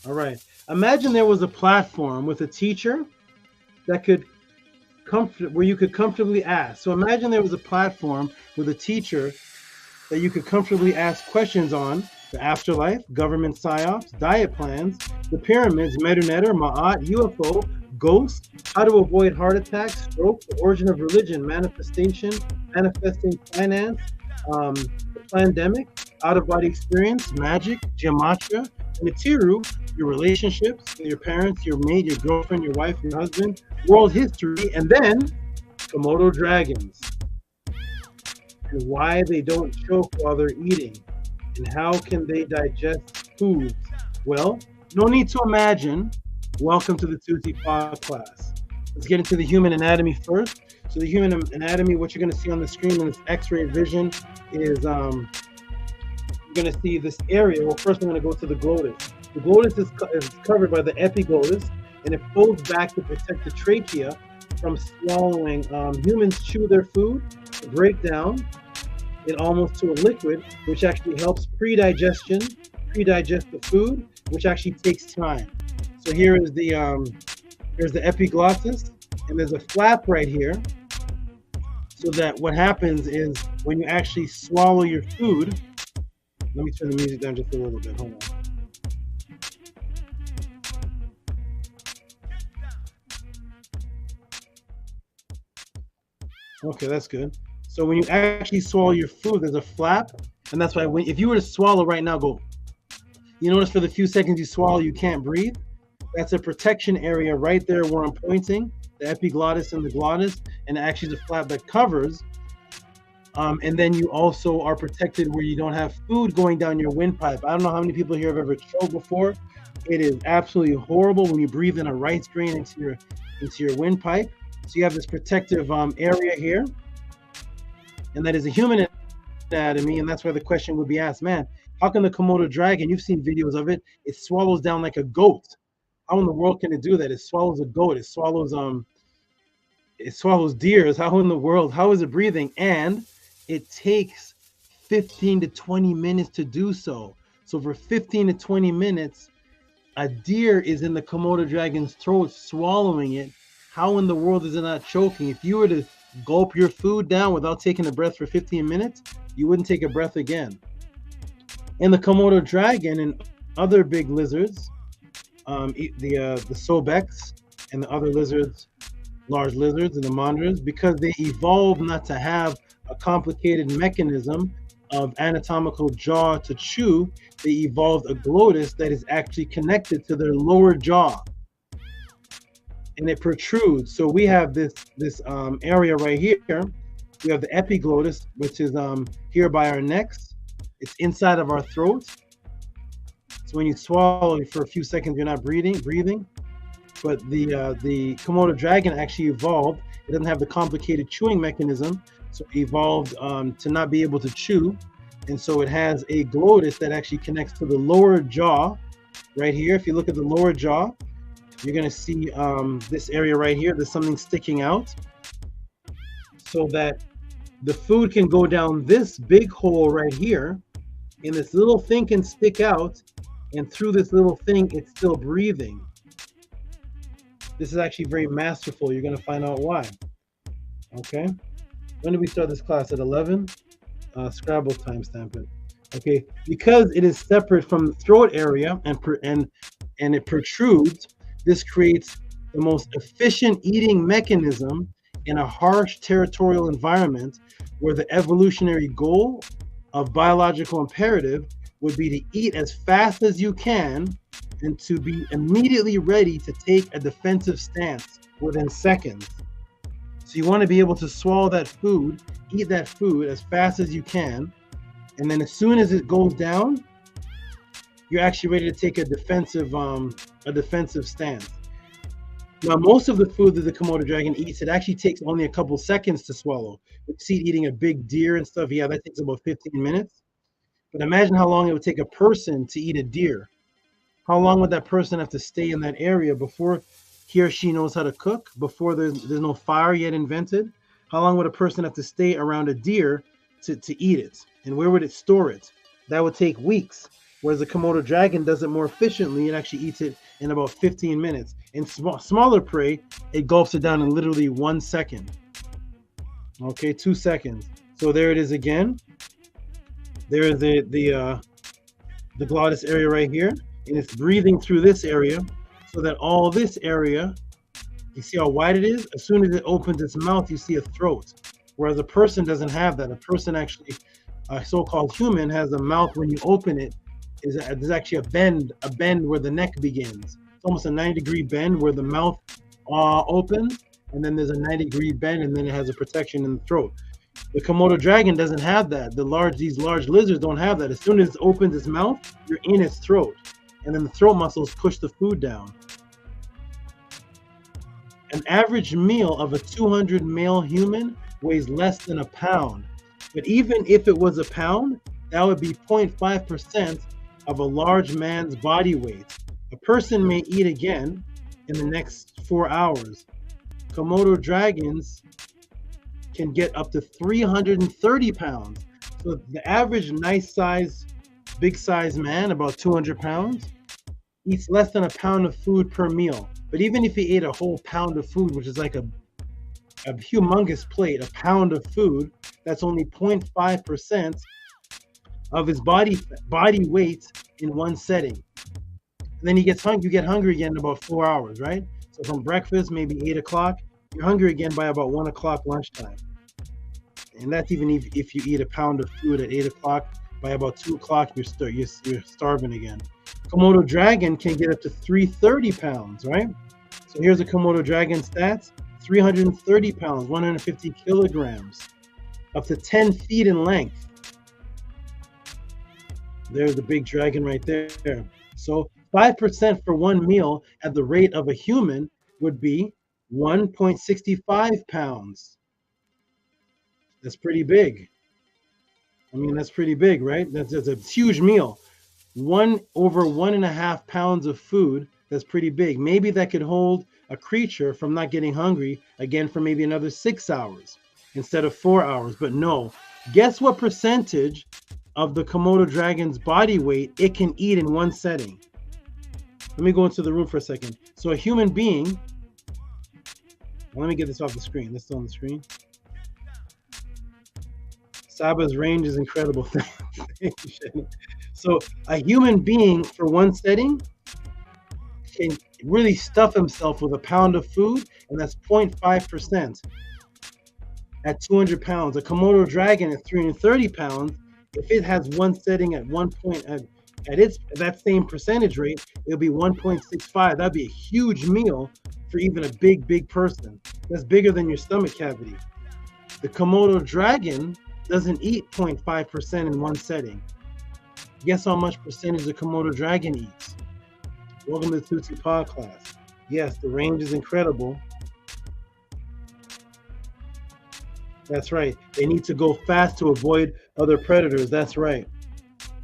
All right. Imagine there was a platform with a teacher that could where you could comfortably ask. So imagine there was a platform with a teacher that you could comfortably ask questions on the afterlife, government psyops, diet plans, the pyramids, Medunetter, Ma'at, UFO, ghosts, how to avoid heart attacks, stroke, the origin of religion, manifestation, manifesting finance, the pandemic, out-of-body experience, magic, gematria, Matiru, your relationships with your parents, your mate, your girlfriend, your wife, your husband, world history, and then Komodo dragons. And why they don't choke while they're eating. And how can they digest foods? Well, no need to imagine. Welcome to the Tehuti Pod class. Let's get into the human anatomy first. So the human anatomy, what you're going to see on the screen in this X-ray vision is you're going to see this area. Well, first I'm going to go to the glottis. The glottis is covered by the epiglottis, and it folds back to protect the trachea from swallowing. Humans chew their food to break down it almost to a liquid, which actually helps pre-digest the food, which actually takes time. So here is here's the epiglottis, and there's a flap right here, so that what happens is when you actually swallow your food, let me turn the music down just a little bit, hold on. Okay, that's good. So when you actually swallow your food, there's a flap, and that's why if you were to swallow right now, you notice for the few seconds you swallow, you can't breathe. That's a protection area right there where I'm pointing, the epiglottis and the glottis, and actually the flap that covers. And then you also are protected where you don't have food going down your windpipe. I don't know how many people here have ever choked before. It is absolutely horrible when you breathe in a rice grain into your windpipe. So you have this protective area here, and that is a human anatomy, and that's why the question would be asked, man, how can the Komodo dragon, you've seen videos of it, it swallows down like a goat. How in the world can it do that? It swallows a goat, it swallows deers. How in the world, how is it breathing? And it takes 15 to 20 minutes to do so. So for 15 to 20 minutes, a deer is in the Komodo dragon's throat swallowing it. How in the world is it not choking? If you were to gulp your food down without taking a breath for 15 minutes, you wouldn't take a breath again. And the Komodo dragon and other big lizards, the sobex and the other lizards, large lizards and the monitors, because they evolved not to have a complicated mechanism of anatomical jaw to chew, they evolved a glottis that is actually connected to their lower jaw, and it protrudes. So we have this area right here. We have the epiglottis, which is here by our necks. It's inside of our throat. So when you swallow for a few seconds, you're not breathing. But the Komodo dragon actually evolved. It doesn't have the complicated chewing mechanism, so it evolved to not be able to chew. And so it has a glottis that actually connects to the lower jaw right here. If you look at the lower jaw, you're going to see this area right here. There's something sticking out so that the food can go down this big hole right here, and this little thing can stick out, and through this little thing, it's still breathing. This is actually very masterful. You're going to find out why. Okay. When did we start this class? At 11? Scrabble timestamp it. Okay. Because it is separate from the throat area and it protrudes, this creates the most efficient eating mechanism in a harsh territorial environment where the evolutionary goal of biological imperative would be to eat as fast as you can and to be immediately ready to take a defensive stance within seconds. So you want to be able to swallow that food, eat that food as fast as you can, and then as soon as it goes down, you're actually ready to take a defensive stance. Now, most of the food that the Komodo dragon eats, it actually takes only a couple seconds to swallow. You see it eating a big deer and stuff, yeah, that takes about 15 minutes. But imagine how long it would take a person to eat a deer. How long would that person have to stay in that area before he or she knows how to cook, before there's no fire yet invented? How long would a person have to stay around a deer to eat it? And where would it store it? That would take weeks. Whereas the Komodo dragon does it more efficiently. It actually eats it in about 15 minutes. And smaller prey, it gulps it down in literally 1 second. Okay, 2 seconds. So there it is again. There is the glottis area right here, and it's breathing through this area, so that all this area, you see how wide it is? As soon as it opens its mouth, you see a throat. Whereas a person doesn't have that. A person actually, a so-called human, has a mouth when you open it. There's actually a bend where the neck begins. It's almost a 90-degree bend where the mouth opens, and then there's a 90-degree bend, and then it has a protection in the throat. The Komodo dragon doesn't have that. These large lizards don't have that. As soon as it opens its mouth, you're in its throat, and then the throat muscles push the food down. An average meal of a 200 male human weighs less than a pound. But even if it was a pound, that would be 0.5% of a large man's body weight. A person may eat again in the next 4 hours. Komodo dragons can get up to 330 pounds. So the average nice size, big size man, about 200 pounds, eats less than a pound of food per meal. But even if he ate a whole pound of food, which is like a humongous plate, a pound of food, that's only 0.5% of his body weight in one setting. And then he gets hungry. You get hungry again in about 4 hours, right? So from breakfast, maybe 8 o'clock, you're hungry again by about 1 o'clock lunchtime. And that's even if you eat a pound of food at 8 o'clock, by about 2 o'clock, you're starving again. Komodo dragon can get up to 330 pounds, right? So here's a Komodo dragon stats: 330 pounds, 150 kilograms, up to 10 feet in length. There's the big dragon right there. So 5% for one meal at the rate of a human would be 1.65 pounds. That's pretty big. I mean, that's pretty big, right? That's a huge meal. Over 1.5 pounds of food, that's pretty big. Maybe that could hold a creature from not getting hungry again for maybe another 6 hours instead of 4 hours. But no, guess what percentage of the Komodo dragon's body weight it can eat in one setting? Let me go into the room for a second. So a human being, let me get this off the screen. This is on the screen. SABA's range is incredible. So a human being for one setting can really stuff himself with a pound of food, and that's 0.5% at 200 pounds. A Komodo dragon at 330 pounds, if it has one setting at one point at that same percentage rate, it'll be 1.65. That'd be a huge meal for even a big person. That's bigger than your stomach cavity. The Komodo dragon doesn't eat 0.5% in one setting. Guess how much percentage the Komodo dragon eats? Welcome to the Tehuti pod class. Yes, the range is incredible. That's right. They need to go fast to avoid other predators. That's right.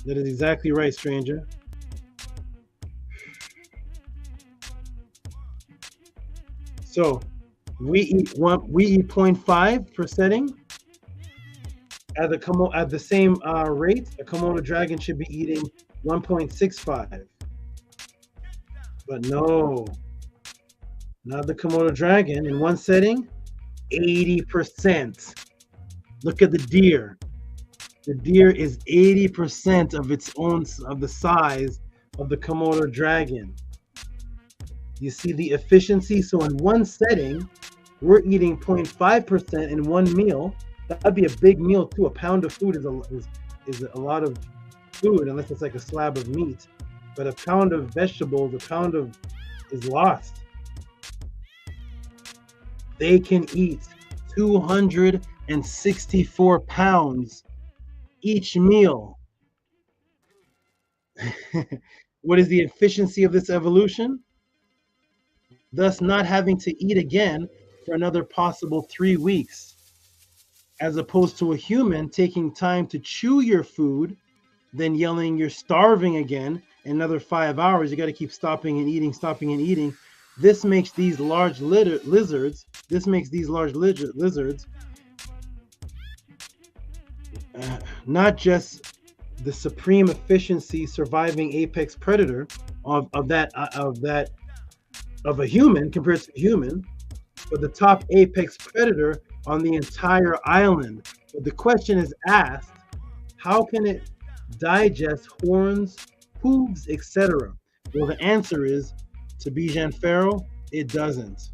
That is exactly right, stranger. So we eat 0.5 per setting. At the same rate, a Komodo dragon should be eating 1.65. But no, not the Komodo dragon. In one setting, 80%. Look at the deer. The deer is 80% of the size of the Komodo dragon. You see the efficiency? So in one setting, we're eating 0.5% in one meal. That'd be a big meal too. A pound of food is a lot of food, unless it's like a slab of meat. But a pound of vegetables, is lost. They can eat 264 pounds each meal. What is the efficiency of this evolution? Thus not having to eat again for another possible 3 weeks, as opposed to a human taking time to chew your food, then yelling you're starving again, another 5 hours. You got to keep stopping and eating. This makes these large lizards. Not just the supreme efficiency surviving apex predator of a human compared to a human, but the top apex predator on the entire island. But the question is asked, how can it digest horns, hooves, etc.? Well, the answer is, to BAJAN Pharaoh, it doesn't.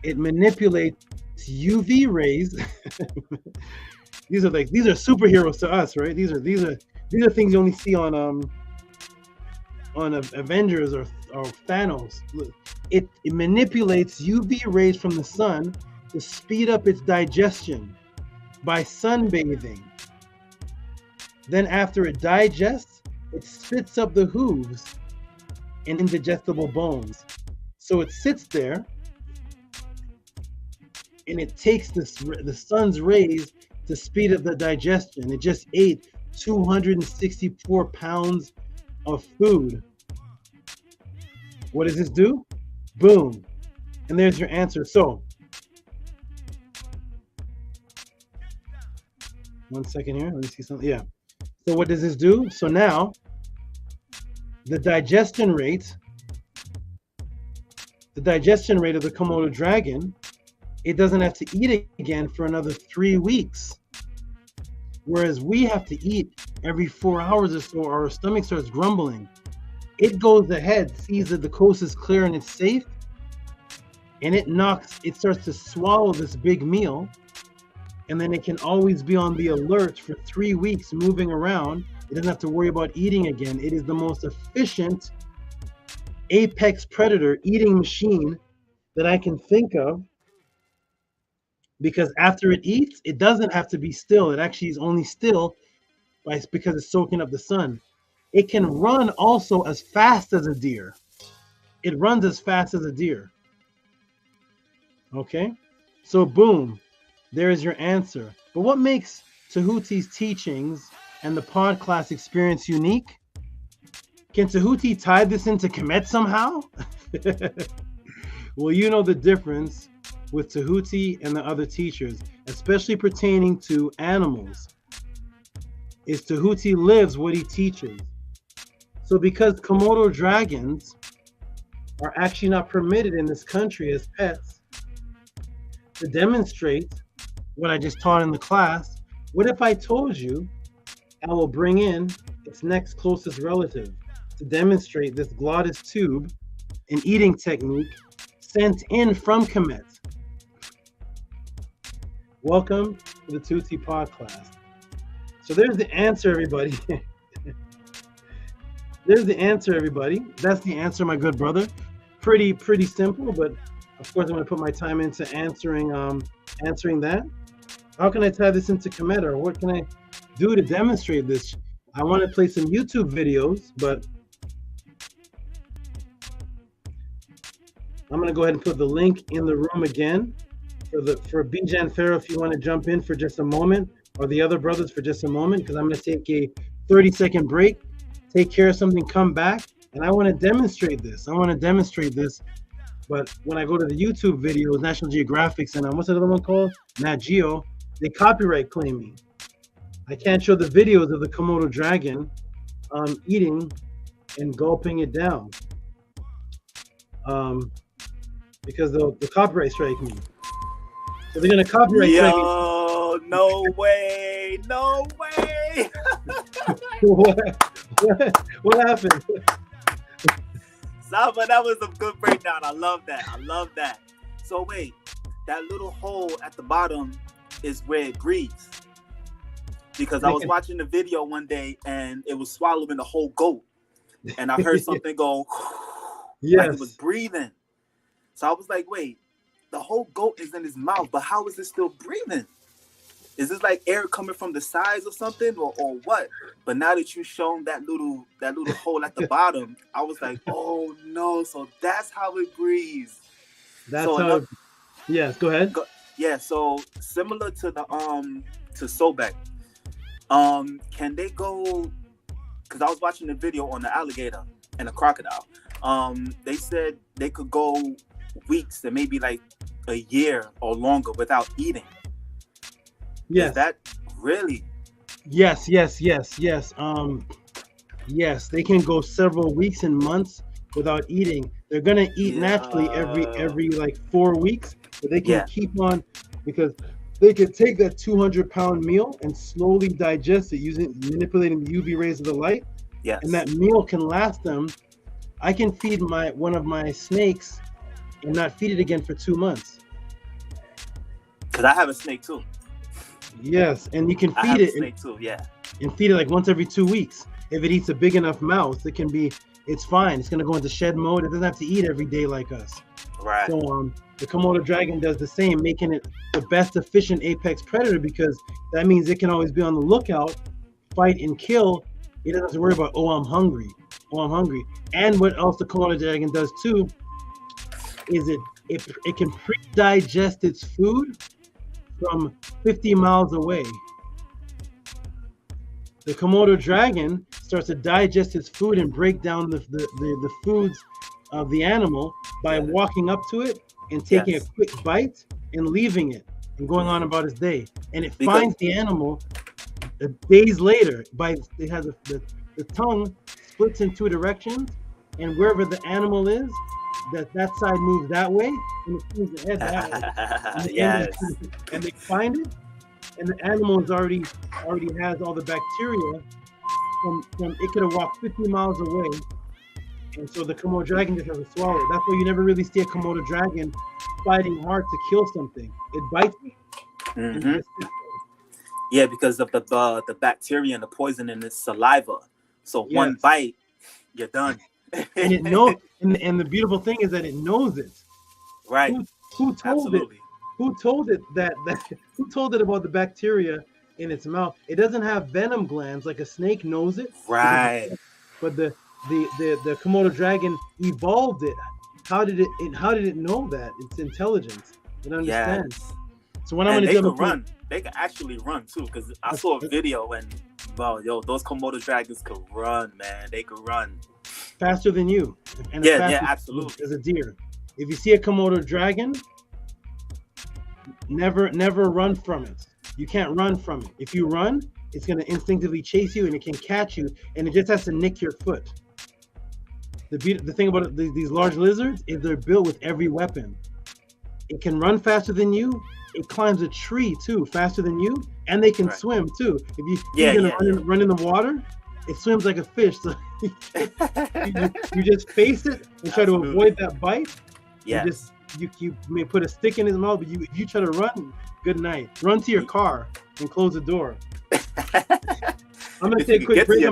It manipulates UV rays. These are superheroes to us, right? These are things you only see on Avengers or Thanos. It manipulates UV rays from the sun to speed up its digestion by sunbathing. Then after it digests, it spits up the hooves and indigestible bones. So it sits there and it takes the sun's rays to speed up the digestion. It just ate 264 pounds of food. What does this do? Boom. And there's your answer. So, 1 second here. Let me see something. Yeah. So what does this do? So now, the digestion rate of the Komodo dragon, it doesn't have to eat again for another 3 weeks. Whereas we have to eat every 4 hours or so, or our stomach starts grumbling. It goes ahead, sees that the coast is clear and it's safe, and it starts to swallow this big meal, and then it can always be on the alert for 3 weeks moving around. It doesn't have to worry about eating again. It is the most efficient apex predator eating machine that I can think of, because after it eats, it doesn't have to be still. It actually is only still because it's soaking up the sun. It can run also as fast as a deer. It runs as fast as a deer. Okay, so boom, there is your answer. But what makes Tehuti's teachings and the pod class experience unique? Can Tehuti tie this into Kemet somehow? Well, you know the difference with Tehuti and the other teachers, especially pertaining to animals, is Tehuti lives what he teaches. So because Komodo dragons are actually not permitted in this country as pets, to demonstrate what I just taught in the class, what if I told you I will bring in its next closest relative to demonstrate this glottis tube, an eating technique sent in from Kemet? Welcome to the Tehuti pod class. So there's the answer, everybody. There's the answer, everybody. That's the answer, my good brother. Pretty simple, but of course I'm going to put my time into answering that. How can I tie this into Kemet, or what can I do to demonstrate this? I want to play some YouTube videos, but I'm going to go ahead and put the link in the room again for BAJAN Pharaoh, if you want to jump in for just a moment, or the other brothers for just a moment, because I'm going to take a 30-second break, take care of something, come back, and I want to demonstrate this. But when I go to the YouTube videos, National Geographic and what's that other one called? Nat Geo, they copyright claim me. I can't show the videos of the Komodo dragon eating and gulping it down because they'll copyright strike me. So they're gonna copyright strike me. Yo, no way. What happened? Saba, that was a good breakdown. I love that. So wait, that little hole at the bottom is where it breathes. Because I was watching the video one day and it was swallowing the whole goat. And I heard something go, like it was breathing. So I was like, wait, the whole goat is in his mouth, but how is it still breathing? Is this like air coming from the sides or something, or what? But now that you've shown that little hole at the bottom, I was like, oh no, so that's how it breathes. That's so how. Yes, go ahead. Yeah, so similar to the to Sobek, can they go? Because I was watching the video on the alligator and the crocodile. They said they could go weeks and maybe like a year or longer without eating. Yes. Is that really? Yes. Yes, they can go several weeks and months without eating. They're gonna eat naturally every like 4 weeks, but they can keep on, because they can take that 200-pound meal and slowly digest it manipulating the UV rays of the light. Yes. And that meal can last them. I can feed one of my snakes and not feed it again for 2 months. Because I have a snake too. Yes, and you can feed it. Snake too, yeah. And feed it like once every 2 weeks. If it eats a big enough mouth, it's fine. It's gonna go into shed mode. It doesn't have to eat every day like us. Right. So the Komodo dragon does the same, making it the best efficient apex predator, because that means it can always be on the lookout, fight and kill. It doesn't have to worry about, oh, I'm hungry. And what else the Komodo dragon does too is it can pre-digest its food from 50 miles away. The Komodo dragon starts to digest its food and break down the foods of the animal by walking up to it and taking a quick bite and leaving it and going on about his day. And it finds the animal days later. It has the tongue splits in two directions, and wherever the animal is, that side moves that way, and it moves the head that way. And they find it, and the animal is already has all the bacteria from it could have walked 50 miles away, and so the Komodo dragon just has to swallow it. That's why you never really see a Komodo dragon fighting hard to kill something. It bites it. Mm-hmm. Yeah, because of the bacteria and the poison in its saliva. So one bite, you're done. And it knows, and the beautiful thing is that it knows it. Right. Who told it? Who told it that who told it about the bacteria in its mouth? It doesn't have venom glands like a snake knows it. Right. But the Komodo dragon evolved it. How did it know that? It's intelligence. It understands. Yes. So when I'm gonna could run. They can actually run too, because I saw a video and those Komodo dragons could run, man. They could run faster than you. And absolutely. As a deer, if you see a Komodo dragon, never run from it. You can't run from it. If you run, it's gonna instinctively chase you, and it can catch you, and it just has to nick your foot. The thing about these large lizards is they're built with every weapon. It can run faster than you. It climbs a tree too, faster than you, and they can swim too. If you're run in the water, it swims like a fish. So you just face it and try to avoid that bite. Yeah. You may put a stick in his mouth, but you try to run. Good night. Run to your car and close the door. I'm gonna take a quick break.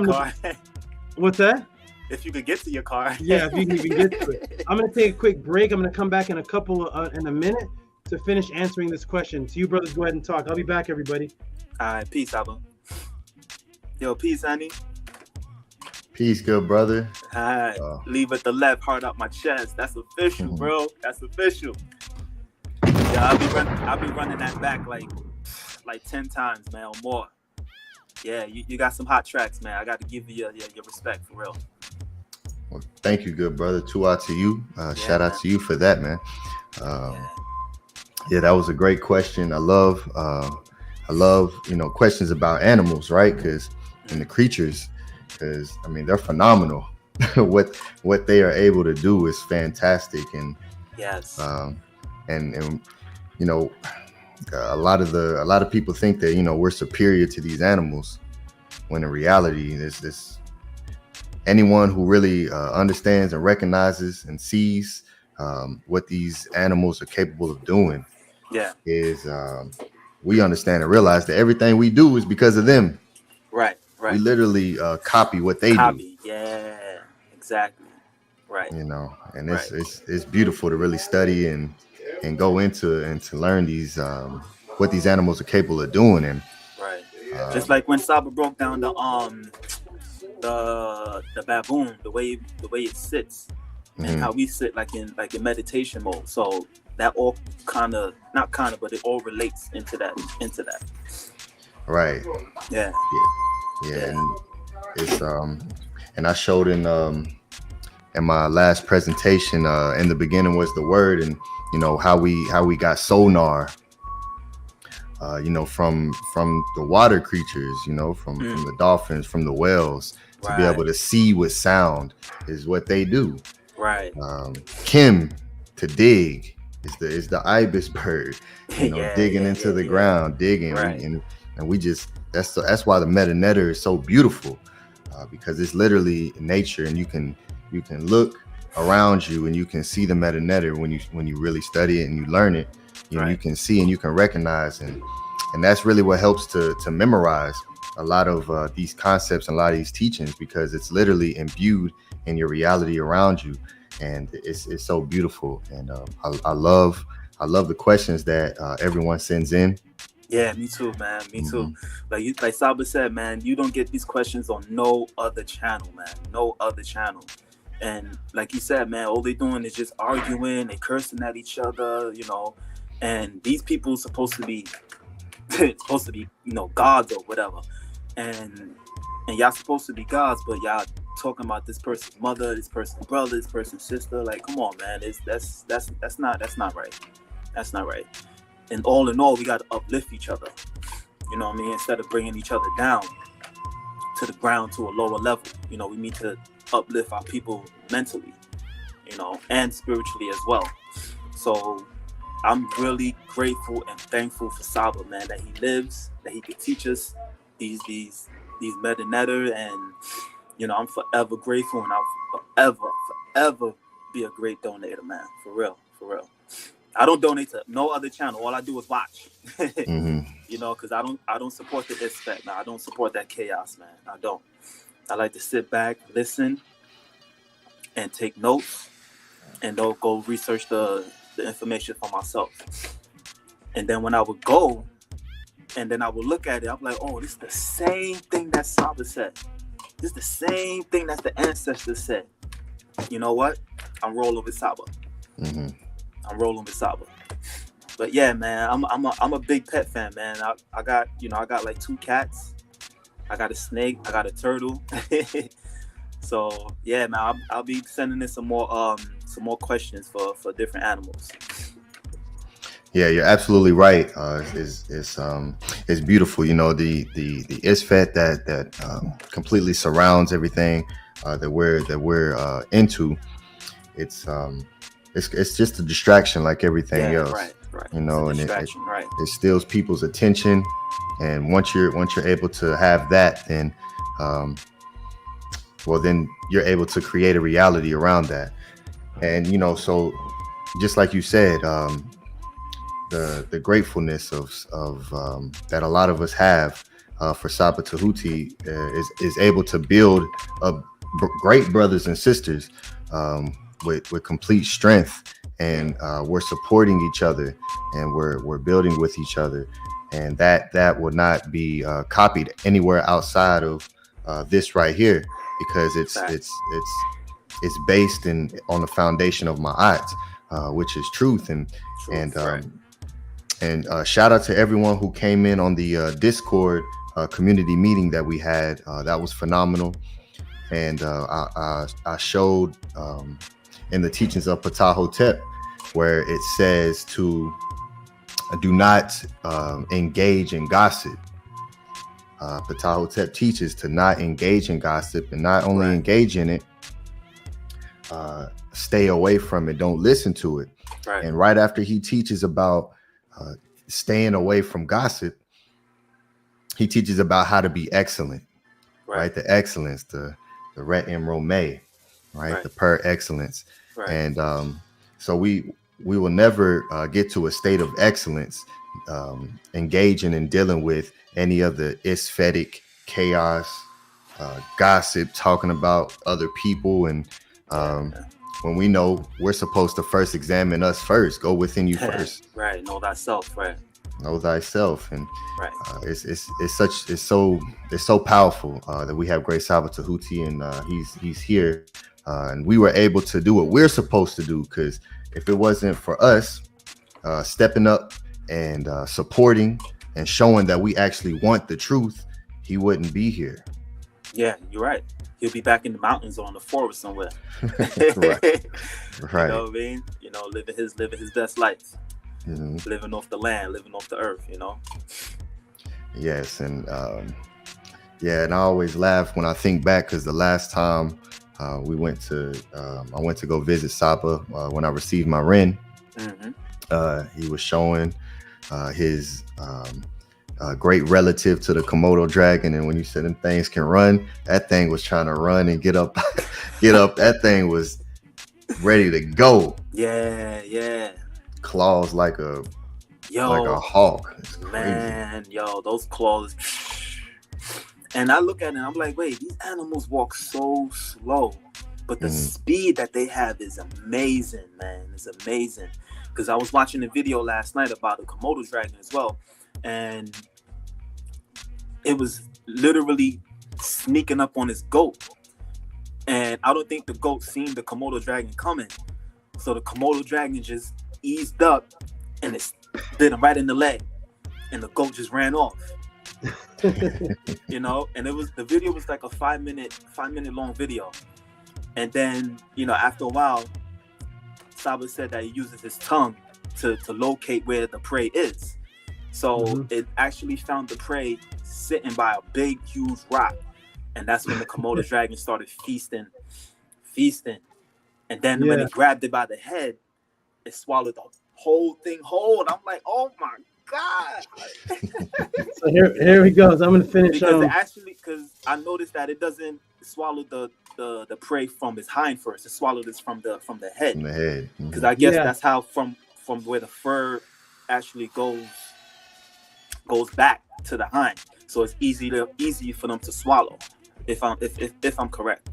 What's that? If you could get to your car. Yeah, if you can even get to it. I'm gonna take a quick break. I'm gonna come back in a minute to finish answering this question. So you brothers go ahead and talk. I'll be back, everybody. All right, peace, Abba. Yo, peace, honey. Peace, good brother. All right, leave at the left, heart up my chest. That's official, bro. That's official. Yeah, I'll be running that back like 10 times, man, or more. Yeah, you got some hot tracks, man. I got to give you your respect, for real. Well, thank you, good brother. 2 out to you. Shout out to you for that, man. Yeah, that was a great question. I love questions about animals, right? And the creatures, because I mean they're phenomenal. what they are able to do is fantastic, and and a lot of people think that we're superior to these animals, when in reality this anyone who really understands and recognizes and sees what these animals are capable of doing is we understand and realize that everything we do is because of them. Right. We literally copy what they do. Yeah, exactly. Right. And it's beautiful to really study and go into and to learn these what these animals are capable of doing. And just like when SABA broke down the baboon, the way it sits, and how we sit like in meditation mode. So that all but it all relates into that. Right. Yeah. And it's and I showed in my last presentation, in the beginning was the word, and how we got sonar, from the water creatures, from the dolphins, from the whales, to be able to see with sound is what they do. Right. Kim, to dig, is the ibis bird, digging into the ground, digging, and we just that's why the meta netter is so beautiful, because it's literally nature, and you can look around you and you can see the meta netter when you really study it and you learn it. You can see and you can recognize, and that's really what helps to memorize a lot of these concepts and a lot of these teachings, because it's literally imbued in your reality around you, and it's so beautiful. And I love the questions that everyone sends in. Yeah, me too, man. Me too. Like Saba said, man, you don't get these questions on no other channel, man. No other channel. And like you said, man, all they doing is just arguing, they cursing at each other, and these people supposed to be gods or whatever. And y'all supposed to be gods, but y'all talking about this person's mother, this person's brother, this person's sister. Like, come on, man. That's not right. That's not right. And all in all, we got to uplift each other. You know what I mean? Instead of bringing each other down to the ground, to a lower level. You know, we need to uplift our people mentally, you know, and spiritually as well. So I'm really grateful and thankful for SABA, man, that he lives, that he could teach us these metanetter, and you know, I'm forever grateful, and I'll forever be a great donator, man. For real. I don't donate to no other channel. All I do is watch. You know, because I don't support the disrespect, man. I don't support that chaos, man. I don't. I like to sit back, listen, and take notes, and don't go research the information for myself. And then when I would go, and then I would look at it, I'm like, oh, this is the same thing that SABA said. This is the same thing that the ancestors said. You know what? I'm rolling with SABA. I'm rolling with SABA. But yeah, man, I'm a big pet fan, man. I got like 2 cats. I got a snake. I got a turtle. So yeah, man, I'll be sending in some more questions for different animals. Yeah, you're absolutely right. It's beautiful. You know, the ISFET that completely surrounds everything that we're into. It's just a distraction like everything else. Right. You know, and it steals people's attention. And once you're able to have that, then then you're able to create a reality around that. And you know, so just like you said, the gratefulness of that a lot of us have for SABA Tehuti is able to build great brothers and sisters with complete strength, and we're supporting each other, and we're building with each other, and that will not be copied anywhere outside of this right here, because it's based on the foundation of Ma'at, which is truth. And shout out to everyone who came in on the Discord community meeting that we had. That was phenomenal. And I showed in the teachings of Ptahhotep, where it says to do not engage in gossip. Ptahhotep teaches to not engage in gossip, and not only engage in it, stay away from it, don't listen to it. And right after he teaches about staying away from gossip, he teaches about how to be excellent, right? The excellence, the Re'em Romeh, right? The per excellence. And so we will never get to a state of excellence engaging and dealing with any of the aesthetic chaos, gossip, talking about other people. And when we know we're supposed to first examine us first, go within you first. Know thyself. Know thyself. And it's so powerful that we have great SABA Tehuti, and he's here, and we were able to do what we're supposed to do, because if it wasn't for us stepping up and supporting and showing that we actually want the truth, he wouldn't be here. Yeah, you're right. He'll be back in the mountains or in the forest somewhere. Right. You know what I mean? You know, living his best life. Living off the land, living off the earth, you know? Yes, and and I always laugh when I think back, because the last time I went to go visit SABA when I received my Ren. He was showing his great relative to the Komodo dragon, and when you said them things can run, that thing was trying to run and get up. That thing was ready to go. Yeah. Claws like a hawk. It's crazy. Man, those claws. And I look at it and I'm like, wait, these animals walk so slow, but the speed that they have is amazing, man. It's amazing. Because I was watching a video last night about the Komodo dragon as well, and it was literally sneaking up on his goat. And I don't think the goat seen the Komodo dragon coming. So the Komodo dragon just eased up and it bit him right in the leg. And the goat just ran off. You know, and the video was like a 5 minute long video. And then, you know, after a while, SABA said that he uses his tongue to locate where the prey is. So it actually found the prey sitting by a big, huge rock. And that's when the Komodo dragon started feasting. And then when it grabbed it by the head, it swallowed the whole thing whole. And I'm like, oh my God. So here we go. So I'm gonna finish. Because I noticed that it doesn't swallow the prey from his hind first. It swallowed this from the head. From the head. Because I guess that's how from where the fur actually goes back to the hind. So it's easy for them to swallow. If I'm correct.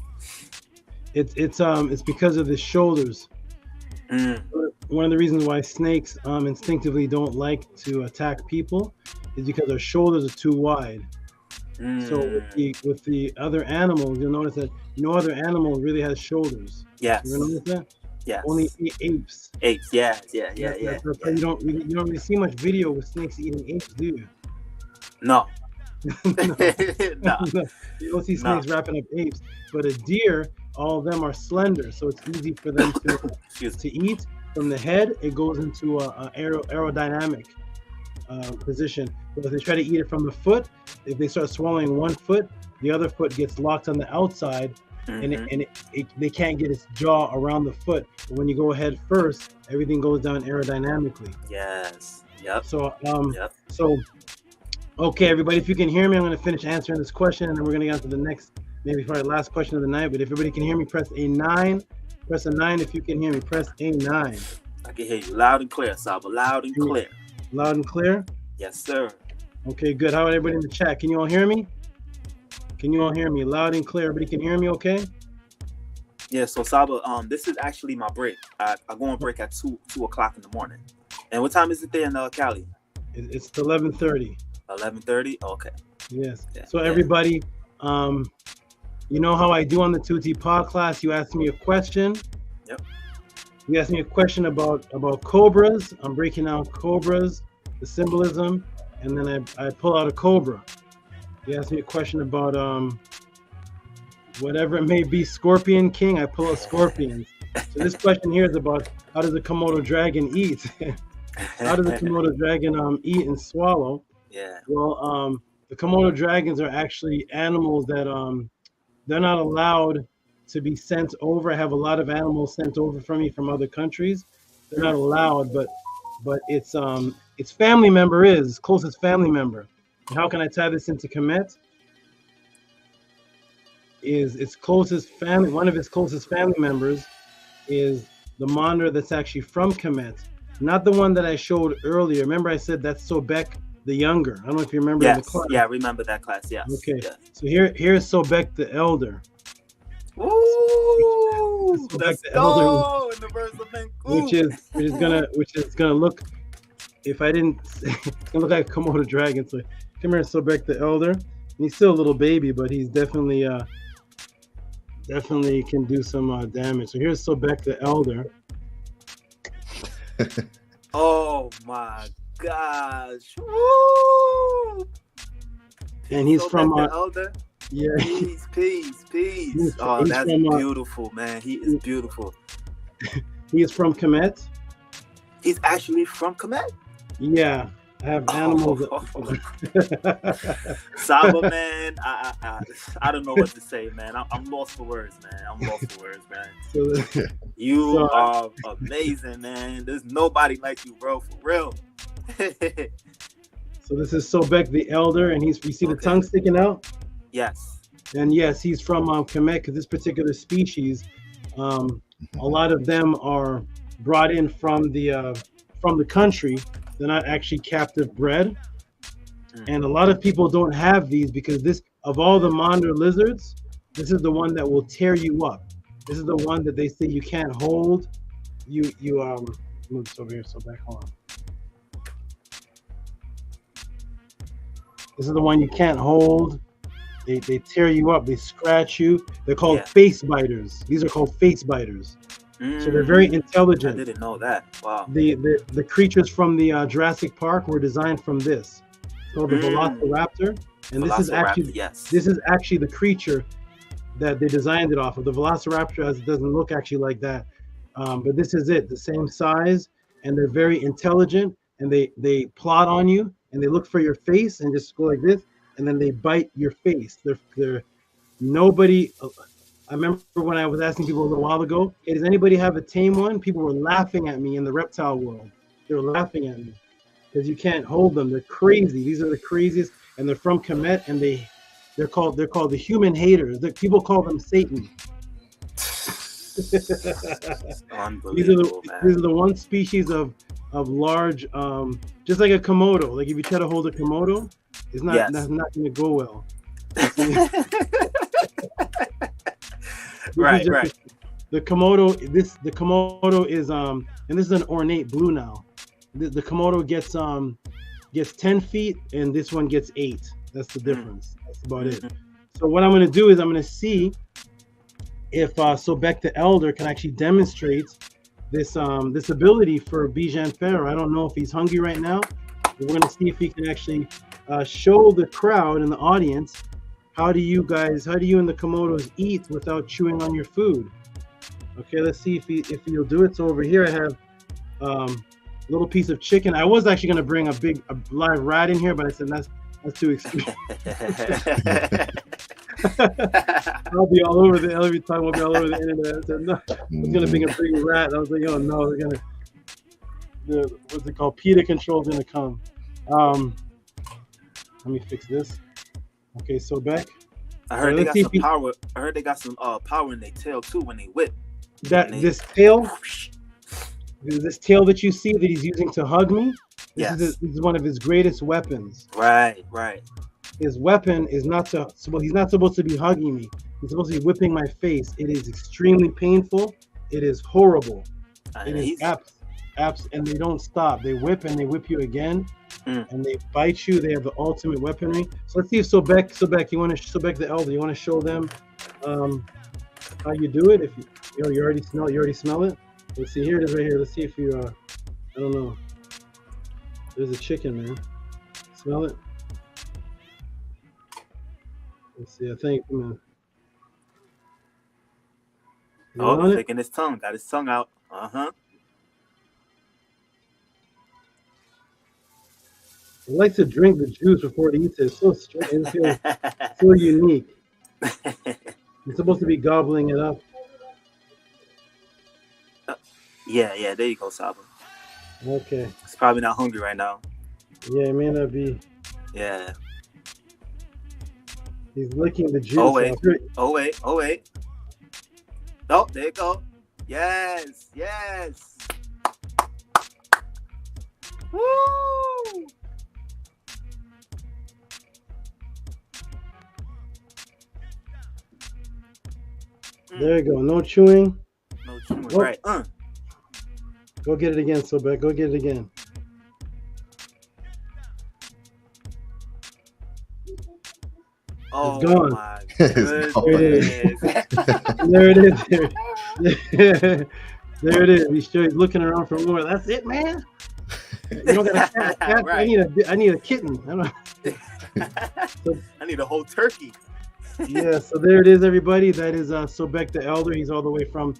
It's because of the shoulders. One of the reasons why snakes instinctively don't like to attack people is because their shoulders are too wide. So with the other animals, you'll notice that no other animal really has shoulders. Yes. You notice that? Yes. Only apes. Apes. Yeah. That's why you don't really see much video with snakes eating apes, do you? No. No. You don't see snakes wrapping up apes, but a deer, all of them are slender, so it's easy for them to eat. From the head, it goes into a aerodynamic position. But if they try to eat it from the foot, if they start swallowing one foot, the other foot gets locked on the outside, and they can't get its jaw around the foot. But when you go head first, everything goes down aerodynamically. Yes. Yep. So okay, everybody, if you can hear me, I'm going to finish answering this question, and then we're going to get on to the next, maybe probably last question of the night. But if everybody can hear me, press a 9. Press a 9 if you can hear me. Press a 9. I can hear you loud and clear, Saba. Loud and clear. Loud and clear? Yes, sir. Okay, good. How about everybody in the chat? Can you all hear me? Can you all hear me? Loud and clear. Everybody can hear me okay? Yeah, so Saba, this is actually my break. I go on break at 2 o'clock in the morning. And what time is it there in Cali? It's 11:30. 11:30? Okay. Yes. So everybody, you know how I do on the Tehuti podcast? You asked me a question. Yep. You asked me a question about cobras. I'm breaking down cobras, the symbolism, and then I pull out a cobra. You asked me a question about whatever it may be, Scorpion King. I pull out scorpions. So this question here is about how does the Komodo dragon eat? How does the Komodo dragon eat and swallow? Yeah. Well, the Komodo dragons are actually animals that they're not allowed to be sent over. I have a lot of animals sent over from me from other countries. They're not allowed, but its family member is closest family member. And how can I tie this into Kemet? Is its closest family, one of its closest family members is the monitor that's actually from Kemet, not the one that I showed earlier. Remember I said that's Sobek the Younger. I don't know if you remember in the class. Yeah, I remember that class, yes. Okay, yes. So here's Sobek the Elder. Ooh, let's go in the verse of which is gonna look, if I didn't, it's gonna look like a Komodo dragon. So come here, Sobek the Elder. And he's still a little baby, but he's definitely can do some damage. So here's Sobek the Elder. Oh my gosh! Woo! And he's from the Elder. Yeah. Peace. Oh, that's beautiful, man. He is beautiful. He is from Kemet. He's actually from Kemet? Yeah. I have animals. Saba, man, I don't know what to say, man. I'm lost for words, man. You are amazing, man. There's nobody like you, bro, for real. So this is Sobek the Elder, and you see the tongue sticking out? Yes. And yes, he's from Kemet, because this particular species, a lot of them are brought in from the country. They're not actually captive bred. And a lot of people don't have these because this, of all the monitor lizards, this is the one that will tear you up. This is the one that they say you can't hold. Move this over here, so back on. This is the one you can't hold. They tear you up, they scratch you. They're called face biters. These are called face biters. So they're very intelligent. I didn't know that. Wow. The creatures from the Jurassic Park were designed from this. called the Velociraptor, and this is actually the creature that they designed it off of. The Velociraptor, as it doesn't look actually like that, but this is it, the same size, and they're very intelligent, and they plot on you, and they look for your face and just go like this, and then they bite your face. They're nobody. I remember when I was asking people a little while ago, hey, does anybody have a tame one? People were laughing at me in the reptile world. They were laughing at me because you can't hold them. They're crazy. These are the craziest, and they're from Kemet, and they're called the human haters. People call them Satan. These are the one species of large, just like a Komodo. Like if you try to hold a Komodo, it's not that's not going to go well. Right. The Komodo, the Komodo is and this is an ornate blue now. The Komodo gets 10 feet, and this one gets 8. That's the difference. That's about it. So what I'm going to do is I'm going to see if Sobek the Elder can actually demonstrate this ability for Bijan Pharaoh. I don't know if he's hungry right now. We're going to see if he can actually show the crowd and the audience how do you and the Komodos eat without chewing on your food. Okay, let's see if he'll do it. So over here I have a little piece of chicken. I was actually going to bring a live rat in here, but I said that's too expensive. I'll be all over every time we'll be all over the internet. I said, no, I was going to bring a big rat. I was like, oh no, they're going to, what's it called? PETA control's going to come. Let me fix this. Okay, so back. I heard they got some power. I heard they got some power in their tail too when they whip. This tail that you see that he's using to hug me. This is one of his greatest weapons. Right. His weapon is he's not supposed to be hugging me. He's supposed to be whipping my face. It is extremely painful. It is horrible. It is and they don't stop. They whip and they whip you again. And they bite you. They have the ultimate weaponry. So let's see if Sobek, Sobek the Elder, you want to show them how you do it? If you already smell it. Let's see. Here it is right here. Let's see if you I don't know. There's a chicken, man. Smell it. Let's see. I think. He's taking his tongue. Got his tongue out. He likes to drink the juice before he eats it. It's so strange. It feels so unique. You're supposed to be gobbling it up. Yeah, there you go, Saba. Okay. He's probably not hungry right now. Yeah, it may not be. Yeah. He's licking the juice. Oh, wait. Oh, there you go. Yes. Woo! There you go. No chewing. Right. Go get it again, Sobek. Go get it again. Oh, it's gone. My goodness. There it is. There it is. He's looking around for more. That's it, man. You don't got a cat. Right. I need a kitten. I need a whole turkey. Yeah, so there it is, everybody. That is Sobek the Elder. He's all the way from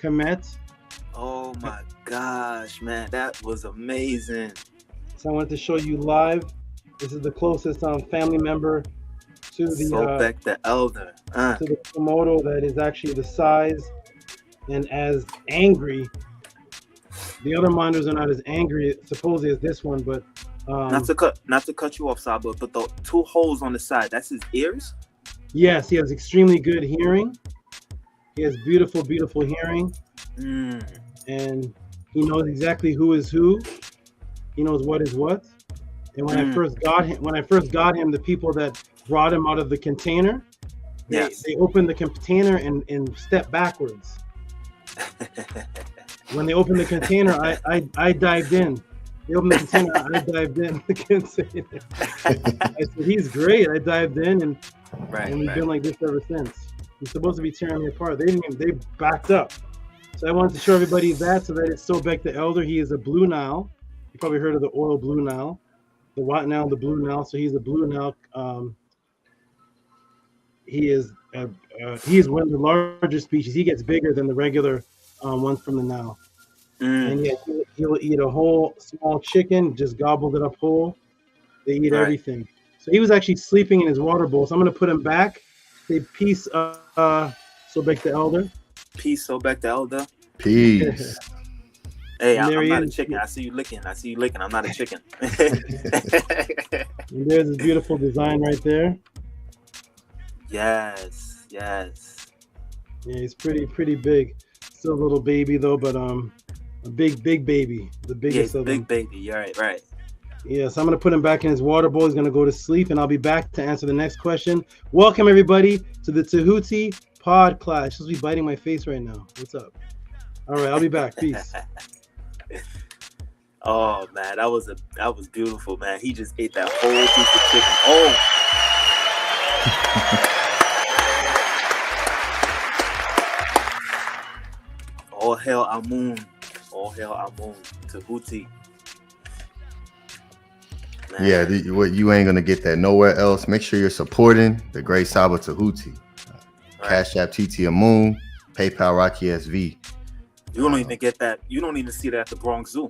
Kemet. Oh my gosh, man, that was amazing. So I wanted to show you live. This is the closest family member to the Sobek the Elder. To the Komodo that is actually the size and as angry. The other monitors are not as angry, supposedly, as this one, but not to cut you off, Saba, but the 2 holes on the side, that's his ears? Yes, he has extremely good hearing. He has beautiful hearing. And he knows exactly who is who. He knows what is what. And when I first got him, the people that brought him out of the container, they opened the container and stepped backwards. When they opened the container, I dived in. They opened the container, I dived in the container. I said, he's great. I dived in and we've been like this ever since. He's supposed to be tearing me apart. They backed up. So I wanted to show everybody that, so that it's Sobek the Elder. He is a Blue Nile. You probably heard of the oil Blue Nile. the white now, the blue now. So he's a blue now. He is one of the larger species. He gets bigger than the regular ones from the now. And yeah, he'll eat a whole small chicken, just gobbled it up whole. They eat everything. So he was actually sleeping in his water bowl. So I'm gonna put him back. Say peace, Sobek the Elder. Peace, Sobek the Elder. Peace. Hey, I'm not a chicken. I see you licking. I'm not a chicken. And there's this beautiful design right there. Yes. Yeah, he's pretty big. Still a little baby though, but a big baby. The biggest of them. Big baby. You're right. Yeah, so I'm gonna put him back in his water bowl. He's gonna go to sleep, and I'll be back to answer the next question. Welcome everybody to the Tehuti pod class. She'll be biting my face right now. What's up? All right, I'll be back. Peace. Oh man, that was beautiful, man. He just ate that whole piece of chicken. Oh. All hail Amun. All hail Amun. Tehuti. Man. Yeah, you ain't gonna get that nowhere else. Make sure you're supporting the great SABA Tehuti. Cash App TT Amun, PayPal Rocky SV. You don't even get that. You don't even see that at the Bronx Zoo.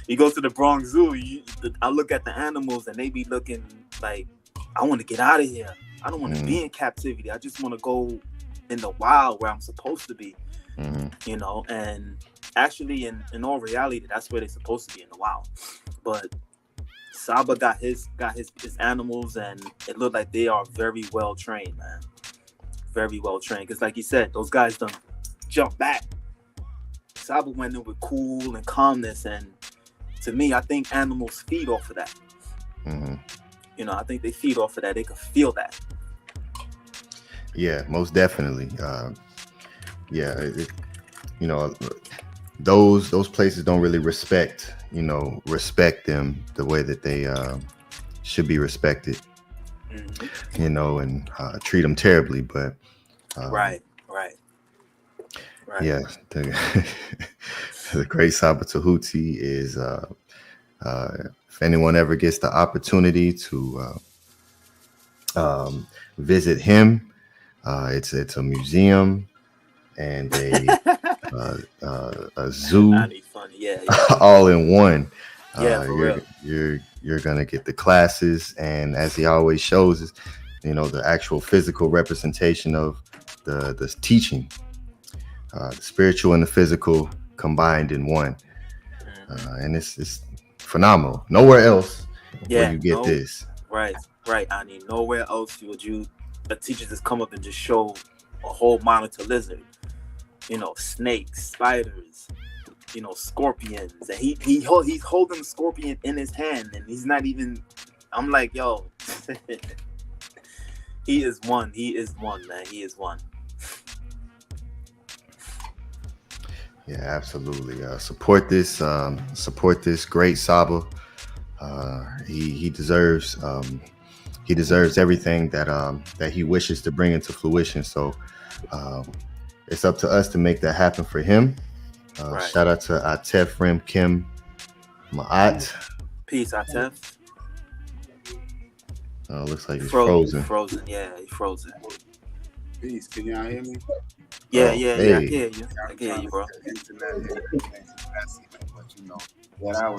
You go to the Bronx Zoo. I look at the animals and they be looking like, I want to get out of here. I don't want to be in captivity. I just want to go in the wild where I'm supposed to be. You know, and actually, in all reality, that's where they're supposed to be, in the wild. But Saba got his animals, and it looked like they are very well trained, man. Very well trained. Because like you said, those guys done jump back. Saba went in with cool and calmness, and to me, I think animals feed off of that. You know, I think they feed off of that. They can feel that. Yeah, most definitely. You know, those places don't really respect them the way that they should be respected. You know, and treat them terribly, but right. Yeah, the great SABA Tehuti is if anyone ever gets the opportunity to visit him, it's a museum and a zoo, all in one. You're gonna get the classes, and as he always shows us, you know, the actual physical representation of the teaching, the spiritual and the physical combined in one, and it's phenomenal. Nowhere else will you get this. Right. I mean, nowhere else would a teacher just come up and just show a whole monitor lizard, you know, snakes, spiders, you know, scorpions, and he's holding the scorpion in his hand, and he's not even. I'm like, yo, he is one, man. He is one. Yeah, absolutely. Support this great SABA. He deserves everything that he wishes to bring into fruition. So it's up to us to make that happen for him. Shout out to Atef Rim Kim Ma'at. Peace, Atef. Looks like he's frozen. Yeah, he's frozen. Peace. Can y'all hear me? Yeah, hey. I can hear you. I can hear you, bro. Internet, but you know, that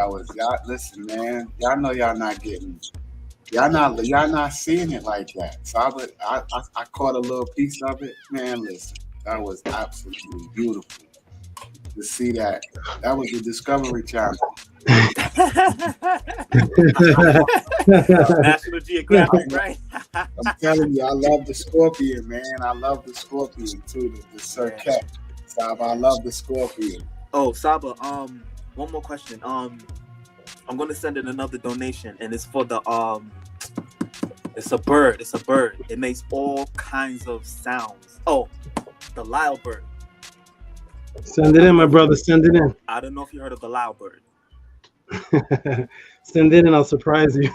was y'all. Listen, man, y'all know y'all not getting, y'all not seeing it like that. So I caught a little piece of it, man. Listen, that was absolutely beautiful to see that. That was the Discovery Channel. National Geographic, right? I'm telling you, I love the scorpion, man. I love the scorpion too, the circuit. Saba, I love the scorpion. Oh, Saba, one more question. I'm gonna send in another donation, and it's for the it's a bird. It makes all kinds of sounds. Oh, the lyrebird. Send it in, my brother. Send it in. I don't know if you heard of the lyrebird. Send it and I'll surprise you.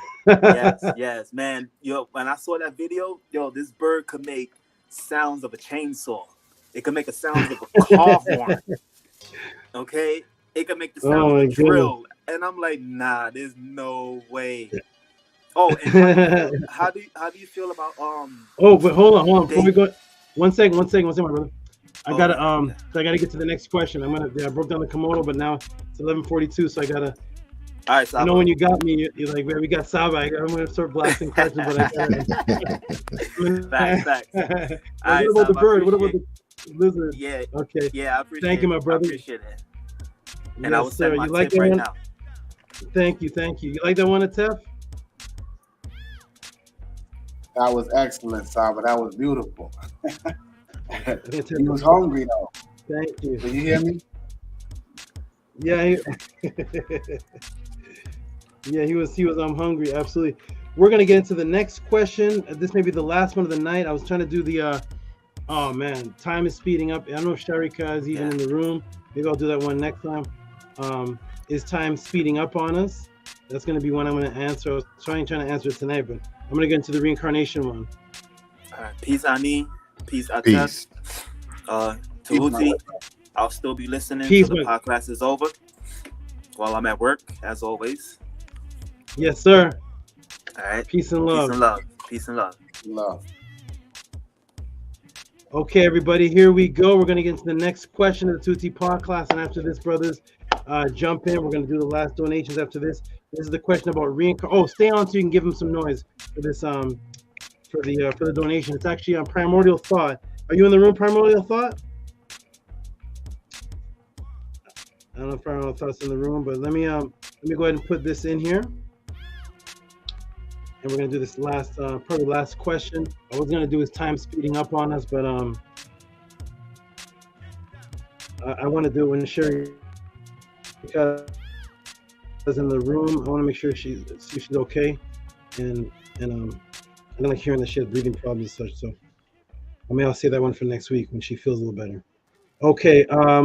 yes, man. Yo, when I saw that video, this bird could make sounds of a chainsaw. It could make a sound of a car horn. Okay, it can make the Oh sound my of a drill, and I'm like, nah, there's no way. Oh, and how do you feel about Oh, but hold on. Before we Dave? go, one second, my brother. I gotta so I gotta get to the next question. I broke down the Komodo, but now it's 11:42, so I gotta. All right, Saba. I know when you got me, you're like, man, we got Saba. I'm gonna start blasting questions, but I gotta. Facts. What Right, about the Saba, bird? What about the lizard? Yeah. Okay. Yeah, I appreciate Thank you, my brother. I appreciate it. And Yes, I will send sir. my You like tip that right one? now. Thank you. You like that one, Atef? That was excellent, Saba. That was beautiful. He was hungry though. Thank you. Did you hear me? Yeah. Yeah, he was hungry, absolutely. We're gonna get into the next question. This may be the last one of the night. I was trying to do the oh man, time is speeding up. I don't know if Sharika is even in the room. Maybe I'll do that one next time. Is time speeding up on us? That's gonna be one I'm gonna answer. I was trying to answer it tonight, but I'm gonna get into the reincarnation one. All right, peace, Ani. Peace, Atef. Peace. Tehuti. I'll still be listening Peace, till the podcast is over while I'm at work, as always. Yes, sir. All right. Peace and love. Peace and love. Peace and love. Love. Okay, everybody, here we go. We're gonna get into the next question of the Tehuti podcast, and after this, brothers, jump in. We're gonna do the last donations after this. This is the question about reincarnation. Oh, stay on so you can give them some noise for this for the donation. It's actually on Primordial Thought. Are you in the room, Primordial Thought? I don't know if Primordial Thought's in the room, but let me go ahead and put this in here. And we're gonna do this last probably last question. I was gonna do is time speeding up on us, but I want to do it when Sherry because in the room. I want to make sure she's okay, and I don't like hearing that she has breathing problems and such. So I'll save that one for next week when she feels a little better. Okay, there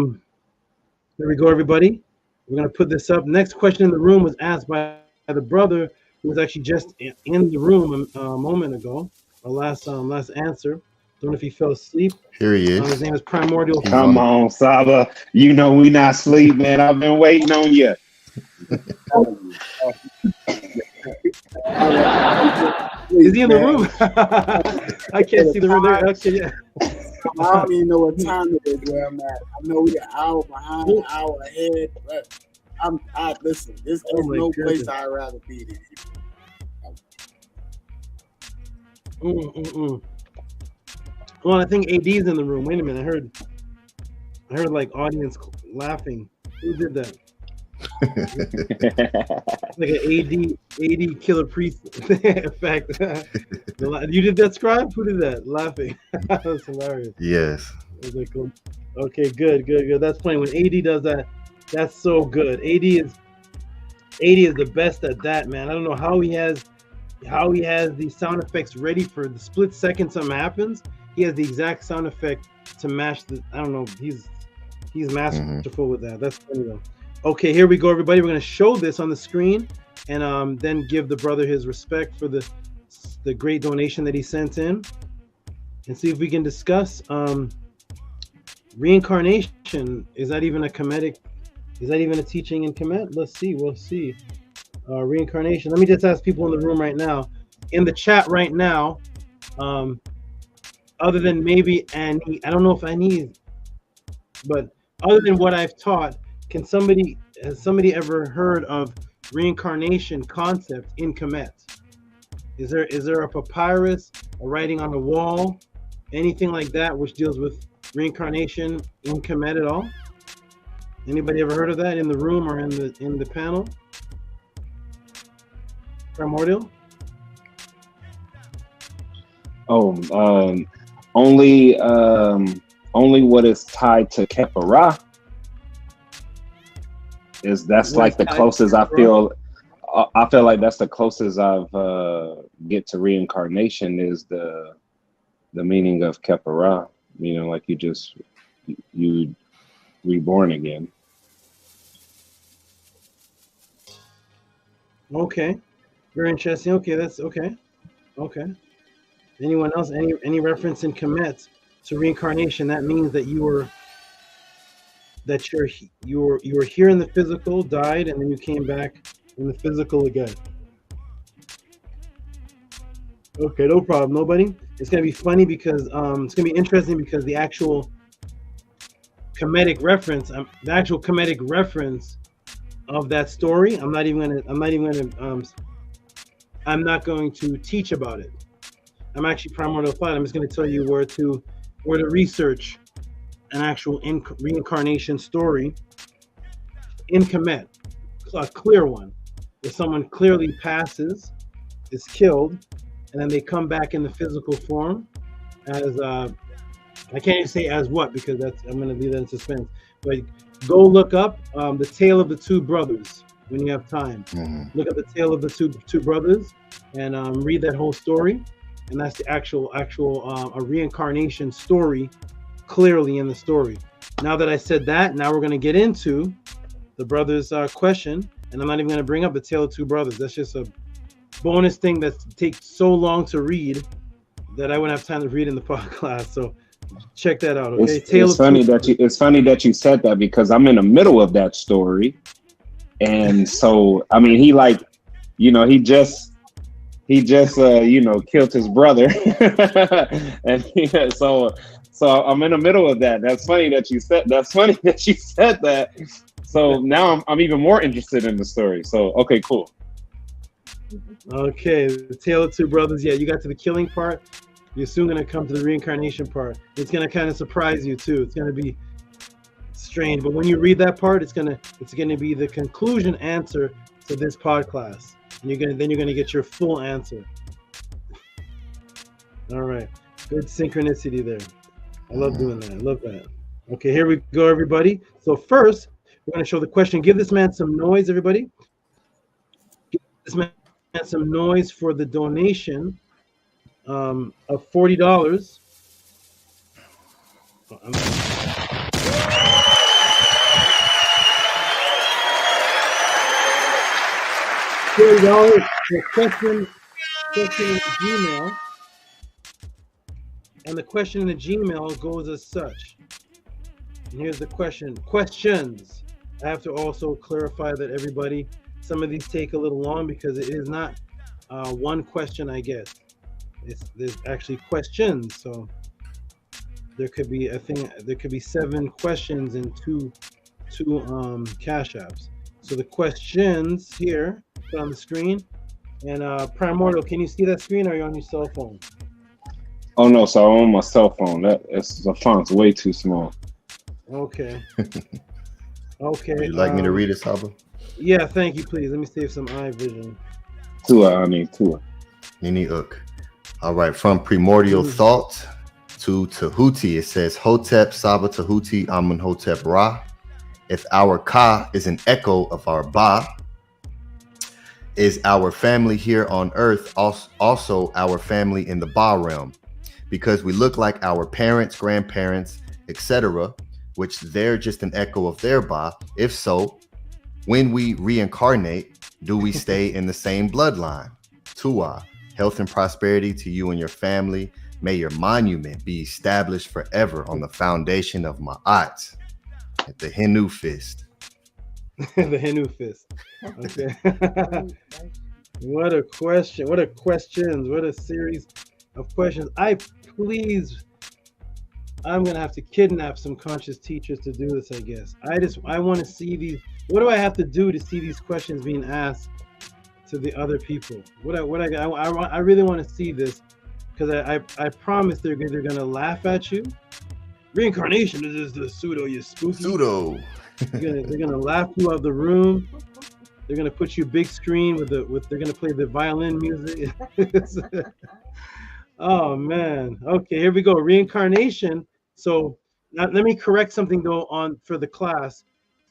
we go, everybody. We're gonna put this up. Next question in the room was asked by the brother who was actually just in the room a moment ago. Our last answer. Don't know if he fell asleep. Here he is. His name is Primordial. Come on, Saba. You know we not sleep, man. I've been waiting on you. Is he in the room? I can't see the room there. Okay, yeah. I don't even know what time it is where I'm at. I know we're an hour behind, an hour ahead, but listen, there's no place I'd rather be than here. Well, I think AD's in the room. Wait a minute, I heard like audience laughing. Who did that? Like an AD killer priest effect. You did that, Scribe? Who did that? Laughing. That was hilarious. Yes. Was like, okay, good. That's playing. When AD does that, that's so good. AD is the best at that, man. I don't know how he has these sound effects ready for the split second something happens. He has the exact sound effect to match the. I don't know. He's masterful with that. That's funny though. Okay, here we go, everybody. We're going to show this on the screen and then give the brother his respect for the great donation that he sent in and see if we can discuss reincarnation. Is that even a Kemetic? Is that even a teaching in Kemet? Let's see. We'll see. Reincarnation. Let me just ask people in the room right now, in the chat right now, other than maybe Annie, I don't know if Annie, but other than what I've taught, has somebody ever heard of reincarnation concept in Kemet? Is there a papyrus, a writing on the wall, anything like that which deals with reincarnation in Kemet at all? Anybody ever heard of that in the room or in the panel? Primordial? Only what is tied to Khepera. That's like the closest I feel. I feel like that's the closest I've get to reincarnation is the meaning of Khepera. You know, like you reborn again. Okay, very interesting. Okay, that's okay. Okay. Anyone else? Any reference in Kemet to reincarnation? That means that you were that you were here in the physical, died, and then you came back in the physical again. Okay, no problem. Nobody. It's gonna be funny because it's gonna be interesting because the actual Kemetic reference, of that story, I'm not going to teach about it. I'm actually primordial thought. I'm just going to tell you where to research an actual reincarnation story in Kemet, a clear one, where someone clearly passes, is killed, and then they come back in the physical form as I can't even say as what because I'm going to leave that in suspense. But go look up the tale of the two brothers when you have time. Look at the tale of the two brothers and read that whole story. And that's the actual a reincarnation story, clearly in the story. Now that I said that, now we're going to get into the brothers' question, and I'm not even going to bring up the tale of two brothers. That's just a bonus thing that takes so long to read that I wouldn't have time to read in the podcast. So check that out. Okay, it's funny that you said that because I'm in the middle of that story, and so I mean he just killed his brother, and so I'm in the middle of that. That's funny that you said that. So now I'm even more interested in the story. So okay, cool. Okay, the tale of two brothers. Yeah, you got to the killing part. You're soon going to come to the reincarnation part. It's going to kind of surprise you too. It's going to be strange, but when you read that part, it's going to be the conclusion answer to this pod class, and you're going to get your full answer. All right, good synchronicity there. I love doing that. I love that. Okay, here we go, everybody. So first, we're going to show the question. Give this man some noise, everybody. Give this man some noise for the donation of $40. $40 for question in the Gmail, and the question in the Gmail goes as such. And here's the questions. I have to also clarify that everybody, some of these take a little long because it is not one question I get. There's actually questions, so there could be there could be 7 questions in two cash apps. So the questions here put on the screen, and Primordial, can you see that screen, or are you on your cell phone? Oh no, so I'm on my cell phone. The font's way too small. Okay. Okay. Would you like me to read it, Saba? Yeah, thank you, please. Let me save some eye vision. Tua. Nini Uk. All right, from Primordial Thought to Tehuti, it says, Hotep, Saba, Tehuti, Amun, Hotep, Ra. If our Ka is an echo of our Ba, is our family here on earth also our family in the Ba realm? Because we look like our parents, grandparents, etc., which they're just an echo of their Ba. If so, when we reincarnate, do we stay in the same bloodline? Tua. Health and prosperity to you and your family. May your monument be established forever on the foundation of Ma'at. At the Henu Fist. The Henu Fist. Okay. What a question. What a questions. What a series of questions. I'm going to have to kidnap some conscious teachers to do this, I guess. I want to see these. What do I have to do to see these questions being asked to the other people? I really want to see this, because I promise they're going to laugh at you. Reincarnation is just the pseudo, you spooky. Pseudo. They're gonna laugh you out of the room. They're gonna put you big screen they're gonna play the violin music. Oh man. Okay, here we go. Reincarnation. So now let me correct something though for the class.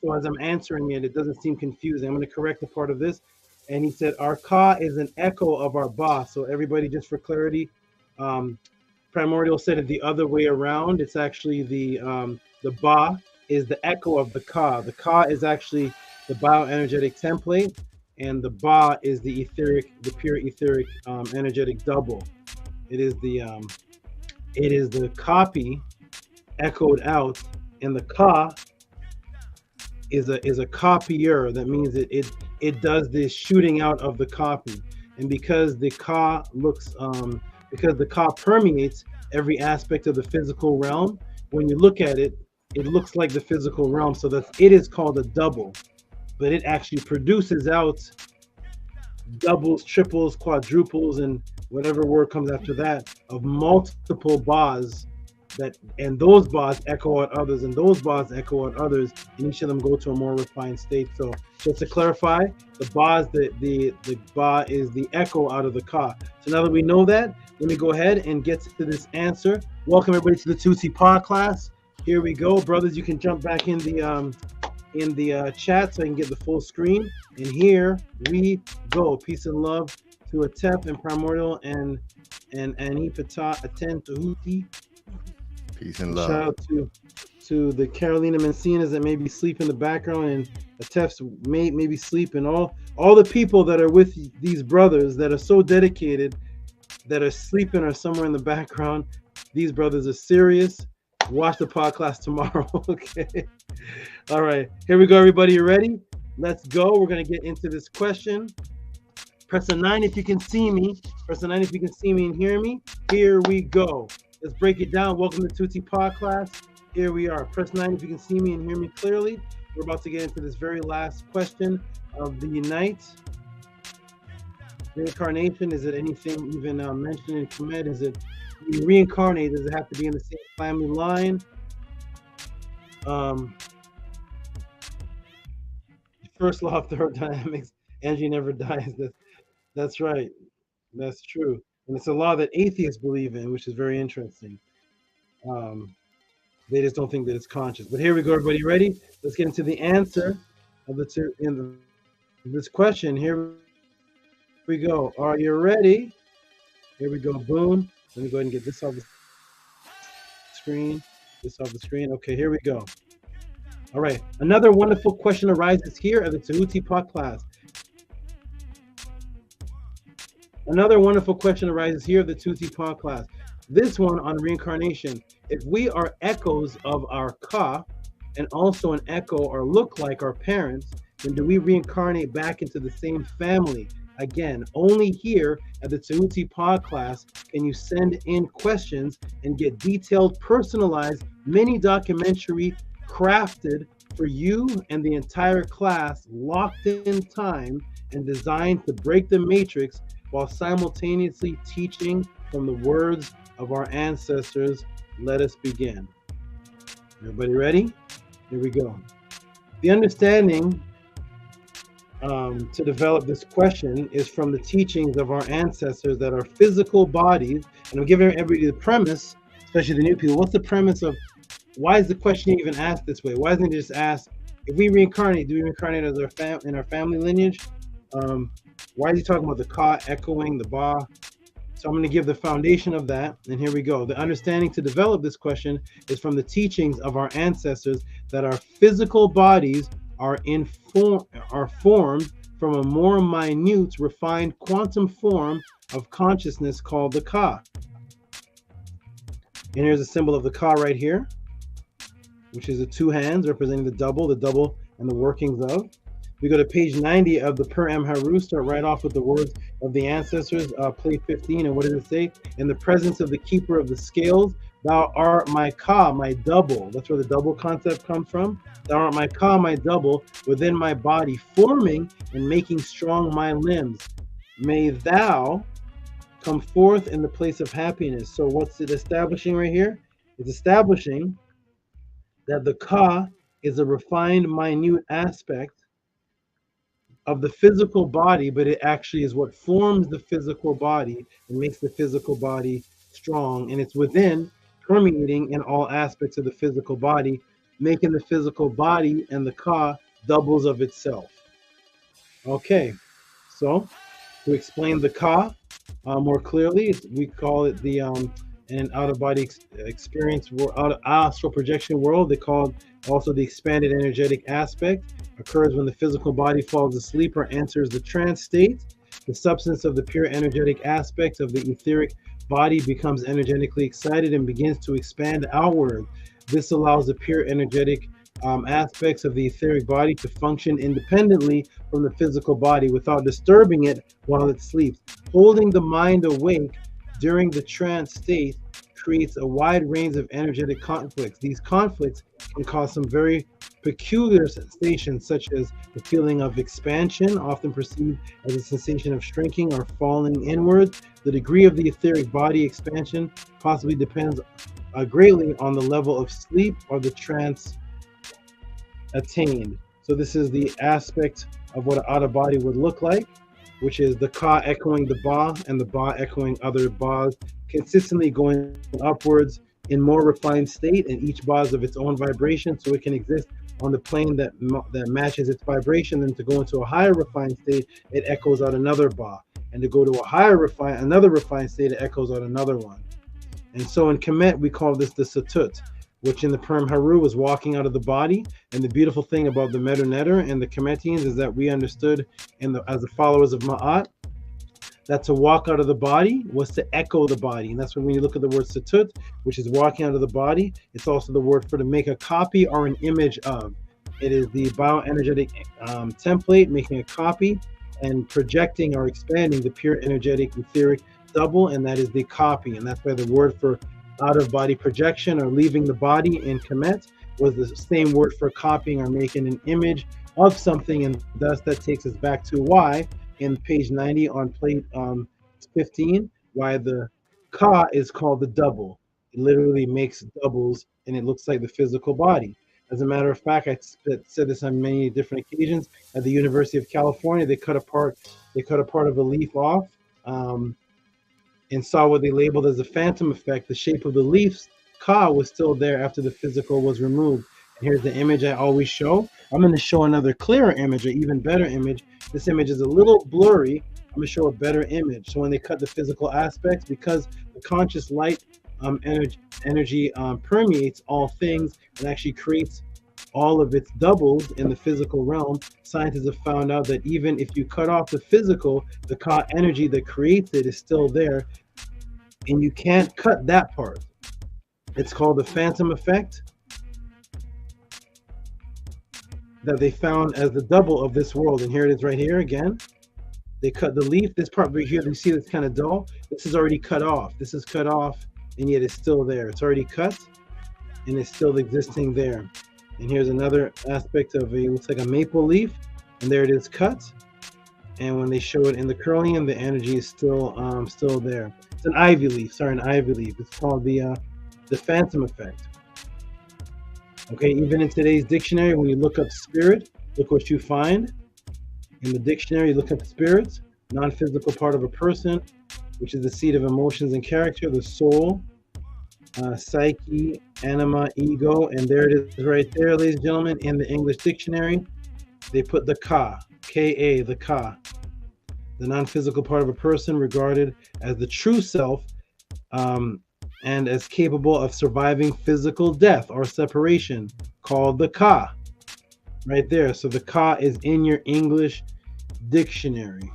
So as I'm answering it doesn't seem confusing. I'm gonna correct the part of this. And he said our Ka is an echo of our Ba. So everybody, just for clarity, Primordial said it the other way around. It's actually the Ba is the echo of the Ka. The Ka is actually the bioenergetic template, and the Ba is the pure etheric energetic double. It is the copy echoed out, and the Ka is a copier. That means it does this shooting out of the copy. And because the ka looks because the ka permeates every aspect of the physical realm, when you look at it, it looks like the physical realm. So that it is called a double, but it actually produces out doubles, triples, quadruples, and whatever word comes after that of multiple bas, and those bas echo out others, and those bas echo out others, and each of them go to a more refined state. So just to clarify, the bas, the ba is the echo out of the ka. So now that we know that, let me go ahead and get to this answer. Welcome everybody to the Tehuti podcast. Here we go, brothers. You can jump back in the chat so I can get the full screen. And here we go. Peace and love to Atep and Primordial and Anipata Aten Tehuti. Peace and love. Shout out to the Carolina Mencinas that maybe sleep in the background, and Atep's maybe sleep, and all the people that are with these brothers that are so dedicated, that are sleeping or somewhere in the background. These brothers are serious. Watch the podcast tomorrow. Okay. All right. Here we go, everybody. You ready? Let's go. We're going to get into this question. Press a 9 if you can see me. Press a 9 if you can see me and hear me. Here we go. Let's break it down. Welcome to Tehuti podcast. Here we are. Press 9 if you can see me and hear me clearly. We're about to get into this very last question of the night. Reincarnation, is it anything even mentioned in Kemet? Is it reincarnate? Does it have to be in the same family line? First law of thermodynamics, energy never dies. That's right. That's true. And it's a law that atheists believe in, which is very interesting. They just don't think that it's conscious. But here we go, everybody. Ready? Let's get into the answer of this question. Here we go. Are you ready? Here we go. Boom. Let me go ahead and get this off the screen. This off the screen. Okay, here we go. All right. Another wonderful question arises here at the Tehuti podcast. Another wonderful question arises here at the Tehuti podcast. This one on reincarnation. If we are echoes of our ka, and also an echo or look like our parents, then do we reincarnate back into the same family? Again, only here at the Tehuti podcast can you send in questions and get detailed, personalized mini documentary crafted for you and the entire class, locked in time and designed to break the matrix while simultaneously teaching from the words of our ancestors. Let us begin. Everybody ready? Here we go. The understanding to develop this question is from the teachings of our ancestors that our physical bodies, and I'm giving everybody the premise, especially the new people. What's the premise of why is the question even asked this way? Why isn't it just asked, if we reincarnate, do we reincarnate as in our family lineage? Why is he talking about the ka echoing the ba? So I'm going to give the foundation of that, and here we go. The understanding to develop this question is from the teachings of our ancestors that our physical bodies are formed from a more minute, refined quantum form of consciousness called the ka. And here's a symbol of the ka right here, which is the two hands representing the double and the workings of. We go to page 90 of the Per M Haru, start right off with the words of the ancestors, plate 15, and what does it say? In the presence of the keeper of the scales, thou art my ka, my double. That's where the double concept comes from. Thou art my ka, my double, within my body, forming and making strong my limbs. May thou come forth in the place of happiness. So what's it establishing right here? It's establishing that the ka is a refined, minute aspect of the physical body, but it actually is what forms the physical body and makes the physical body strong. And it's within, permeating in all aspects of the physical body, making the physical body and the ka doubles of itself. Okay, so to explain the ka more clearly, we call it the an out-of-body experience, astral projection world. They call it also the expanded energetic aspect. Occurs when the physical body falls asleep or enters the trance state. The substance of the pure energetic aspect of the etheric body becomes energetically excited and begins to expand outward. This allows the pure energetic aspects of the etheric body to function independently from the physical body without disturbing it while it sleeps. Holding the mind awake during the trance state creates a wide range of energetic conflicts. These conflicts can cause some very peculiar sensations, such as the feeling of expansion, often perceived as a sensation of shrinking or falling inward. The degree of the etheric body expansion possibly depends greatly on the level of sleep or the trance attained. So this is the aspect of what an out of body would look like, which is the ka echoing the ba and the ba echoing other bas, consistently going upwards in more refined state, and each ba is of its own vibration, so it can exist on the plane that matches its vibration. Then to go into a higher refined state, it echoes out another ba, and to go to a higher another refined state, it echoes out another one. And so in Kemet, we call this the Satut, which in the Perm Haru was walking out of the body. And the beautiful thing about the Medu Neter and the Kemetians is that we understood as the followers of Ma'at, that to walk out of the body was to echo the body. And that's when you look at the word Satut, which is walking out of the body, it's also the word for to make a copy or an image of. It is the bioenergetic template, making a copy and projecting or expanding the pure energetic etheric double, and that is the copy. And that's why the word for out of body projection or leaving the body in Kemet was the same word for copying or making an image of something, and thus that takes us back to why in page 90 on plate 15, why the ka is called the double. It literally makes doubles and it looks like the physical body. As a matter of fact, I said this on many different occasions. At the University of California, they cut a part of a leaf off and saw what they labeled as a phantom effect. The shape of the leaves, ka, was still there after the physical was removed. And here's the image I always show. I'm going to show another clearer image, an even better image. This image is a little blurry. I'm going to show a better image. So when they cut the physical aspects, because the conscious light energy permeates all things and actually creates all of its doubles in the physical realm, scientists have found out that even if you cut off the physical, the ka energy that creates it is still there, and you can't cut that part. It's called the phantom effect, that they found as the double of this world. And here it is right here again. They cut the leaf. This part right here, you see that's kind of dull. This is already cut off. This is cut off, and yet it's still there. It's already cut, and it's still existing there. And here's another aspect of it looks like a maple leaf, and there it is cut. And when they show it in the Curlian, the energy is still there. It's an ivy leaf. Sorry, an ivy leaf. It's called the phantom effect. Okay, even in today's dictionary, when you look up spirit, look what you find. In the dictionary, you look up spirit, non-physical part of a person, which is the seat of emotions and character, the soul, psyche, anima, ego, and there it is right there, ladies and gentlemen. In the English dictionary, they put the ka, K-A, the ka, the non-physical part of a person regarded as the true self, and as capable of surviving physical death or separation, called the ka, right there. So the ka is in your English dictionary.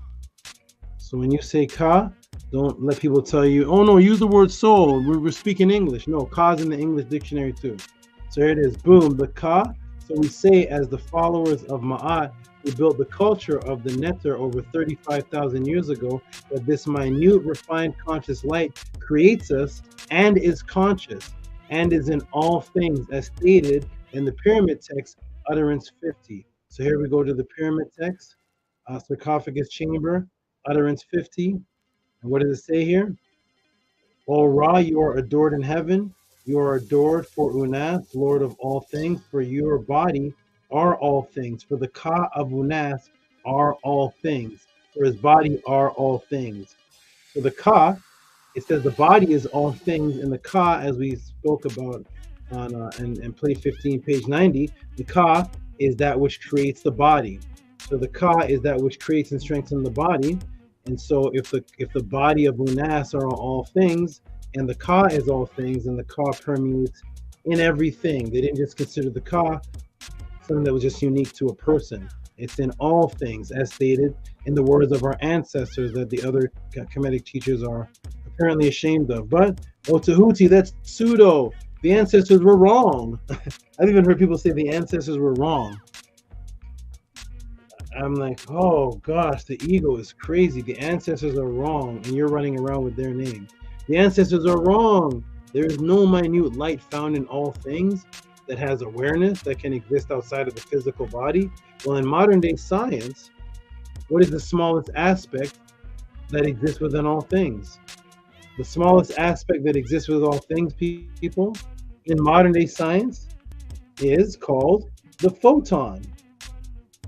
So when you say ka, don't let people tell you, oh no, use the word soul, we're speaking English. No, ka's in the English dictionary too. So here it is, boom, the ka. So we say, as the followers of Ma'at, who built the culture of the Neter over 35,000 years ago, that this minute refined conscious light creates us and is conscious and is in all things, as stated in the pyramid text, utterance 50. So here we go to the pyramid text, sarcophagus chamber, utterance 50. And what does it say here? O Ra, you are adored in heaven. You are adored for Unas, Lord of all things, for your body are all things. For the Ka of Unas are all things. For his body are all things. So the Ka, it says the body is all things, and the Ka, as we spoke about on in plate 15, page 90, the Ka is that which creates the body. So the Ka is that which creates and strengthens the body. And so if the body of Unas are all things, and the Ka is all things, and the Ka permeates in everything. They didn't just consider the Ka something that was just unique to a person. It's in all things, as stated in the words of our ancestors that the other Kemetic teachers are apparently ashamed of. But, oh Tehuti, that's pseudo. the ancestors were wrong. I've even heard people say the ancestors were wrong. I'm like, oh gosh, the ego is crazy. The ancestors are wrong, and you're running around with their name. The ancestors are wrong. There is no minute light found in all things that has awareness that can exist outside of the physical body. Well, in modern day science, what is the smallest aspect that exists within all things? The smallest aspect that exists with all things, people, in modern day science is called the photon.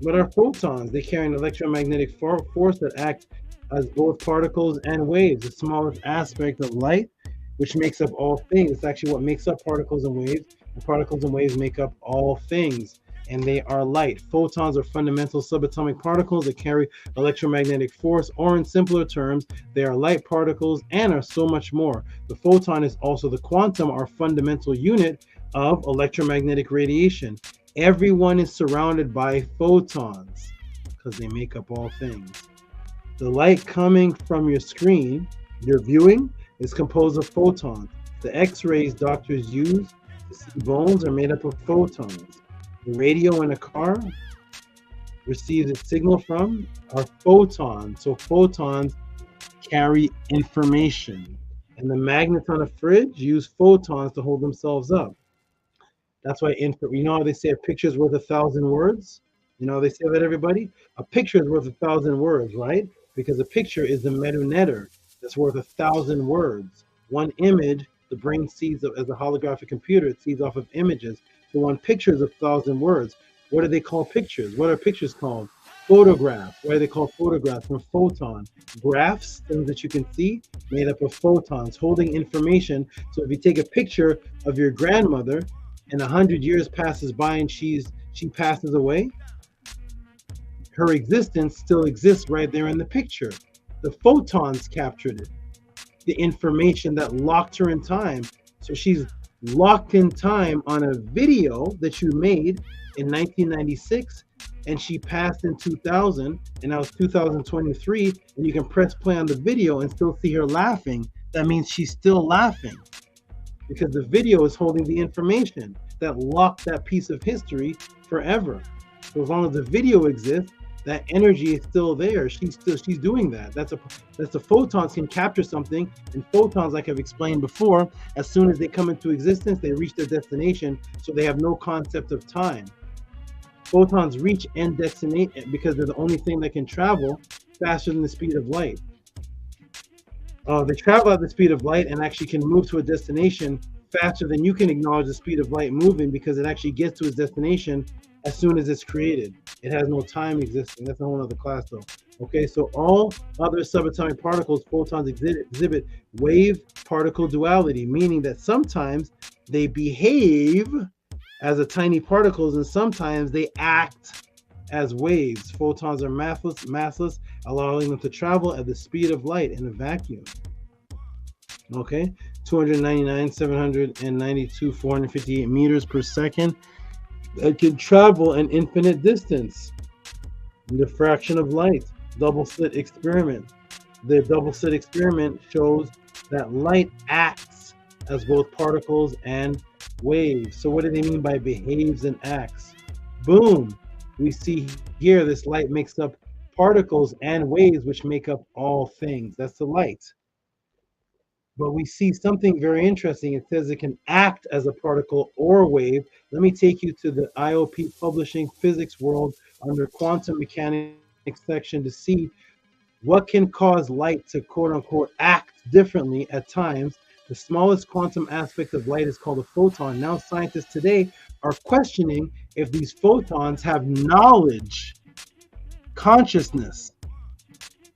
What are photons? They carry an electromagnetic force that acts as both particles and waves. The smallest aspect of light, which makes up all things. It's actually what makes up particles and waves. And particles and waves make up all things, and they are light. Photons are fundamental subatomic particles that carry electromagnetic force, or in simpler terms, they are light particles and are so much more. The photon is also the quantum or fundamental unit of electromagnetic radiation. Everyone is surrounded by photons because they make up all things. The light coming from your screen, your viewing, is composed of photons. The X-rays doctors use to see bones are made up of photons. The radio in a car receives its signal from are photons. So photons carry information. And the magnets on a fridge use photons to hold themselves up. That's why, you know how they say a picture is worth 1,000 words? You know how they say that, everybody? A picture is worth 1,000 words, right? Because a picture is the metanetter that's worth 1,000 words. One image, the brain sees as a holographic computer, it sees off of images. So one picture is 1,000 words. What do they call pictures? What are pictures called? Photographs. Why are they called photographs? From photon. Graphs, things that you can see, made up of photons, holding information. So if you take a picture of your grandmother, and 100 years passes by and she passes away, her existence still exists right there in the picture. The photons captured it, the information that locked her in time. So she's locked in time on a video that you made in 1996, and she passed in 2000, and now it's 2023, and you can press play on the video and still see her laughing. That means she's still laughing, because the video is holding the information that locked that piece of history forever. So as long as the video exists, that energy is still there. She's doing that. That's the photons can capture something, and photons, like I've explained before, as soon as they come into existence, they reach their destination, so they have no concept of time. Photons reach end destination because they're the only thing that can travel faster than the speed of light. They travel at the speed of light and actually can move to a destination faster than you can acknowledge the speed of light moving, because it actually gets to its destination as soon as it's created. It has no time existing. That's a whole other class though. Okay, so all other subatomic particles, photons exhibit wave particle duality, meaning that sometimes they behave as a tiny particles and sometimes they act as waves. Photons are massless, allowing them to travel at the speed of light in a vacuum. Okay, 299, 792, 458 meters per second. It can travel an infinite distance. Diffraction of light, double slit experiment. The double slit experiment shows that light acts as both particles and waves. So what do they mean by behaves and acts? Boom. We see here this light makes up particles and waves, which make up all things. That's the light. But we see something very interesting. It says it can act as a particle or wave. Let me take you to the IOP Publishing Physics World under Quantum Mechanics section to see what can cause light to quote unquote act differently at times. The smallest quantum aspect of light is called a photon. Now scientists today are questioning if these photons have knowledge, consciousness,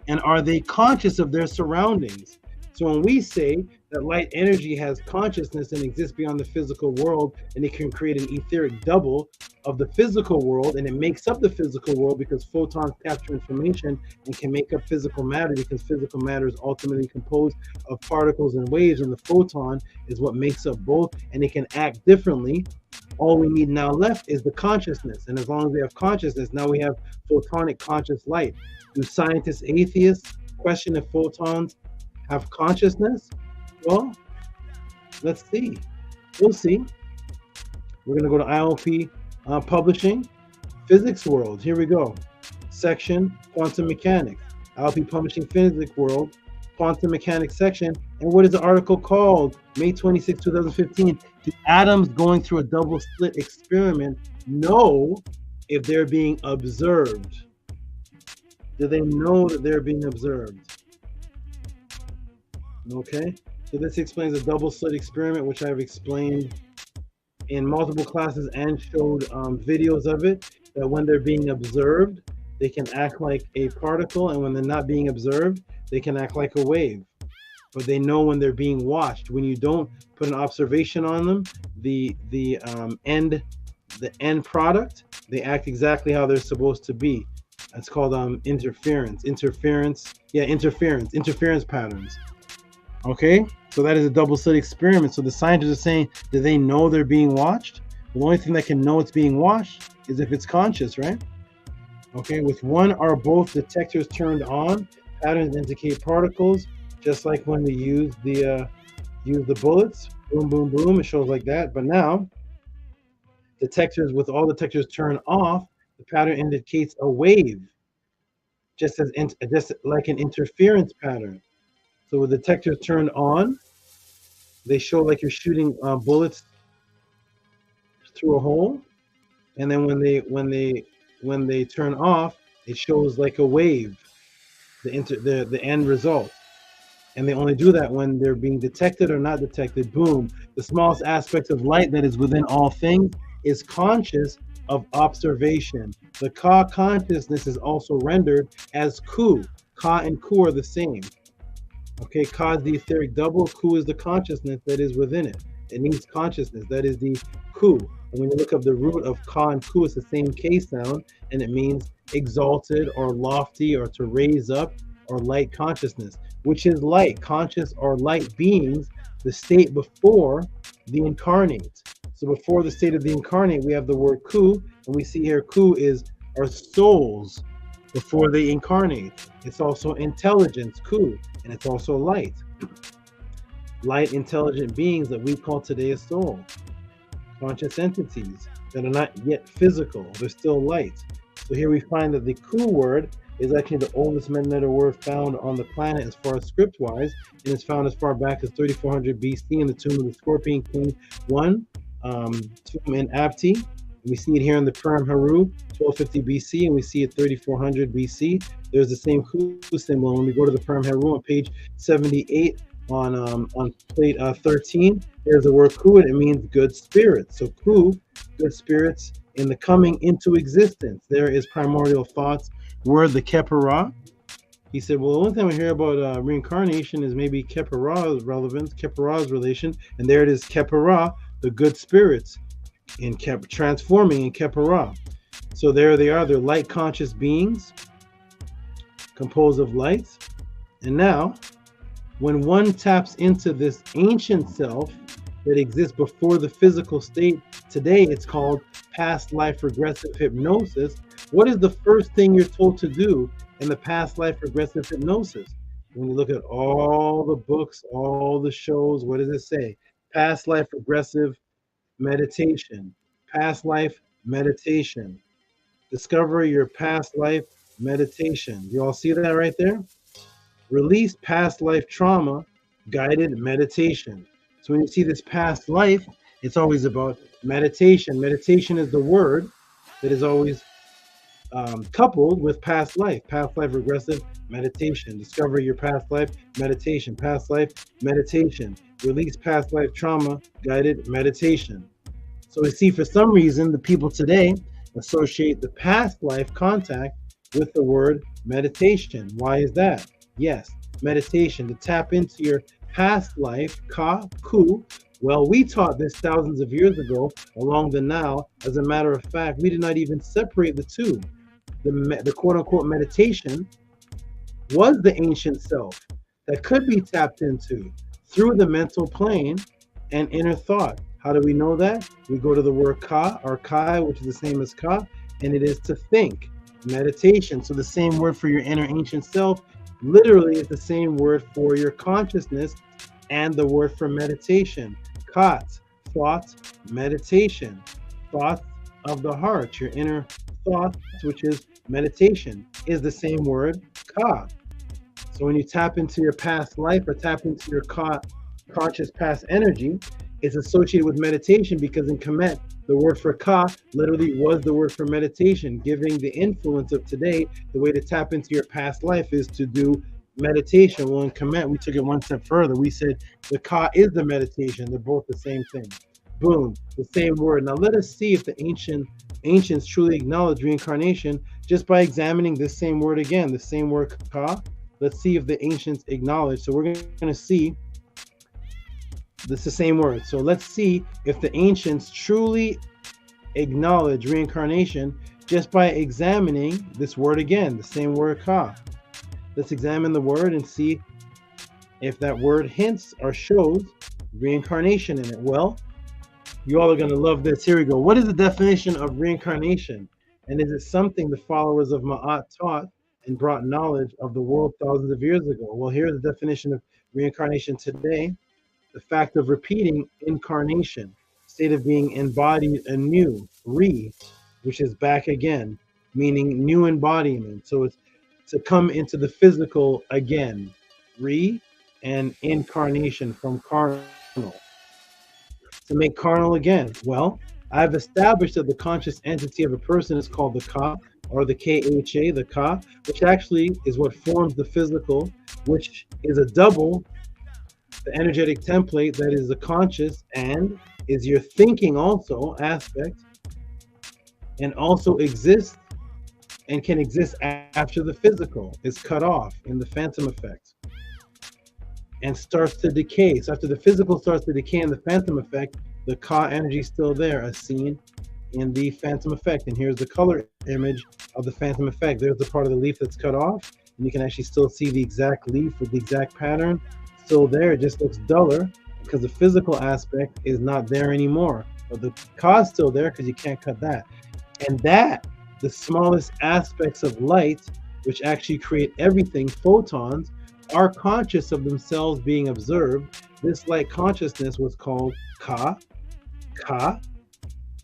and are they conscious of their surroundings? So when we say that light energy has consciousness and exists beyond the physical world, and it can create an etheric double of the physical world, and it makes up the physical world because photons capture information and can make up physical matter, because physical matter is ultimately composed of particles and waves, and the photon is what makes up both, and it can act differently. All we need now left is the consciousness, and as long as we have consciousness, now we have photonic conscious light. Do scientists, atheists question if photons have consciousness? Well, let's see. We'll see. We're going to go to IOP Publishing, Physics World. Here we go. Section, Quantum Mechanics. IOP Publishing, Physics World, Quantum Mechanics section. And what is the article called? May 26, 2015. Do atoms going through a double slit experiment know if they're being observed? Do they know that they're being observed? Okay, so this explains a double slit experiment, which I've explained in multiple classes and showed videos of it, that when they're being observed, they can act like a particle, and when they're not being observed, they can act like a wave. But they know when they're being watched. When you don't put an observation on them, the end product, they act exactly how they're supposed to be. That's called interference patterns. Okay, so that is a double slit experiment. So the scientists are saying, do they know they're being watched? The only thing that can know it's being watched is if it's conscious, right? Okay, with one or both detectors turned on, patterns indicate particles, just like when we use the bullets. Boom, boom, boom. It shows like that. But now, with all detectors turned off, the pattern indicates a wave, just like an interference pattern. So with detectors turned on, they show like you're shooting bullets through a hole, and then when they turn off, it shows like a wave, the end result. And they only do that when they're being detected or not detected. Boom. The smallest aspect of light that is within all things is conscious of observation. The Ka consciousness is also rendered as Ku. Ka and Ku are the same. Okay, Ka is the etheric double, Ku is the consciousness that is within it. It needs consciousness, that is the Ku. And when you look up the root of Ka and Ku, it's the same K sound, and it means exalted or lofty or to raise up or light consciousness, which is light, conscious or light beings, the state before the incarnate. So before the state of the incarnate, we have the word Ku, and we see here Ku is our souls before they incarnate. It's also intelligence, Ku, and it's also light. Light, intelligent beings that we call today a soul. Conscious entities that are not yet physical, they're still light. So here we find that the Ku word is actually the oldest meta word found on the planet as far as script-wise, and it's found as far back as 3400 BC in the tomb of the Scorpion King 1, tomb in Abti. We see it here in the Purim Haru, 1250 BC, and we see it 3400 BC. There's the same Ku symbol. When we go to the Purim Haru on page 78 on plate 13, there's the word Ku, and it means good spirits. So Ku, good spirits in the coming into existence. There is primordial thoughts word, the Kepara. He said, well, the only time we hear about reincarnation is maybe Kepara's relevance, Kepara's relation, and there it is, Kepara, the good spirits in transforming in Kepara. So there they are, they're light conscious beings composed of light. And now, when one taps into this ancient self that exists before the physical state, today it's called past life regressive hypnosis. What is the first thing you're told to do in the past life regressive hypnosis? When you look at all the books, all the shows, what does it say? Past life regressive meditation, past life meditation. Discover your past life meditation. You all see that right there? Release past life trauma guided meditation. So when you see this past life, it's always about meditation. Meditation is the word that is always coupled with past life regressive meditation. Discover your past life meditation, past life meditation. Release past life trauma guided meditation. So we see for some reason the people today associate the past life contact with the word meditation. Why is that? Yes, meditation, to tap into your past life, Ka, Ku. Well, we taught this thousands of years ago along the Nile. As a matter of fact, we did not even separate the two. The quote-unquote meditation was the ancient self that could be tapped into through the mental plane and inner thought. How do we know that? We go to the word Ka or Kai, which is the same as Ka, and it is to think, meditation. So the same word for your inner ancient self literally is the same word for your consciousness and the word for meditation. Kat, thought meditation. Thoughts of the heart, your inner thoughts, which is meditation, is the same word, ka. So when you tap into your past life or tap into your conscious past energy, it's associated with meditation because in Kemet, the word for ka literally was the word for meditation, giving the influence of today. The way to tap into your past life is to do meditation. Well, in Kemet, we took it one step further. We said the ka is the meditation. They're both the same thing. Boom, the same word. Now let us see if the ancients truly acknowledge reincarnation just by examining this same word again, the same word ka. Let's see if the ancients acknowledge. So we're going to see this is the same word. So let's see if the ancients truly acknowledge reincarnation just by examining this word again, the same word ka. Let's examine the word and see if that word hints or shows reincarnation in it. Well, you all are going to love this. Here we go. What is the definition of reincarnation? And is it something the followers of Ma'at taught and brought knowledge of the world thousands of years ago? Well, here's the definition of reincarnation today. The fact of repeating incarnation, state of being embodied anew, which is back again, meaning new embodiment. So it's to come into the physical again, and incarnation from carnal. To make carnal again. Well, I've established that the conscious entity of a person is called the ka, or the KHA, the ka, which actually is what forms the physical, which is a double, the energetic template that is the conscious and is your thinking also aspect, and also exists and can exist after the physical is cut off in the phantom effect and starts to decay. So after the physical starts to decay in the phantom effect, the ka energy is still there as seen in the phantom effect. And here's the color image of the phantom effect. There's the part of the leaf that's cut off, and you can actually still see the exact leaf with the exact pattern still there. It just looks duller because the physical aspect is not there anymore, but the ka is still there because you can't cut that. And that, the smallest aspects of light, which actually create everything, photons, are conscious of themselves being observed. This light consciousness was called ka,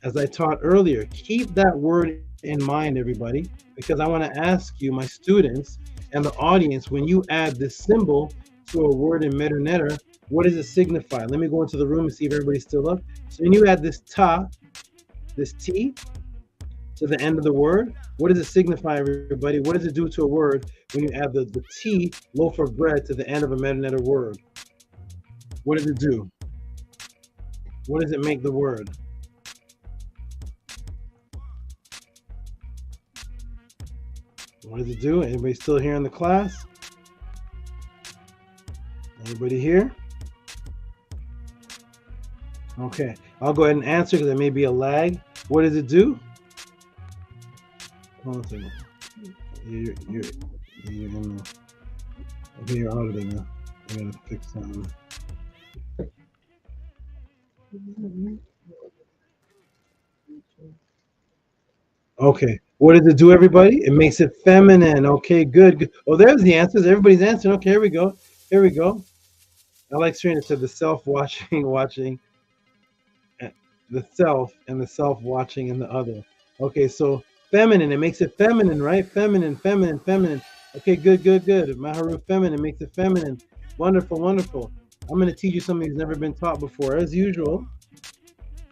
as I taught earlier. Keep that word in mind, everybody, because I want to ask you, my students and the audience, when you add this symbol to a word in Medu Neter, what does it signify? Let me go into the room and see if everybody's still up. So when you add this ta, this T, to the end of the word, what does it signify, everybody? What does it do to a word when you add the T, loaf of bread, to the end of a Medu Neter word? What does it do? What does it make the word? What does it do? Anybody still here in the class? Anybody here? Okay, I'll go ahead and answer because there may be a lag. What does it do? Hold on a second. You're out of there now. I gotta fix something. Okay, what does it do, everybody? It makes it feminine. Okay, good. Oh, there's the answers. Everybody's answering. Okay, here we go. Here we go. I like Serena said the self-watching, the self and the self-watching in the other. Okay, so feminine, it makes it feminine, right? Feminine. Okay, good. Maharu, feminine, makes it feminine. Wonderful. I'm going to teach you something that's never been taught before. As usual,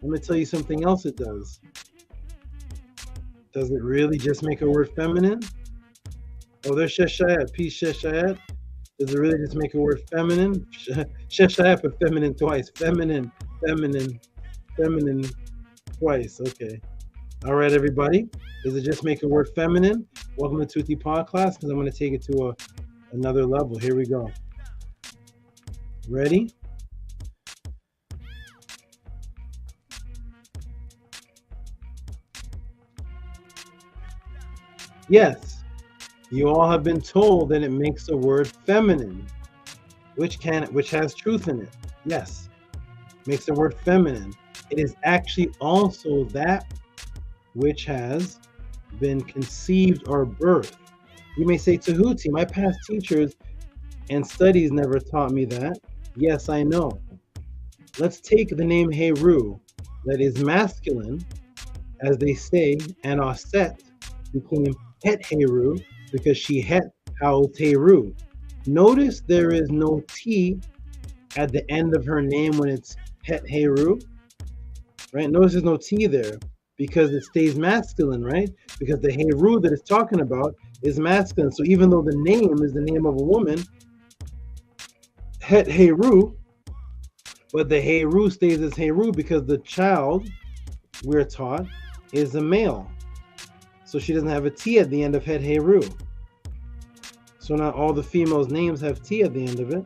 I'm going to tell you something else it does. Does it really just make a word feminine? Oh, there's Sheshayat. Peace, Sheshayat. Does it really just make a word feminine? Sheshayat, but feminine twice. Feminine twice. Okay. All right, everybody. Does it just make a word feminine? Welcome to Tehuti Pod class, because I'm going to take it to another level. Here we go. Ready? Yes, you all have been told that it makes the word feminine, which has truth in it. Yes, makes the word feminine. It is actually also that which has been conceived or birthed. You may say, Tehuti, my past teachers and studies never taught me that. Yes, I know. let's take the name Heru, that is masculine, as they say, and Aset became Het Heru because she het Hao Teru. Notice there is no T at the end of her name when it's Het Heru, right? Notice there's no T there because it stays masculine, right? Because the Heru that it's talking about is masculine. So even though the name is the name of a woman, Het Heru, but the Heru stays as Heru because the child, we're taught, is a male. So she doesn't have a T at the end of Het Heru. So not all the females' names have T at the end of it.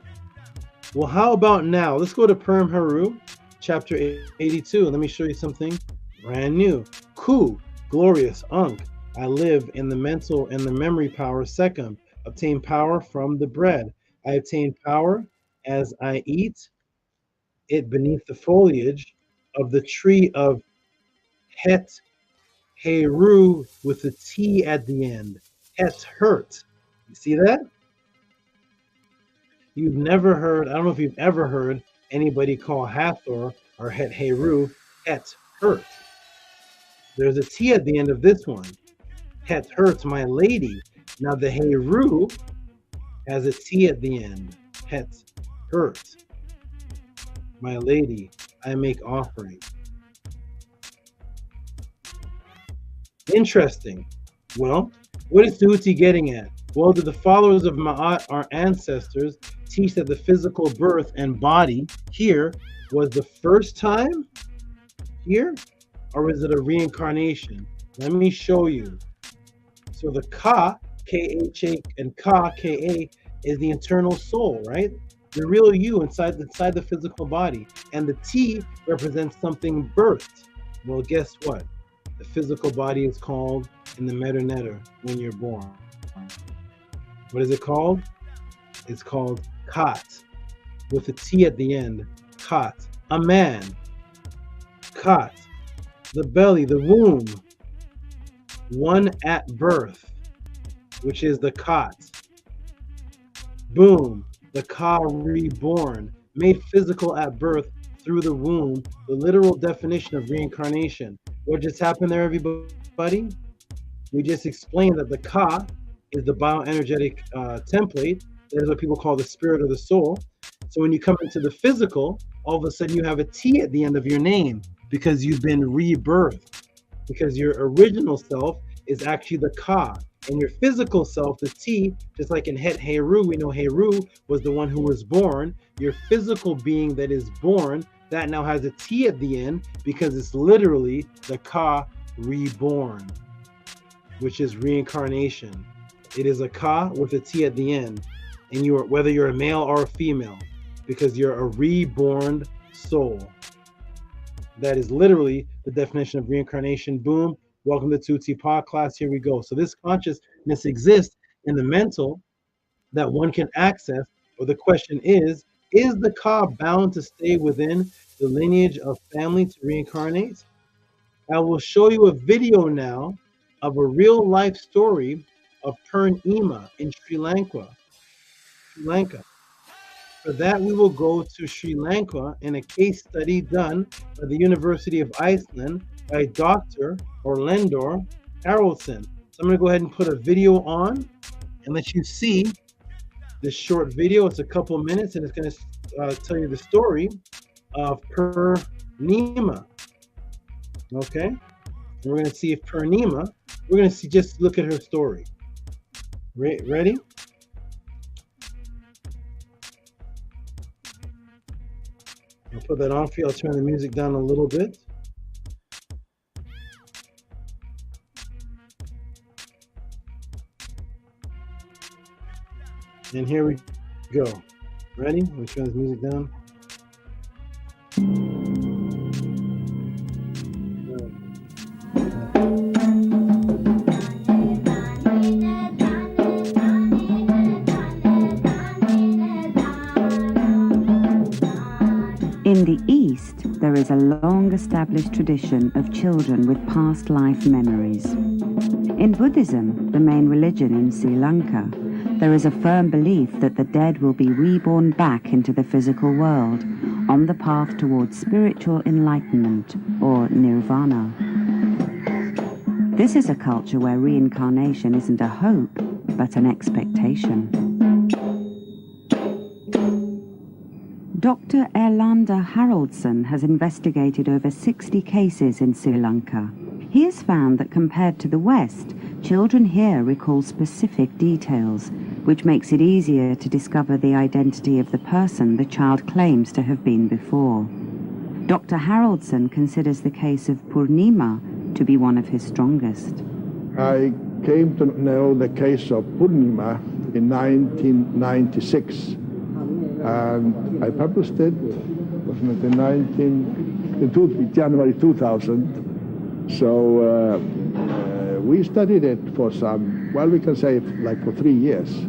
Well, how about now? Let's go to Perm Heru, chapter 82. Let me show you something brand new. Ku, glorious, Ankh. I live in the mental and the memory power, Sekhem. Obtain power from the bread. I obtain power as I eat it beneath the foliage of the tree of Het Heru with a T at the end. Het hurt. You see that? You've never heard, I don't know if you've ever heard anybody call Hathor or Het Heru Het hurt. There's a T at the end of this one. Het hurt, my lady. Now the Heru has a T at the end. Het hurt. My lady, I make offering. Interesting. Well, what is Tehuti getting at? Well, do the followers of Ma'at, our ancestors, teach that the physical birth and body here was the first time here? Or is it a reincarnation? Let me show you. So the Ka, K-H-A, and Ka, K-A, is the internal soul, right? The real you inside the physical body. And the T represents something birthed. Well, guess what? The physical body is called in the Medu Neter when you're born. What is it called? It's called Kat, with a T at the end. Kat, a man. Kat, the belly, the womb. One at birth, which is the Kat. Boom, the Ka reborn, made physical at birth through the womb, the literal definition of reincarnation. What just happened there, everybody? We just explained that the Ka is the bioenergetic template. That is what people call the spirit or the soul. So when you come into the physical, all of a sudden you have a T at the end of your name because you've been rebirthed. Because your original self is actually the Ka. And your physical self, the T, just like in Het Heru, we know Heru was the one who was born. Your physical being that is born, that now has a T at the end because it's literally the Ka reborn, which is reincarnation. It is a Ka with a T at the end. And you are, whether you're a male or a female, because you're a reborn soul. That is literally the definition of reincarnation. Boom. Welcome to Tehuti Pod class. Here we go. So this consciousness exists in the mental that one can access. But the question is the Ka bound to stay within the lineage of family to reincarnate? I will show you a video now of a real life story of Purnima in Sri Lanka. For that, we will go to Sri Lanka in a case study done by the University of Iceland by Dr. Orlendor Haraldson. So I'm going to go ahead and put a video on and let you see this short video. It's a couple of minutes and it's going to tell you the story of Purnima. Okay? And we're going to see if Purnima, we're going to see, just look at her story. Ready? I'll put that on for you. I'll turn the music down a little bit. And here we go. Ready? Let me turn this music down. In the East, there is a long-established tradition of children with past life memories. In Buddhism, the main religion in Sri Lanka, there is a firm belief that the dead will be reborn back into the physical world, on the path towards spiritual enlightenment or nirvana. This is a culture where reincarnation isn't a hope, but an expectation. Dr. Erlander Haraldsson has investigated over 60 cases in Sri Lanka. He has found that compared to the West, children here recall specific details, which makes it easier to discover the identity of the person the child claims to have been before. Dr. Haraldsson considers the case of Purnima to be one of his strongest. I came to know the case of Purnima in 1996. And I published it, in January 2000. So we studied it for some, well, we can say like for 3 years.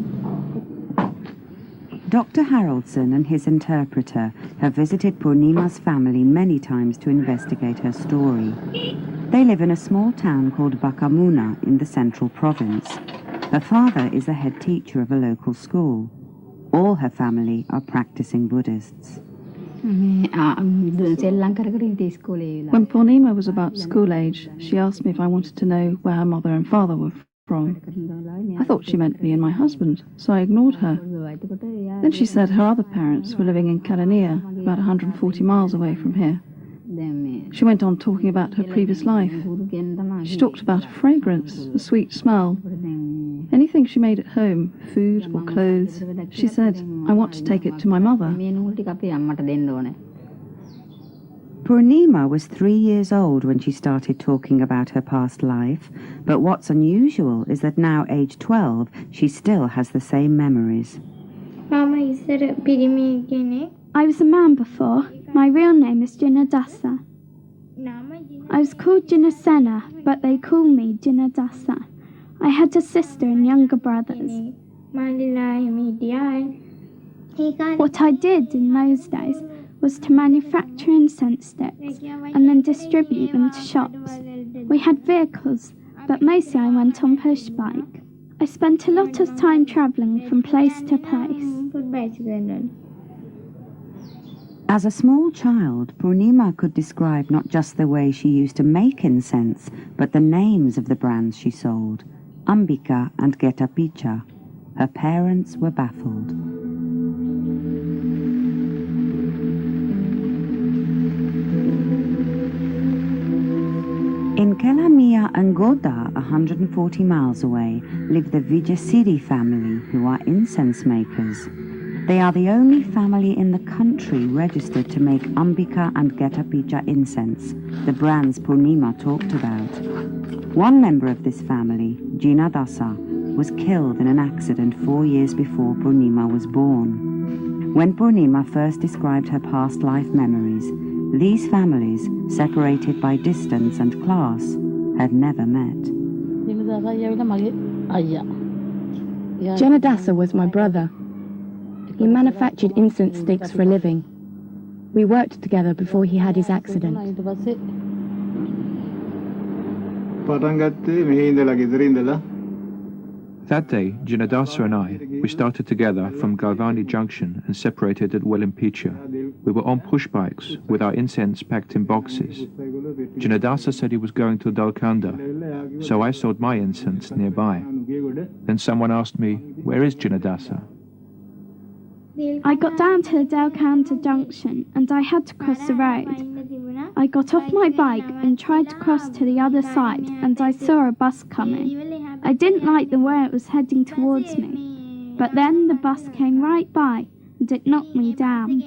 Dr. Haraldsson and his interpreter have visited Purnima's family many times to investigate her story. They live in a small town called Bakamuna in the central province. Her father is the head teacher of a local school. All her family are practicing Buddhists. When Purnima was about school age, she asked me if I wanted to know where her mother and father were from. I thought she meant me and my husband, so I ignored her. Then she said her other parents were living in Kalania, about 140 miles away from here. She went on talking about her previous life. She talked about a fragrance, a sweet smell. Anything she made at home, food or clothes, she said, I want to take it to my mother. Purnima was 3 years old when she started talking about her past life, but what's unusual is that now, age 12, she still has the same memories. I was a man before. My real name is Jinadasa. I was called Jinasena, but they call me Jinadasa. I had a sister and younger brothers. What I did in those days was to manufacture incense sticks and then distribute them to shops. We had vehicles, but mostly I went on push bike. I spent a lot of time travelling from place to place. As a small child, Purnima could describe not just the way she used to make incense, but the names of the brands she sold, Ambika and Getapicha. Her parents were baffled. In Kelania and Goda, 140 miles away, live the Vijayasiri family, who are incense makers. They are the only family in the country registered to make Ambika and Getapicha incense, the brands Purnima talked about. One member of this family, Jinadasa, was killed in an accident 4 years before Purnima was born. When Purnima first described her past life memories, these families, separated by distance and class, had never met. Janadasa was my brother. He manufactured incense sticks for a living. We worked together before he had his accident. That day, Jinadasa and I, we started together from Galvani Junction and separated at Wellimpicha. We were on push bikes with our incense packed in boxes. Jinadasa said he was going to Dalkanda, so I sold my incense nearby. Then someone asked me, where is Jinadasa? I got down to the Dalkanda junction and I had to cross the road. I got off my bike and tried to cross to the other side and I saw a bus coming. I didn't like the way it was heading towards me, but then the bus came right by and it knocked me down.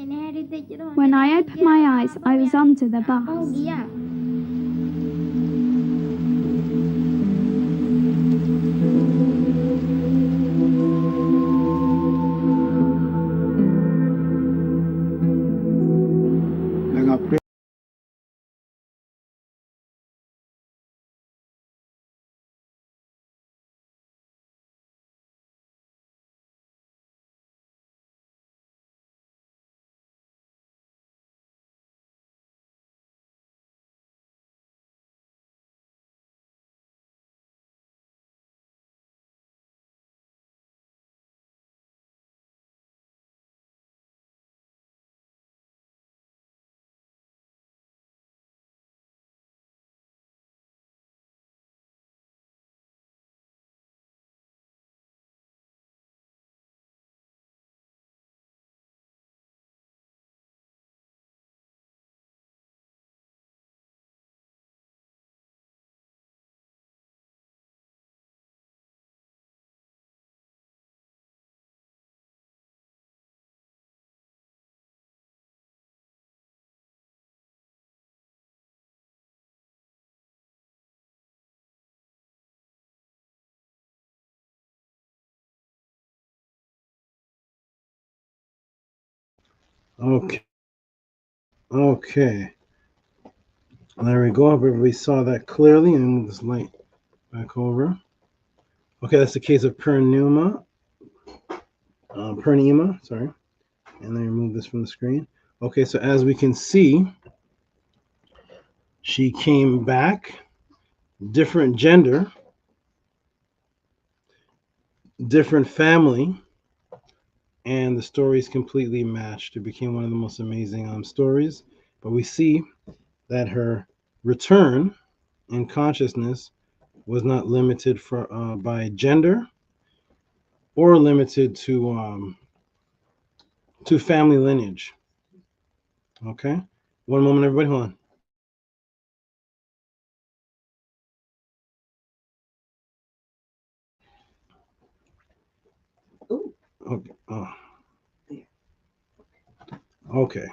When I opened my eyes, I was under the bus. Okay. Okay. There we go. Everybody saw that clearly, and move this light back over. Okay, that's the case of Pernuma. Pernima, sorry. And then remove this from the screen. Okay, so as we can see, she came back, different gender, different family, and the stories completely matched. It became one of the most amazing stories. But we see that her return in consciousness was not limited by gender or limited to family lineage. Okay, one moment, everybody, hold on. Okay. Okay.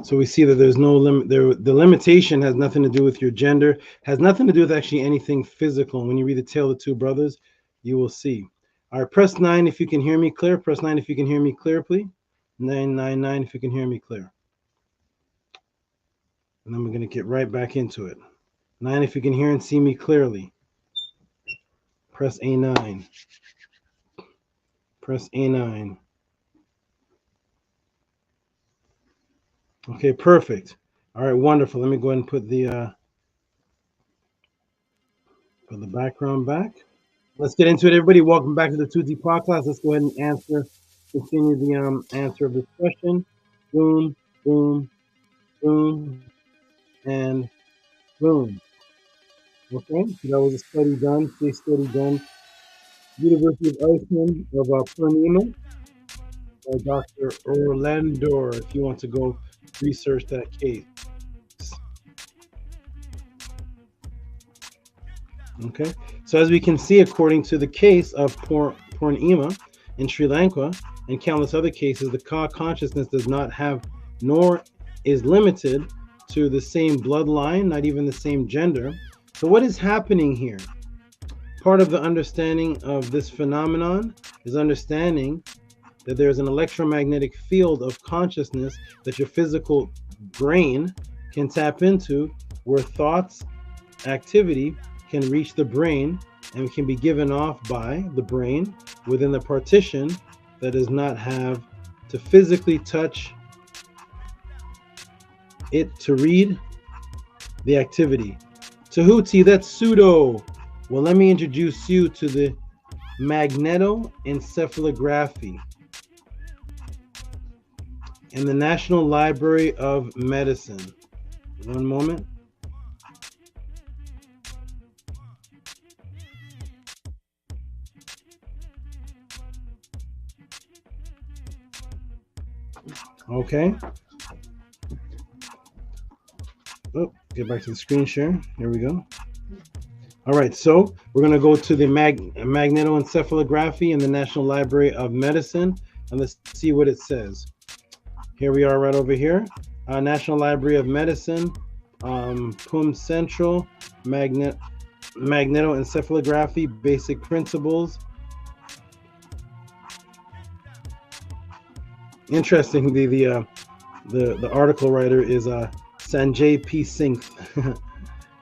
So we see that there's no limit there. The limitation has nothing to do with your gender, has nothing to do with actually anything physical. And when you read the Tale of the Two Brothers, you will see. All right, press 9 if you can hear me clear. Press 9 if you can hear me clear, please. 999 if you can hear me clear. And then we're going to get right back into it. 9 if you can hear and see me clearly. Press A9. Press A9. Okay, perfect. All right, wonderful. Let me go ahead and put the background back. Let's get into it, everybody. Welcome back to the Tehuti podcast. Let's go ahead and continue the answer of this question. Boom, boom, boom, and boom. Okay, so that was a study done, case study done. University of Iceland of Pernima by Dr. Orlandor, if you want to go research that case. Okay, so as we can see, according to the case of Purnima in Sri Lanka and countless other cases, the Ka consciousness does not have, nor is limited to the same bloodline, not even the same gender. So what is happening here? Part of the understanding of this phenomenon is understanding that there's an electromagnetic field of consciousness that your physical brain can tap into, where thoughts, activity can reach the brain and can be given off by the brain within the partition that does not have to physically touch it to read the activity. Tehuti, that's pseudo. Well, let me introduce you to the magnetoencephalography in the National Library of Medicine. One moment. Okay. Oh, get back to the screen share. Here we go. All right, so we're going to go to the magnetoencephalography in the National Library of Medicine, and let's see what it says. Here we are right over here. National Library of Medicine, PUM Central, magnetoencephalography, basic principles. Interesting, the article writer is Sanjay P. Singh.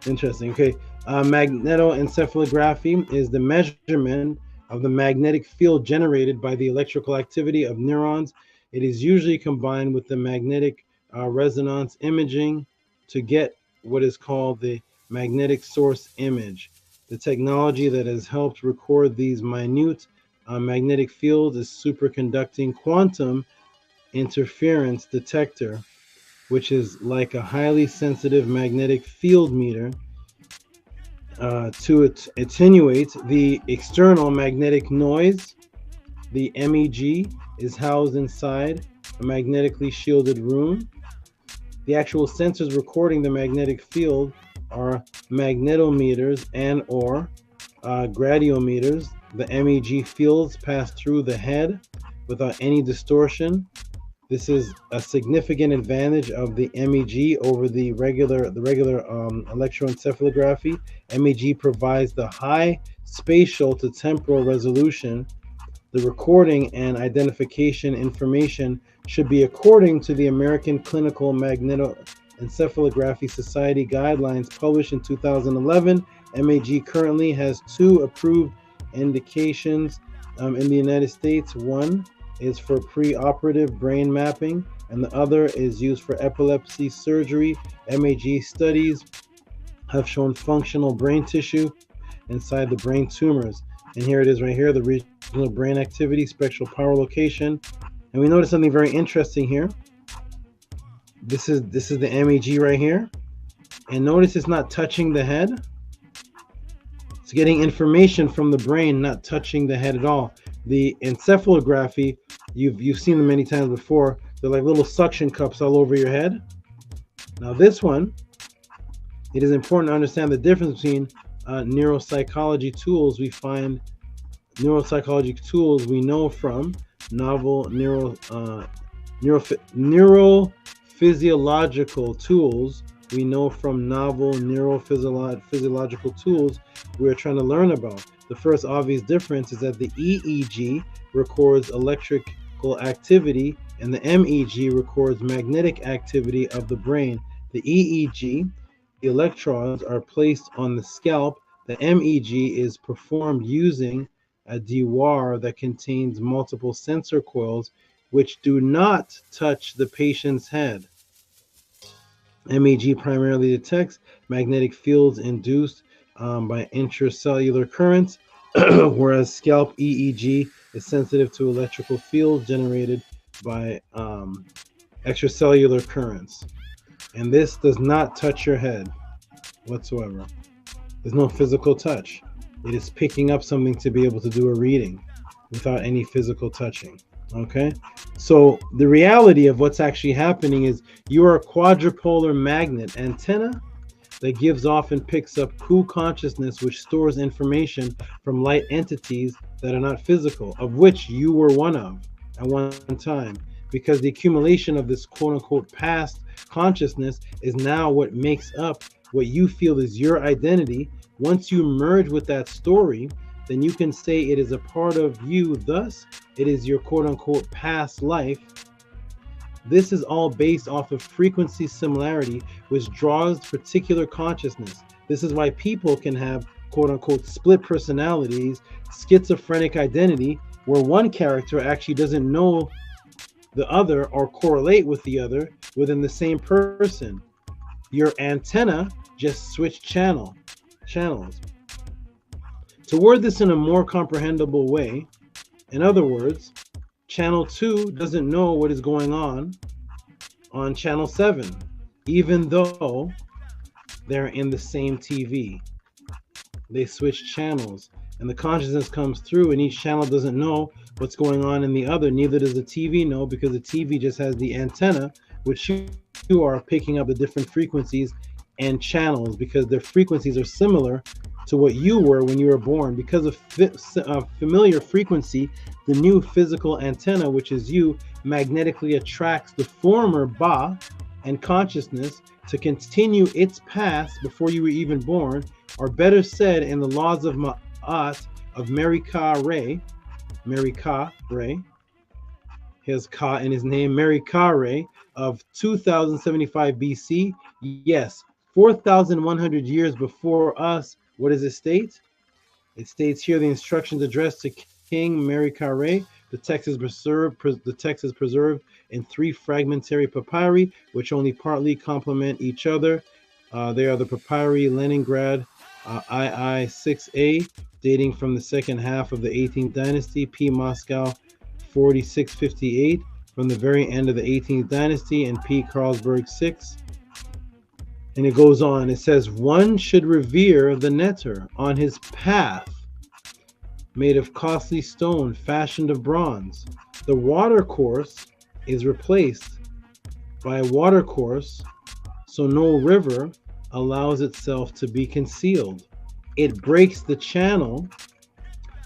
Interesting. Okay. Magnetoencephalography is the measurement of the magnetic field generated by the electrical activity of neurons. It is usually combined with the magnetic resonance imaging to get what is called the magnetic source image. The technology that has helped record these minute magnetic fields is superconducting quantum interference detector, which is like a highly sensitive magnetic field meter to attenuate the external magnetic noise. The MEG is housed inside a magnetically shielded room. The actual sensors recording the magnetic field are magnetometers and or gradiometers. The MEG fields pass through the head without any distortion. This is a significant advantage of the MEG over the regular electroencephalography. MEG provides the high spatial to temporal resolution The recording and identification information should be according to the American Clinical Magnetoencephalography Society guidelines published in 2011. MAG currently has 2 approved indications in the United States. One is for preoperative brain mapping, and the other is used for epilepsy surgery. MAG studies have shown functional brain tissue inside the brain tumors. And here it is right here, the regional brain activity, spectral power location. And we notice something very interesting here. This is the MEG right here. And notice it's not touching the head. It's getting information from the brain, not touching the head at all. The encephalography, you've seen them many times before. They're like little suction cups all over your head. Now this one, it is important to understand the difference between neuropsychology tools. We find neuropsychology tools we know from novel neurophysiological tools. We know from novel neurophysiological tools we're trying to learn about. The first obvious difference is that the EEG records electrical activity and the MEG records magnetic activity of the brain. The EEG, the electrodes are placed on the scalp. The MEG is performed using a device that contains multiple sensor coils which do not touch the patient's head. MEG primarily detects magnetic fields induced by intracellular currents, whereas scalp EEG is sensitive to electrical fields generated by extracellular currents. And this does not touch your head whatsoever. There's no physical touch. It is picking up something to be able to do a reading without any physical touching. Okay, so the reality of what's actually happening is you are a quadrupolar magnet antenna that gives off and picks up cool consciousness, which stores information from light entities that are not physical, of which you were one of at one time, because the accumulation of this quote-unquote past consciousness is now what makes up what you feel is your identity. Once you merge with that story, then you can say it is a part of you, thus it is your quote-unquote past life. This is all based off of frequency similarity, which draws particular consciousness. This is why people can have quote-unquote split personalities, schizophrenic identity, where one character actually doesn't know the other or correlate with the other within the same person. Your antenna just switched channels. To word this in a more comprehensible way, in other words, channel 2 doesn't know what is going on channel 7, even though they're in the same TV. They switch channels, and the consciousness comes through, and each channel doesn't know what's going on in the other. Neither does the TV know, because the TV just has the antenna, which you are picking up the different frequencies and channels, because their frequencies are similar to what you were when you were born. Because of familiar frequency, the new physical antenna, which is you, magnetically attracts the former Ba and consciousness to continue its past before you were even born, or better said, in the laws of Ma'at of Merikare, he has Ka in his name, Merikare of 2075 BC, yes, 4,100 years before us. What does it state? It states here the instructions addressed to King Merikare. The text is preserved in 3 fragmentary papyri, which only partly complement each other. They are the papyri Leningrad II 6a, dating from the second half of the 18th dynasty, P. Moscow 4658, from the very end of the 18th dynasty, and P. Carlsberg 6. And it goes on, it says, one should revere the netter on his path, made of costly stone, fashioned of bronze. The watercourse is replaced by a watercourse, so no river allows itself to be concealed. It breaks the channel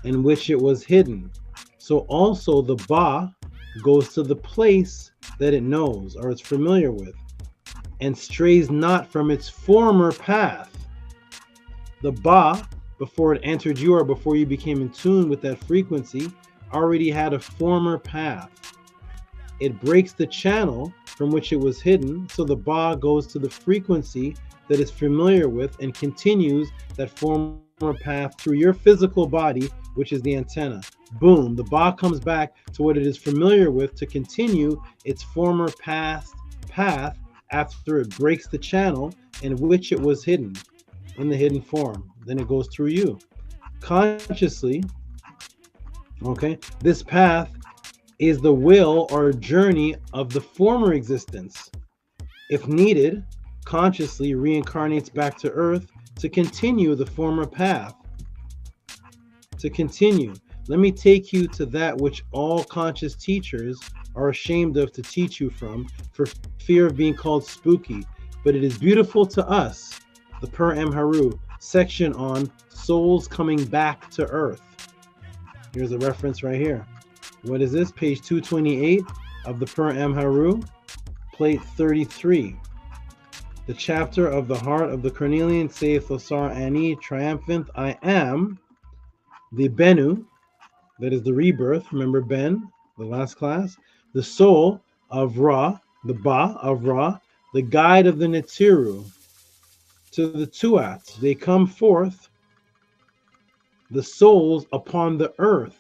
in which it was hidden. So also the Ba goes to the place that it knows or is familiar with, and strays not from its former path. The Ba, before it entered you or before you became in tune with that frequency, already had a former path. It breaks the channel from which it was hidden, so the Ba goes to the frequency that it's familiar with and continues that former path through your physical body, which is the antenna. Boom, the Ba comes back to what it is familiar with to continue its former path after it breaks the channel in which it was hidden, in the hidden form. Then it goes through you. Consciously, okay, this path is the will or journey of the former existence. If needed, consciously reincarnates back to Earth to continue the former path. To continue. Let me take you to that which all conscious teachers are ashamed of to teach you from, for fear of being called spooky. But it is beautiful to us, the Per-M Haru section on souls coming back to Earth. Here's a reference right here. What is this? Page 228 of the Per-M Haru, plate 33. The chapter of the heart of the Cornelian, saith Osar Ani, triumphant, I am the Benu, that is the rebirth. Remember Ben, the last class? The soul of Ra, the Ba of Ra, the guide of the Netiru. To the Tuat, they come forth, the souls upon the earth,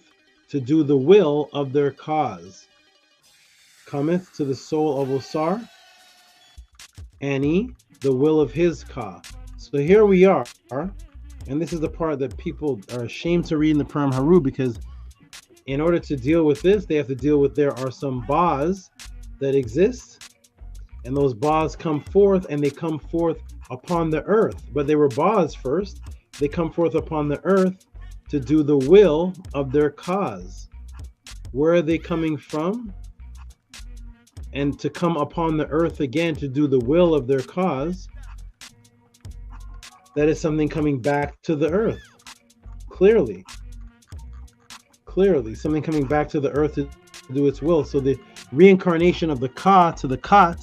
to do the will of their cause. Cometh to the soul of Osar, Ani, the will of his Ka. So here we are, and this is the part that people are ashamed to read in the Per-M Haru, because in order to deal with this, they have to deal with there are some Bas that exist, and those Bas come forth, and they come forth upon the earth. But they were Bas first. They come forth upon the earth to do the will of their cause. Where are they coming from? And to come upon the earth again to do the will of their cause, that is something coming back to the earth. Clearly, something coming back to the earth to do its will. So the reincarnation of the Ka to the Kat,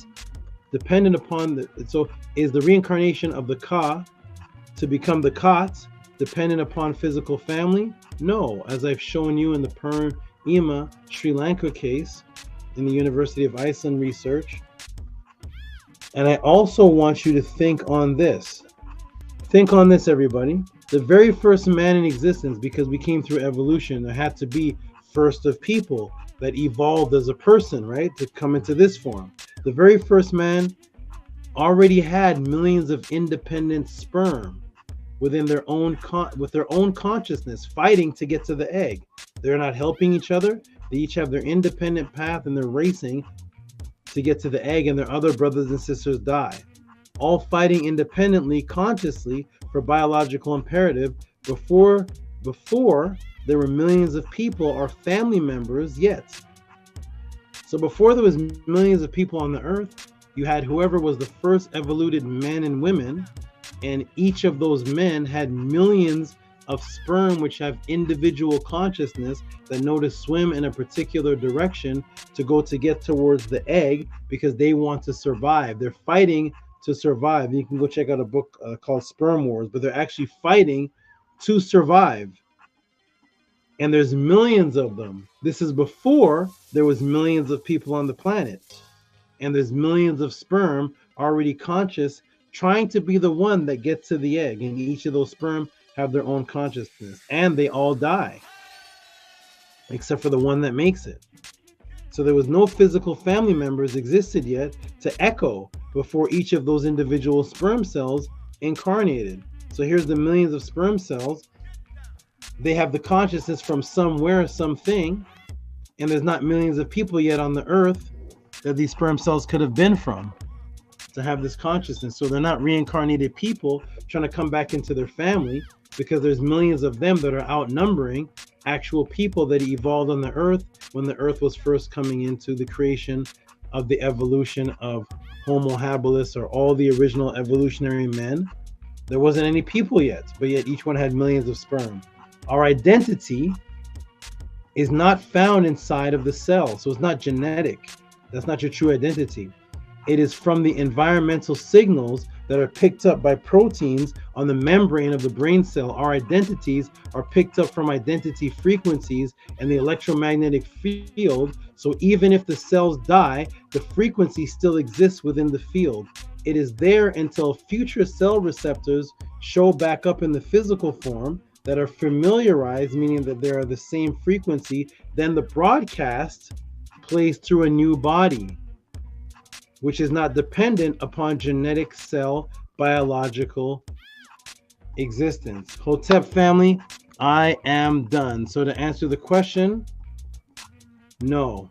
dependent upon so is the reincarnation of the Ka to become the Kat dependent upon physical family? No, as I've shown you in the Purnima Sri Lanka case in the University of Iceland research. And I also want you to think on this. Think on this, everybody. The very first man in existence, because we came through evolution, there had to be first of people that evolved as a person, right, to come into this form. The very first man already had millions of independent sperm within their own with their own consciousness, fighting to get to the egg. They're not helping each other. They each have their independent path, and they're racing to get to the egg, and their other brothers and sisters die. All fighting independently, consciously, for biological imperative. Before there were millions of people or family members yet. So before there was millions of people on the earth, you had whoever was the first evoluted men and women, and each of those men had millions of sperm which have individual consciousness that know to swim in a particular direction to get towards the egg, because they want to survive. They're fighting to survive. You can go check out a book called Sperm Wars, but they're actually fighting to survive. And there's millions of them. This is before there was millions of people on the planet. And there's millions of sperm already conscious, trying to be the one that gets to the egg. And each of those sperm have their own consciousness. And they all die, except for the one that makes it. So there was no physical family members existed yet to echo before each of those individual sperm cells incarnated. So here's the millions of sperm cells. They have the consciousness from somewhere, something, and there's not millions of people yet on the earth that these sperm cells could have been from to have this consciousness. So they're not reincarnated people trying to come back into their family, because there's millions of them that are outnumbering actual people that evolved on the earth when the earth was first coming into the creation of the evolution of Homo habilis, or all the original evolutionary men. There wasn't any people yet, but yet each one had millions of sperm. Our identity is not found inside of the cell, so it's not genetic. That's not your true identity. It is from the environmental signals that are picked up by proteins on the membrane of the brain cell. Our identities are picked up from identity frequencies and the electromagnetic field. So even if the cells die, the frequency still exists within the field. It is there until future cell receptors show back up in the physical form that are familiarized, meaning that they are the same frequency. Then the broadcast plays through a new body, which is not dependent upon genetic cell biological existence. Hotep family, I am done. So to answer the question, no.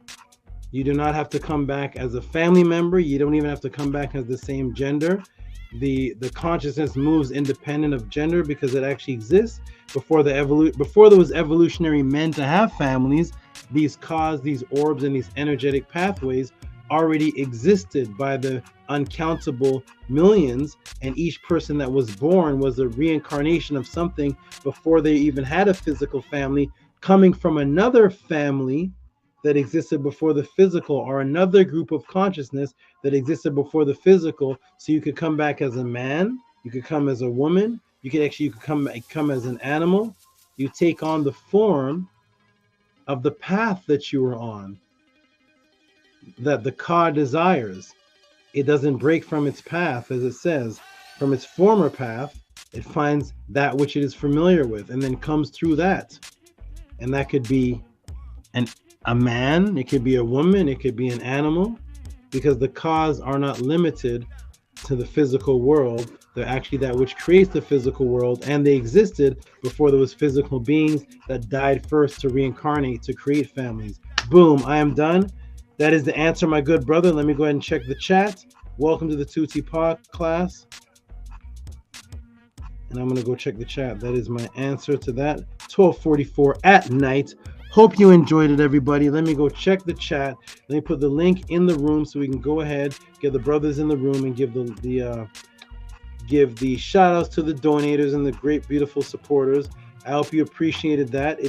You do not have to come back as a family member. You don't even have to come back as the same gender. The consciousness moves independent of gender because it actually exists. Before there was evolutionary men to have families, these orbs and these energetic pathways already existed by the uncountable millions, and each person that was born was a reincarnation of something before they even had a physical family, coming from another family that existed before the physical, or another group of consciousness that existed before the physical. So you could come back as a man, you could come as a woman, you could come as an animal. You take on the form of the path that you were on, that the Ka desires. It doesn't break from its path, as it says. From its former path, it finds that which it is familiar with, and then comes through that. And that could be a man, it could be a woman, it could be an animal, because the Kas are not limited to the physical world. They're actually that which creates the physical world, and they existed before there was physical beings that died first to reincarnate, to create families. Boom, I am done. That is the answer, my good brother. Let me go ahead and check the chat. Welcome to the Tehuti Pod class. And I'm going to go check the chat. That is my answer to that. 12:44 at night. Hope you enjoyed it, everybody. Let me go check the chat. Let me put the link in the room so we can go ahead, get the brothers in the room, and give the shout outs to the donators and the great, beautiful supporters. I hope you appreciated that.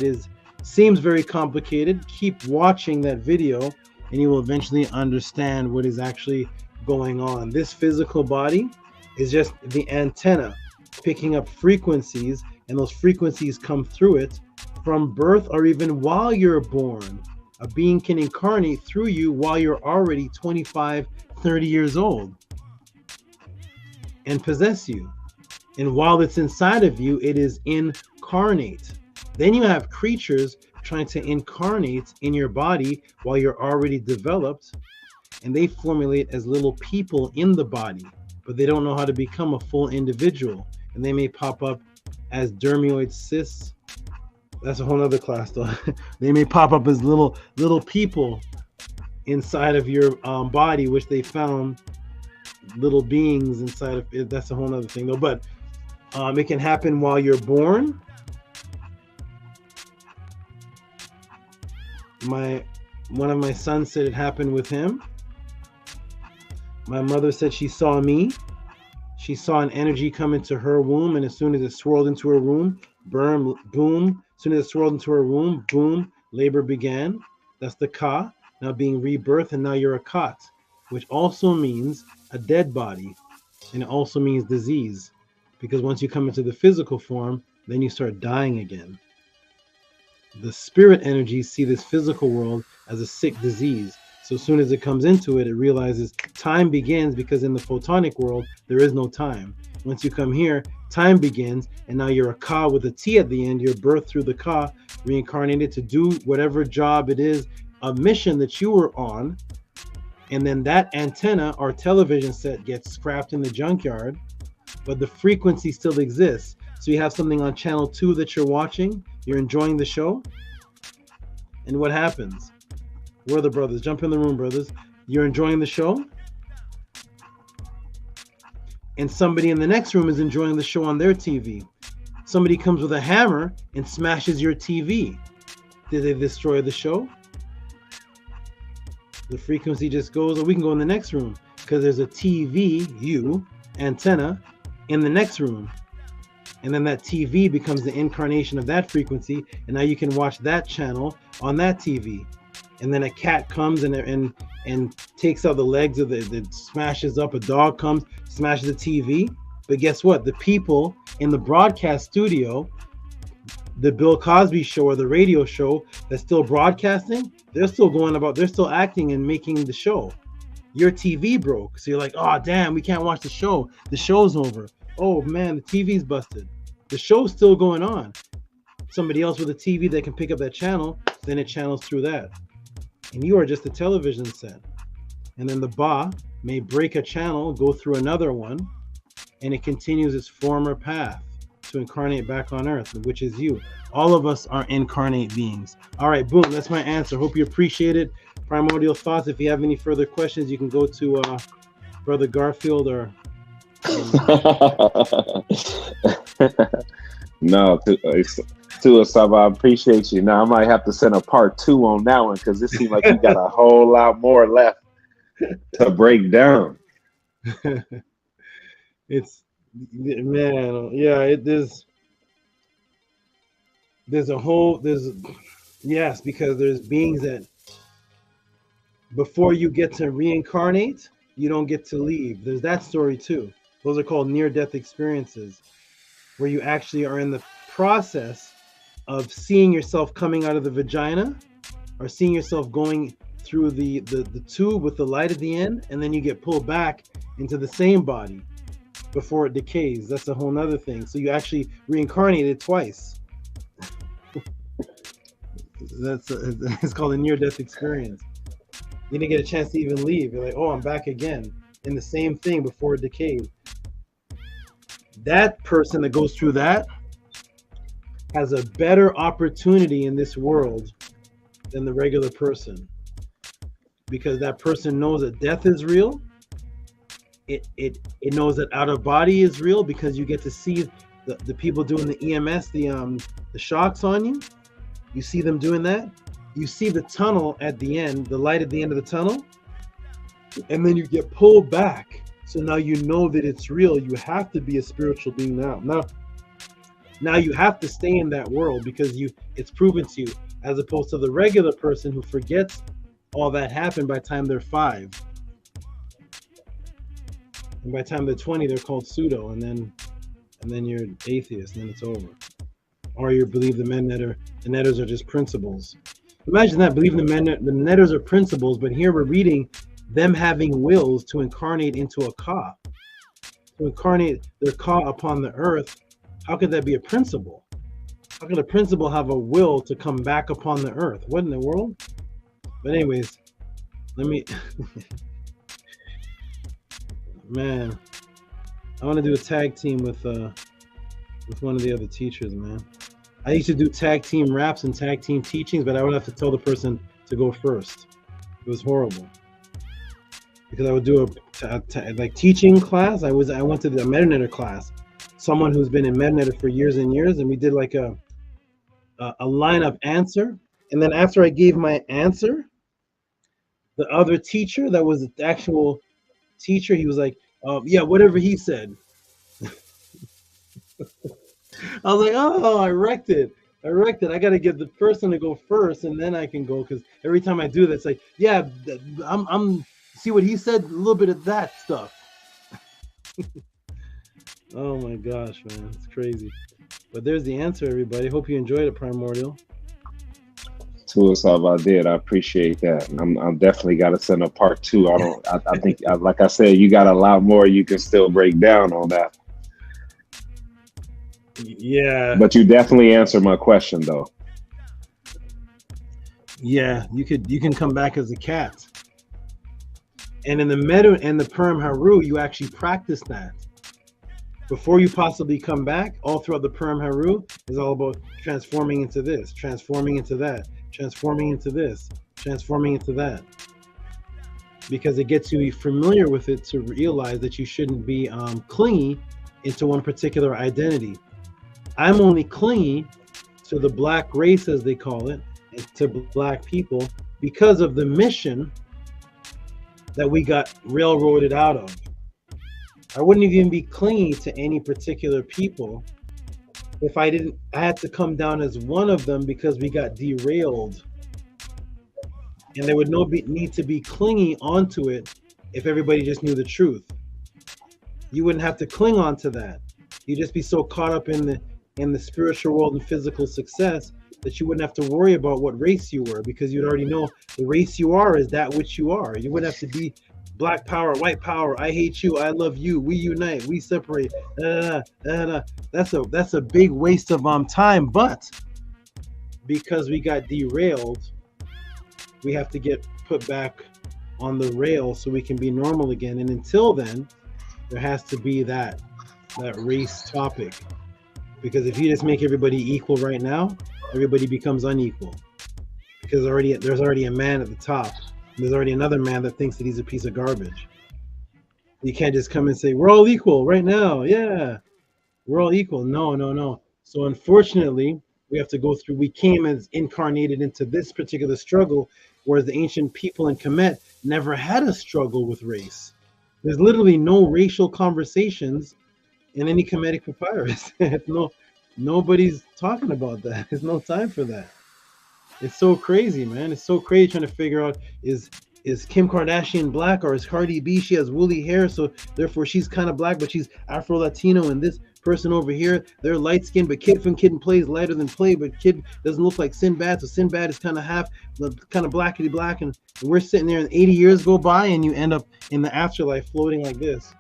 Seems very complicated. Keep watching that video and you will eventually understand what is actually going on. This physical body is just the antenna picking up frequencies, and those frequencies come through it from birth, or even while you're born. A being can incarnate through you while you're already 25, 30 years old and possess you. And while it's inside of you, it is incarnate. Then you have creatures trying to incarnate in your body while you're already developed, and they formulate as little people in the body, but they don't know how to become a full individual, and they may pop up as dermoid cysts. That's a whole other class though. They may pop up as little people inside of your body, which they found little beings inside of it. That's a whole other thing though. But it can happen while you're born. One of my sons said it happened with him. My mother said she saw me. She saw an energy come into her womb, and as soon as it swirled into her womb, boom. As soon as it swirled into her womb, boom, labor began. That's the Ka, now being rebirthed, and now you're a Kat, which also means a dead body, and it also means disease, because once you come into the physical form, then you start dying again. The spirit energies see this physical world as a sick disease. So as soon as it comes into it, it realizes time begins, because in the photonic world, there is no time. Once you come here, time begins, and now you're a Ka with a T at the end. You're birthed through the Ka, reincarnated to do whatever job it is, a mission that you were on, and then that antenna or television set gets scrapped in the junkyard, but the frequency still exists. So you have something on channel 2 that you're watching, you're enjoying the show, and what happens? Where are the brothers? Jump in the room, brothers. You're enjoying the show, and somebody in the next room is enjoying the show on their TV. Somebody comes with a hammer and smashes your TV. Did they destroy the show? The frequency just goes, or we can go in the next room, because there's a TV, antenna, in the next room. And then that TV becomes the incarnation of that frequency, and now you can watch that channel on that TV. and then a cat comes and takes out the legs of it smashes up. A dog comes, smashes the TV. But guess what? The people in the broadcast studio, the Bill Cosby show or the radio show that's still broadcasting, they're still acting and making the show. Your TV broke, so you're like, oh damn, we can't watch the show. The show's over. Oh man, the TV's busted. The show's still going on. Somebody else with a TV that can pick up that channel, then it channels through that. And you are just a television set. And then the Ba may break a channel, go through another one, and it continues its former path to incarnate back on Earth, which is you. All of us are incarnate beings. All right, boom, that's my answer. Hope you appreciate it. Primordial thoughts. If you have any further questions, you can go to Brother Garfield or... No, to SABA, I appreciate you. Now I might have to send a part 2 on that one because it seems like you got a whole lot more left to break down. It's, man, yeah, yes, because there's beings that before you get to reincarnate, you don't get to leave. There's that story too. Those are called near-death experiences, where you actually are in the process of seeing yourself coming out of the vagina or seeing yourself going through the tube with the light at the end, and then you get pulled back into the same body before it decays. That's a whole nother thing. So you actually reincarnated twice. It's called a near-death experience. You didn't get a chance to even leave. You're like, oh, I'm back again in the same thing before it decayed. That person that goes through that has a better opportunity in this world than the regular person, because that person knows that death is real. It knows that out of body is real, because you get to see the people doing the EMS, the shocks on you. You see them doing that. You see the tunnel at the end, the light at the end of the tunnel, and then you get pulled back. So now you know that it's real. You have to be a spiritual being now. Now you have to stay in that world because it's proven to you, as opposed to the regular person who forgets all that happened by the time they're 5. And by the time they're 20, they're called pseudo, and then you're an atheist, and then it's over. Or you believe the netters are just principles. Imagine that, believing the netters are principles, but here we're reading them having wills to incarnate into a Ka. To incarnate their Ka upon the earth. How could that be a principle? How could a principle have a will to come back upon the earth? What in the world? But anyways, let me... Man, I want to do a tag team with one of the other teachers, man. I used to do tag team raps and tag team teachings, but I would have to tell the person to go first. It was horrible. Because I would do a like teaching class. I went to the Medinator class. Someone who's been in Medinator for years and years, and we did like a lineup answer. And then after I gave my answer, the other teacher that was the actual teacher, he was like, yeah, whatever he said. I was like, oh, I wrecked it. I got to get the person to go first, and then I can go, because every time I do that, it's like, yeah, I'm see what he said, a little bit of that stuff. Oh my gosh, man, it's crazy. But there's the answer, everybody. Hope you enjoyed it, Primordial. To us, I did. I appreciate that. And I'm definitely got to send a part 2. I think, like I said, you got a lot more you can still break down on that. Yeah. But you definitely answered my question, though. Yeah, you can come back as a cat. And in the Meta and the Perm Haru, you actually practice that. Before you possibly come back, all throughout the Perm Haru is all about transforming into this, transforming into that, transforming into this, transforming into that. Because it gets you familiar with it to realize that you shouldn't be clingy into one particular identity. I'm only clingy to the black race, as they call it, and to black people because of the mission that we got railroaded out of. I wouldn't even be clingy to any particular people if I had to come down as one of them because we got derailed. and there would need to be clinging onto it if everybody just knew the truth. You wouldn't have to cling on to that. You'd just be so caught up in the spiritual world and physical success that you wouldn't have to worry about what race you were, because you'd already know the race you are is that which you are. You wouldn't have to be black power, white power, I hate you, I love you, we unite, we separate. That's a big waste of time. But because we got derailed, we have to get put back on the rail so we can be normal again. And until then, there has to be that race topic, because if you just make everybody equal right now, everybody becomes unequal, because there's already a man at the top. There's already another man that thinks that he's a piece of garbage. You can't just come and say we're all equal right now. Yeah, we're all equal. No. So unfortunately, we have to go through. We came as incarnated into this particular struggle, whereas the ancient people in Kemet never had a struggle with race. There's literally no racial conversations in any Kemetic papyrus. Nobody's talking about that. There's no time for that. It's so crazy, man. It's so crazy trying to figure out, is Kim Kardashian black, or is Cardi B, she has woolly hair, so therefore she's kind of black, but she's Afro-Latino, and this person over here, they're light-skinned, but Kid from Kid and Play is lighter than Play, but Kid doesn't look like Sinbad, so Sinbad is kind of blackity black, and we're sitting there and 80 years go by and you end up in the afterlife floating like this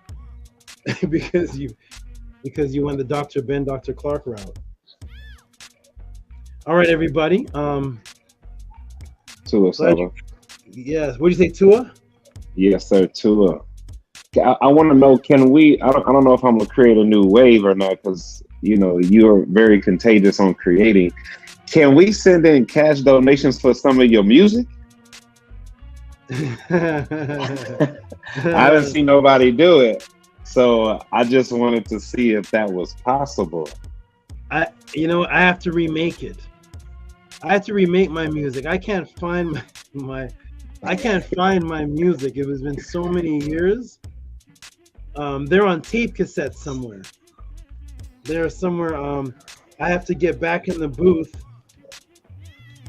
because you went the Dr. Ben, Dr. Clark route. All right, everybody. Tua, SABA. Yes. What do you say, Tua? Yes, sir. Tua. I want to know, can we? I don't know if I'm gonna create a new wave or not, because you're very contagious on creating. Can we send in cash donations for some of your music? I haven't seen nobody do it, so I just wanted to see if that was possible. I have to remake it. I have to remake my music. I can't find my music. It has been so many years. They're on tape cassettes somewhere. They're somewhere. I have to get back in the booth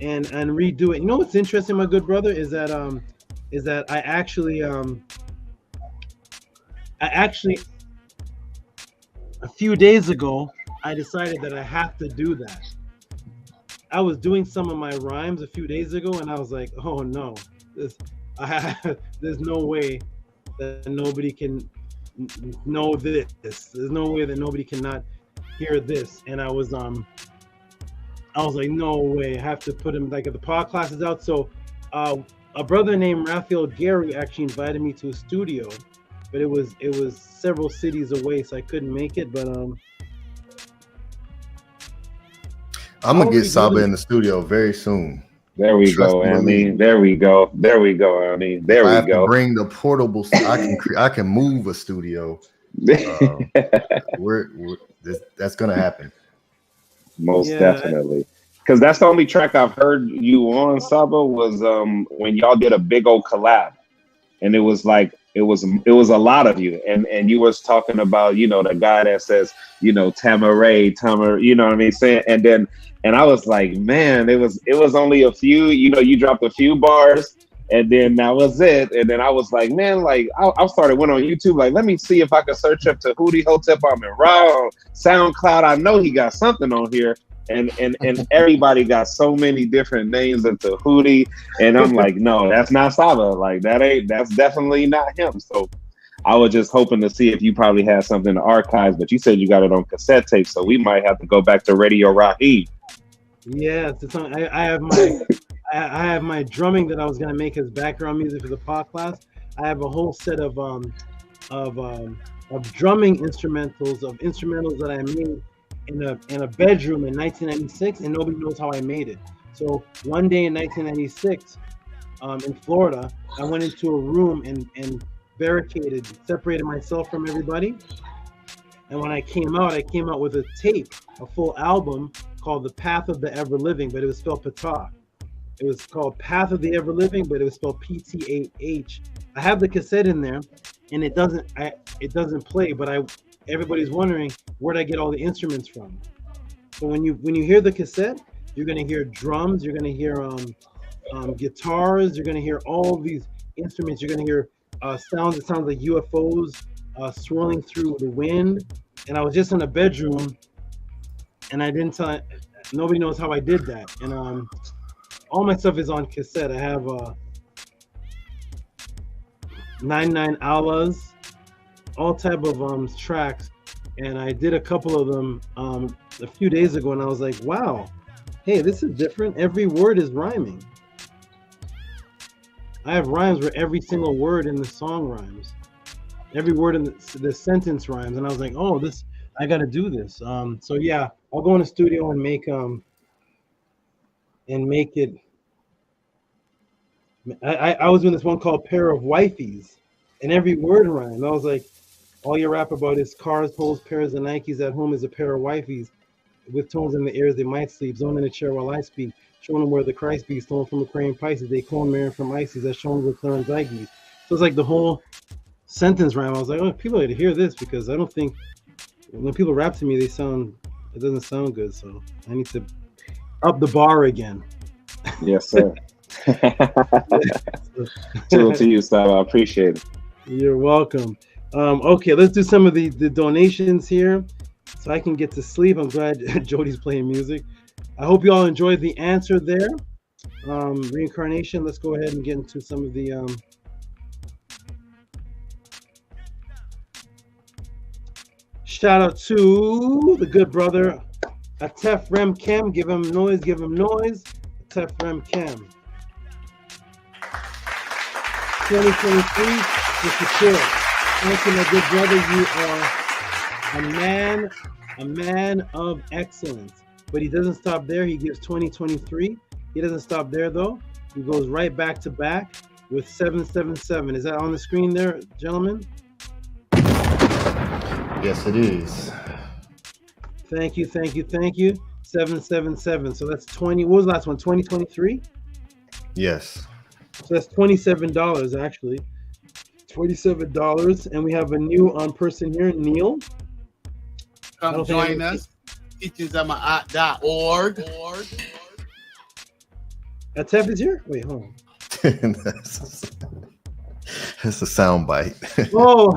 and redo it. You know what's interesting, my good brother, is that I actually a few days ago I decided that I have to do that. I was doing some of my rhymes a few days ago, and I was like, oh no, there's no way that nobody can know this. There's no way that nobody cannot hear this. And I was like, no way, I have to put him, like, the pod class is out. So a brother named Raphael Gary actually invited me to a studio, but it was several cities away, so I couldn't make it. But I'm gonna get SABA in the studio very soon. There we go, Annie. There we go, Annie. There we go. I have to bring the portable. I can move a studio. That's gonna happen. Most definitely, because that's the only track I've heard you on, SABA, was when y'all did a big old collab, and it was like it was a lot of you, and you was talking about the guy that says Tamar, you know what I mean, saying, and I was like, man, it was only a few, you dropped a few bars, and then that was it. And then I was like, man, like I went on YouTube, like, let me see if I can search up Tehuti Hotep Raw, SoundCloud. I know he got something on here, and everybody got so many different names of Tehuti, and I'm like, no, that's not SABA. Like that's definitely not him. So I was just hoping to see if you probably had something in the archives, but you said you got it on cassette tape, so we might have to go back to Radio Raheem. Yeah, I have my drumming that I was gonna make as background music for the pod class. I have a whole set of drumming instrumentals that I made in a bedroom in 1996, and nobody knows how I made it. So one day in 1996, in Florida, I went into a room and separated myself from everybody. And when I came out with a tape, a full album called The Path of the Ever Living, but it was spelled Patah. It was called Path of the Ever Living, but it was spelled PTAH. I have the cassette in there, and it doesn't play, but everybody's wondering, where'd I get all the instruments from? So when you hear the cassette, you're gonna hear drums, you're gonna hear guitars. You're going to hear all these instruments. You're going to hear sounds that sound like UFOs swirling through the wind. And I was just in a bedroom, and I didn't tell. Nobody knows how I did that. And all my stuff is on cassette. I have 99 Aulas, all type of tracks, and I did a couple of them a few days ago, and I was like, wow, hey, this is different. Every word is rhyming. I have rhymes where every single word in the song rhymes. Every word in the sentence rhymes, and I was like, oh, this, I got to do this. So yeah, I'll go in the studio and make it. I was doing this one called Pair of Wifeys, and every word rhymed. I was like, all you rap about is cars, holes, pairs of Nikes. At home is a pair of wifeys. With tones in the ears, they might sleep. Zone in a chair while I speak. Showing them where the Christ be. Stolen from Aquarian Pisces. They clone Marion from Ices. That's shown with Clarence Zyges. So it's like the whole sentence rhyme. I was like, oh, people need to hear this, because I don't think when people rap to me, it doesn't sound good. So I need to up the bar again. Yes, sir. Salute to you, Sal. I appreciate it. You're welcome. Okay, let's do some of the donations here so I can get to sleep. I'm glad Jody's playing music. I hope you all enjoyed the answer there. Reincarnation, let's go ahead and get into some of the shout out to the good brother Atef Rem Kem. Give him noise, give him noise. Atef Rem Kem. 2023, Mr. Chill. Thank you, my good brother. You are a man of excellence. But he doesn't stop there. He gives 2023. He doesn't stop there though. He goes right back to back with 777. Is that on the screen there, gentlemen? Yes, it is. Thank you, thank you, thank you. 777. So that's 20. What was the last one? 2023? Yes. So that's $27 actually. $27. And we have a new person here, Neil. Come join us. Teachersama.org. Atef is here? Wait, hold on. That's a sound bite. Oh,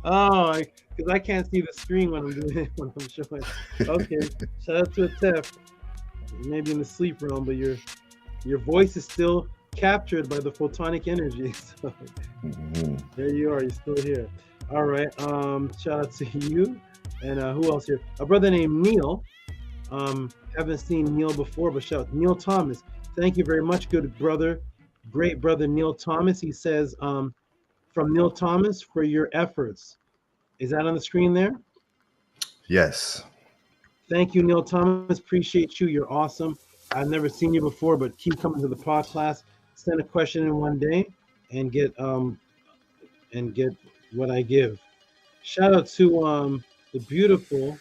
oh, because I can't see the screen when I'm doing it, when I'm showing. Okay, shout out to Atef. Maybe in the sleep realm, but your voice is still captured by the photonic energy. So there you are. You're still here. All right. Shout out to you. And who else here? A brother named Neil. Haven't seen Neil before, but shout out Neil Thomas. Thank you very much, good brother, great brother Neil Thomas. He says, from Neil Thomas for your efforts. Is that on the screen there? Yes. Thank you, Neil Thomas. Appreciate you. You're awesome. I've never seen you before, but keep coming to the pod class. Send a question in one day and get what I give. Shout out to the beautiful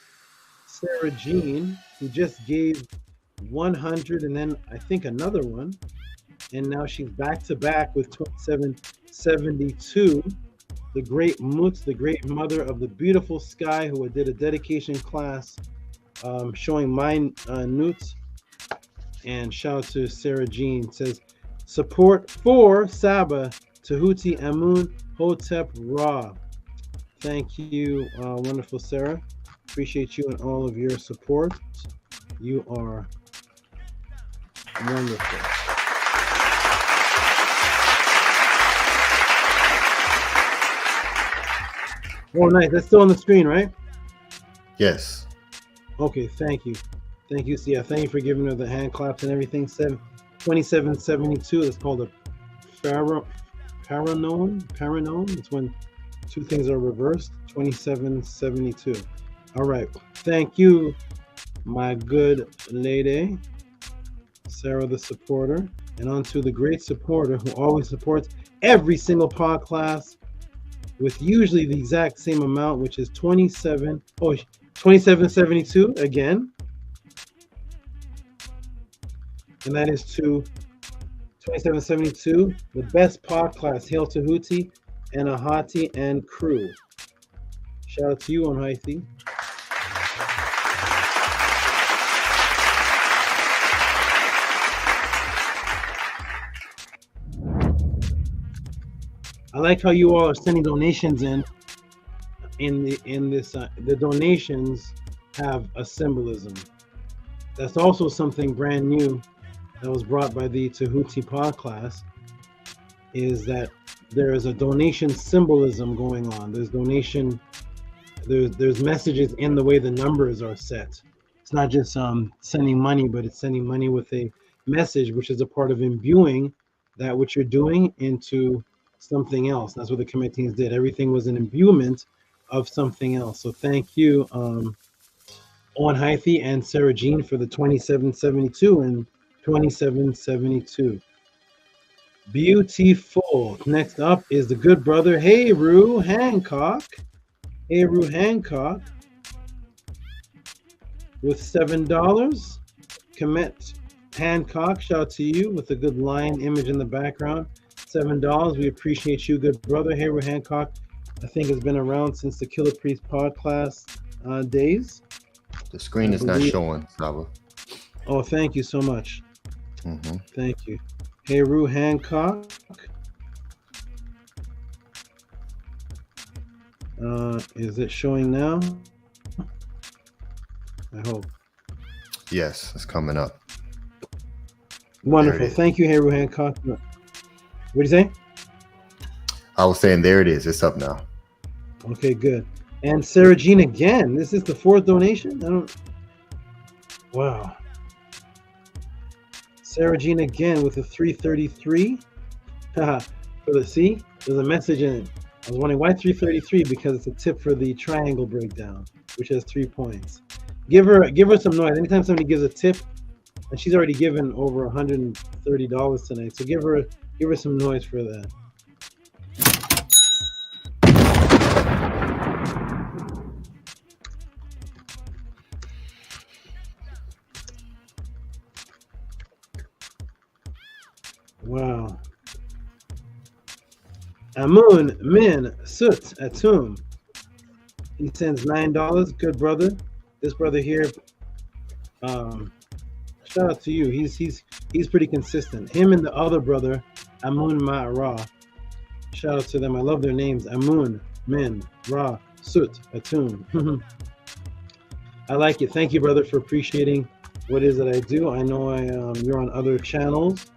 Sarah Jean, who just gave 100 and then I think another one, and now she's back to back with 2772. The great Mutz, the great mother of the beautiful Sky, who did a dedication class showing my newts. And shout out to Sarah Jean. Says support for SABA, Tehuti, Amun, Hotep, Ra. Thank you, wonderful Sarah. Appreciate you and all of your support. You are wonderful. Oh, nice. That's still on the screen, right? Yes. Okay, thank you. Thank you. So, yeah, thank you for giving her the hand claps and everything. 2772. It's called a paranome. It's when two things are reversed. 2772. All right. Thank you, my good lady, Sarah the supporter. And on to the great supporter who always supports every single pod class with usually the exact same amount, which is 2772 again. And that is to 2772, the best pod class. Hail to Tehuti and Ahati and crew. Shout out to you on Haithi. I like how you all are sending donations in this. The donations have a symbolism. That's also something brand new that was brought by the Tehuti pod class. Is that there is a donation symbolism going on? There's donation. There's messages in the way the numbers are set. It's not just sending money, but it's sending money with a message, which is a part of imbuing that which you're doing into something else. That's what the Kemetins did. Everything was an imbuement of something else. So thank you, Owen Hythe and Sarah Jean for the 2772 and 2772. Beautiful. Next up is the good brother Heru Hancock. Heru Hancock with $7. Kemet Hancock, shout out to you with a good lion image in the background. $7. We appreciate you, good brother. Heru Hancock, I think, has been around since the Killer Priest pod class days. The screen is not showing, SABA. Oh, thank you so much. Mm-hmm. Thank you. Heru Hancock. Is it showing now? I hope. Yes, it's coming up. Wonderful. Thank you, Heru Hancock. What do you say? I was saying there it is. It's up now. Okay, good. And Sarah Jean again. This is the 4th donation? Wow. Sarah Jean again with a 333. See, there's a message in it. I was wondering why 333, because it's a tip for the triangle breakdown, which has 3 points. Give her some noise. Anytime somebody gives a tip, and she's already given over $130 tonight, so give her some noise for that. Wow. Amun Min Sut Atum. He sends $9. Good brother. This brother here. Shout out to you. He's pretty consistent. Him and the other brother, Amun Ma'ra. Shout out to them. I love their names. Amun Min Ra Sut Atum. I like it. Thank you, brother, for appreciating what it is that I do. I know you're on other channels,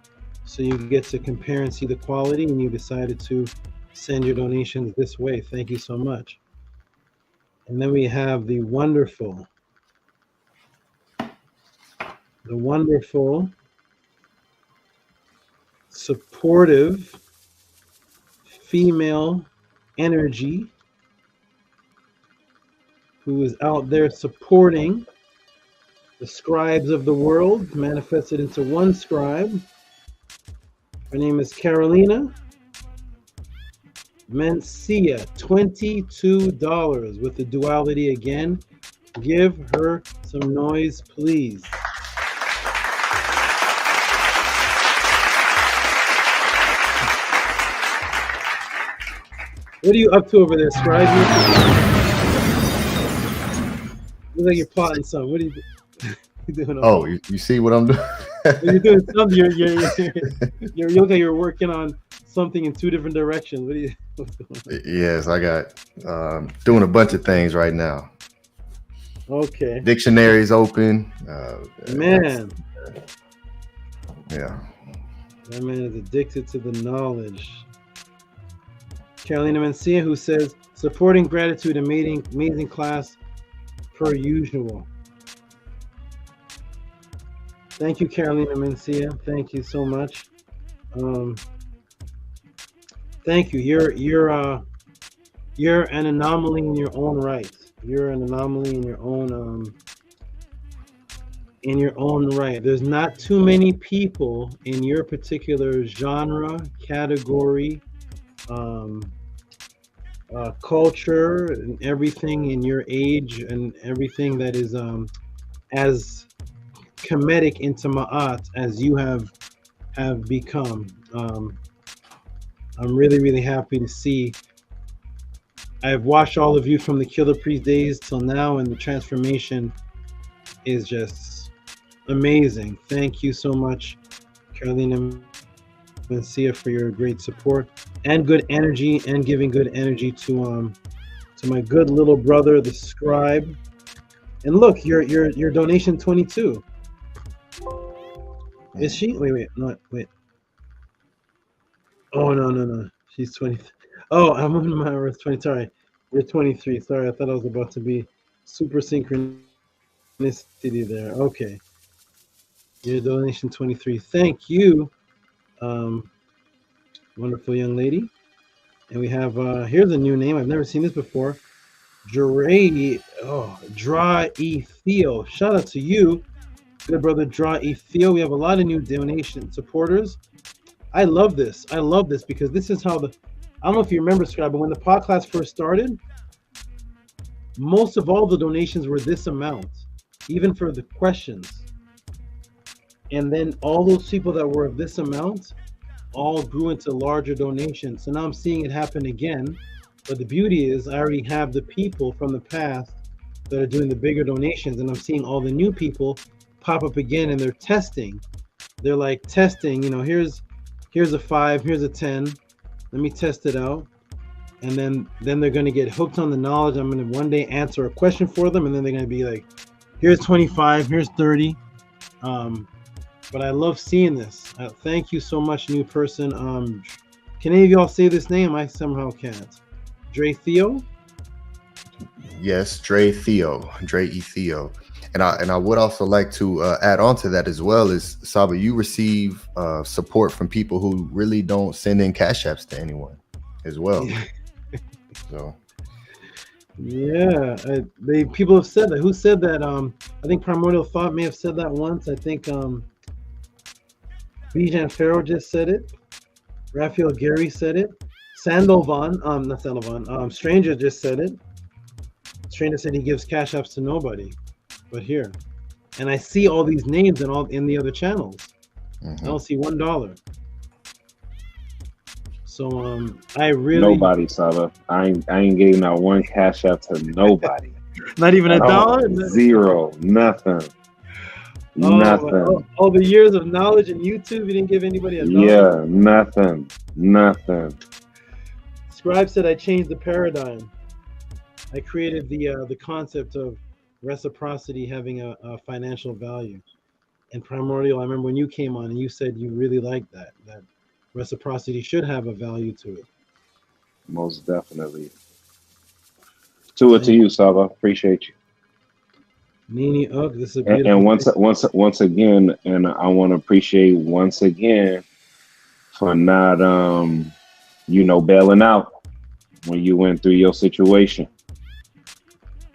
so you get to compare and see the quality, and you decided to send your donations this way. Thank you so much. And then we have the wonderful, supportive female energy who is out there supporting the scribes of the world, manifested into one scribe. Her name is Carolina Mencia, $22 with the duality again. Give her some noise, please. What are you up to over there, Scribe? Looks like you're plotting something. What are you doing? Oh, you see what I'm doing? You're doing something. You look like you're working on something in 2 different directions. What's going on? Yes, I got doing a bunch of things right now. Okay. Dictionaries open. Man. Yeah. That man is addicted to the knowledge. Carolina Mencia, who says, supporting gratitude, amazing class per usual. Thank you, Carolina Mencia. Thank you so much. Thank you. You're an anomaly in your own right. You're an anomaly in your own right. There's not too many people in your particular genre, category, culture, and everything in your age, and everything that is as Kemetic into Ma'at as you have become. I'm really, really happy to see. I've watched all of you from the Killer Priest days till now, and the transformation is just amazing. Thank you so much, Carolina Mencia, for your great support. and good energy, and giving good energy to my good little brother, the scribe. And look, your donation 22. Is she? Wait. Oh no. She's 20. Oh, I'm on my 20. Sorry, you're 23. Sorry, I thought I was about to be super synchronicity there. Okay, your donation 23. Thank you, wonderful young lady. And we have here's a new name. I've never seen this before. Dra E Theo. Shout out to you, good brother Dra E Theo. We have a lot of new donation supporters. I love this. Because this is how I don't know if you remember, Scribe, but when the podcast first started, most of all the donations were this amount, even for the questions. And then all those people that were of this amount all grew into larger donations. So now I'm seeing it happen again. But the beauty is I already have the people from the past that are doing the bigger donations, and I'm seeing all the new people pop up again, and they're testing. They're like testing, here's a 5, here's a 10. Let me test it out. And then they're going to get hooked on the knowledge. I'm going to one day answer a question for them, and then they're going to be like, here's 25, here's 30. But I love seeing this. Thank you so much, new person. Can any of y'all say this name? I somehow can't. Dre Theo? Yes, Dre Theo, Dre E Theo. And I would also like to add on to that as well is, Saba, you receive support from people who really don't send in cash apps to anyone as well. So yeah, people have said that. Who said that? I think Primordial Thought may have said that once. I think BAJAN Pharaoh just said it. Raphael Gary said it. Stranger just said it. Stranger said he gives cash apps to nobody but here. And I see all these names in the other channels. I don't see $1. So I really nobody, Saba. I ain't getting out one cash app to nobody. Not even $1? Zero. Nothing. Nothing. All the years of knowledge in YouTube, you didn't give anybody $1? Yeah, nothing. Scribe said I changed the paradigm. I created the concept of reciprocity having a financial value. And Primordial, I remember when you came on and you said you really liked that reciprocity should have a value to it. Most definitely. To you, Saba. Appreciate you. Nini Ugg, this is a beautiful and once again, and I want to appreciate once again for not bailing out when you went through your situation.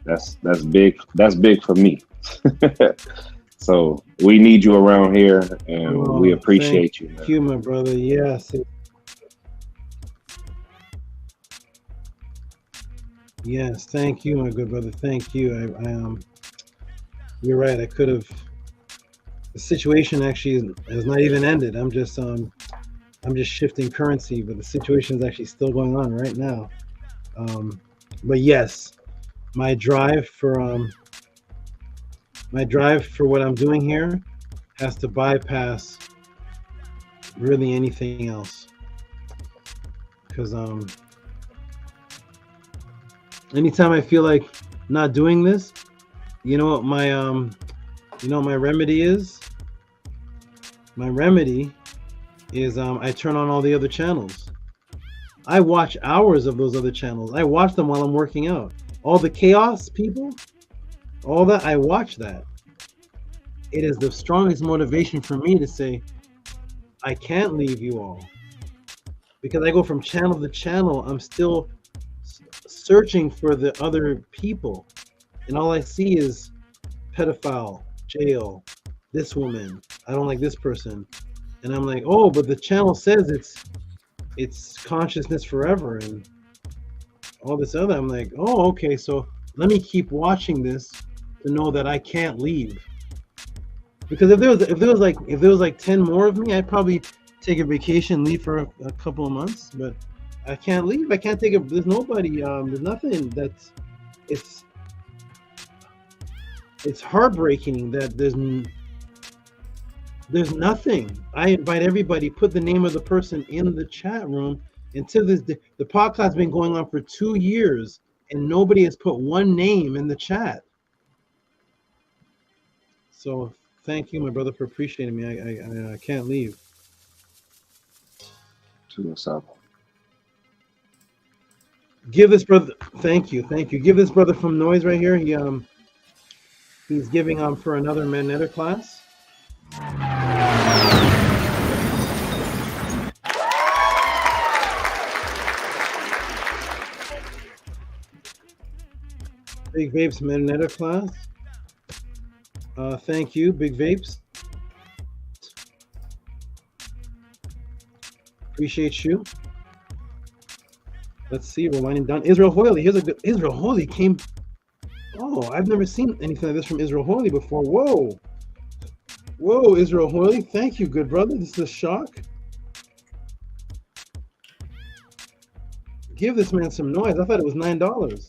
That's big. That's big for me. So we need you around here, and we appreciate you. Thank you, my brother. Yes. Yes, thank you, my good brother. Thank you. You're right. I could have. The situation actually has not even ended. I'm just shifting currency, but the situation is actually still going on right now. But yes, my drive for what I'm doing here has to bypass really anything else, because anytime I feel like not doing this, you know what my remedy is? My remedy is I turn on all the other channels. I watch hours of those other channels. I watch them while I'm working out. All the chaos people, all that, I watch that. It is the strongest motivation for me to say, I can't leave you all. Because I go from channel to channel, I'm still searching for the other people. And all I see is pedophile, jail, this woman, I don't like this person. And I'm like, oh, but the channel says it's consciousness forever and all this other. I'm like, oh, okay, so let me keep watching this to know that I can't leave. Because if there was like 10 more of me, I'd probably take a vacation, leave for a couple of months. But I can't leave. I can't take there's nobody. There's nothing. It's heartbreaking that there's nothing. I invite everybody. Put the name of the person in the chat room. And to this day, the podcast has been going on for 2 years, and nobody has put one name in the chat. So thank you, my brother, for appreciating me. I can't leave. Give this brother, thank you. Give this brother from Noise right here. He's giving for another Magnetic class. Big Vapes Magnetic class. Thank you, Big Vapes. Appreciate you. Let's see, we're winding down. Israel Hoyley. Here's a good Israel Hoyley came. Oh, I've never seen anything like this from Israel Hoyley before. Whoa. Whoa, Israel Hoyley. Thank you, good brother. This is a shock. Give this man some noise. I thought it was $9.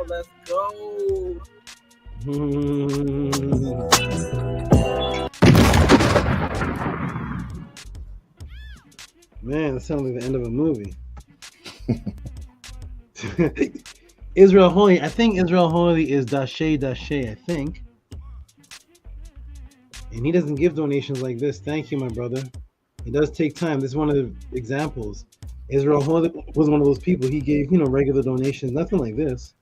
Let's go. Man, that sounds like the end of a movie. Israel Holy, I think Israel Holy is Dashe, I think. And he doesn't give donations like this. Thank you, my brother. It does take time. This is one of the examples. Israel Holy was one of those people. He gave, regular donations, nothing like this.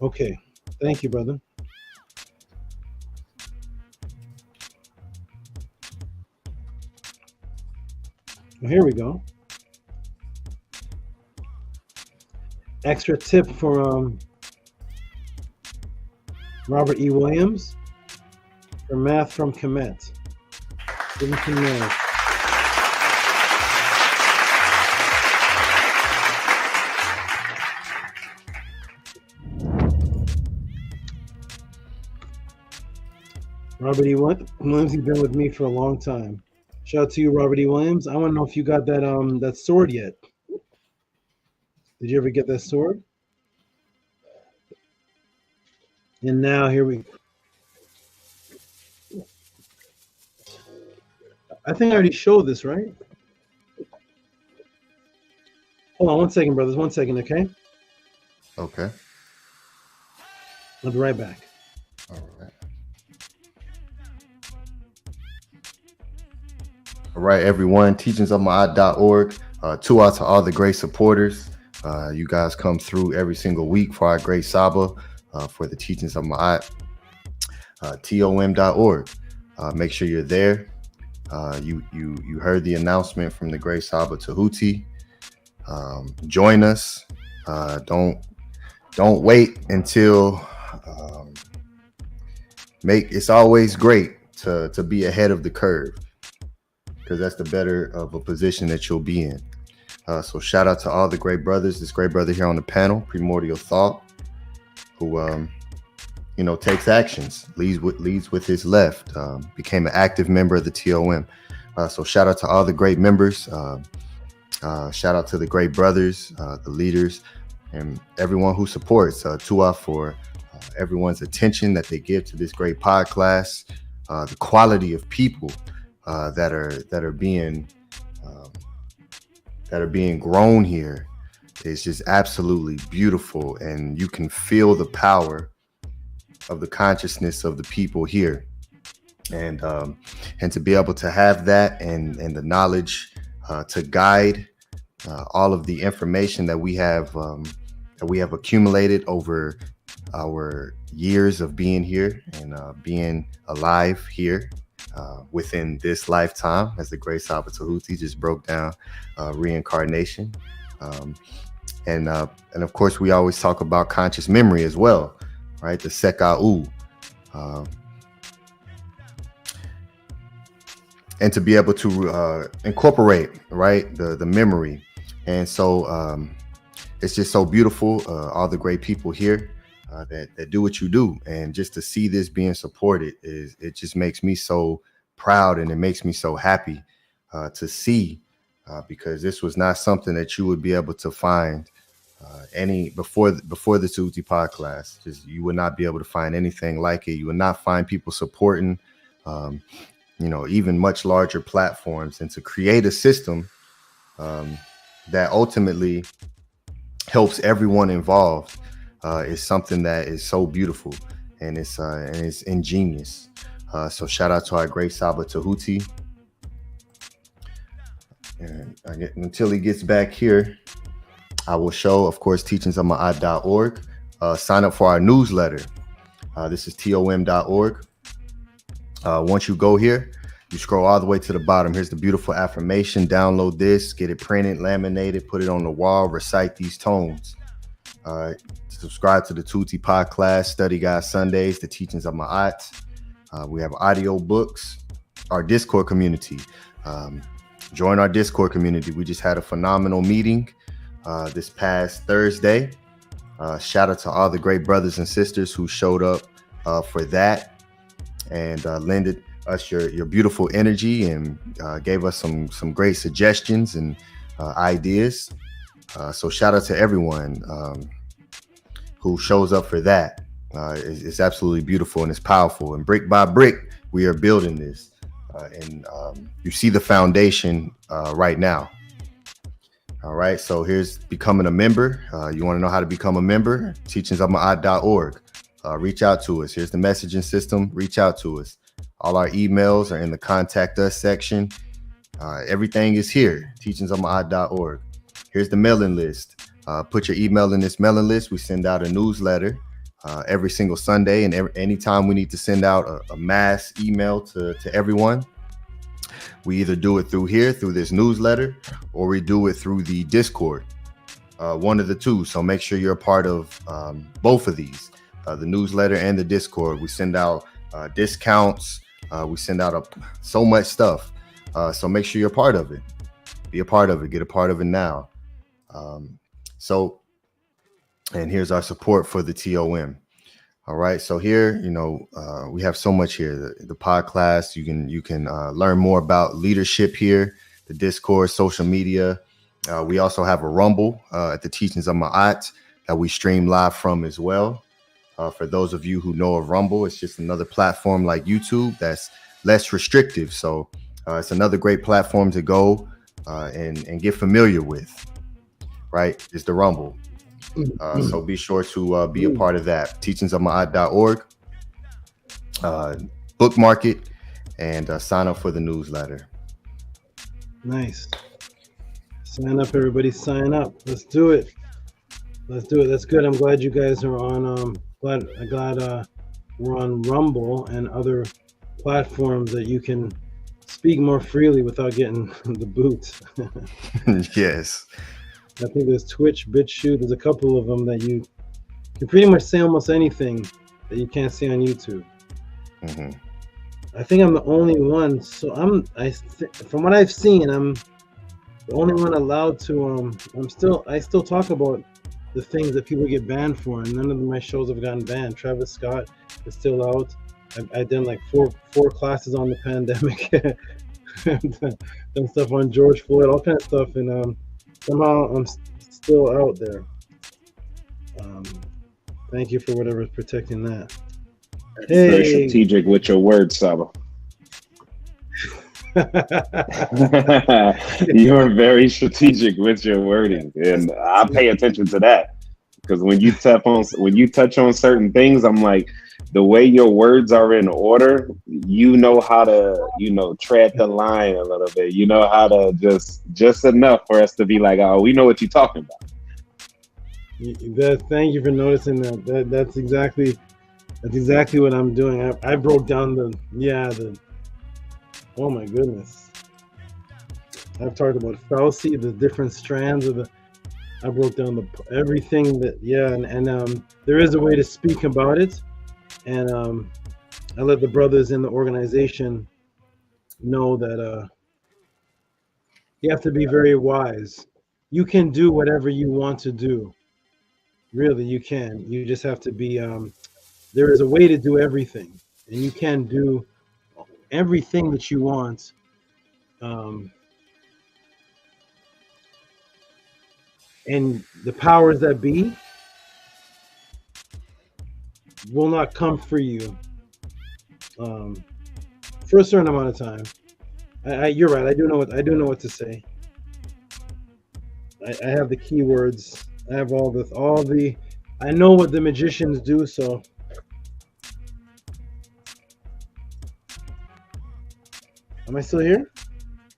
Okay. Thank you, brother. Well, here we go. Extra tip for Robert E. Williams for Math from KEMET. Give him some noise. Robert E. Williams, he's been with me for a long time. Shout out to you, Robert E. Williams. I want to know if you got that sword yet. Did you ever get that sword? And now here we go. I think I already showed this, right? Hold on 1 second, brothers. 1 second, okay? Okay. I'll be right back. All right. All right, everyone. teachingsofma'at.org. To all the great supporters. You guys come through every single week for our great SABA, for the Teachings of Ma'at. T.O.M.org. Make sure you're there. You heard the announcement from the great SABA Tehuti. Join us. Don't wait until it's always great to be ahead of the curve, because that's the better of a position that you'll be in. So shout out to all the great brothers. This great brother here on the panel, Primordial Thought, who takes actions, leads with his left, became an active member of the T.O.M. So shout out to all the great members. Shout out to the great brothers, the leaders, and everyone who supports. Tua for everyone's attention that they give to this great pod class, the quality of people that are being grown here is just absolutely beautiful, and you can feel the power of the consciousness of the people here, and to be able to have that and the knowledge to guide all of the information that we have accumulated over our years of being here and being alive here within this lifetime, as the great SABA Tehuti just broke down reincarnation, and of course we always talk about conscious memory as well, right? The Seka'u, and to be able to incorporate, right, the memory. And so it's just so beautiful, all the great people here that do what you do, and just to see this being supported it just makes me so proud, and it makes me so happy to see, because this was not something that you would be able to find Before the Tehuti pod class, just you would not be able to find anything like it. You would not find people supporting, even much larger platforms, and to create a system that ultimately helps everyone involved is something that is so beautiful, and it's ingenious. So shout out to our great SABA Tehuti. And until he gets back here, I will show, of course, teachingsofma'at.org. Sign up for our newsletter. This is TOM.org. Once you go here, you scroll all the way to the bottom. Here's the beautiful affirmation. Download this, get it printed, laminated, put it on the wall, recite these tones. Subscribe to the Tehuti Pod Class, Study Guide Sundays, the Teachings of Ma'at. We have audio books, our Discord community. Join our Discord community. We just had a phenomenal meeting this past Thursday. Shout out to all the great brothers and sisters who showed up for that and lended us your beautiful energy and gave us some great suggestions and ideas. So shout out to everyone who shows up for that. It's absolutely beautiful and it's powerful. And brick by brick, we are building this. And you see the foundation right now. All right, so here's becoming a member. You want to know how to become a member? Teachingsofma'at.org. Reach out to us. Here's the messaging system. Reach out to us. All our emails are in the contact us section. Everything is here. Teachingsofma'at.org. Here's the mailing list. Put your email in this mailing list. We send out a newsletter every single Sunday, and anytime we need to send out a mass email to everyone, we either do it through here, through this newsletter, or we do it through the Discord, one of the two. So make sure you're a part of both of these, the newsletter and the Discord. We send out discounts. We send out so much stuff. So make sure you're a part of it. Be a part of it. Get a part of it now. And here's our support for the T.O.M. All right, so here, we have so much here. The pod class, you can learn more about leadership here, the Discord, social media. We also have a Rumble at the Teachings of Ma'at that we stream live from as well. For those of you who know of Rumble, it's just another platform like YouTube that's less restrictive. So it's another great platform to go and get familiar with, right? It's the Rumble. So be sure to be a part of that. Teachingsofma'at.org. Bookmark it and sign up for the newsletter. Nice. Sign up, everybody. Sign up. Let's do it. Let's do it. That's good. I'm glad you guys are on. Glad we're on Rumble and other platforms that you can speak more freely without getting the boot. Yes. I think there's Twitch, BitChute. There's a couple of them that you can pretty much say almost anything that you can't say on YouTube. Mm-hmm. I think I'm the only one. So from what I've seen, I'm the only one allowed to. I still talk about the things that people get banned for, and none of my shows have gotten banned. Travis Scott is still out. I done like four classes on the pandemic, done stuff on George Floyd, all kind of stuff, and somehow I'm still out there. Thank you for whatever's protecting that. Hey. Very strategic with your words, Saba. You're very strategic with your wording, and I pay attention to that because when you touch on certain things, I'm like, the way your words are in order, you know how to, tread the line a little bit. You know how to just enough for us to be like, oh, we know what you're talking about. Thank you for noticing that. That's exactly what I'm doing. I broke down oh my goodness. I've talked about Fauci, the different strands of I broke down everything that, and there is a way to speak about it. And I let the brothers in the organization know that you have to be very wise. You can do whatever you want to do. Really, you can. You just have to be, there is a way to do everything. And you can do everything that you want. and the powers that be will not come for you for a certain amount of time. You're right. I do know what to say. I have the keywords. I have all the. I know what the magicians do. So. Am I still here?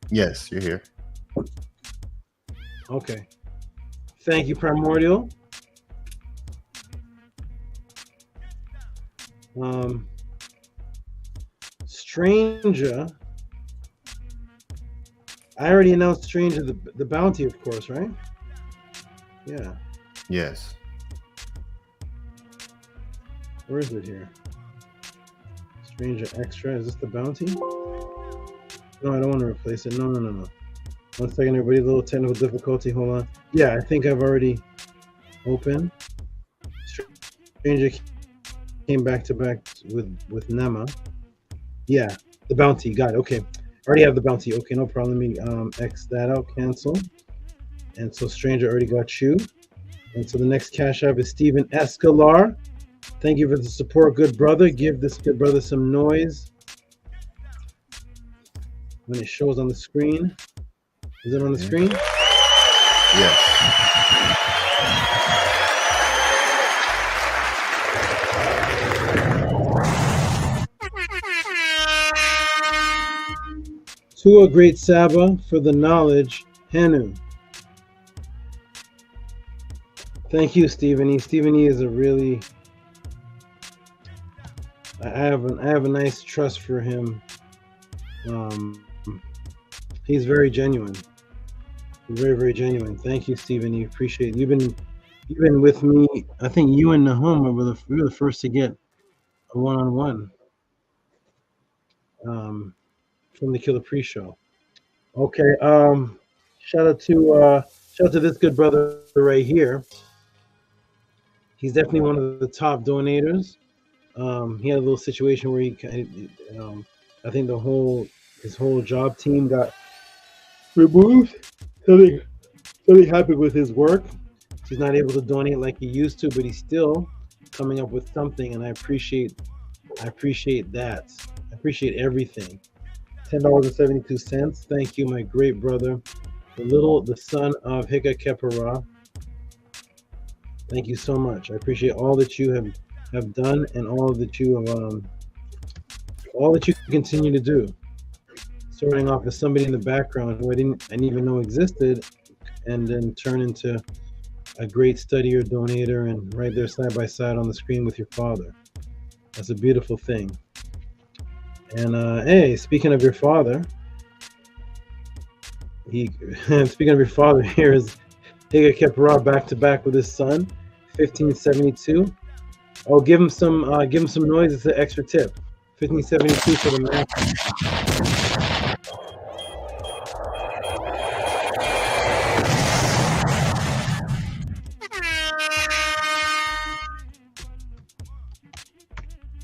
Yes, you're here. Okay. Thank you, Primordial. Stranger. I already announced Stranger the bounty, of course, right? Yeah. Yes. Where is it here? Stranger Extra. Is this the bounty? No, I don't want to replace it. No. 1 second, everybody. A little technical difficulty. Hold on. Yeah, I think I've already opened. Stranger came back to back with Nema. Yeah, the bounty. Got it. Okay. Already have the bounty. Okay, no problem. Let me X that out. Cancel. And so Stranger already got you. And so the next cash app is Stephen Escalar. Thank you for the support, good brother. Give this good brother some noise when it shows on the screen. Is it on the screen? Yes. To a great SABA for the knowledge, Hanu. Thank you, Stephen E. Stephen E. is a really. I have a nice trust for him. He's very genuine. Very, very genuine. Thank you, Stephen E. Appreciate it. You've been with me. I think you and Nahum were the first to get a one-on-one from the Killer Pre-Show. Okay. Shout out to this good brother right here. He's definitely one of the top donators. He had a little situation where I think his whole job team got removed. So they happy with his work. He's not able to donate like he used to, but he's still coming up with something, and I appreciate that. I appreciate everything. $10.72. Thank you, my great brother, the son of Hika Kepara. Thank you so much. I appreciate all that you have done and all that you continue to do. Starting off as somebody in the background who I didn't even know existed, and then turn into a great studier, donator, and right there side by side on the screen with your father. That's a beautiful thing. And hey, speaking of your father, speaking of your father, here is Higa Kepara back to back with his son, 1572. Oh, give him some noise. It's an extra tip. 1572 for the math.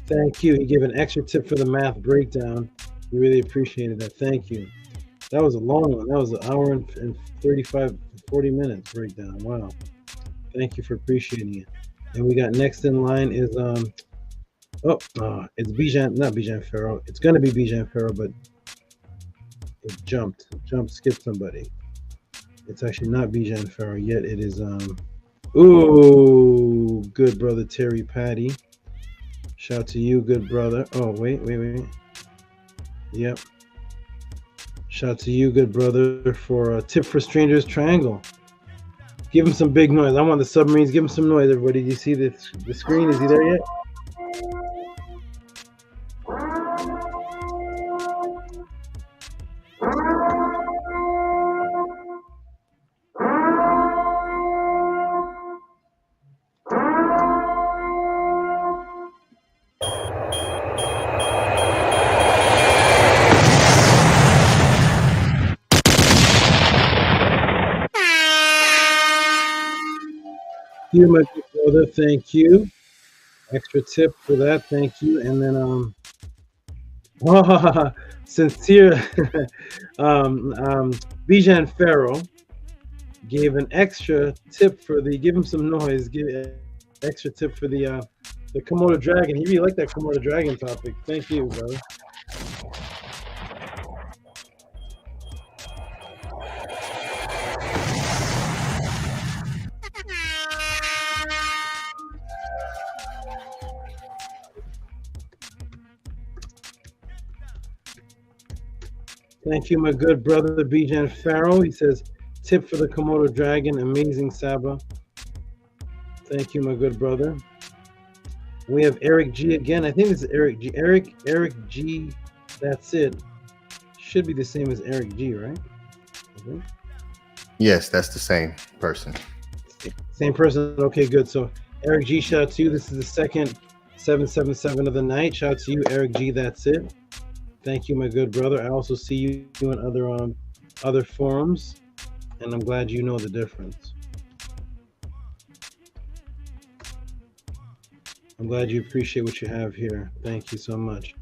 Thank you. He gave an extra tip for the math breakdown. We really appreciated that. Thank you. That was a long one. That was an hour and 40 minutes breakdown. Wow. Thank you for appreciating it. And we got next in line is it's Bijan, not Bijan Pharaoh. It's gonna be Bijan Pharaoh, but it skipped somebody. It's actually not Bijan Pharaoh yet. It is good brother Terry Patty. Shout to you, good brother. Oh, wait. Yep. Shout to you, good brother, for a tip for strangers triangle. Give him some big noise. I want the submarines. Give him some noise, everybody. Do you see the screen? Is he there yet? You, my good brother, thank you. Extra tip for that, thank you. And then sincere Bijan Pharaoh gave an extra tip for the, give him some noise, give an extra tip for the Komodo dragon. He really liked that Komodo dragon topic. Thank you, brother. Thank you, my good brother BAJAN Pharaoh. He says, tip for the Komodo dragon, amazing SABA. Thank you, my good brother. We have Eric G again. I think this is Eric G. Eric G. That's it. Should be the same as Eric G, right? Okay. Yes, that's the same person. Same person. Okay, good. So Eric G, shout out to you. This is the second 777 of the night. Shout out to you, Eric G. That's it. Thank you, my good brother. I also see you in other forums, and I'm glad you know the difference. I'm glad you appreciate what you have here. Thank you so much.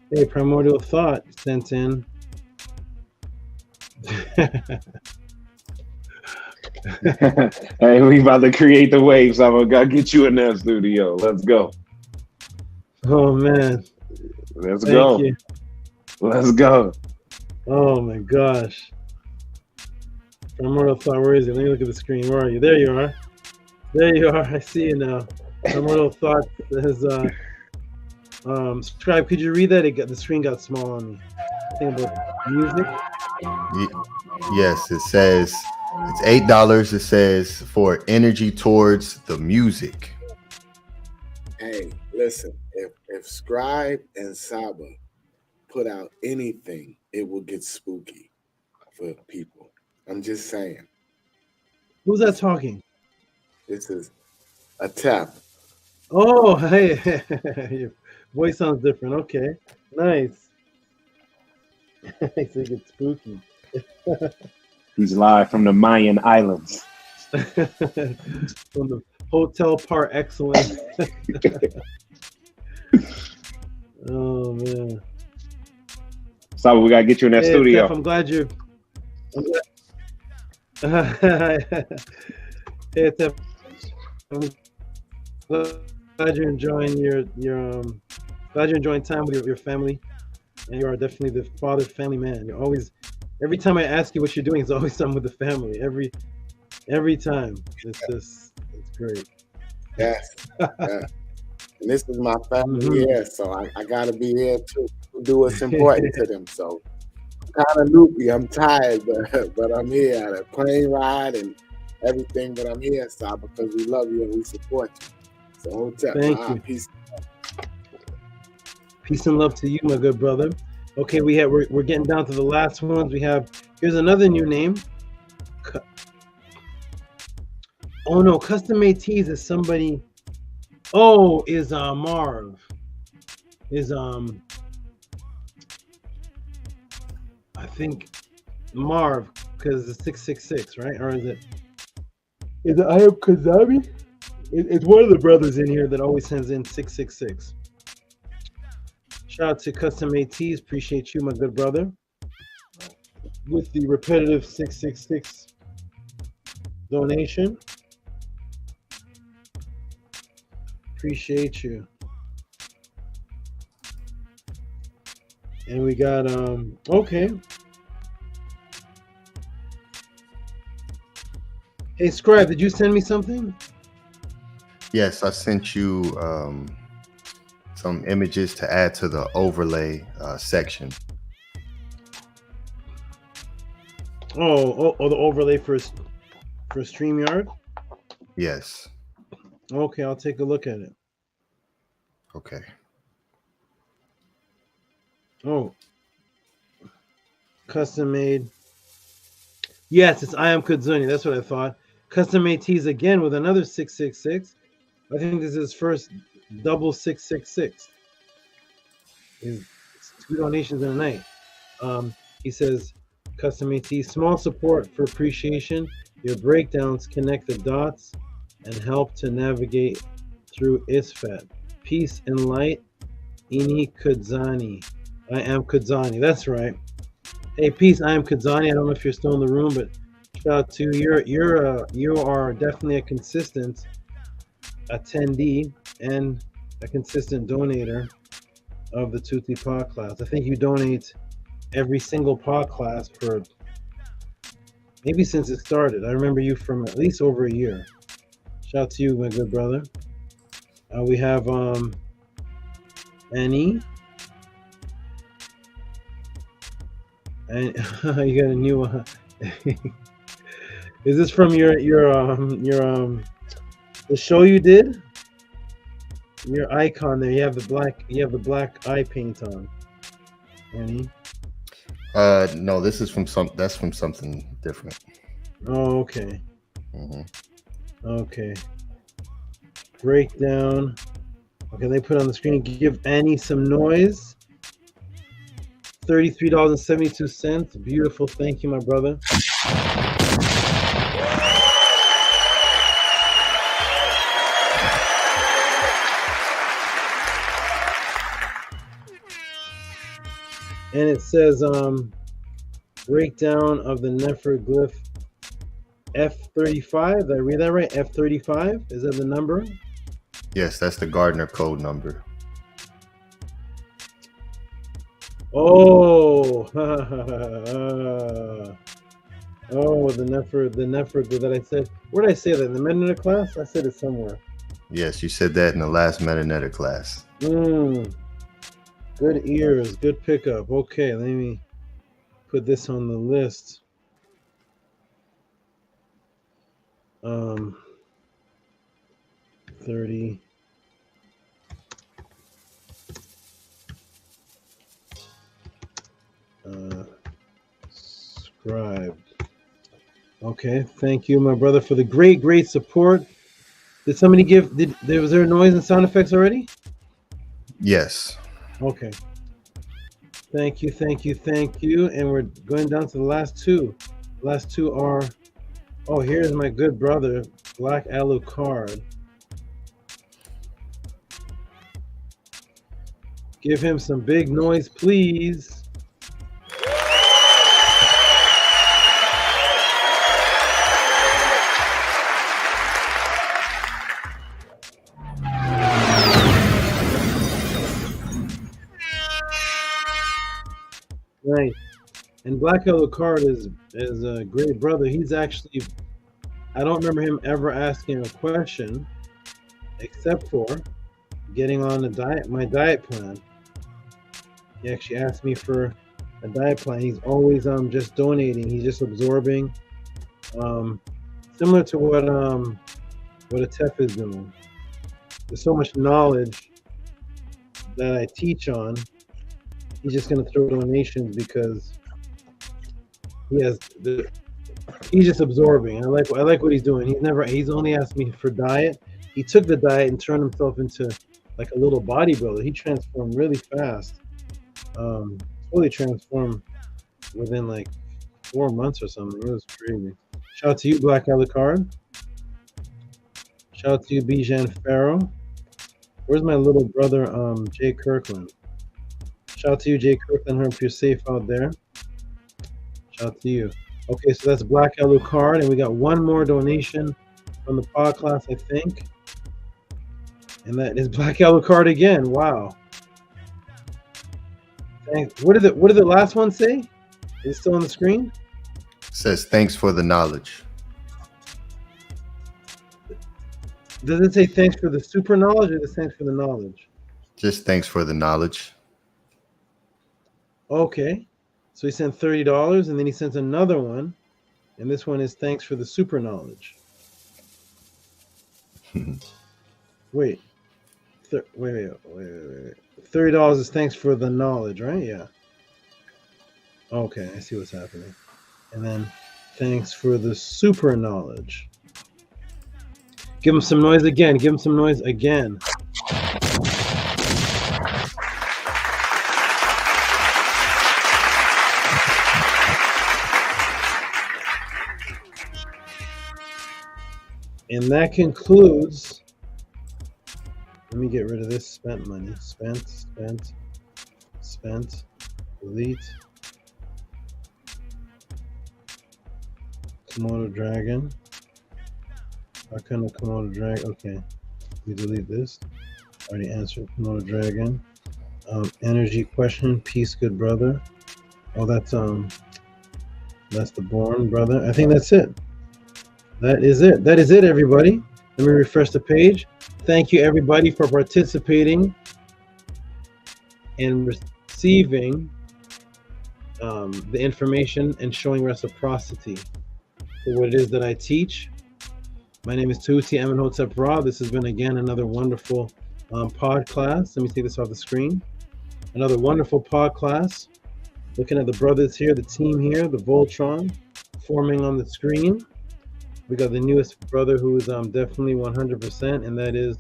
Hey, Primordial Thought sent in. Hey, we about to create the waves. I'm gonna get you in that studio. Let's go. Oh man. Let's go. You. Let's go. Oh my gosh. Primordial Thought, where is it? Let me look at the screen. Where are you? There you are. There you are. I see you now. Primordial Thought says, Scribe, could you read that? The screen got small on me. Think about music. Yes, it says it's $8. It says for energy towards the music. Hey, listen, if Scribe and SABA put out anything, it will get spooky for people. I'm just saying. Who's that talking? This is a tap. Oh, hey, your voice sounds different. Okay, nice. Makes it get spooky. He's live from the Mayan Islands. From the Hotel Par Excellence. Oh man. So we gotta get you in that studio. Steph, I'm glad you're. Hey, Steph, I'm glad you're enjoying glad you're enjoying time with your family, and you are definitely the father family man. You're always, every time I ask you what you're doing, it's always something with the family. Every time, it's great. Yes, yeah. And this is my family here, so I gotta be here to do what's important to them. So I'm kind of loopy. I'm tired, but I'm here at a plane ride and everything. But I'm here, Sab, because we love you and we support you. So hotel, thank you. Peace and love to you, my good brother. Okay, we're getting down to the last ones. Here's another new name. Oh no, Custom Made Tees is somebody. Oh, is Marv. Is I think Marv, because it's 666, right? Or is it I Am Kazami? It's one of the brothers in here that always sends in 666. Shout out to Custom Made Tees. Appreciate you, my good brother. With the repetitive 666 donation. Appreciate you. And we got okay. Hey Scribe, did you send me something? Yes, I sent you some images to add to the overlay section. Oh, the overlay for StreamYard? Yes. Okay, I'll take a look at it. Okay. Oh. Custom made. Yes, it's I Am Kudzuni. That's what I thought. Custom made tees again with another 666. I think this is his first double 666. It's 2 donations in a night. He says, custom made tees, small support for appreciation. Your breakdowns connect the dots and help to navigate through ISFAT. Peace and light, Ini Kudzani. I am Kudzani. That's right. Hey, peace. I am Kudzani. I don't know if you're still in the room, but Shout out to you. You are definitely a consistent attendee and a consistent donator of the Tehuti pod class. I think you donate every single pod class for maybe since it started. I remember you from at least over a year. Shout out to you, my good brother. We have Annie. And you got a new one. Is this from your the show you did? Your icon there. You have the black eye paint on. Annie. No, this is from something different. Oh, okay. Mm-hmm. Okay. Breakdown. Okay, they put on the screen. Give Annie some noise. $33.72. Beautiful. Thank you, my brother. And it says breakdown of the Nefer glyph F35. Did I read that right? F35? Is that the number? Yes, that's the Gardner code number. Oh, oh, the Nefer that I said. Where did I say that? In the Meta class? I said it somewhere. Yes, you said that in the last Meta class. Good ears, good pickup. Okay, let me put this on the list. 30. Scribed. Okay, thank you, my brother, for the great support. Did somebody give? Was there noise and sound effects already? Yes. Okay. Thank you. And we're going down to the last two. Last two are. Oh, here's my good brother, Black Alucard. Give him some big noise, please. Right. And Black Alucard is a great brother. He's actually, I don't remember him ever asking a question, except for getting on my diet plan. He actually asked me for a diet plan. He's always just donating. He's just absorbing, similar to what a Tef is doing. There's so much knowledge that I teach on. He's just gonna throw donations because he's just absorbing. I like what he's doing. He's only asked me for diet. He took the diet and turned himself into like a little bodybuilder. He transformed really fast. Fully transformed within like 4 months or something. It was crazy. Shout out to you, Black Alucard. Shout out to you, Bijan Pharaoh. Where's my little brother, Jay Kirkland? Shout out to you, Jay Kirkland. Hope you're safe out there. Shout out to you. Okay, so that's Black Alucard, and we got one more donation from the pod class, I think. And that is Black Alucard again. Wow. Thanks. What did the last one say? Is it still on the screen? It says thanks for the knowledge. Does it say thanks for the super knowledge or the thanks for the knowledge? Just thanks for the knowledge. Okay. So he sent $30 and then he sent another one. And this one is thanks for the super knowledge. Wait. Wait. $30 is thanks for the knowledge, right? Yeah. Okay, I see what's happening. And then thanks for the super knowledge. Give him some noise again. Give him some noise again. And that concludes. Let me get rid of this spent money. Spent. Delete. Komodo Dragon. Arcana Komodo Dragon. Okay. We delete this. Already answered Komodo Dragon. Energy question. Peace, good brother. Oh, that's the born brother. I think that's it. That is it. That is it, everybody. Let me refresh the page. Thank you, everybody, for participating and receiving the information and showing reciprocity for what it is that I teach. My name is Tehuti Amenhotep Ra. This has been, again, another wonderful pod class. Let me take this off the screen. Another wonderful pod class. Looking at the brothers here, the team here, the Voltron forming on the screen. We got the newest brother who is definitely 100%, and that is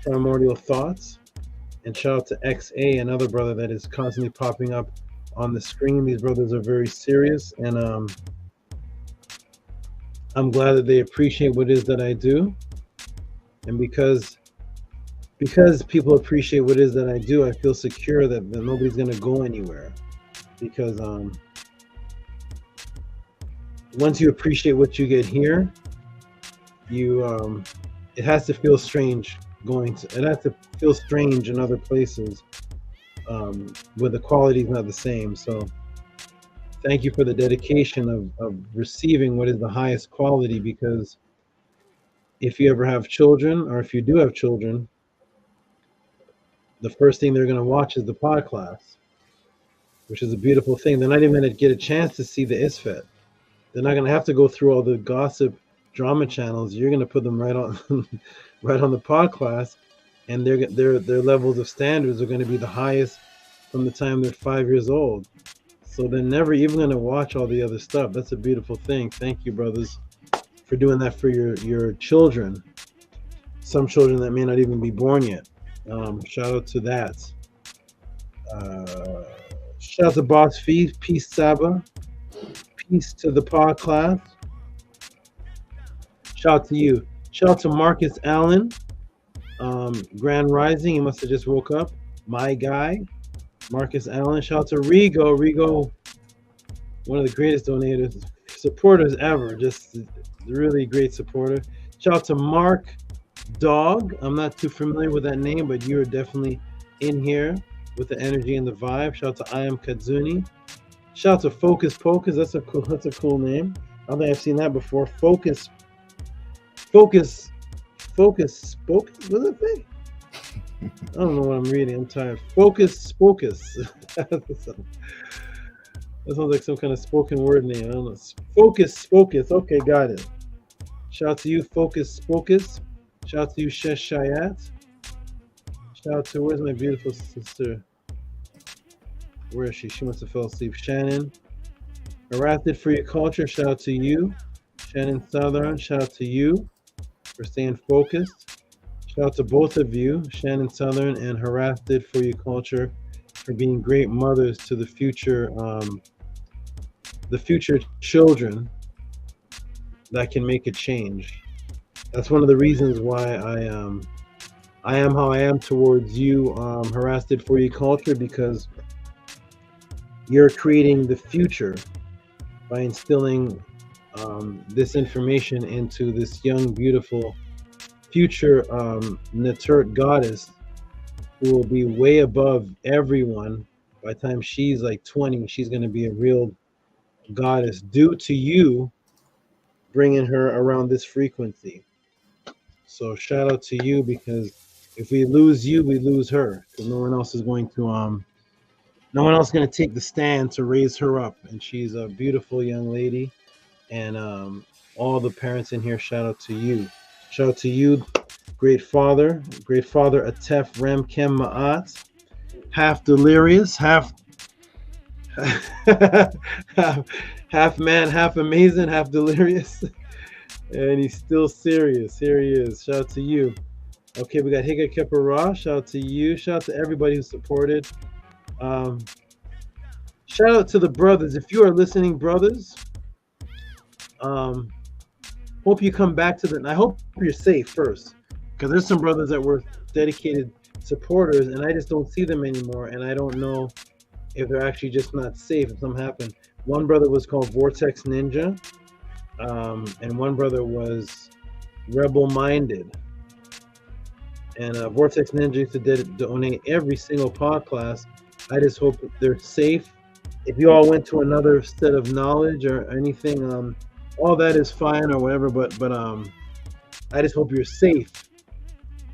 Primordial Thoughts. And shout out to XA, another brother that is constantly popping up on the screen. These brothers are very serious, and I'm glad that they appreciate what it is that I do. And because people appreciate what it is that I do, I feel secure that nobody's going to go anywhere. Because once you appreciate what you get here, it has to feel strange it has to feel strange in other places where the quality is not the same. So thank you for the dedication of receiving what is the highest quality, because if you ever have children, or if you do have children, the first thing they're going to watch is the pod class, which is a beautiful thing. They're not even going to get a chance to see the ISFET. They're not going to have to go through all the gossip drama channels. You're going to put them right on right on the pod class, and their levels of standards are going to be the highest from the time they're 5 years old. So they're never even going to watch all the other stuff. That's a beautiful thing. Thank you, brothers, for doing that for your children. Some children that may not even be born yet. Shout out to that. Shout out to Boss Fee. Peace, SABA. Peace to the pod class. Shout out to you. Shout out to Marcus Allen. Grand Rising. He must have just woke up. My guy, Marcus Allen. Shout out to Rigo. Rigo, one of the greatest supporters ever. Just a really great supporter. Shout out to Mark Dog. I'm not too familiar with that name, but you're definitely in here with the energy and the vibe. Shout out to I Am Kadzuni. Shout out to Focus Pocus. That's a cool name. I don't think I've seen that before. Focus. What's that thing? I don't know what I'm reading. I'm tired. Focus. That sounds like some kind of spoken word name. I don't know. Focus. Okay, got it. Shout out to you, Focus. Shout out to you, Shesh Shayat. Shout out to, where's my beautiful sister? Where is she? She must have fell asleep. Shannon. Harassed for your culture. Shout out to you. Shannon Southern. Shout out to you for staying focused. Shout out to both of you, Shannon Southern and Harassed for your culture, for being great mothers to the future children that can make a change. That's one of the reasons why I am how I am towards you, Harassed for your culture, because you're creating the future by instilling this information into this young, beautiful future Naturt goddess, who will be way above everyone. By the time she's like 20, she's going to be a real goddess due to you bringing her around this frequency. So shout out to you, because if we lose you, we lose her, because no one else is going to take the stand to raise her up. And she's a beautiful young lady. And all the parents in here, shout out to you. Shout out to you, great father Atef Remkem Ma'at, half delirious, half man, half amazing, half delirious. And he's still serious. Here he is. Shout out to you. Okay, we got Higa Kepara. Shout out to you. Shout out to everybody who supported. Shout out to the brothers. If you are listening, brothers, hope you come back to I hope you're safe first, because there's some brothers that were dedicated supporters, and I just don't see them anymore, and I don't know if they're actually just not safe, if something happened. One brother was called Vortex Ninja. and one brother was rebel-minded. And Vortex Ninja used to donate every single pod class. I just hope that they're safe. If you all went to another set of knowledge or anything, all that is fine or whatever. But I just hope you're safe.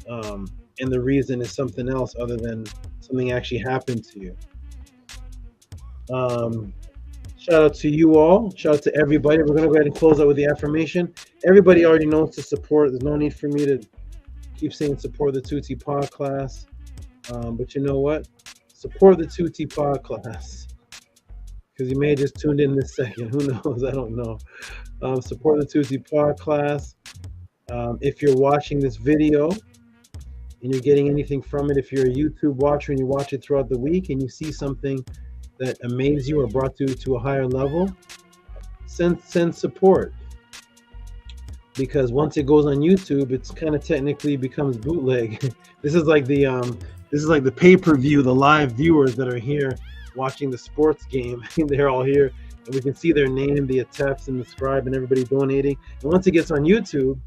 And the reason is something else other than something actually happened to you. Shout out to you all. Shout out to everybody. We're gonna go ahead and close out with the affirmation. Everybody already knows to support. There's no need for me to keep saying support the Tehuti pod class. But you know what? Support the Tehuti pod class. Because you may have just tuned in this second. Who knows? I don't know. Support the Tehuti pod class. If you're watching this video and you're getting anything from it, if you're a YouTube watcher and you watch it throughout the week and you see something that amazed you or brought you to a higher level, send support. Because once it goes on YouTube, it's kind of technically becomes bootleg. This is like the pay-per-view, the live viewers that are here watching the sports game. They're all here, and we can see their name, the attempts, and the scribe, and everybody donating. And once it gets on YouTube,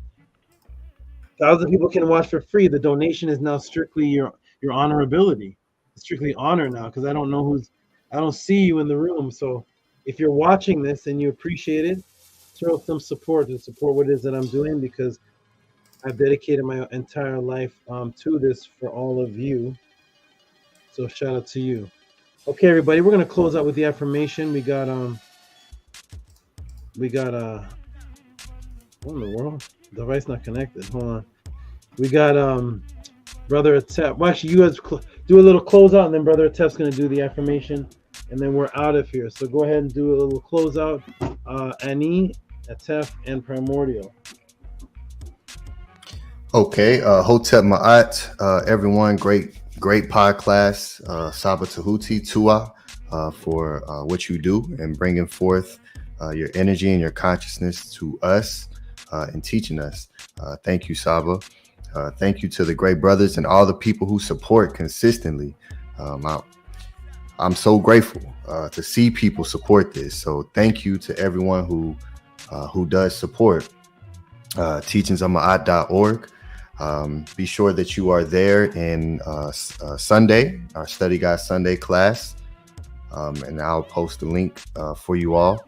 thousands of people can watch for free. The donation is now strictly your honorability. It's strictly honor now, because I don't see you in the room. So if you're watching this and you appreciate it, throw some support to support what it is that I'm doing, because I've dedicated my entire life to this for all of you. So shout out to you. Okay, everybody, we're gonna close out with the affirmation. We got what in the world? Device not connected. Hold on. We got Brother Atep. Well, actually, you guys do a little closeout, and then Brother Atep's gonna do the affirmation, and then we're out of here. So go ahead and do a little closeout. Ani, Atef, and Primordial. Okay, Hotep Ma'at, everyone, great pod class. SABA Tehuti Tua for what you do and bringing forth your energy and your consciousness to us and teaching us. Thank you, SABA. Thank you to the great brothers and all the people who support consistently. I'm so grateful to see people support this. So thank you to everyone who does support teachingsofma'at.org. Be sure that you are there in Sunday, our Study Guide Sunday class, and I'll post the link for you all.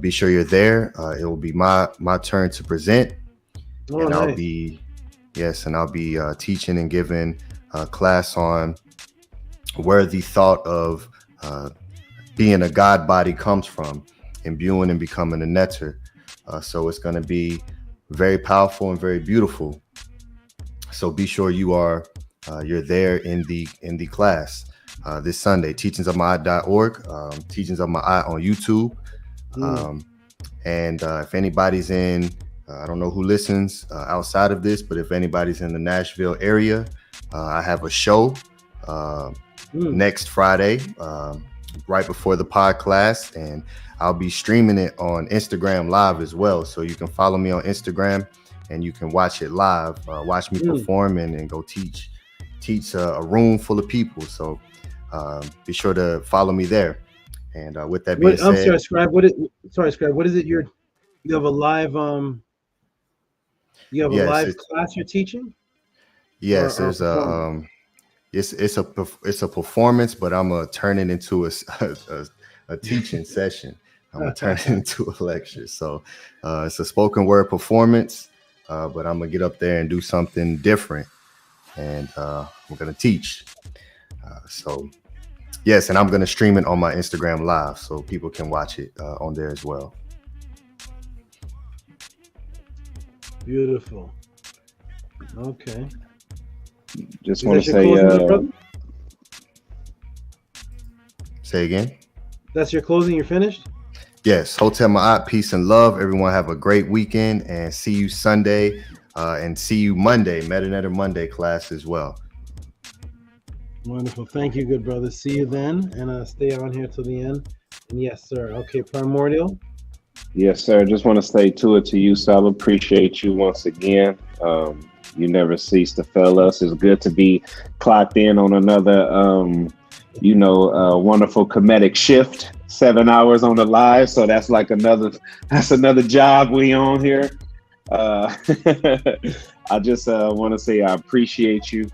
Be sure you're there. It will be my turn to present, and I'll be teaching and giving a class on where the thought of being a God body comes from, imbuing and becoming a netter. So it's going to be very powerful and very beautiful. So be sure you're there in the class this Sunday. Teachingsofma'at.org, Teachings of Ma'at on YouTube. And if anybody's in, I don't know who listens outside of this, but if anybody's in the Nashville area, I have a show next Friday, right before the pod class, and I'll be streaming it on Instagram Live as well. So you can follow me on Instagram and you can watch it live, watch me perform and go teach a room full of people. So be sure to follow me there. And with that being said, I'm sorry, Scribe. Scribe. What is it? You have a live class you're teaching? Yes, there's it's a performance, but I'm gonna turn it into a teaching session. I'm gonna turn it into a lecture. So it's a spoken word performance, but I'm gonna get up there and do something different, and I'm gonna teach. So yes, and I'm gonna stream it on my Instagram Live, so people can watch it on there as well. Beautiful. Okay. Just want to say, say again. That's your closing. You're finished. Yes. Hotep Ma'at, peace and love. Everyone have a great weekend, and see you Sunday, and see you Monday, Metanetter Monday class as well. Wonderful. Thank you, good brother. See you then, and stay on here till the end. And yes, sir. Okay, Primordial. Yes, sir. Just want to say to you, Sal. Appreciate you once again. You never cease to fail us. It's good to be clocked in on another, wonderful Kemetic shift. 7 hours on the live, so that's like another job we on here. I just want to say I appreciate you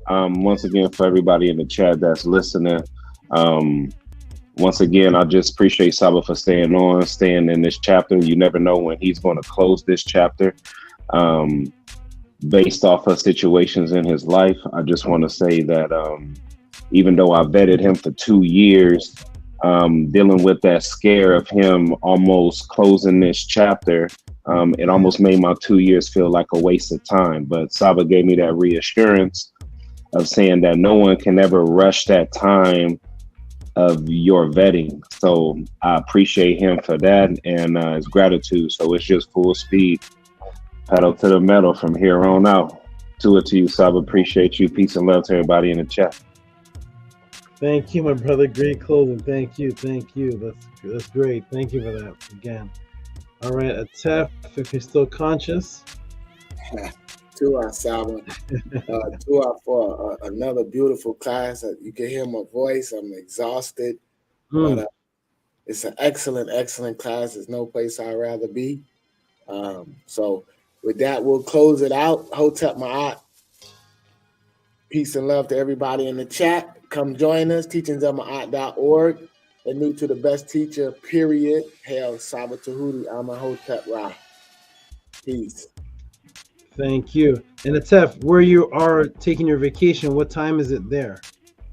once again for everybody in the chat that's listening. Once again, I just appreciate SABA for staying in this chapter. You never know when he's going to close this chapter based off of situations in his life. I just want to say that even though I vetted him for 2 years, dealing with that scare of him almost closing this chapter, it almost made my 2 years feel like a waste of time. But SABA gave me that reassurance of saying that no one can ever rush that time of your vetting. So I appreciate him for that and his gratitude. So it's just full speed, pedal to the metal from here on out. To you, SABA. Appreciate you. Peace and love to everybody in the chat. Thank you, my brother. Great closing. Thank you. That's great. Thank you for that again. All right, Atef, if you're still conscious. Tua, SABA. Tua for another beautiful class. You can hear my voice. I'm exhausted. But it's an excellent class. There's no place I'd rather be. So with that, we'll close it out. Hotep Ma'at. Peace and love to everybody in the chat. Come join us, teachingsofma'at.org. And new to the best teacher, period. Hail SABA Tehuti. I'm a Hotep Ra. Peace. Thank you. And Atef, where you are taking your vacation, what time is it there?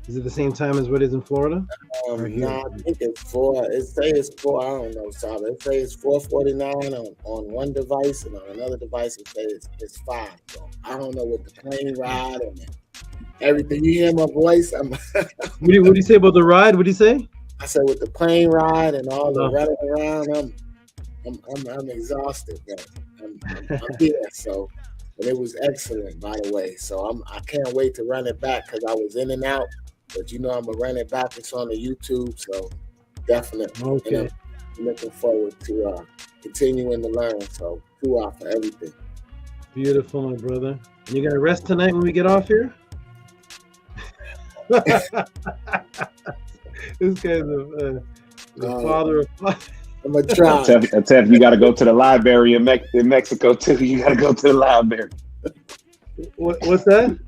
Is it the same time as what is in Florida? No, I think it's 4. It says it's 4. I don't know, SABA. It says 4:49 on one device, and on another device it says it's 5. So I don't know what the plane ride and everything. You hear my voice? What do you say about the ride? What do you say? I said with the plane ride and all the running around, I'm exhausted, man. I'm here. So, and it was excellent, by the way. So I can't wait to run it back because I was in and out. But I'm gonna run it back. It's on the YouTube, so definitely. Okay. And I'm looking forward to continuing to learn. So Tua for everything. Beautiful, my brother. And you gonna rest tonight when we get off here? This guy's the father of. I'm gonna try. Atef, you got to go to the library in Mexico too. You got to go to the library. What's that?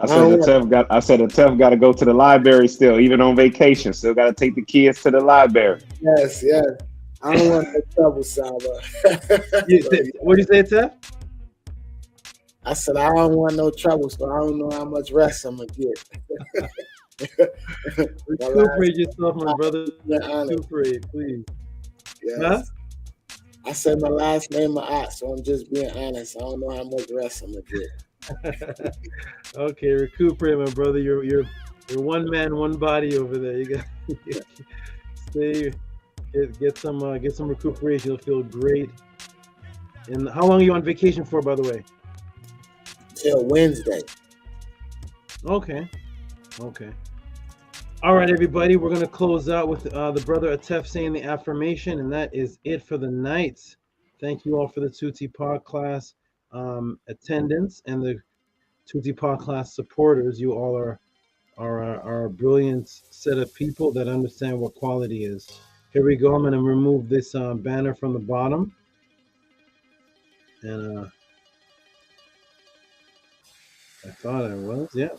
I said Atef got to go to the library still, even on vacation. Still got to take the kids to the library. Yes. I don't want no trouble, SABA. What do you say, Atef? I said I don't want no trouble, so I don't know how much rest I'm gonna get. Recuperate yourself, my brother. Recuperate, please. Yes. Huh? I said my last name Ma'at, so I'm just being honest. I don't know how much rest I'm gonna get. Okay, recuperate, my brother. You're one man, one body over there. You got stay, get some recuperation. You'll feel great. And how long are you on vacation for, by the way? Till Wednesday. Okay. All right, everybody. We're gonna close out with the brother Atef saying the affirmation, and that is it for the night. Thank you all for the Tehuti Pod class attendance and the Tehuti Pod class supporters. You all are a brilliant set of people that understand what quality is. Here we go. I'm gonna remove this banner from the bottom, and I thought I was, yeah.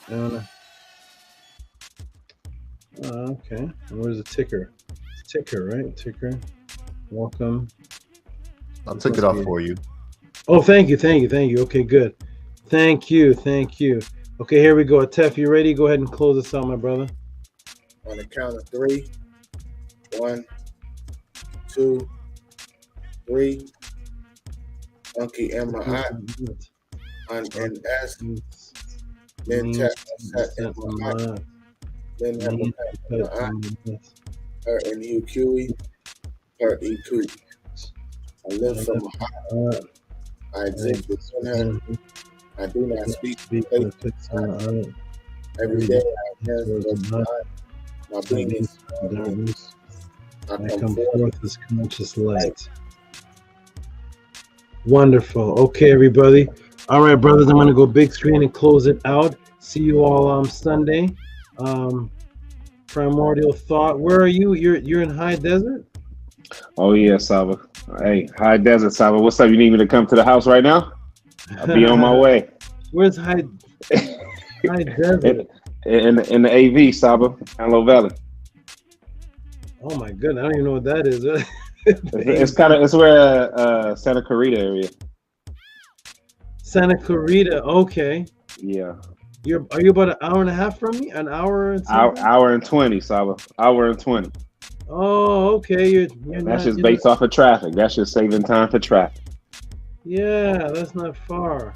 Okay. Where's the ticker? It's ticker, right? Ticker. Welcome. I took it off for you. Oh, thank you. Okay, good. Thank you. Okay, here we go. Atef, you ready? Go ahead and close this out, my brother. On the count of 3. 1, 2, 3. Monkey and my eye. And S. Then tap set my eye. Then have my eye. Her and you QE. Her E2. I live from my heart. I exist within her. I do not speak. Every day I have my being is I come forth as conscious light. Wonderful. Okay, everybody. All right, brothers, I'm going to go big screen and close it out. See you all on Sunday. Primordial Thought. Where are you? You're in High Desert? Oh yeah, Saba. Hey, High Desert Saba. What's up? You need me to come to the house right now? I'll be on my way. Where's High Desert? In the AV, Saba, Antelope Valley. Oh my goodness, I don't even know what that is. It's where Santa Clarita area. Santa Clarita, okay. Yeah. Are you about an hour and a half from me? An hour and something? Hour and 20, Saba. Hour and 20. Oh, okay. That's just based off of traffic. That's just saving time for traffic. Yeah, that's not far.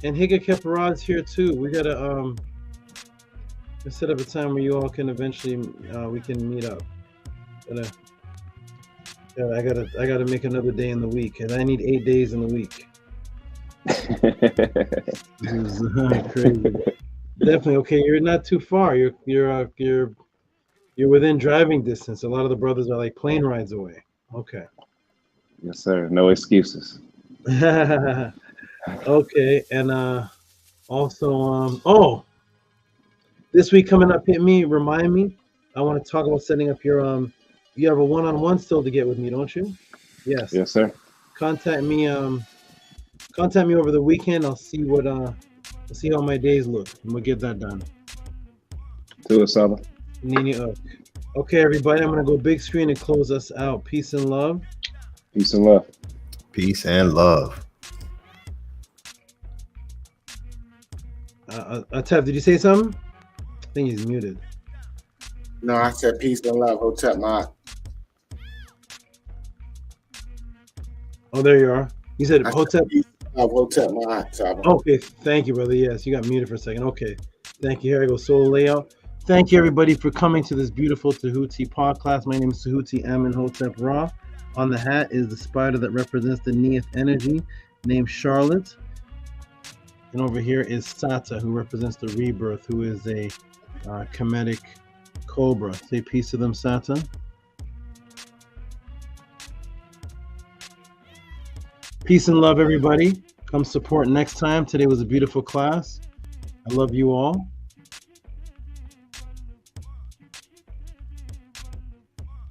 And Higa Keparad's here too. We gotta let's set up a time where you all can eventually we can meet up. I gotta make another day in the week, and I need 8 days in the week. This is crazy. Definitely okay. You're not too far. You're within driving distance. A lot of the brothers are like plane rides away. Okay. Yes, sir. No excuses. Okay, and also this week coming up, remind me. I want to talk about setting up your you have a one-on-one still to get with me, don't you? Yes. Yes, sir. Contact me over the weekend. I'll see how my days look, and we'll get that done. Do it, Saba. Okay, everybody, I'm gonna go big screen and close us out. Peace and love. Peace and love. Peace and love. Tev, did you say something? I think he's muted. No, I said peace and love. Hotep Ma. Oh, there you are. You said Hotep. Hotep Ma. Okay, thank you, brother. Yes, you got muted for a second. Okay, thank you. Here I go. Soul layout. Thank you, everybody, for coming to this beautiful Tehuti podcast. My name is Tehuti M and Hotep Ra. On the hat is the spider that represents the Neith energy, named Charlotte. And over here is Sata, who represents the rebirth, who is a Kemetic cobra. Say peace to them, Sata. Peace and love, everybody. Come support next time. Today was a beautiful class. I love you all.